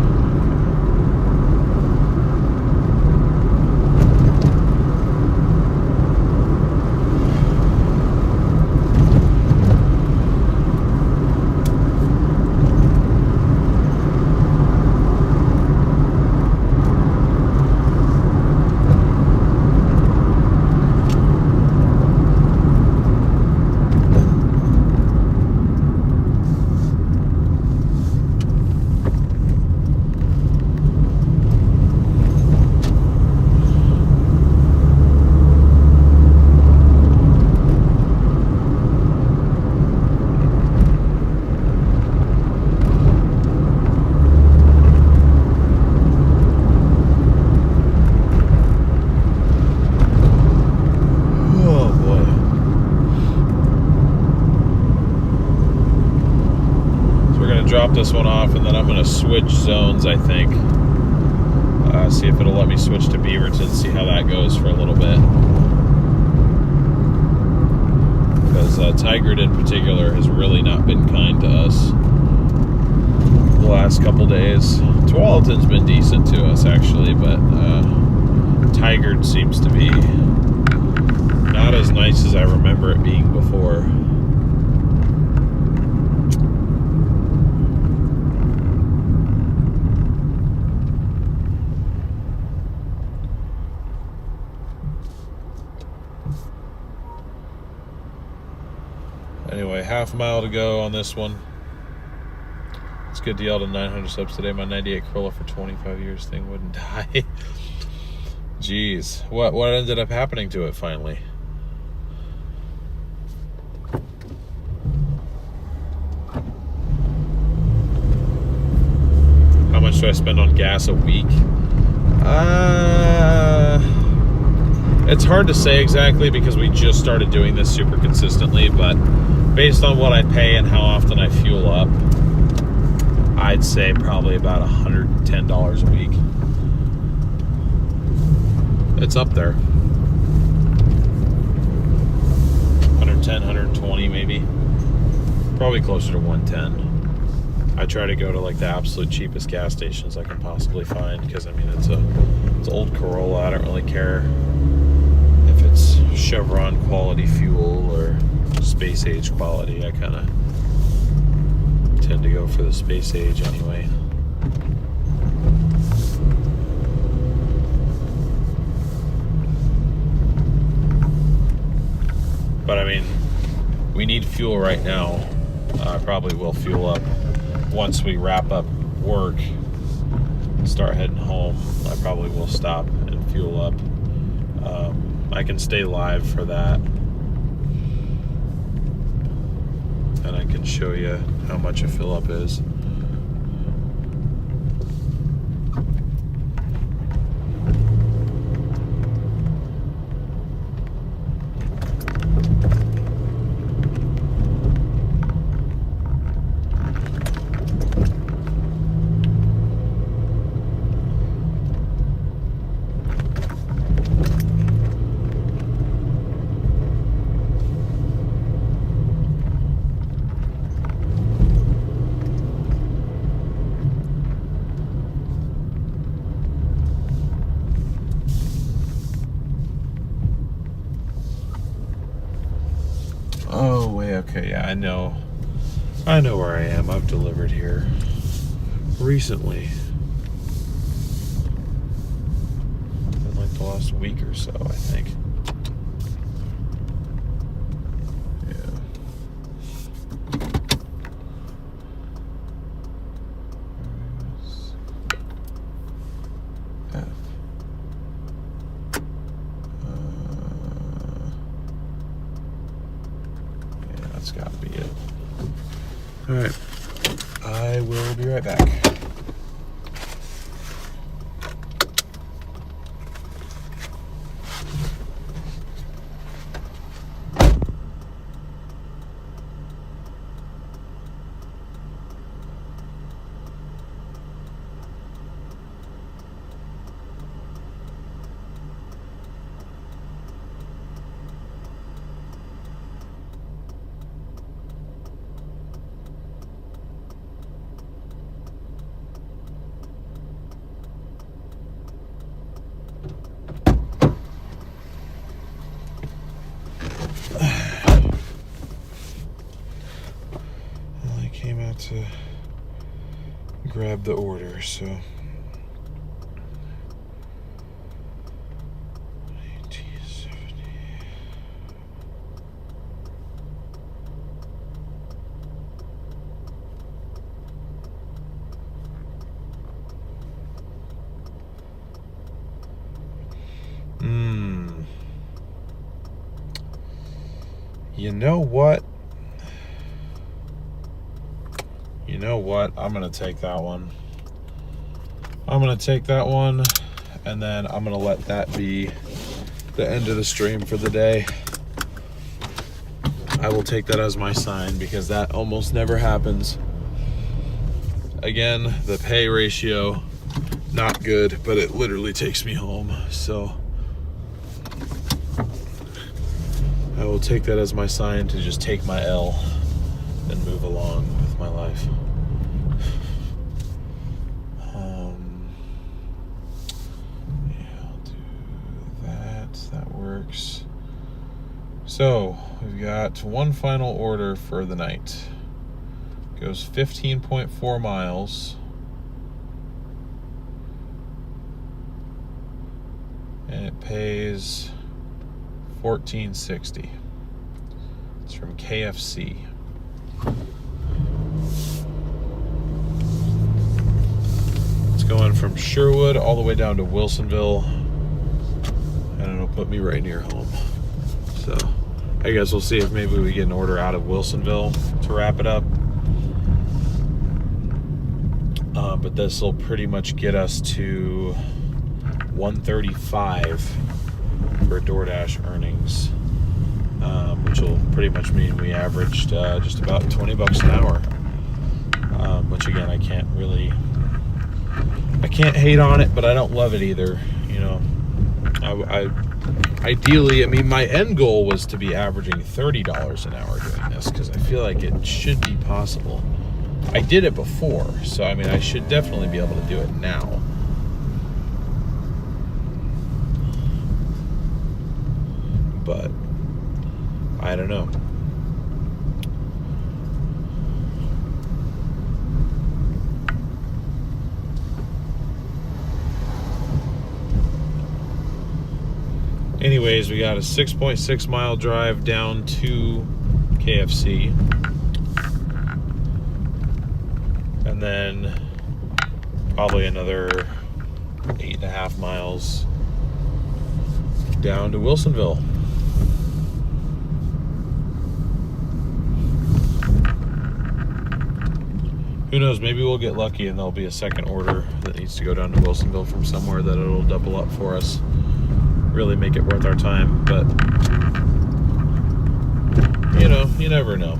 Drop this one off, and then I'm going to switch zones, I think. See if it'll let me switch to Beaverton, see how that goes for a little bit. because Tigard in particular has really not been kind to us the last couple days. Tualatin's been decent to us actually, but Tigard seems to be not as nice as I remember it being before. Anyway, half a mile to go on this one. It's a good deal to 900 subs today. My 98 Corolla for 25 years thing wouldn't die. Jeez, what ended up happening to it finally? How much do I spend on gas a week? It's hard to say exactly because we just started doing this super consistently, but based on what I pay and how often I fuel up, I'd say probably about $110 a week. It's up there. 110, 120 maybe. Probably closer to 110. I try to go to like the absolute cheapest gas stations I can possibly find because I mean it's an old Corolla. I don't really care if it's Chevron quality fuel or space age quality. I kind of tend to go for the space age anyway. But I mean, we need fuel right now. I probably will fuel up once we wrap up work, start heading home. I probably will stop and fuel up. I can stay live for that, and I can show you how much a fill up is. Oh, wait, okay, yeah, I know where I am. I've delivered here recently. In like the last week or so, I think. Yeah. F. That's got to be it. All right, I will be right back. Came out to grab the order, so 1870. You know what? You know what? I'm going to take that one. I'm going to take that one, and then I'm going to let that be the end of the stream for the day. I will take that as my sign because that almost never happens. Again, the pay ratio, not good, but it literally takes me home. So I will take that as my sign to just take my L and move along with my life. Yeah, I'll do that. That works. So we've got one final order for the night. Goes 15.4 miles. And it pays $14.60. It's from KFC. It's going from Sherwood all the way down to Wilsonville, and it'll put me right near home. So I guess we'll see if maybe we get an order out of Wilsonville to wrap it up. But this will pretty much get us to 135 for Doordash earnings, which will pretty much mean we averaged just about 20 bucks an hour, which again, I can't hate on it, but I don't love it either. You know, I ideally, I mean, my end goal was to be averaging $30 an hour doing this, because I feel like it should be possible. I did it before, so I mean, I should definitely be able to do it now. But I don't know. Anyways, we got a 6.6 mile drive down to KFC. And then probably another 8.5 miles down to Wilsonville. Who knows, maybe we'll get lucky and there'll be a second order that needs to go down to Wilsonville from somewhere that it'll double up for us. Really make it worth our time, but you know, you never know.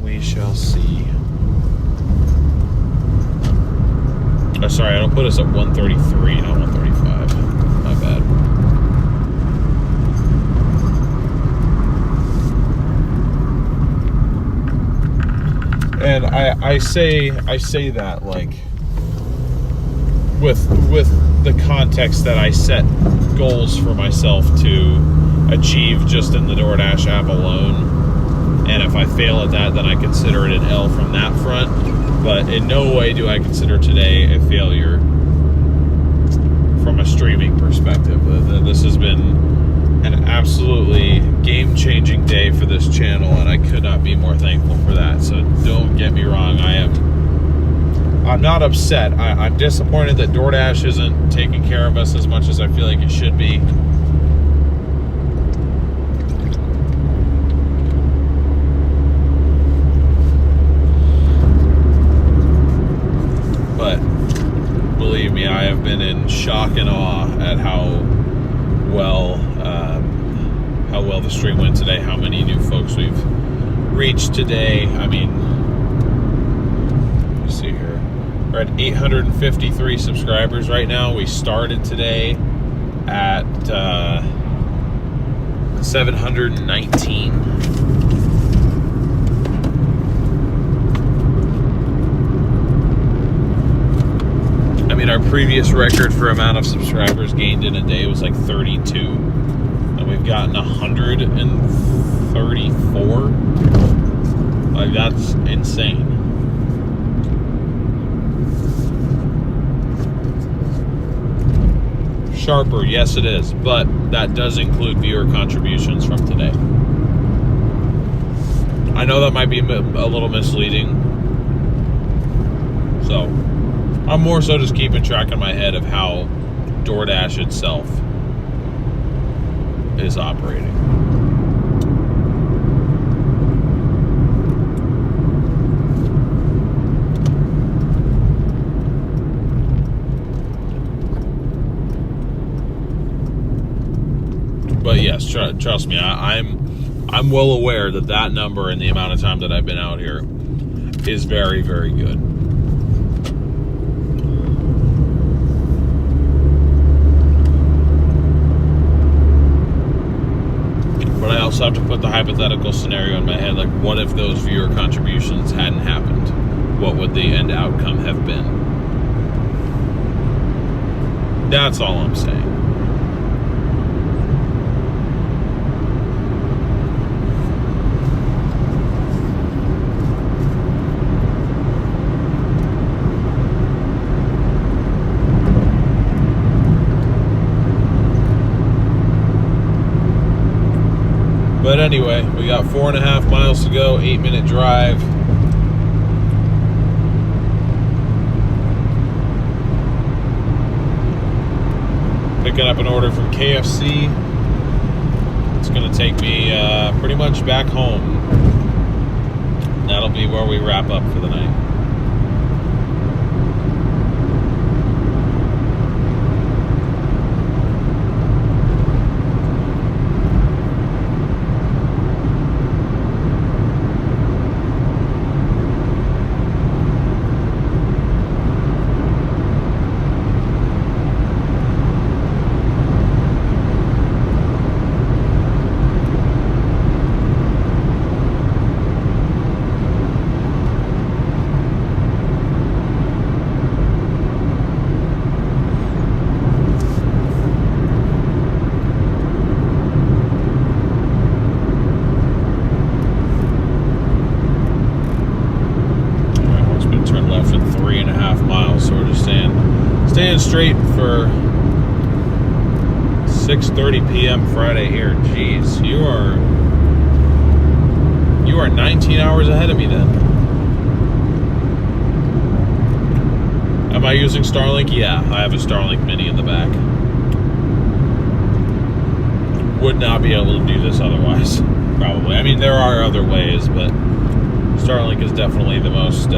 We shall see. Oh, sorry, I don't put us at 133, not 135. My bad. And I say that like with the context that I set goals for myself to achieve just in the Doordash app alone. And if I fail at that, then I consider it an L from that front. But in no way do I consider today a failure from a streaming perspective. This has been an absolutely game-changing day for this channel, and I could not be more thankful for that. So don't get me wrong, I'm not upset. I'm disappointed that Doordash isn't taking care of us as much as I feel like it should be. But believe me, I have been in shock and awe at how well the stream went today, how many new folks we've reached today. I mean, let me see here. We're at 853 subscribers right now. We started today at 719. I mean, our previous record for amount of subscribers gained in a day was like 32. And we've gotten 134. Like, that's insane. Sharper, yes it is, but that does include viewer contributions from today. I know that might be a little misleading, so I'm more so just keeping track in my head of how Doordash itself is operating. But yes, trust me, I'm well aware that that number and the amount of time that I've been out here is very, very good. hypothetical scenario in my head, like what if those viewer contributions hadn't happened? What would the end outcome have been? That's all I'm saying. But anyway, we got 4.5 miles to go, 8-minute drive. Picking up an order from KFC. It's going to take me pretty much back home. That'll be where we wrap up for the night. Staying straight for 6:30 p.m. Friday here. Jeez, you are 19 hours ahead of me then. Am I using Starlink? Yeah, I have a Starlink Mini in the back. Would not be able to do this otherwise, probably. I mean, there are other ways, but Starlink is definitely the most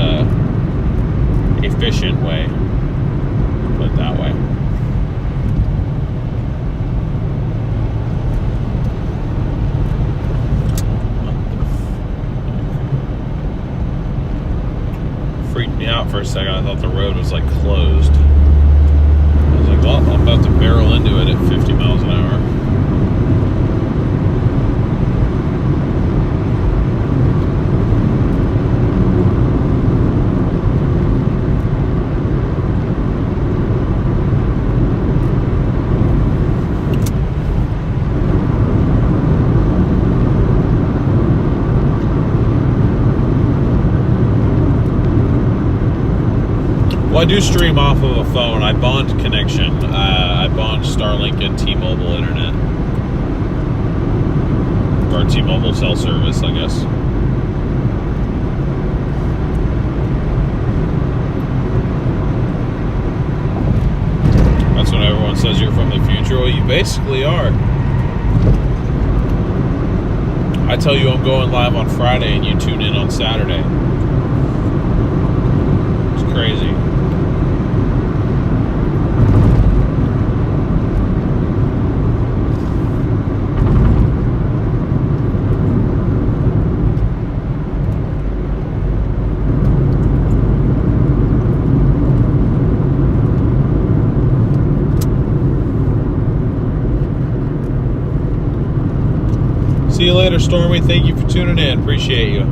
efficient way. Put it that way. Freaked me out for a second. I thought the road was like closed. I was like, well, I'm about to barrel into it at 50 miles an hour. Well, I do stream off of a phone. I bond connection. I bond Starlink and T-Mobile internet. Or T-Mobile cell service, I guess. That's when everyone says you're from the future. Well, you basically are. I tell you I'm going live on Friday and you tune in on Saturday. It's crazy. See you later, Stormy. Thank you for tuning in. Appreciate you.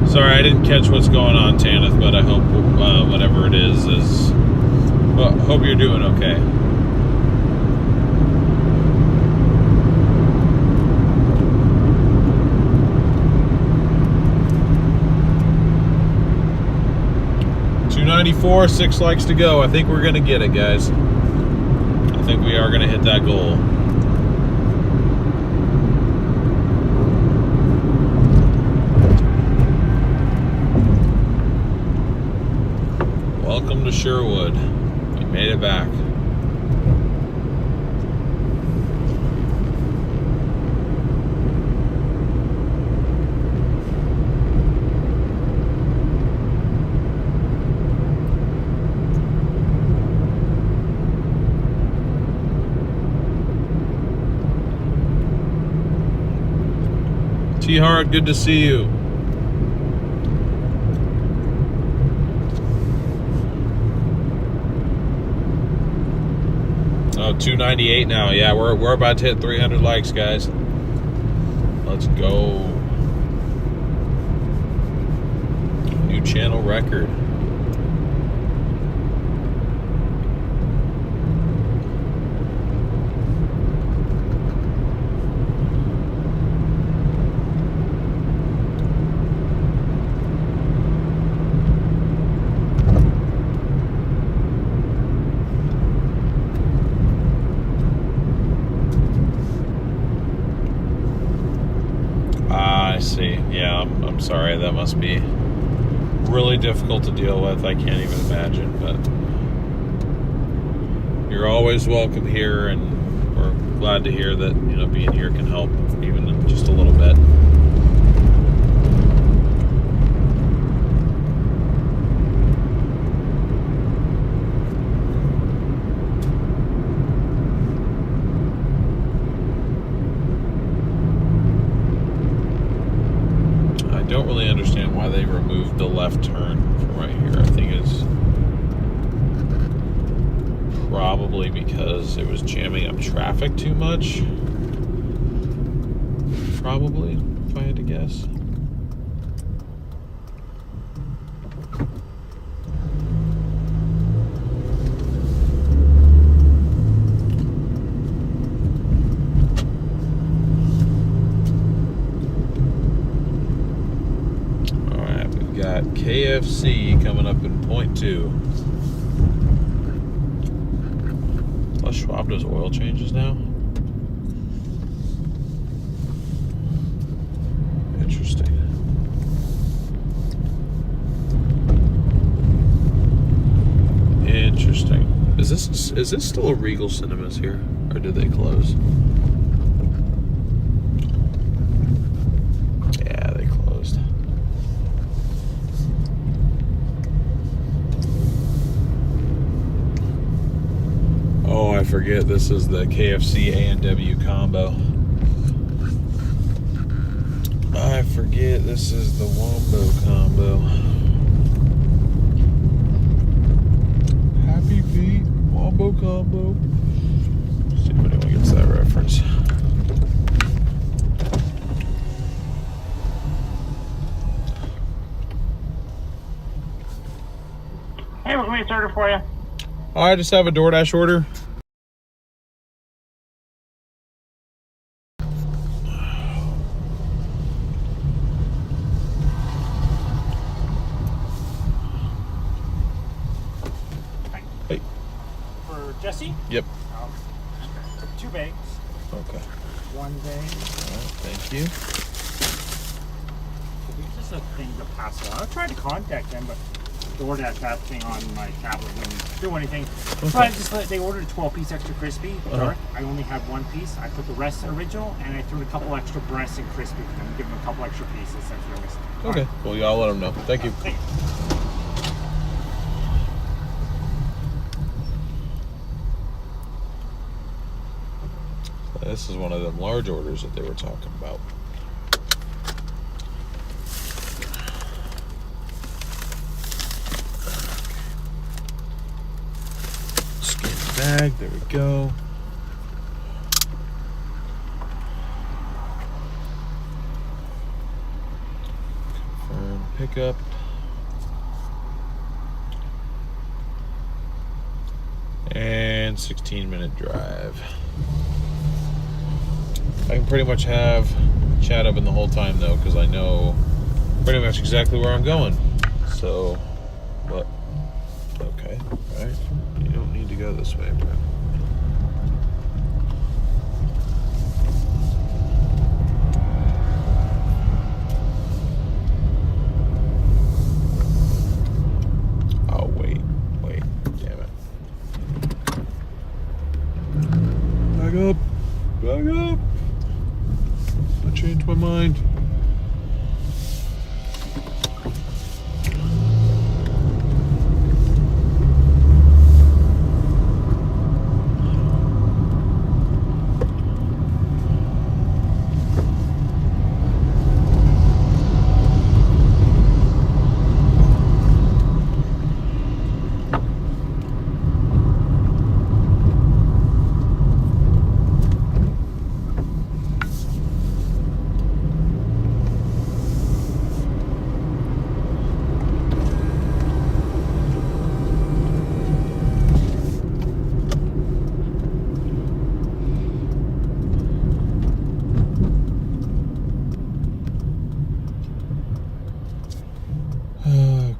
Sorry, I didn't catch what's going on, Tanith, but I hope whatever it is well, hope you're doing okay. $294, 6 likes to go. I think we're gonna get it, guys. I think we are gonna hit that goal. Welcome to Sherwood. We made it back. T-Hard, good to see you. Oh, 298 now. Yeah, we're about to hit 300 likes, guys. Let's go. New channel record. I see. Yeah, I'm sorry. That must be really difficult to deal with. I can't even imagine, but you're always welcome here, and we're glad to hear that, you know, being here can help even just a little bit. I don't really understand why they removed the left turn from right here. I think it's probably because it was jamming up traffic too much. Probably, if I had to guess. Got KFC coming up in .2. Plus Schwab does oil changes now. Interesting. Interesting. Is this still a Regal Cinemas here, or did they close? Yeah, they closed. Oh, I forget, this is the KFC A&W combo. I forget, this is the Wombo combo. Happy Feet Wombo combo. Let's see if anyone gets that reference. Hey, what can we start for you? I just have a DoorDash order. Hey. For Jesse? Yep. 2 bags. Okay. 1 bag. All right, thank you. It's just a thing to pass along. I tried to contact them, but Doordash app thing on my tablet didn't do anything. Okay. So I just they ordered a 12-piece extra crispy. Dark. I only had 1 piece. I put the rest original, and I threw a couple extra breasts in crispy for them. Give them a couple extra pieces. That's what I missed. Okay, cool. Yeah, I'll let them know. Thank you. Thank you. This is one of them large orders that they were talking about. Scan the bag. There we go. Confirm pickup. And 16-minute drive. I can pretty much have chat open the whole time though, because I know pretty much exactly where I'm going. So, what? Okay, all right. You don't need to go this way, bro. Oh, wait, damn it. Back up. I changed my mind.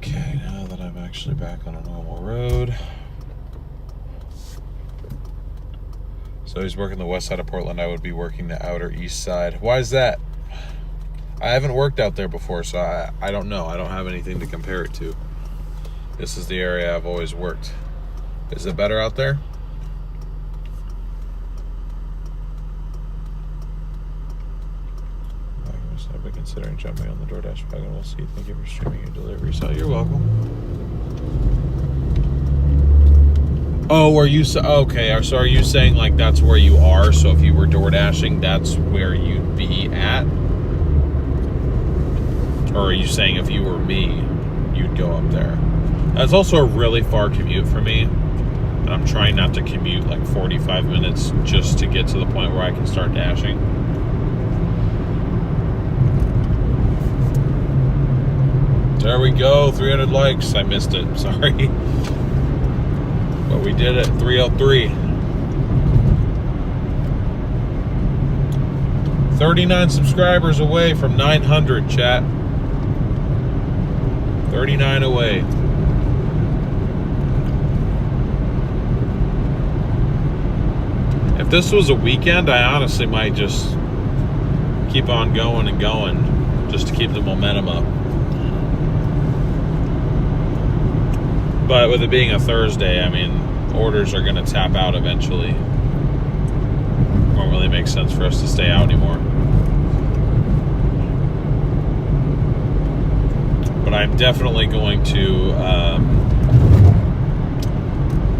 Okay, now that I'm actually back on a normal road. So he's working the west side of Portland. I would be working the outer east side. Why is that? I haven't worked out there before, so I don't know. I don't have anything to compare it to. This is the area I've always worked. Is it better out there? I've been considering jumping on the Doordash wagon. We'll see. Thank you for streaming your delivery. So you're welcome. Oh, are you okay? So are you saying like that's where you are? So if you were door dashing, that's where you'd be at? Or are you saying if you were me, you'd go up there? That's also a really far commute for me. And I'm trying not to commute like 45 minutes just to get to the point where I can start dashing. There we go, 300 likes. I missed it, sorry. But we did it, 303. 39 subscribers away from 900, chat. 39 away. If this was a weekend, I honestly might just keep on going and going just to keep the momentum up. But with it being a Thursday, I mean, orders are going to tap out eventually. Won't really make sense for us to stay out anymore. But I'm definitely going to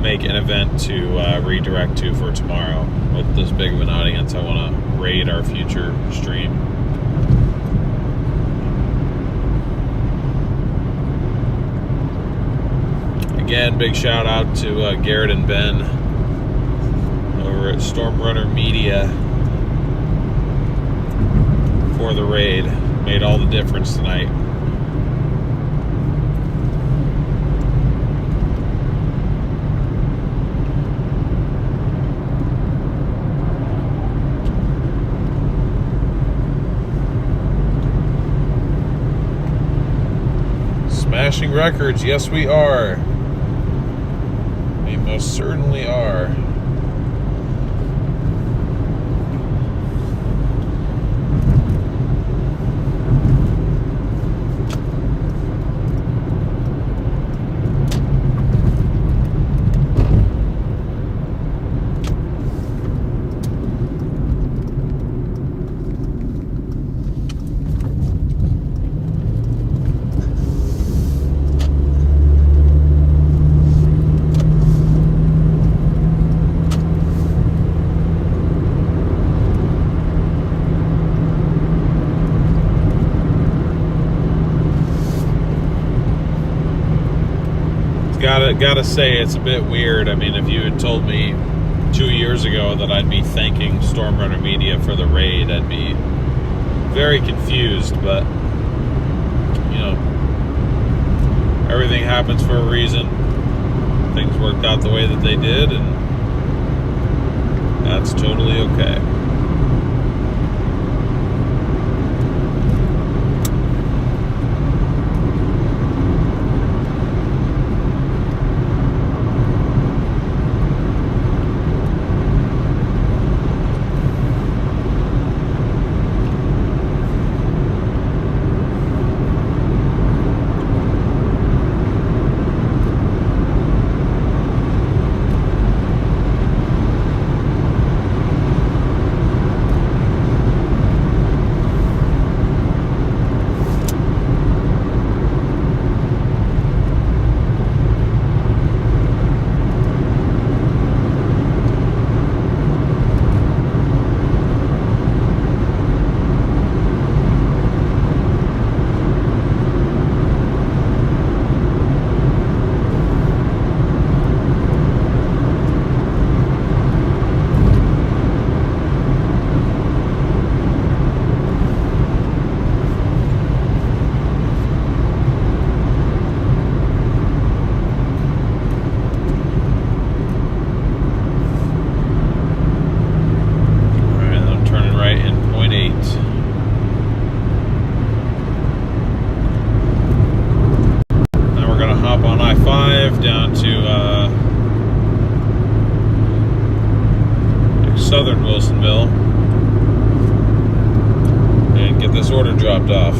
make an event to redirect to for tomorrow. With this big of an audience, I want to raid our future stream. Again, big shout out to Garrett and Ben over at Stormrunner Media for the raid. Made all the difference tonight. Smashing records, yes we are. We most certainly are. Gotta say, it's a bit weird. I mean, if you had told me 2 years ago that I'd be thanking Stormrunner Media for the raid, I'd be very confused, but you know, everything happens for a reason. Things worked out the way that they did, and that's totally okay. dropped off.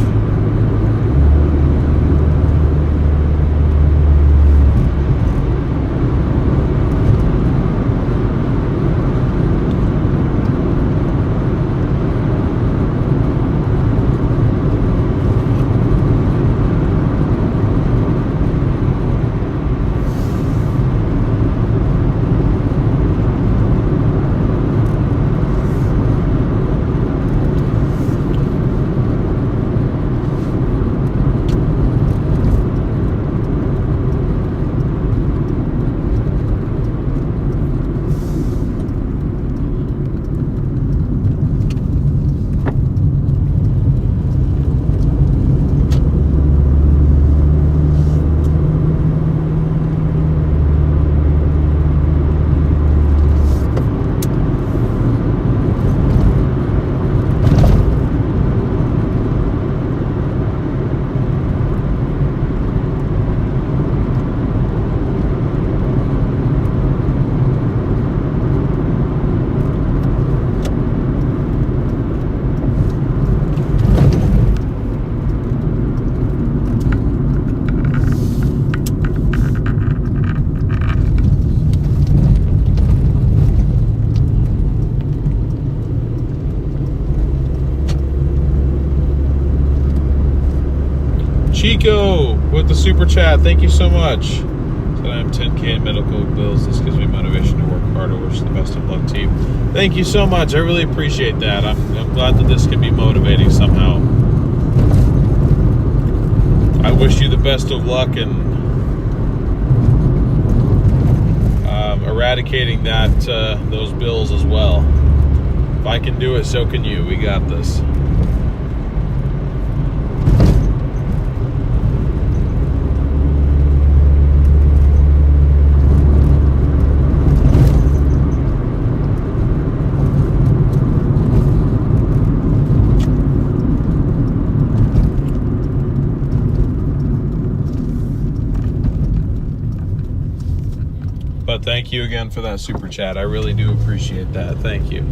Chico with the super chat, thank you so much. Said I have 10K in medical bills. This gives me motivation to work harder. Wish the best of luck to you. Thank you so much. I really appreciate that. I'm glad that this can be motivating somehow. I wish you the best of luck in eradicating those bills as well. If I can do it, so can you. We got this. But thank you again for that super chat. I really do appreciate that. Thank you.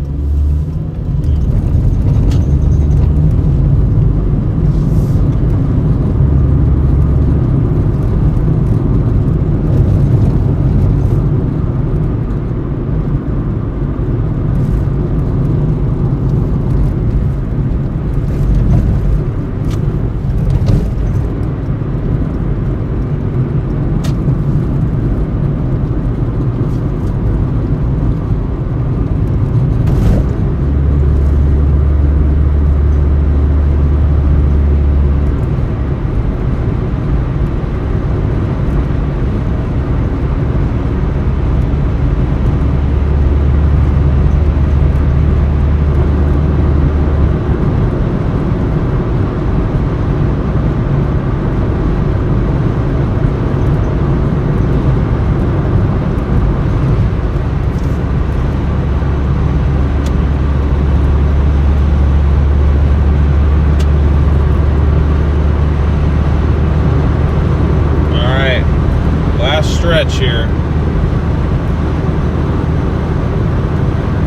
Stretch here.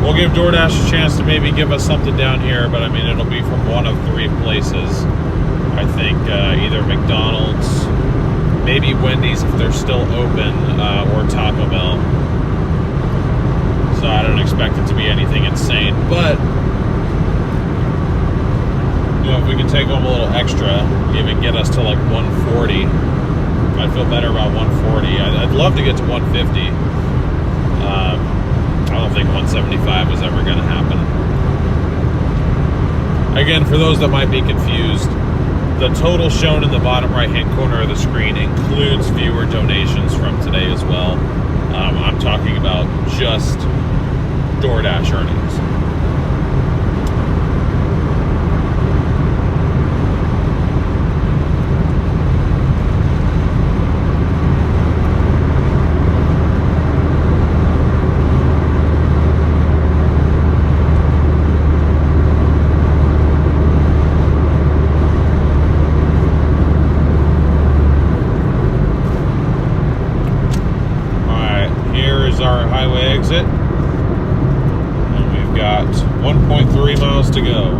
We'll give Doordash a chance to maybe give us something down here, but I mean it'll be from one of three places. I think either McDonald's, maybe Wendy's if they're still open, or Taco Bell. So I don't expect it to be anything insane, but you know, if we can take home a little extra, even get us to like 140. I'd feel better about 140. I'd love to get to 150. I don't think 175 was ever going to happen. Again, for those that might be confused, the total shown in the bottom right-hand corner of the screen includes viewer donations from today as well. I'm talking about just Doordash earnings. Our highway exit, and we've got 1.3 miles to go.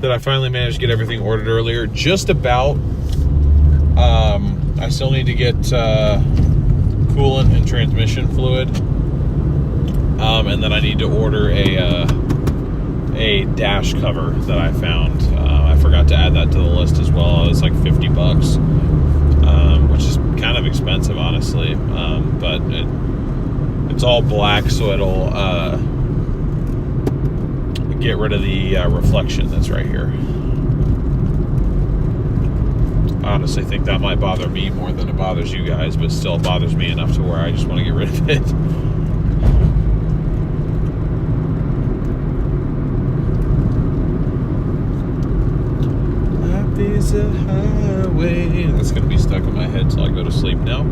that I finally managed to get everything ordered earlier. Just about. I still need to get coolant and transmission fluid. And then I need to order a dash cover that I found. I forgot to add that to the list as well. It's like $50, which is kind of expensive, honestly. But it's all black, so it'll get rid of the reflection that's right here. I honestly think that might bother me more than it bothers you guys, but still bothers me enough to where I just want to get rid of it. Life is a highway. That's going to be stuck in my head till I go to sleep now.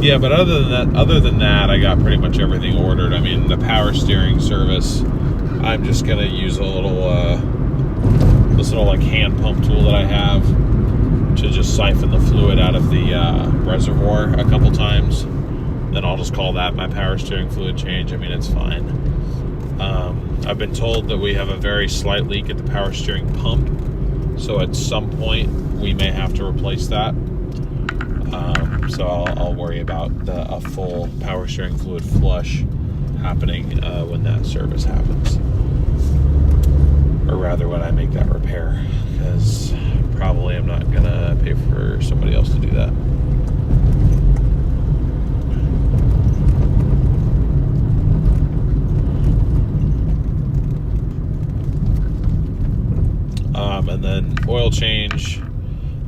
Yeah, but other than that, I got pretty much everything ordered. I mean, the power steering service, I'm just gonna use a little, this little like hand pump tool that I have to just siphon the fluid out of the reservoir a couple times. Then I'll just call that my power steering fluid change. I mean, it's fine. I've been told that we have a very slight leak at the power steering pump, so at some point we may have to replace that. So I'll worry about a full power steering fluid flush happening when that service happens, or rather when I make that repair, because probably I'm not gonna pay for somebody else to do that. And then oil change.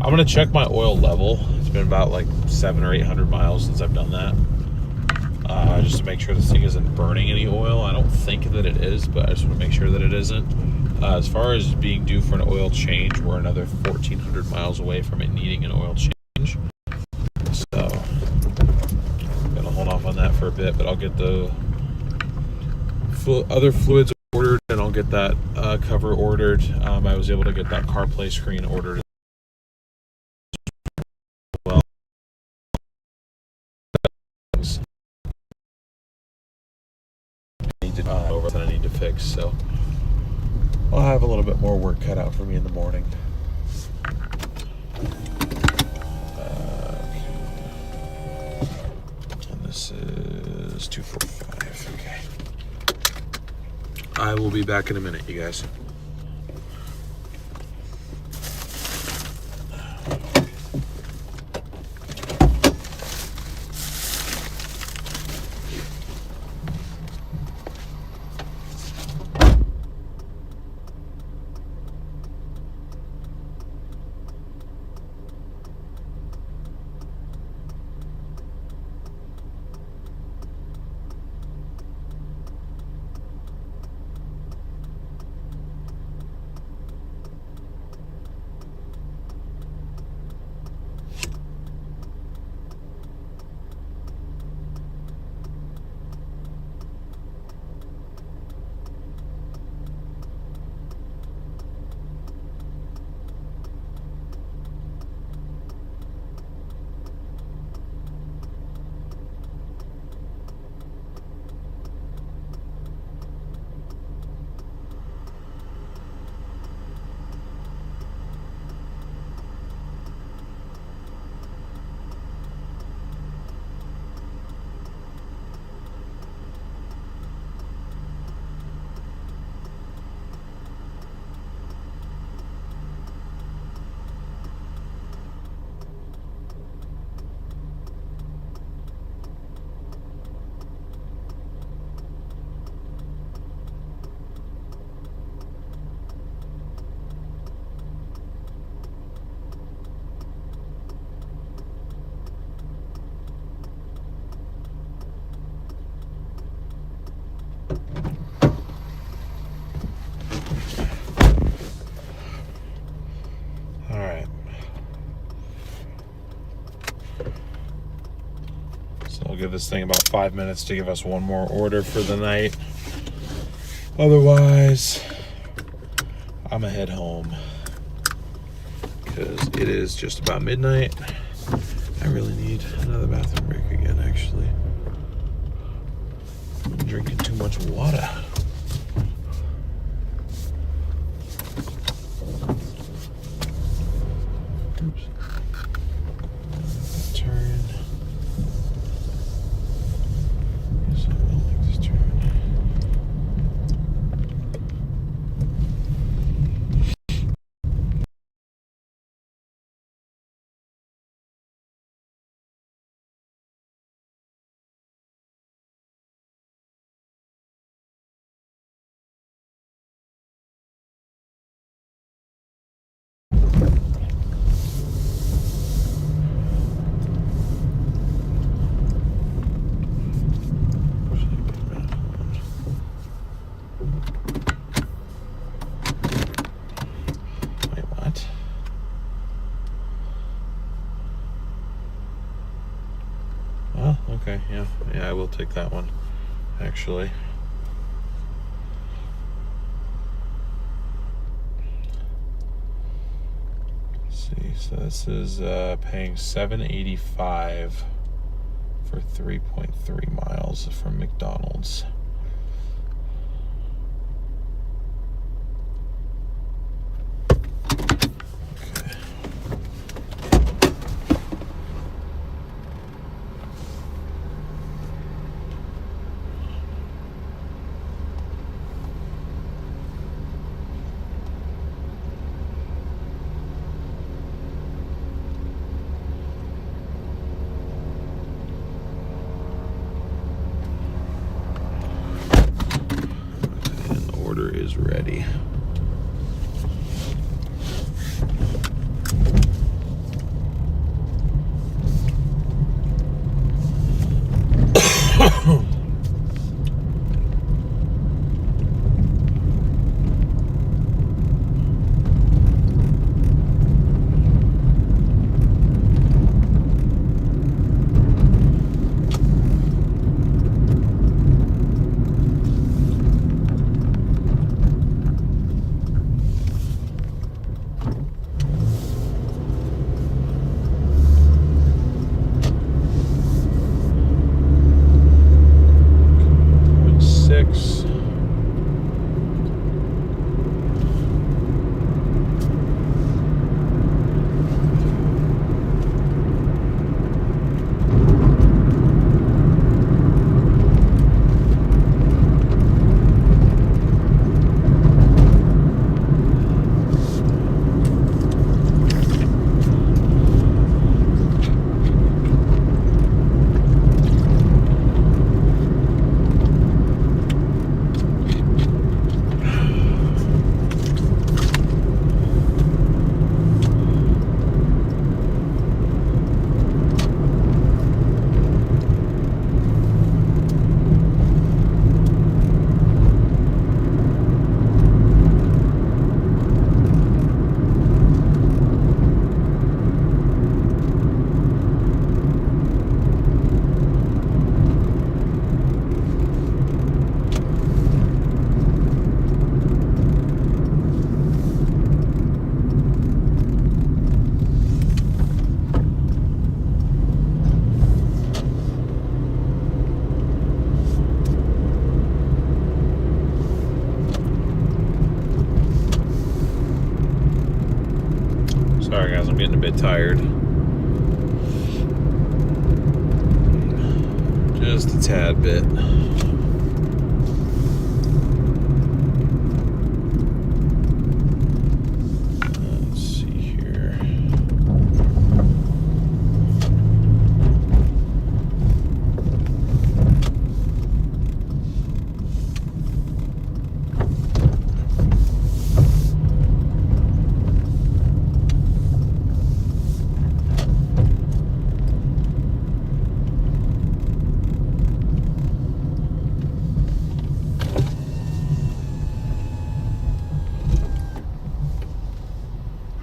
I'm gonna check my oil level. It's been about like 700 or 800 miles since I've done that, just to make sure this thing isn't burning any oil. I don't think that it is, but I just want to make sure that it isn't. As far as being due for an oil change, we're another 1,400 miles away from it needing an oil change. So I'm gonna hold off on that for a bit, but I'll get the other fluids ordered, and I'll get that cover ordered. I was able to get that CarPlay screen ordered as well. Over that I need to fix, so I'll have a little bit more work cut out for me in the morning. And this is 245. Okay. I will be back in a minute, you guys. I'll give this thing about 5 minutes to give us one more order for the night. Otherwise, I'm gonna head home because it is just about midnight. I really need another bathroom break again, actually. I'm drinking too much water. Oops. Turn. Yes, I don't like this turn. Wait, what? Oh, okay, yeah, I will take that one, actually. Let's see, so this is paying $7.85 for 3.3 miles from McDonald's. Okay. And the order is ready. Six. Sorry guys, I'm getting a bit tired. Just a tad bit. Let's see here.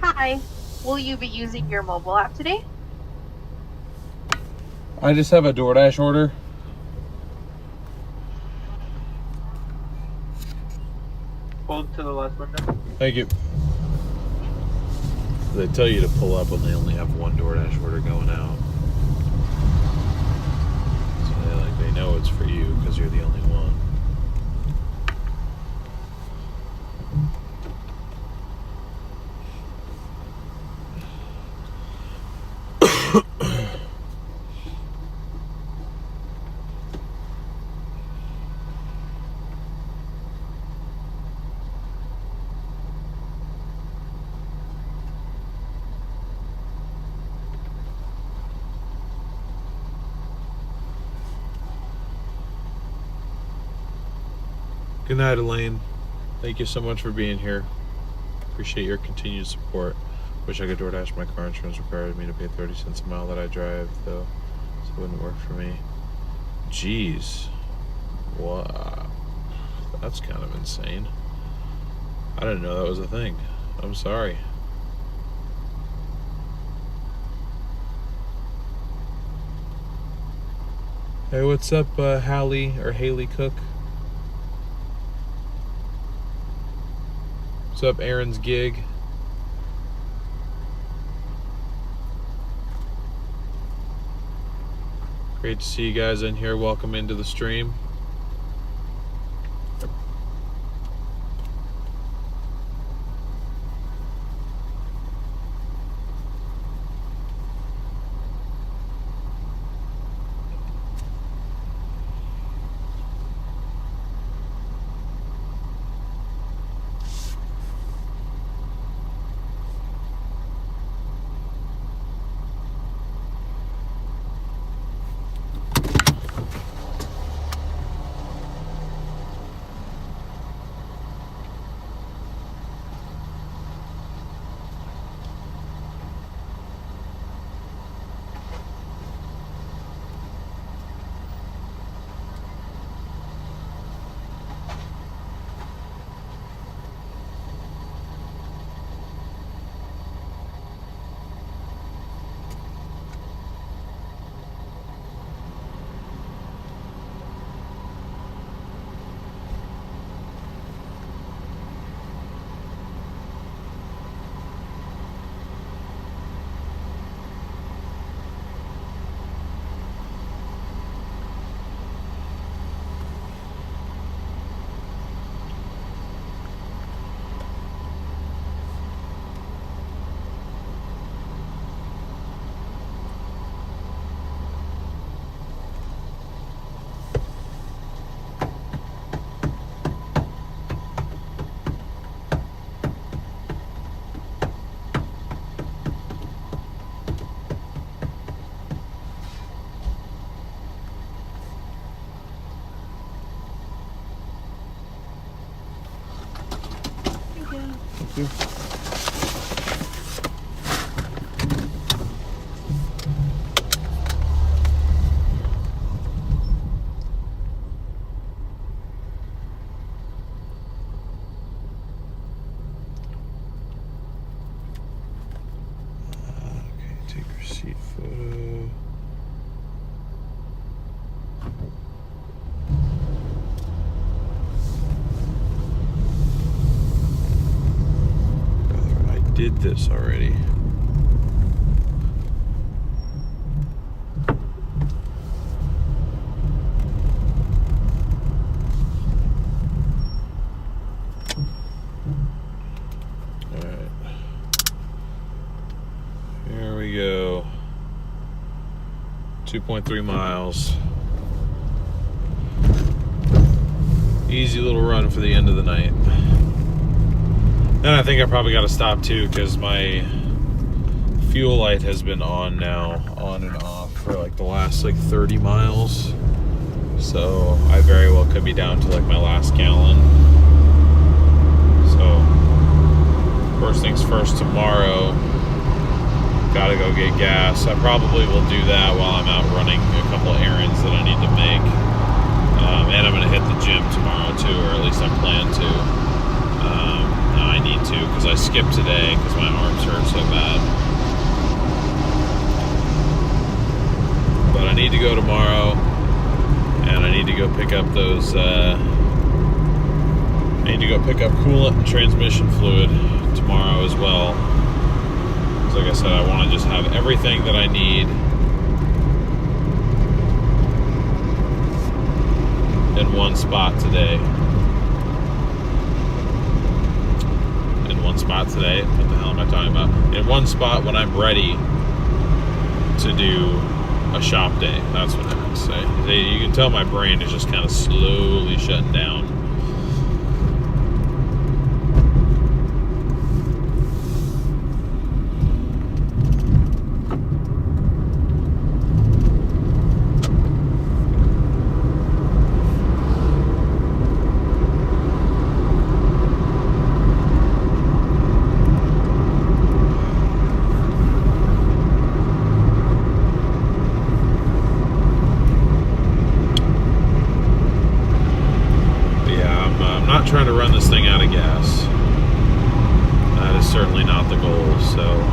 Hi. Will you be using your mobile app today? I just have a Doordash order. hold to the last window. Thank you. They tell you to pull up when they only have one DoorDash order going out. So they know it's for you because you're the only one. Good night, Elaine. Thank you so much for being here. Appreciate your continued support. Wish I could DoorDash. My car insurance required me to pay 30 cents a mile that I drive, though, so it wouldn't work for me. Jeez. Wow. That's kind of insane. I didn't know that was a thing. I'm sorry. Hey, what's up, Hallie or Haley Cook? What's up, Aaron's Gig? Great to see you guys in here. Welcome into the stream. Thank you. Okay, take receipt photo. Did this already. All right. Here we go. 2.3 miles. Easy little run for the end of the night. And I think I probably got to stop too because my fuel light has been on now, on and off for like the last like 30 miles. So I very well could be down to like my last gallon. So first things first, tomorrow, gotta go get gas. I probably will do that while I'm out running a couple errands that I need to make. And I'm gonna hit the gym tomorrow too, or at least I plan to. I need to because I skipped today because my arms hurt so bad. But I need to go tomorrow, and I need to go pick up those need to go pick up coolant and transmission fluid tomorrow as well. Because like I said, I want to just have everything that I need in one spot today. In one spot today? What the hell am I talking about? In one spot when I'm ready to do a shop day. That's what I meant to say. You can tell my brain is just kind of slowly shutting down. Trying to run this thing out of gas. That is certainly not the goal, so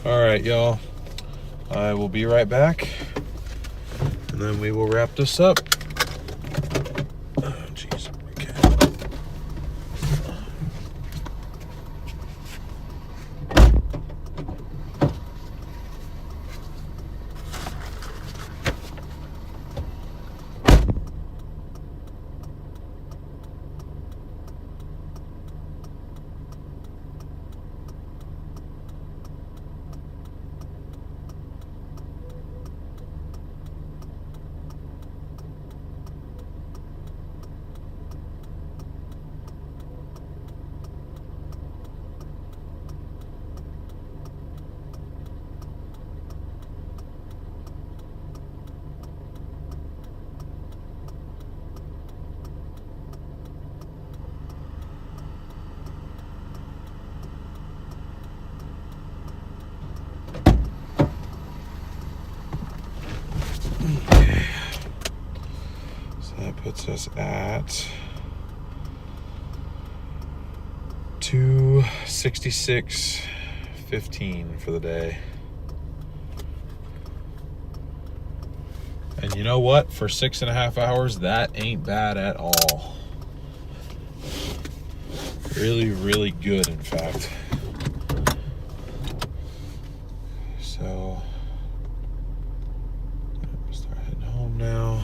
all right, y'all. I will be right back, and then we will wrap this up. Oh, jeez. Okay. puts us at 266.15 for the day. And you know what? For 6.5 hours, that ain't bad at all. Really, really good, in fact. So, start heading home now.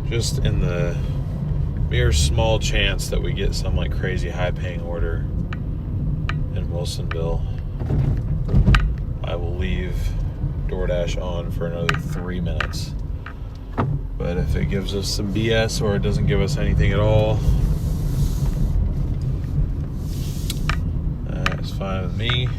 Just in the mere small chance that we get some like crazy high paying order in Wilsonville, I will leave Doordash on for another 3 minutes. But if it gives us some BS or it doesn't give us anything at all, that's fine with me.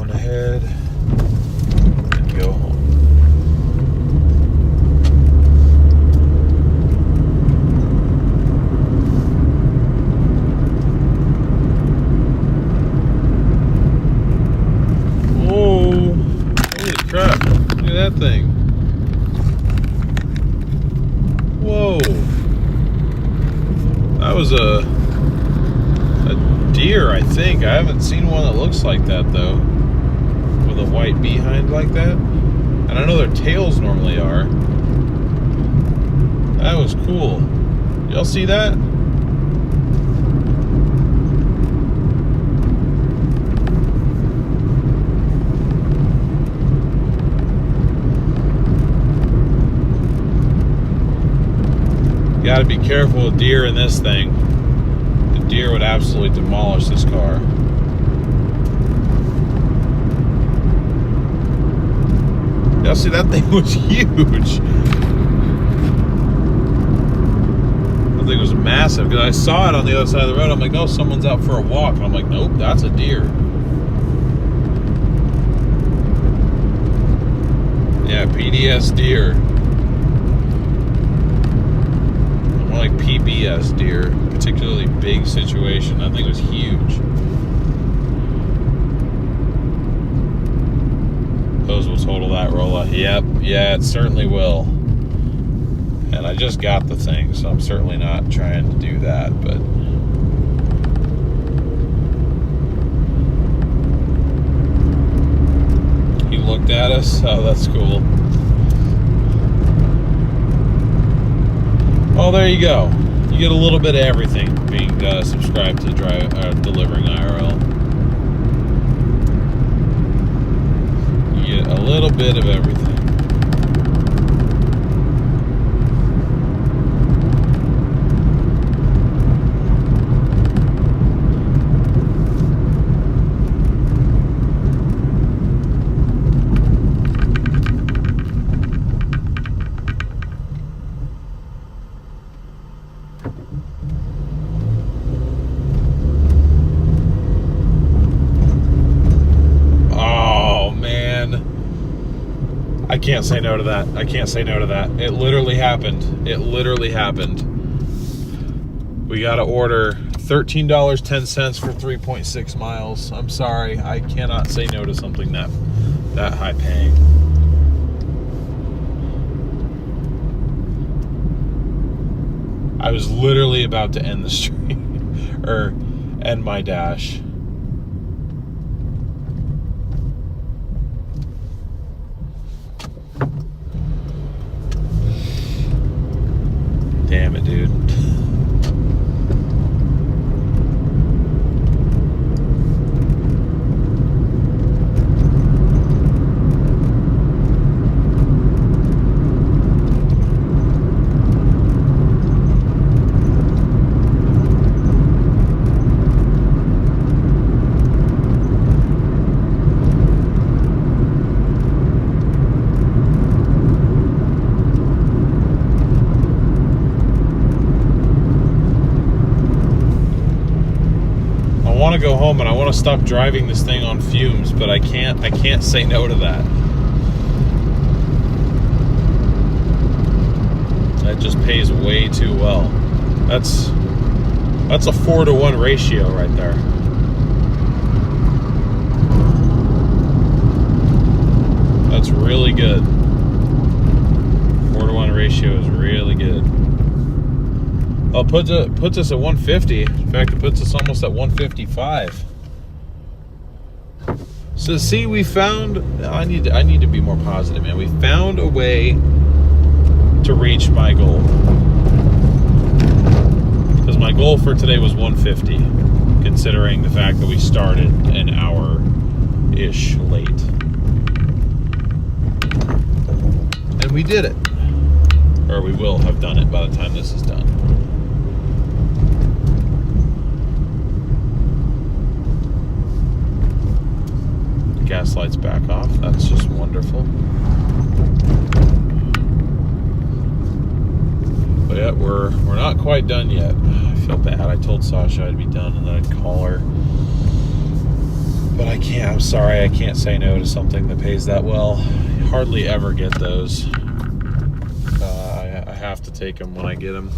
Ahead and go home. Whoa! Holy crap! Look at that thing. Whoa! That was a deer, I think. I haven't seen one that looks like that though. With a white behind like that. And I know their tails normally are. That was cool. Y'all see that? You gotta be careful with deer in this thing. The deer would absolutely demolish this car. Y'all see that thing was huge. That thing was massive because I saw it on the other side of the road. I'm like, no, someone's out for a walk. And I'm like, nope, that's a deer. Yeah, PDS deer. More like PBS deer. Particularly big situation. That thing was huge. Those will total that rolla. Yep, yeah, it certainly will. And I just got the thing, so I'm certainly not trying to do that, but he looked at us. Oh, that's cool. Oh, there you go. You get a little bit of everything being subscribed to Delivering IRL. A little bit of everything. I can't say no to that. I can't say no to that. It literally happened. It literally happened. We got to order $13.10 for 3.6 miles. I'm sorry. I cannot say no to something that high paying. I was literally about to end the stream or end my dash. Damn it, dude. want to go home and I want to stop driving this thing on fumes, but I can't say no to that. That just pays way too well. That's a 4-to-1 ratio right there. That's really good. 4-to-1 ratio is really good. Well, puts us at 150. In fact, it puts us almost at 155. So see, we found. I need to be more positive, man. We found a way to reach my goal. Because my goal for today was 150, considering the fact that we started an hour-ish late. And we did it. Or we will have done it by the time this is done. The gas light's back off. That's just wonderful. But yeah, we're not quite done yet. I feel bad. I told Sasha I'd be done and then I'd call her. But I can't. I'm sorry. I can't say no to something that pays that well. You hardly ever get those. I have to take them when I get them.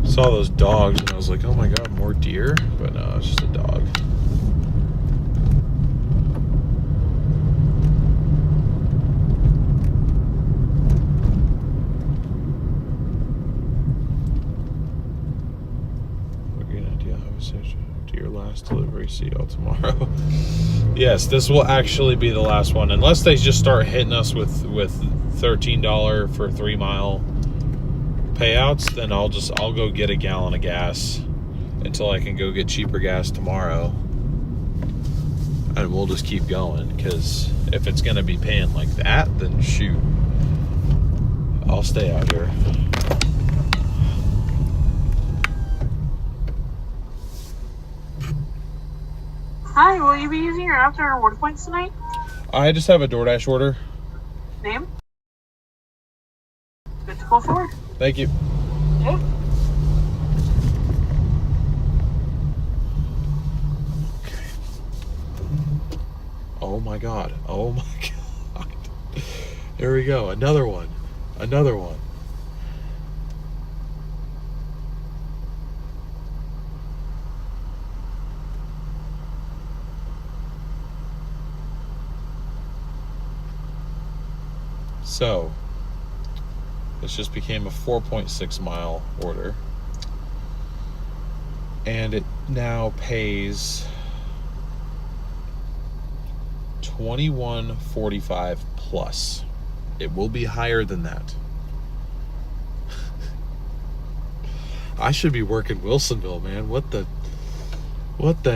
Saw those dogs and I was like, oh my god, more deer? But no, it's just a dog. To your last delivery, see y'all tomorrow. Yes, this will actually be the last one, unless they just start hitting us with $13 for 3 mile payouts. Then I'll go get a gallon of gas until I can go get cheaper gas tomorrow, and we'll just keep going. Because if it's gonna be paying like that, then shoot, I'll stay out here. Hi, will you be using your after reward points tonight? I just have a Doordash order. Name? Good to go forward. Thank you. Yep. Oh my god. Oh my god. There we go. Another one. Another one. So, this just became a 4.6 mile order. And it now pays $21.45 plus. It will be higher than that. I should be working Wilsonville, man. What the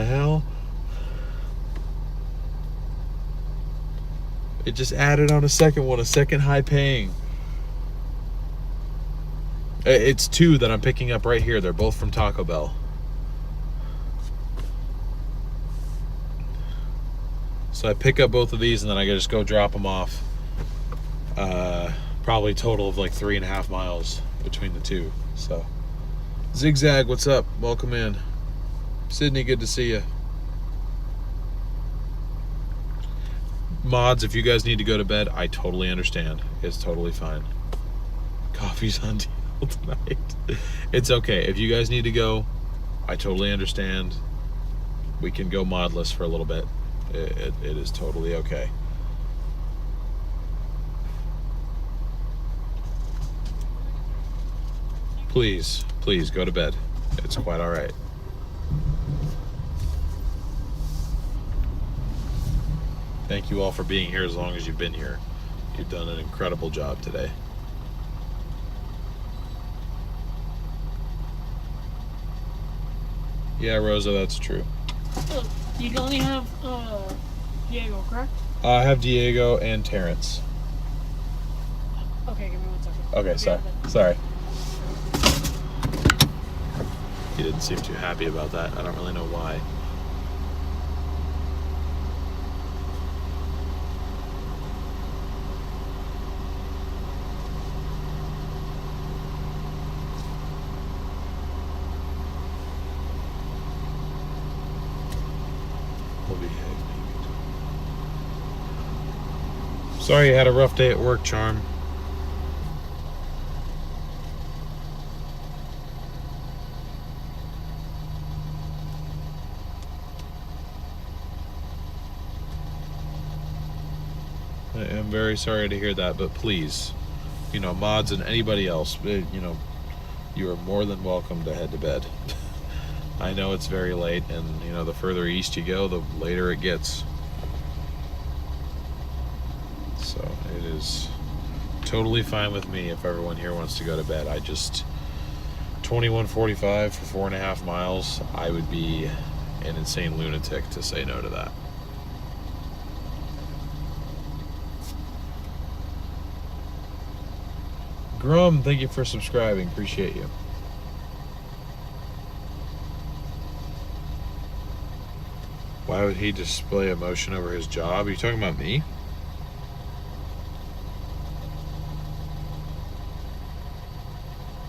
hell? It just added on a second one, a second high paying. It's 2 that I'm picking up right here. They're both from Taco Bell. So I pick up both of these and then I just go drop them off. Probably total of like 3.5 miles between the two. So Zigzag, what's up? Welcome in. Sydney, good to see you. Mods, if you guys need to go to bed, I totally understand. It's totally fine. Coffee's on deal tonight. It's okay. If you guys need to go, I totally understand. We can go modless for a little bit. It is totally okay. Please go to bed. It's quite all right. Thank you all for being here as long as you've been here. You've done an incredible job today. Yeah, Rosa, that's true. You only have Diego, correct? I have Diego and Terrence. Okay, give me 1 second. Okay, sorry. Moxie didn't seem too happy about that. I don't really know why. We'll behave, maybe. Sorry you had a rough day at work, Charm. I am very sorry to hear that, but please, you know, mods and anybody else, you know, you are more than welcome to head to bed. I know it's very late, and, you know, the further east you go, the later it gets. So it is totally fine with me if everyone here wants to go to bed. I just, 21:45 for 4.5 miles, I would be an insane lunatic to say no to that. Grum, thank you for subscribing. Appreciate you. Why would he display emotion over his job? Are you talking about me?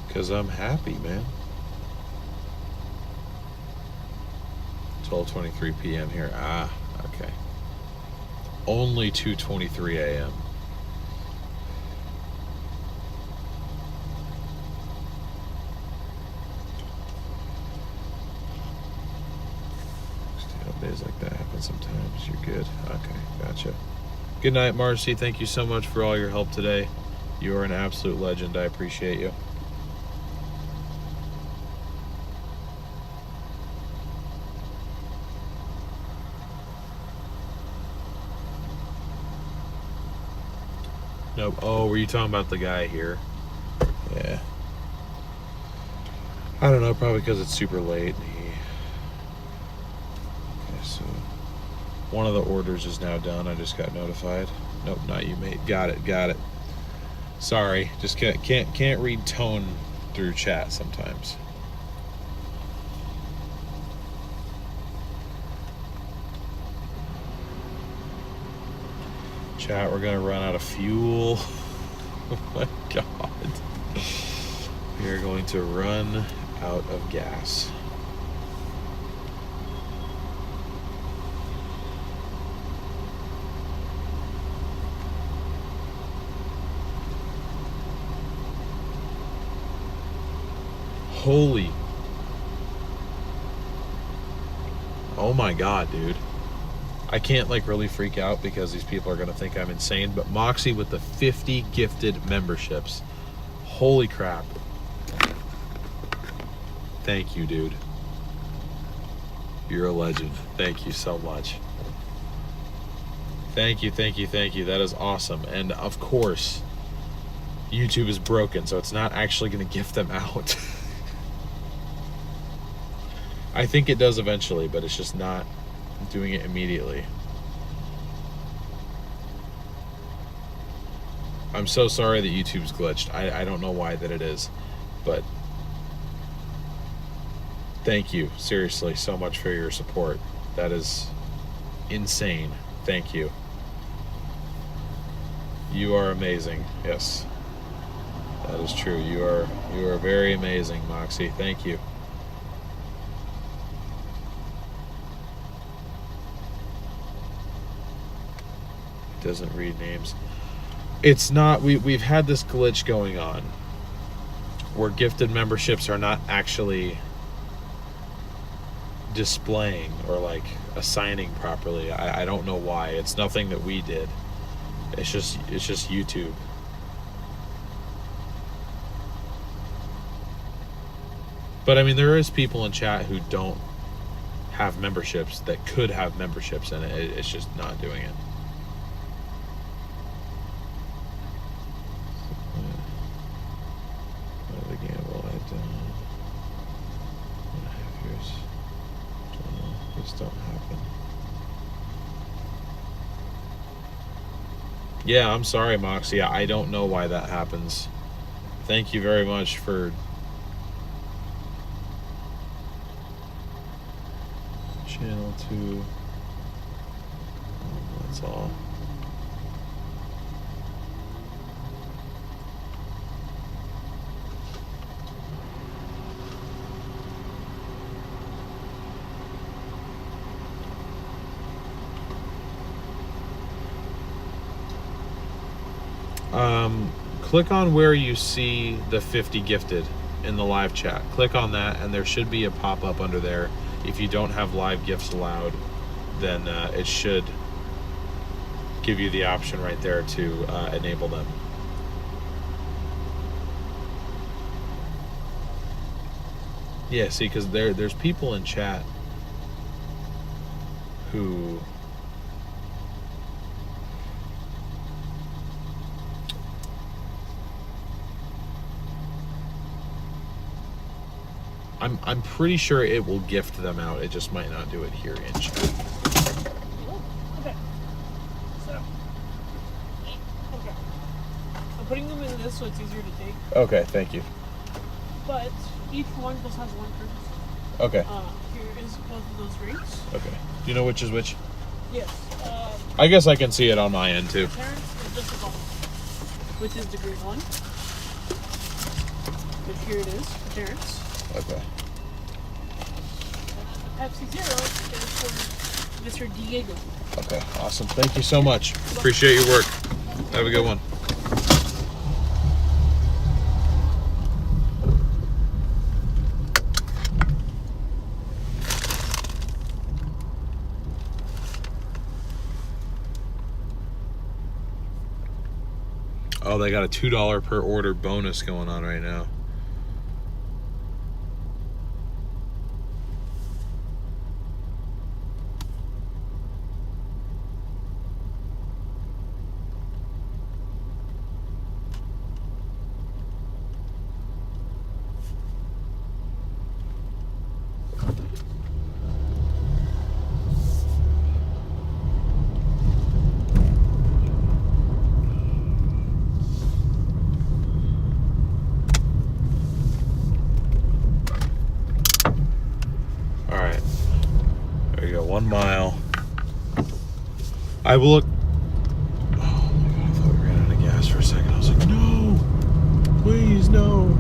Because I'm happy, man. 12:23 p.m. here. Ah, okay. Only 2:23 a.m. Days like that happen sometimes. You're good. Okay, gotcha. Good night, Marcy. Thank you so much for all your help today. You are an absolute legend. I appreciate you. Nope. Oh, were you talking about the guy here? Yeah. I don't know, probably because it's super late. So one of the orders is now done. I just got notified. Nope, not you, mate. Got it. Sorry, just can't read tone through chat sometimes. Chat, we're gonna run out of fuel. Oh my god. We are going to run out of gas. Holy. Oh my god, dude. I can't like really freak out because these people are gonna think I'm insane, but Moxie with the 50 gifted memberships. Holy crap. Thank you, dude. You're a legend. Thank you so much. Thank you. That is awesome. And of course, YouTube is broken, so it's not actually gonna gift them out. I think it does eventually, but it's just not doing it immediately. I'm so sorry that YouTube's glitched. I don't know why that it is, but thank you, seriously, so much for your support. That is insane. Thank you. You are amazing. Yes, that is true. You are very amazing, Moxie. Thank you. Doesn't read names. It's not, we've had this glitch going on where gifted memberships are not actually displaying or like assigning properly. I don't know why. It's nothing that we did. It's just YouTube. But I mean, there is people in chat who don't have memberships that could have memberships, and it's just not doing it. Yeah, I'm sorry, Moxie. I don't know why that happens. Thank you very much for channel 2. That's all. Click on where you see the 50 gifted in the live chat. Click on that and there should be a pop-up under there. If you don't have live gifts allowed, then it should give you the option right there to enable them. Yeah, see, because there's people in chat who I'm pretty sure it will gift them out. It just might not do it here in chat. Oh, okay. So, okay. I'm putting them in this so it's easier to take. Okay, thank you. But each one just has one purpose. Okay. Here is both of those rings. Okay. Do you know which is which? Yes. I guess I can see it on my end too. Parents is just above, which is the green one. But here it is, parents. Okay. And then the Pepsi Zero is for Mr. Diego. Okay, awesome. Thank you so much. Appreciate your work. Have a good one. Oh, they got a $2 per order bonus going on right now. There you go, 1 mile. I will look. Oh my god, I thought we ran out of gas for a second. I was like, no, please, no.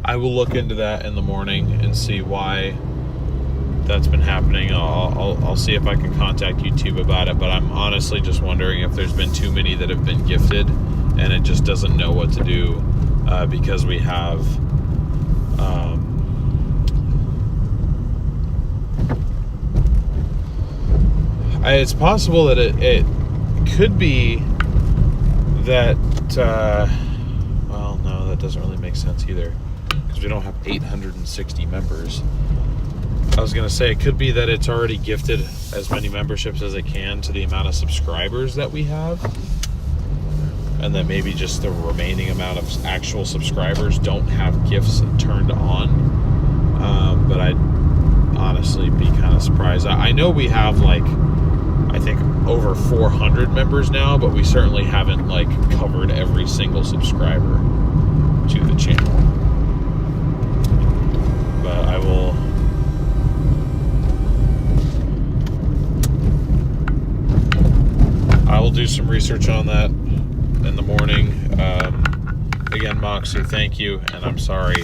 I will look into that in the morning and see why that's been happening. I'll see if I can contact YouTube about it, but I'm honestly just wondering if there's been too many that have been gifted and it just doesn't know what to do because we have it's possible that it could be that well, no, that doesn't really make sense either because we don't have 860 members. I was going to say, it could be that it's already gifted as many memberships as it can to the amount of subscribers that we have. And then maybe just the remaining amount of actual subscribers don't have gifts turned on. But I'd honestly be kind of surprised. I know we have like, I think over 400 members now, but we certainly haven't like covered every single subscriber to the channel. But I will... I will do some research on that in the morning. Again, Moxie, thank you, and I'm sorry.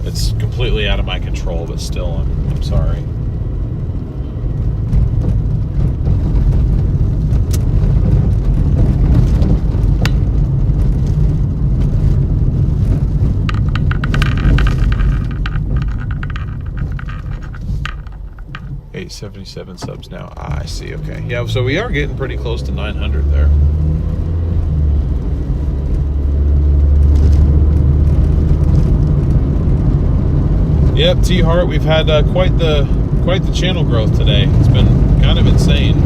It's completely out of my control, but still, I'm sorry. $877 subs now. I see. Okay. Yeah, so we are getting pretty close to 900 there. Yep, T-Heart, we've had quite the channel growth today. It's been kind of insane.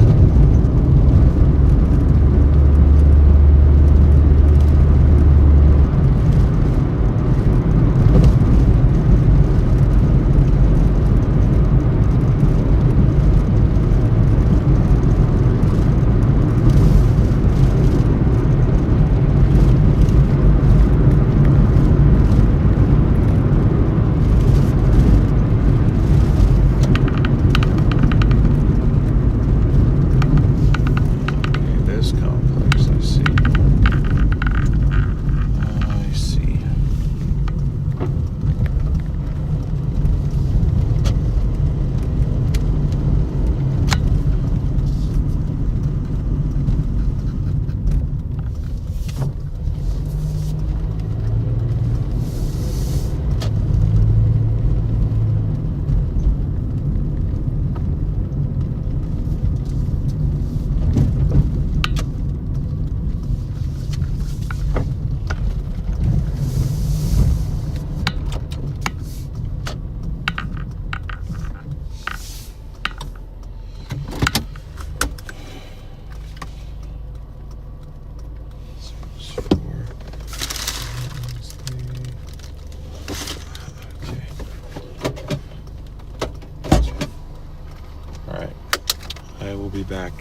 be back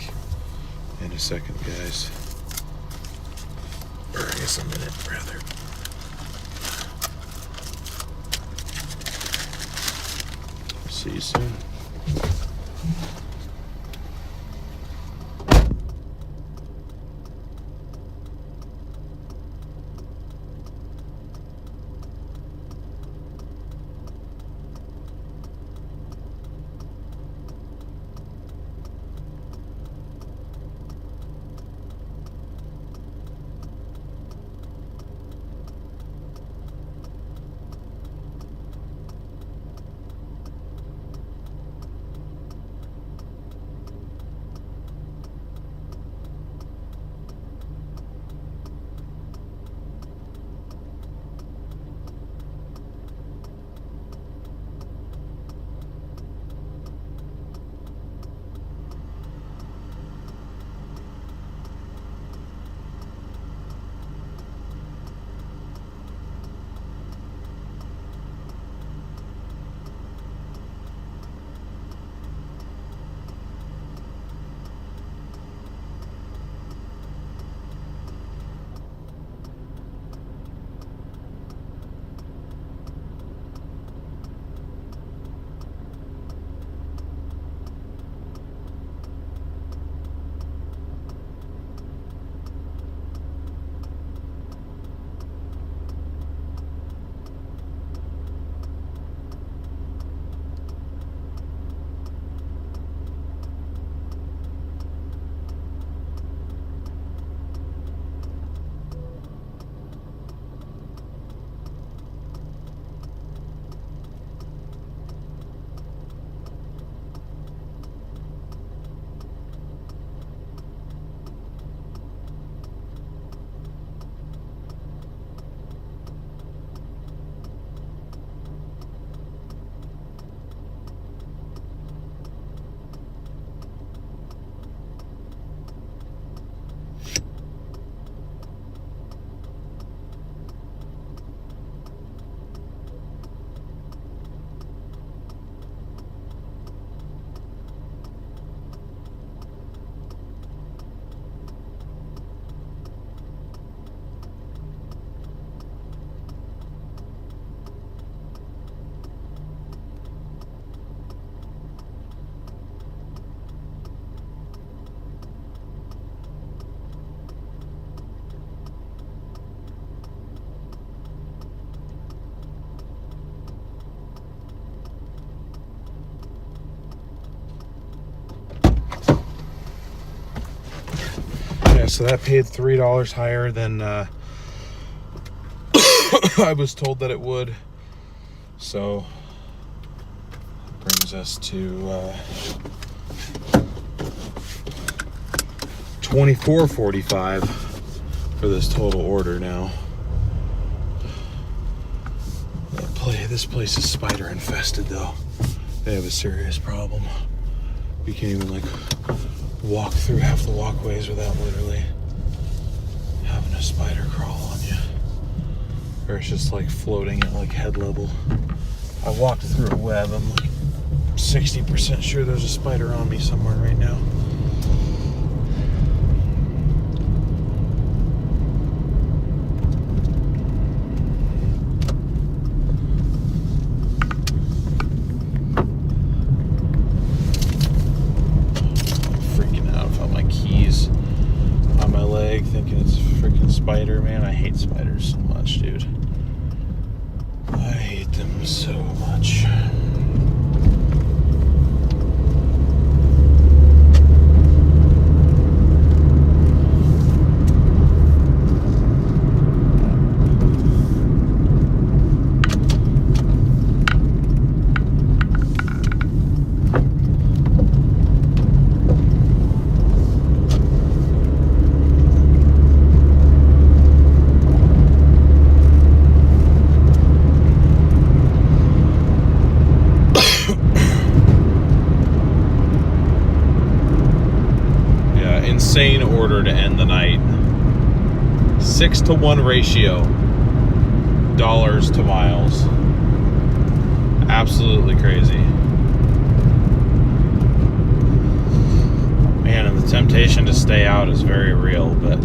in a second, guys. Or I guess a minute, rather. See you soon. Yeah, so that paid $3 higher than I was told that it would. So brings us to $24.45 for this total order now. This place is spider infested though. They have a serious problem. You can't even like walk through half the walkways without literally having a spider crawl on you. Or it's just like floating at like head level. I walked through a web. I'm like 60% sure there's a spider on me somewhere right now. Thinking it's a freaking spider, man. I hate spiders so much, dude. I hate them so much. Insane order to end the night. 6-to-1 ratio. Dollars to miles. Absolutely crazy. Man, and the temptation to stay out is very real, but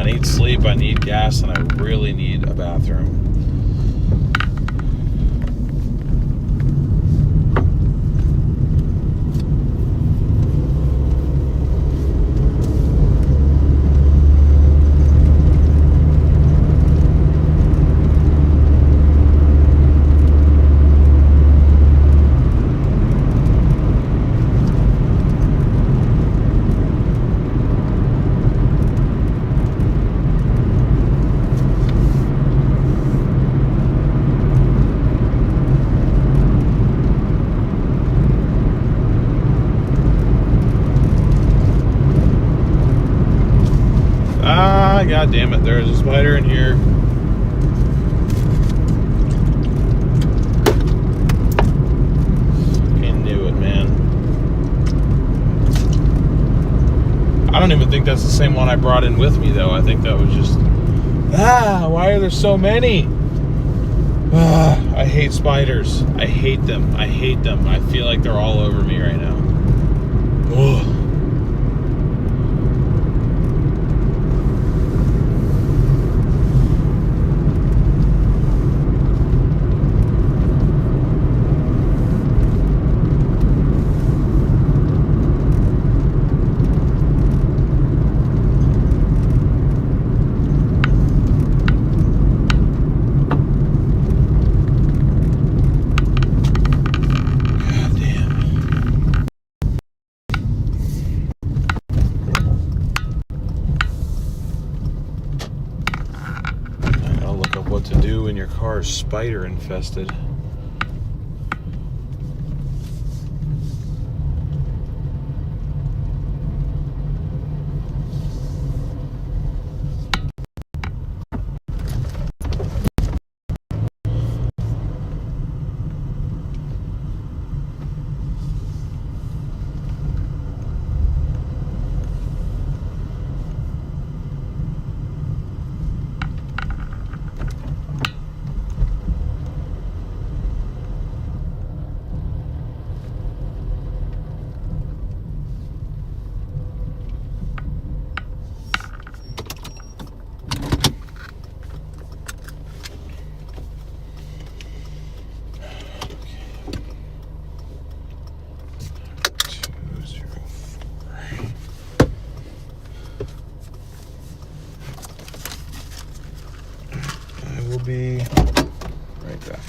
I need sleep, I need gas, and I really need a bathroom. God damn it, there's a spider in here. I knew it, man. I don't even think that's the same one I brought in with me, though. I think that was just... why are there so many? I hate spiders. I hate them. I hate them. I feel like they're all over me right now. Ugh. What to do when your car is spider infested. Be right back.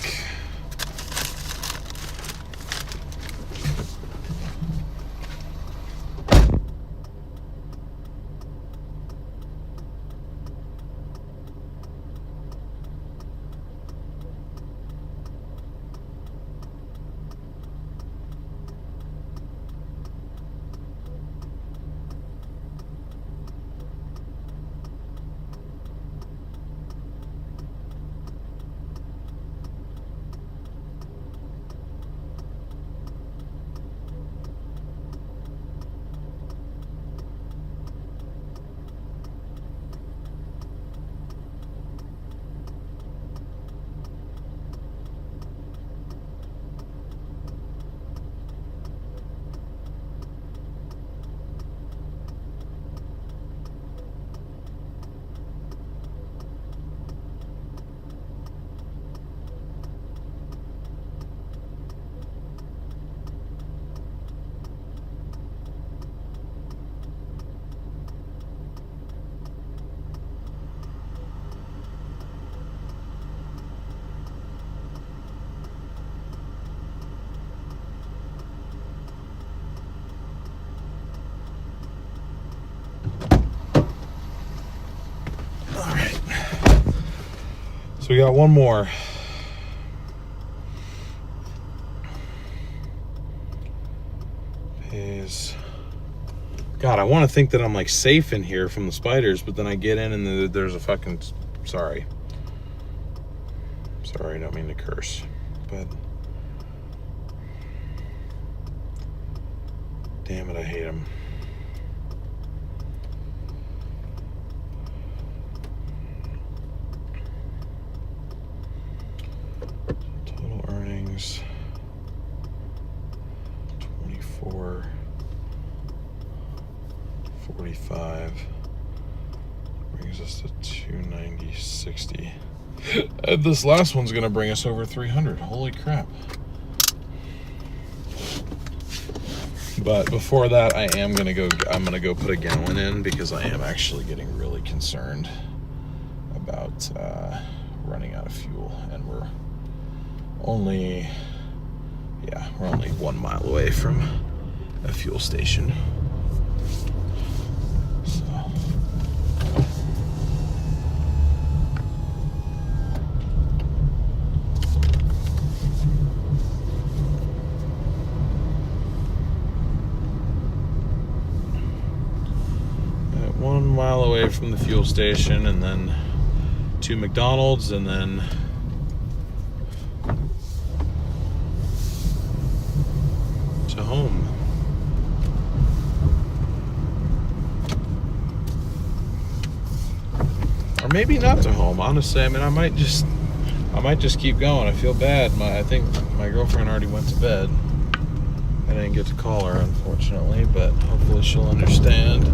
So we got one more. God, I want to think that I'm like safe in here from the spiders, but then I get in and there's a fucking... Sorry, I don't mean to curse, but... Damn it, I hate them. Total earnings 24 brings us to 290.60. This last one's gonna bring us over 300. Holy crap. But before that, I'm gonna go put a gallon in because I am actually getting really concerned about running out of fuel, and we're only 1 mile away from a fuel station. So. At 1 mile away from the fuel station, and then to McDonald's, and then to home. Or maybe not to home, honestly. I mean, I might just keep going. I feel bad. I think my girlfriend already went to bed. I didn't get to call her, unfortunately, but hopefully she'll understand.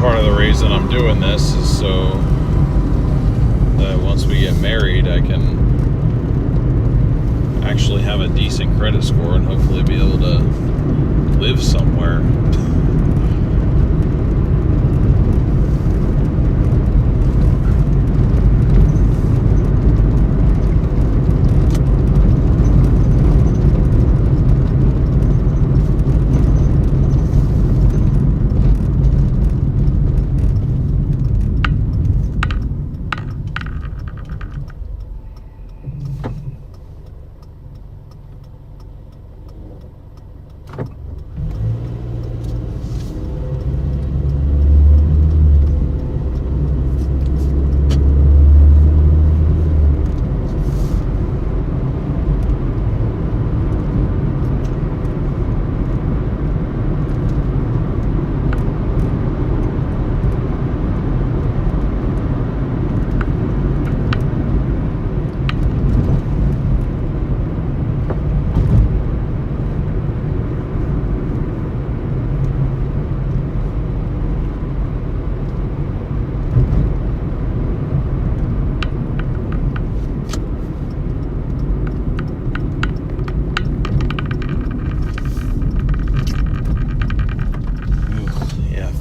Part of the reason I'm doing this is so that once we get married, I can actually have a decent credit score and hopefully be able to live somewhere.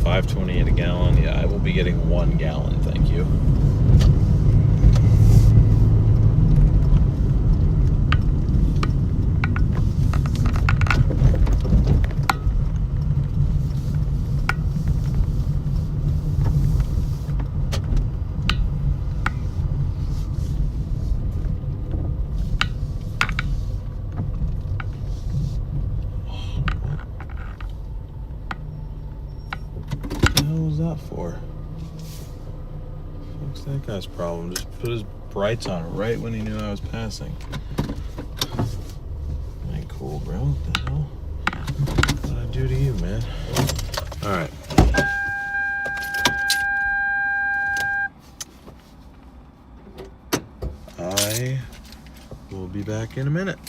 $5.28 a gallon. Yeah, I will be getting 1 gallon, thank you. That for? What's that guy's problem? Just put his brights on right when he knew I was passing. Ain't cool, bro. What the hell? What did I do to you, man? Alright. I will be back in a minute.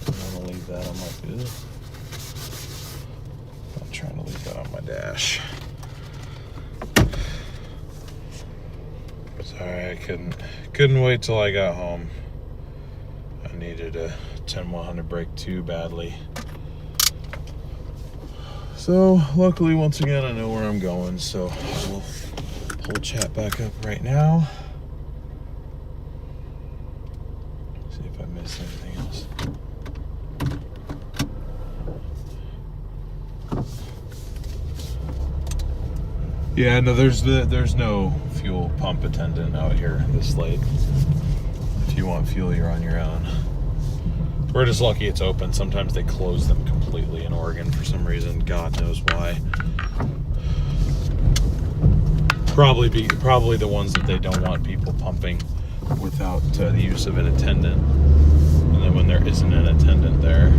I'm gonna leave that on my. Ugh. I'm trying to leave that on my dash. Sorry, I couldn't wait till I got home. I needed a 10-100 brake too badly. So luckily, once again, I know where I'm going. So we'll pull chat back up right now. See if I missed anything else. Yeah, no, there's no fuel pump attendant out here this late. If you want fuel, you're on your own. We're just lucky it's open. Sometimes they close them completely in Oregon for some reason. God knows why. Probably the ones that they don't want people pumping without the use of an attendant. And then when there isn't an attendant there.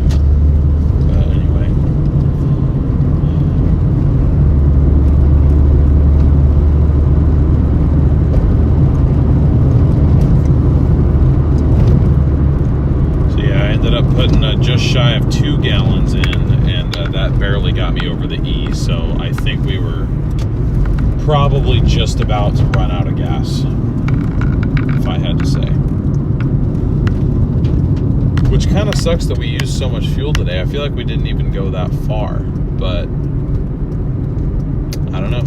Anyway. Ended up putting just shy of 2 gallons in, and that barely got me over the E, so I think we were probably just about to run out of gas, if I had to say. Which kind of sucks that we used so much fuel today. I feel like we didn't even go that far, but I don't know.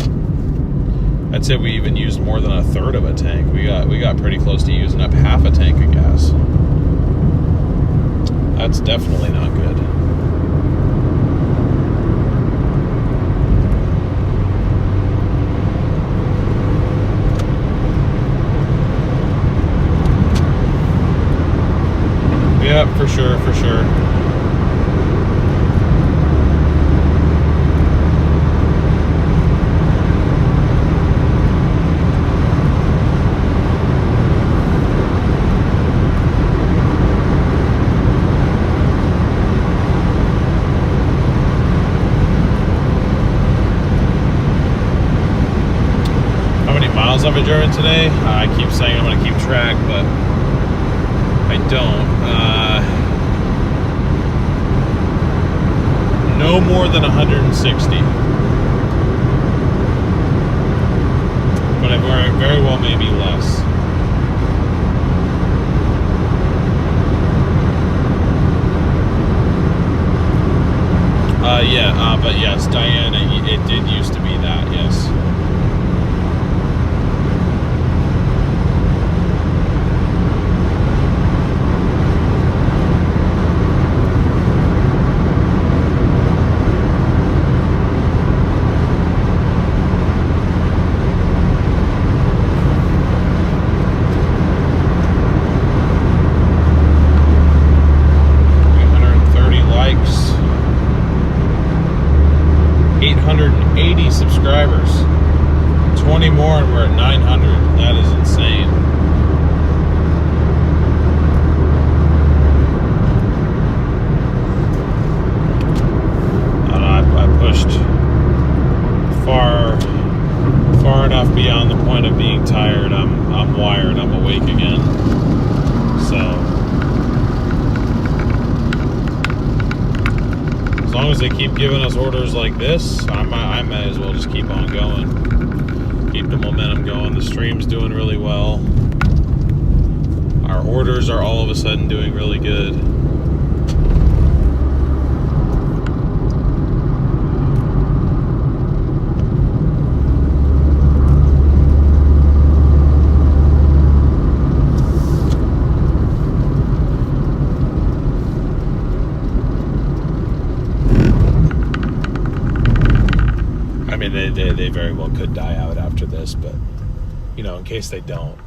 I'd say we even used more than a third of a tank. We got pretty close to using up half a tank of gas. That's definitely not good. Yeah, for sure, for sure. Have I driven today? I keep saying I'm going to keep track, but I don't. No more than 160. But I very well may be less. But yes, Diana, it did used to be that, yes. Subscribers, 20 more and we're at 900. That is insane. I pushed far enough beyond the point of being tired. I'm wired. I'm awake again. So as long as they keep giving us orders like this, I might as well just keep on going. Keep the momentum going. The stream's doing really well. Our orders are all of a sudden doing really good. They very well could die out after this, but you know, in case they don't,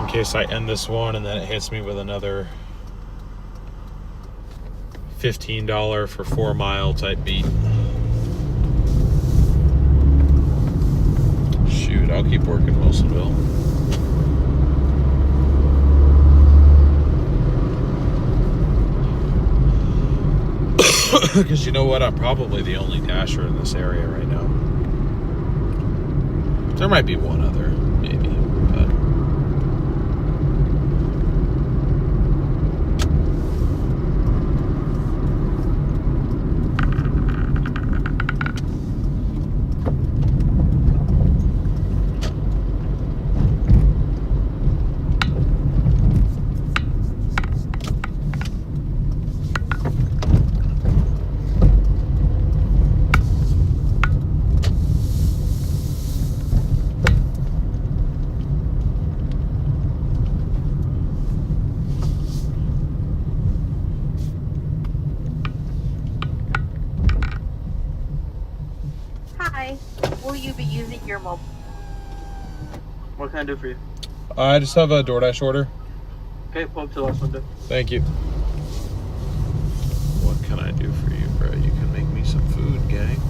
in case I end this one and then it hits me with another $15 for 4 mile type beat. Shoot, I'll keep working Wilsonville. Because you know what? I'm probably the only dasher in this area right now. There might be one other, maybe, but will you be using your mobile? What can I do for you? I just have a Doordash order. Okay, pull up to the last window. Thank you. What can I do for you, bro? You can make me some food, gang.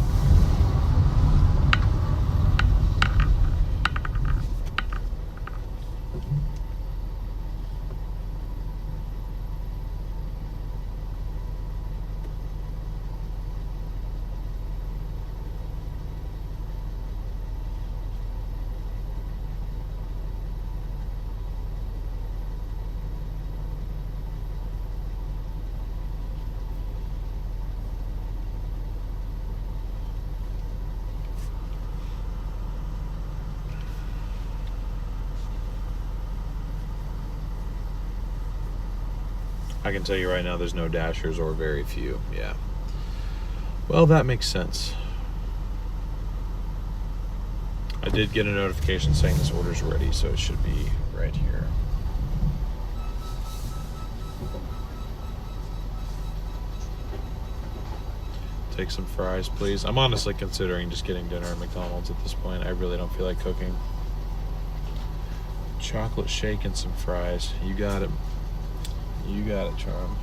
I can tell you right now there's no dashers or very few. Yeah. Well, that makes sense. I did get a notification saying this order's ready, so it should be right here. Take some fries, please. I'm honestly considering just getting dinner at McDonald's at this point. I really don't feel like cooking. Chocolate shake and some fries. You got it. You got it, Charm.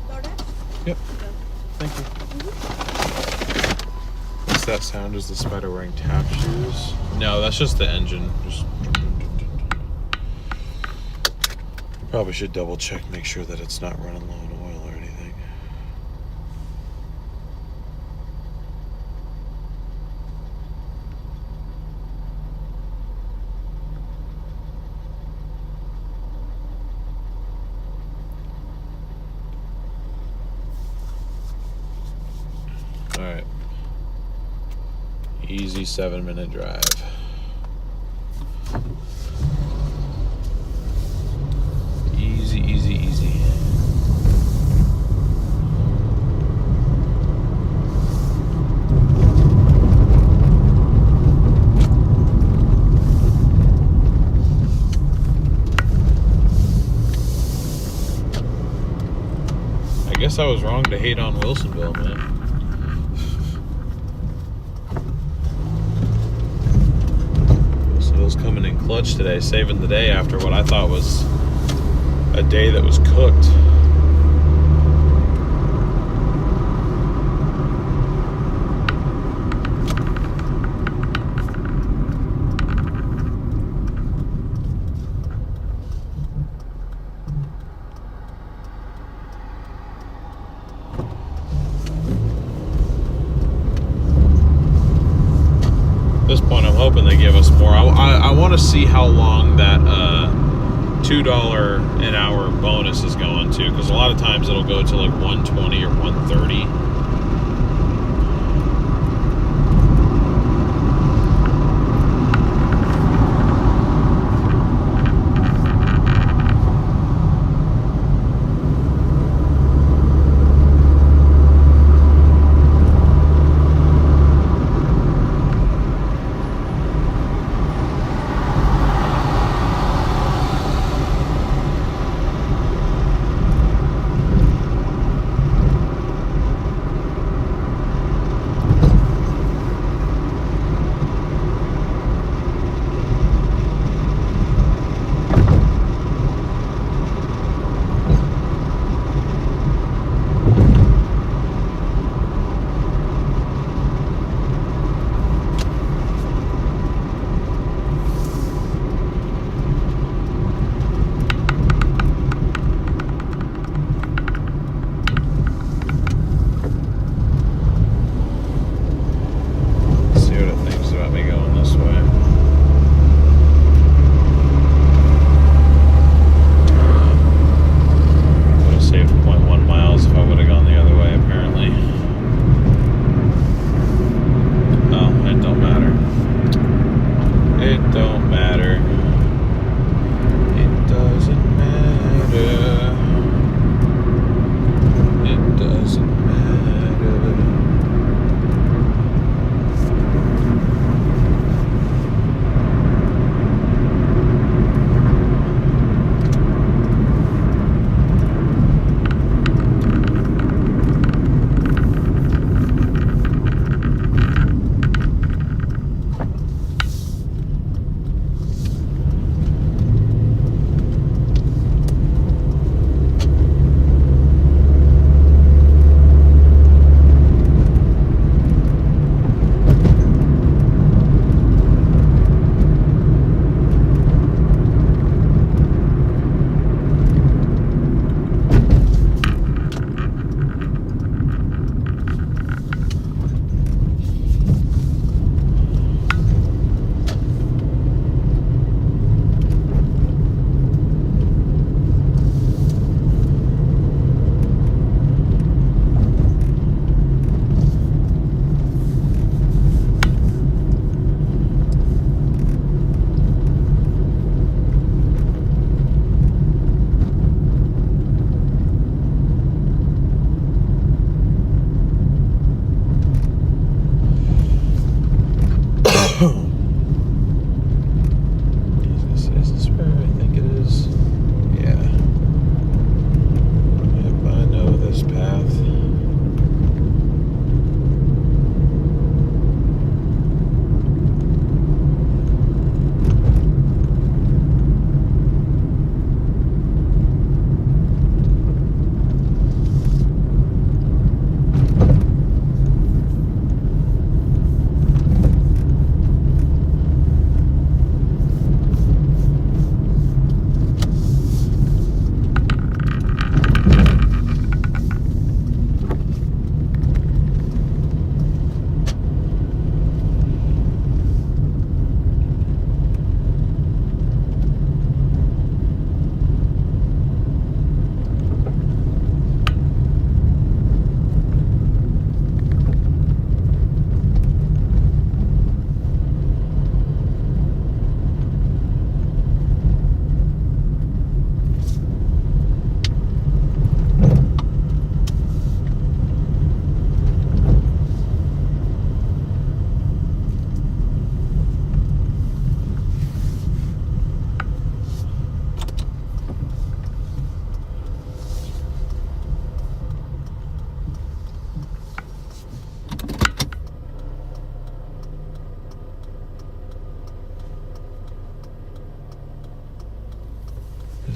Doordash? Yep. Thank you. What's that sound? Is the spider wearing tap shoes? No, that's just the engine. Just probably should double check, make sure that it's not running low on oil or anything. All right. Easy 7-minute drive. Easy, easy, easy. I guess I was wrong to hate on Wilsonville, man. Wilsonville's coming in clutch today, saving the day after what I thought was a day that was cooked. At this point, I'm hoping they give us more. I want to see how long that $2 an hour bonus is going to, because a lot of times it'll go to like 120 or 130.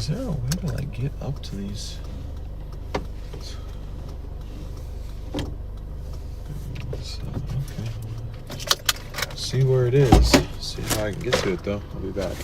Is there a way to like get up to these? Okay. See where it is. See how I can get to it though. I'll be back.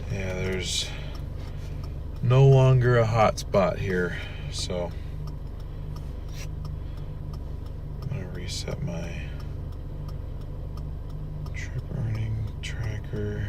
There's no longer a hot spot here, so I'm gonna reset my trip earning tracker.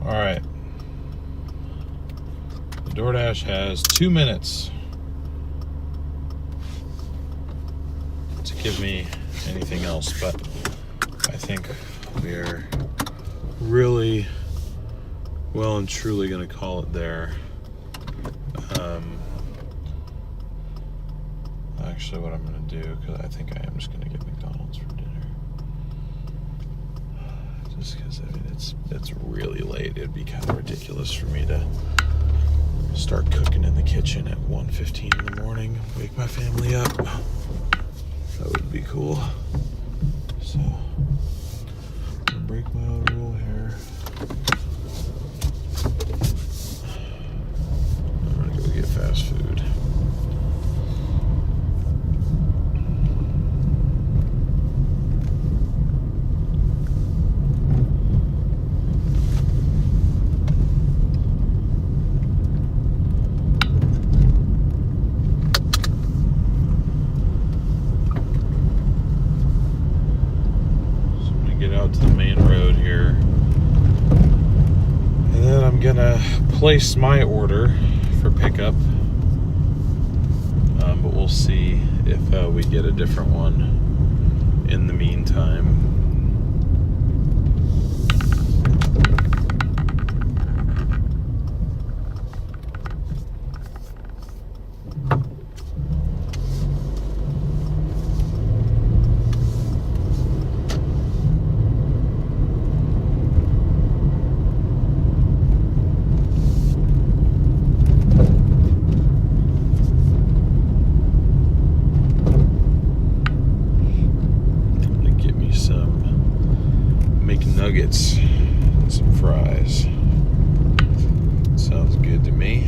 All right. The Doordash has 2 minutes to give me anything else, but I think we are really well and truly going to call it there. Actually, what I'm going to do, because I think I am just going to get McDonald's for dinner. Just because, I mean, it's really late. It'd be kind of ridiculous for me to start cooking in the kitchen at 1:15 in the morning, wake my family up. That would be cool. So, I'm gonna break my own rule here. I'm gonna go get fast food. To the main road here, and then I'm gonna place my order for pickup, but we'll see if we get a different one in the meantime. Nuggets and some fries. Sounds good to me.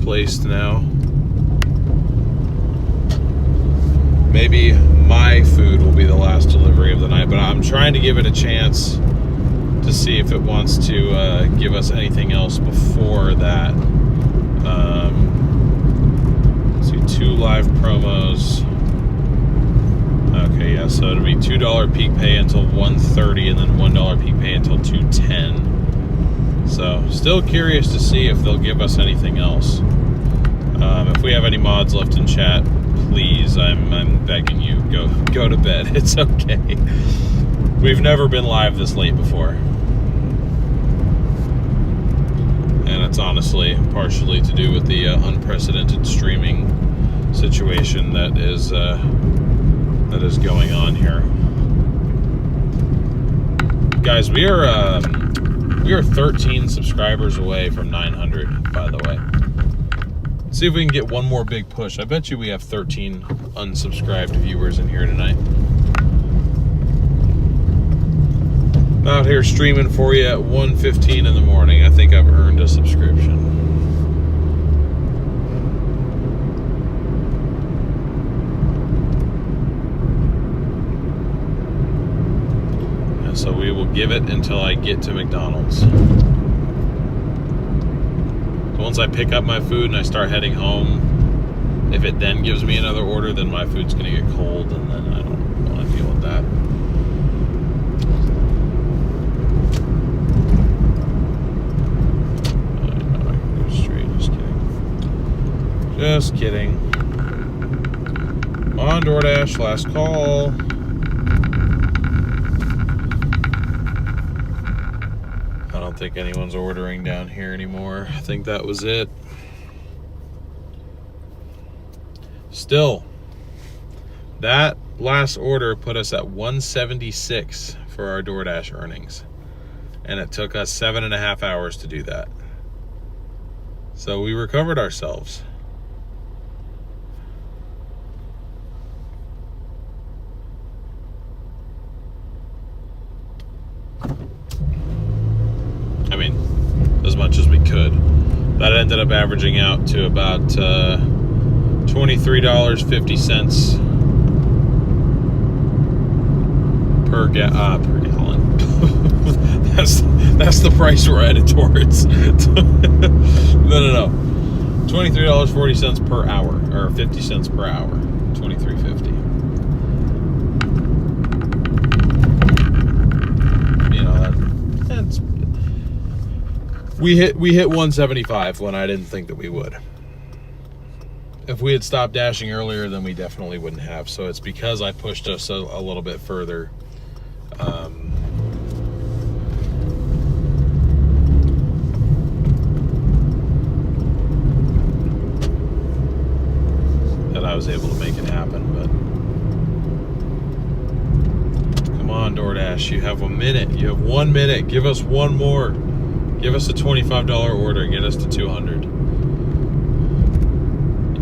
placed now. Maybe my food will be the last delivery of the night, but I'm trying to give it a chance to see if it wants to give us anything else before that. Let's see, 2 live promos. Okay, yeah, so it'll be $2 peak pay until 1:30 and then $1 peak pay until 2:10. So, still curious to see if they'll give us anything else. If we have any mods left in chat, please, I'm begging you, go to bed. It's okay. We've never been live this late before. And it's honestly partially to do with the unprecedented streaming situation that is going on here. Guys, we are 13 subscribers away from 900, by the way. Let's see if we can get one more big push. I bet you we have 13 unsubscribed viewers in here tonight. Out here streaming for you at 1:15 in the morning. I think I've earned a subscription. And so we will give it until I get to McDonald's. So once I pick up my food and I start heading home, if it then gives me another order, then my food's gonna get cold, and then I don't want to deal with that. Just kidding. On Doordash, last call. I don't think anyone's ordering down here anymore. I think that was it. Still, that last order put us at 176 for our Doordash earnings. And it took us 7.5 hours to do that. So we recovered ourselves. I mean, as much as we could. That ended up averaging out to about $23.50 per gallon. that's the price we're headed towards. No. $23.40 per hour, or 50 cents per hour. $23.50. You know, that's we hit 175 when I didn't think that we would. If we had stopped dashing earlier, then we definitely wouldn't have. So it's because I pushed us a little bit further. That I was able to make it happen. But come on, Doordash, you have a minute. You have 1 minute. Give us one more. Give us a $25 order. Get us to 200.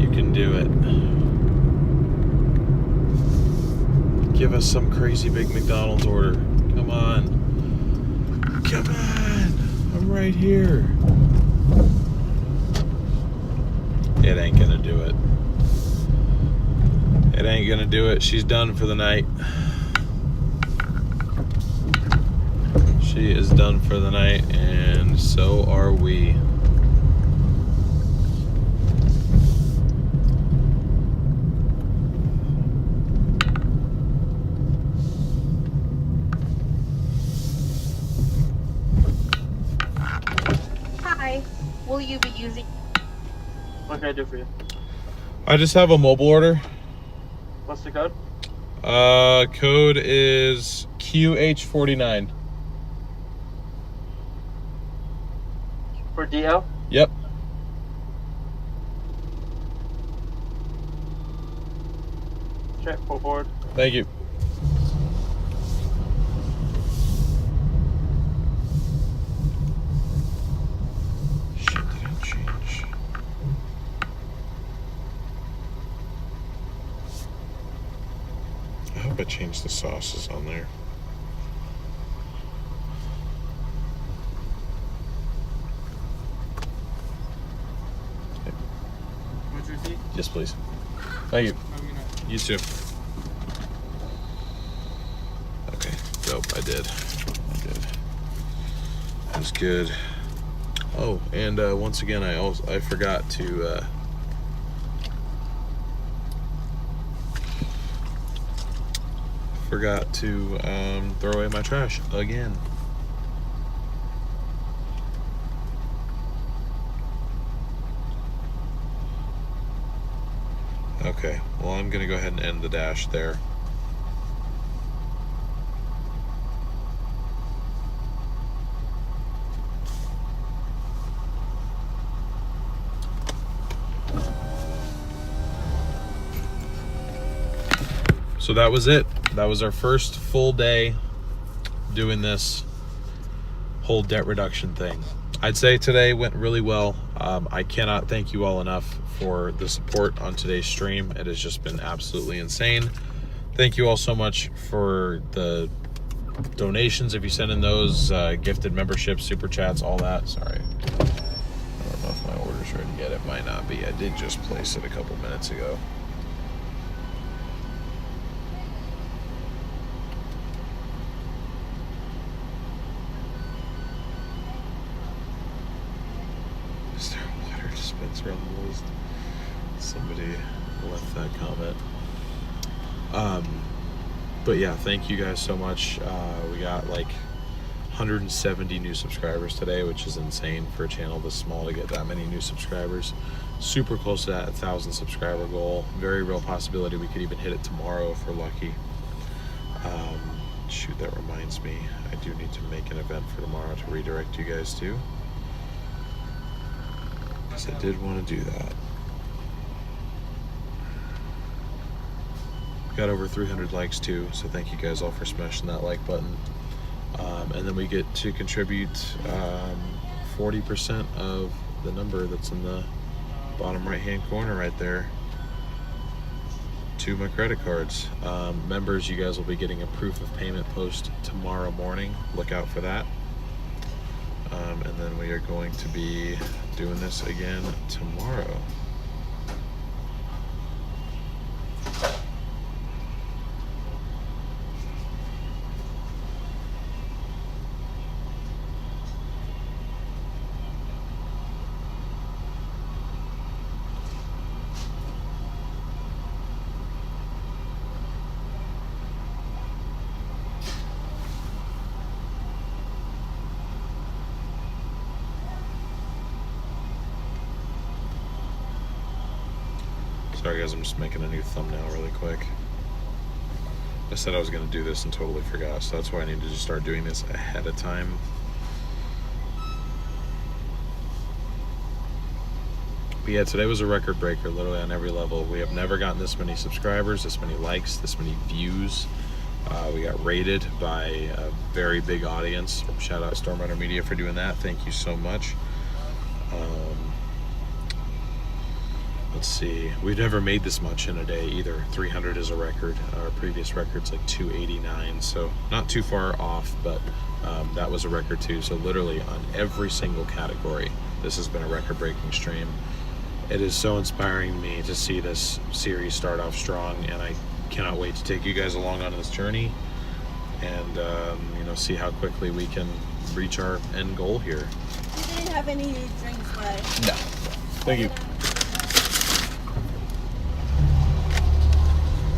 You can do it. Give us some crazy big McDonald's order. Come on. Come on. I'm right here. It ain't gonna do it. It ain't gonna do it. She's done for the night. She is done for the night, and so are we. Hi. Will you be using... What can I do for you? I just have a mobile order. What's the code? Code is QH49. For DL? Yep. Check, pull forward. Thank you. Shit, did I change? I hope I changed the sauces on there. Yes, please. Thank you. You too. Okay, dope. I did. It was good. Oh, and once again, I forgot to throw away my trash again. Okay, well, I'm gonna go ahead and end the dash there. So that was it. That was our first full day doing this whole debt reduction thing. I'd say today went really well. I cannot thank you all enough for the support on today's stream. It has just been absolutely insane. Thank you all so much for the donations. If you send in those gifted memberships, super chats, all that. Sorry. I don't know if my order's ready yet. It might not be. I did just place it a couple minutes ago. Is there a water dispenser on the list? Somebody left that comment. But yeah, thank you guys so much. We got like 170 new subscribers today, which is insane for a channel this small to get that many new subscribers. Super close to that 1,000 subscriber goal. Very real possibility we could even hit it tomorrow if we're lucky. Shoot, that reminds me, I do need to make an event for tomorrow to redirect you guys to, because I did want to do that. Got over 300 likes too, so thank you guys all for smashing that like button. And then we get to contribute 40% of the number that's in the bottom right hand corner right there to my credit cards. Members, you guys will be getting a proof of payment post tomorrow morning. Look out for that. And then we are going to be doing this again tomorrow. Sorry guys, I'm just making a new thumbnail really quick. I said I was going to do this and totally forgot, so that's why I need to just start doing this ahead of time. But yeah, today was a record breaker, literally on every level. We have never gotten this many subscribers, this many likes, this many views. We got rated by a very big audience. Shout out to Stormrunner Media for doing that. Thank you so much. Let's see, we've never made this much in a day either. 300 is a record. Our previous record's like 289, so not too far off, but that was a record too. So literally on every single category, this has been a record-breaking stream. It is so inspiring to me to see this series start off strong, and I cannot wait to take you guys along on this journey and you know, see how quickly we can reach our end goal here. You didn't have any drinks, right? No. Thank you.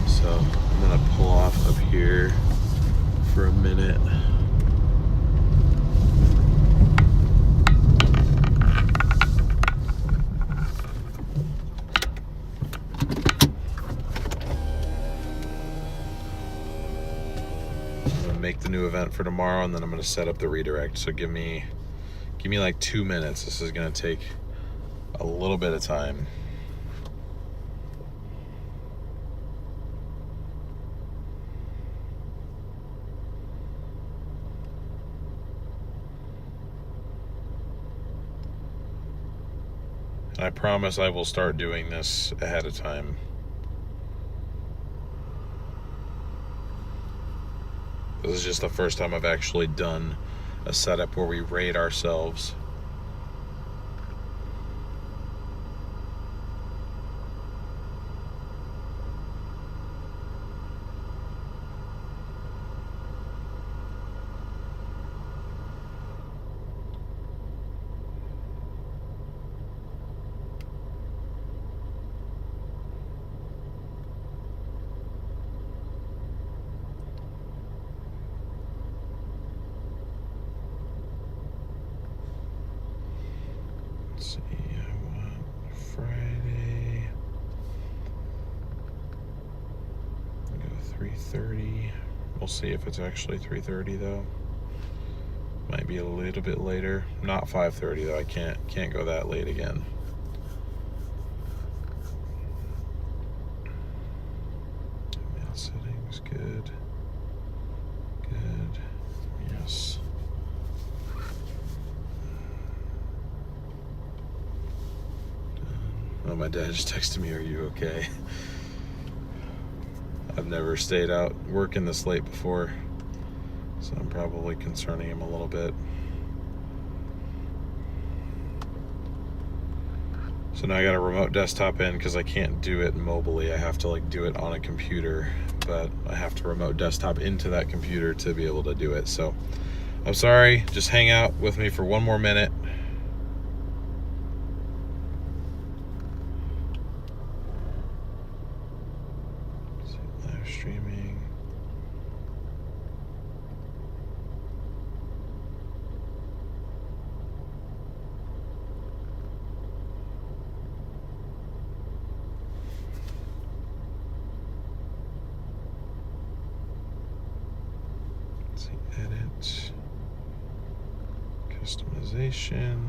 So I'm gonna pull off up here for a minute. I'm gonna make the new event for tomorrow, and then I'm gonna set up the redirect. So give me like 2 minutes. This is gonna take a little bit of time. I promise I will start doing this ahead of time. This is just the first time I've actually done a setup where we rate ourselves. see, I want Friday. I'll go 3:30. We'll see if it's actually 3:30 though. Might be a little bit later. Not 5:30 though. I can't go that late again. Mail settings, good. Good. Yes. Oh, my dad just texted me, "Are you okay?" I've never stayed out working this late before, so I'm probably concerning him a little bit. So now I got a remote desktop in because I can't do it mobily. I have to like do it on a computer, but I have to remote desktop into that computer to be able to do it. So I'm sorry, just hang out with me for one more minute. Live streaming. Let's see, edit, customization.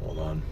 Hold on.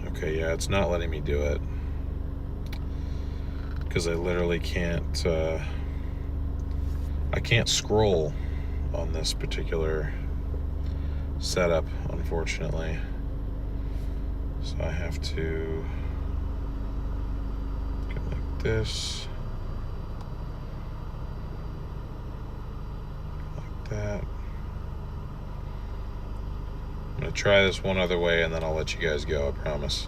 Okay, yeah, it's not letting me do it because I literally can't I can't scroll on this particular setup, unfortunately. So I have to go like this, like that. I'm gonna try this one other way and then I'll let you guys go, I promise.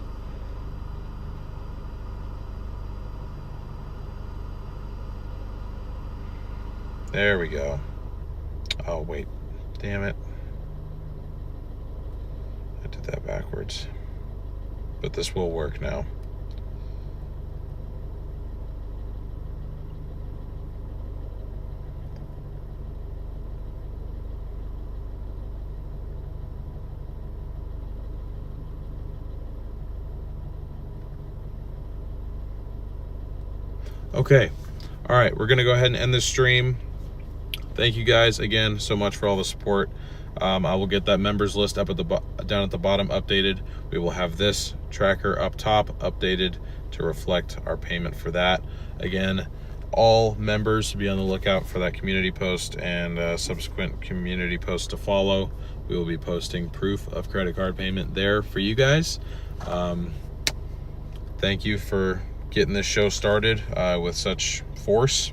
There we go. Oh, wait. Damn it. I did that backwards. But this will work now. Okay. All right, we're gonna go ahead and end this stream. Thank you guys again so much for all the support. I will get that members list up at the down at the bottom updated. We will have this tracker up top updated to reflect our payment for that. Again, all members, be on the lookout for that community post and subsequent community posts to follow. We will be posting proof of credit card payment there for you guys. Thank you for getting this show started with such force.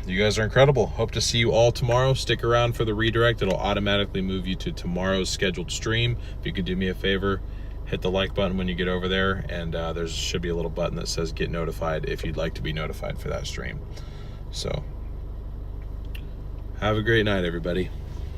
You guys are incredible. Hope to see you all tomorrow. Stick around for the redirect. It'll automatically move you to tomorrow's scheduled stream. If you could do me a favor, hit the like button when you get over there, and there should be a little button that says get notified if you'd like to be notified for that stream. So have a great night, everybody.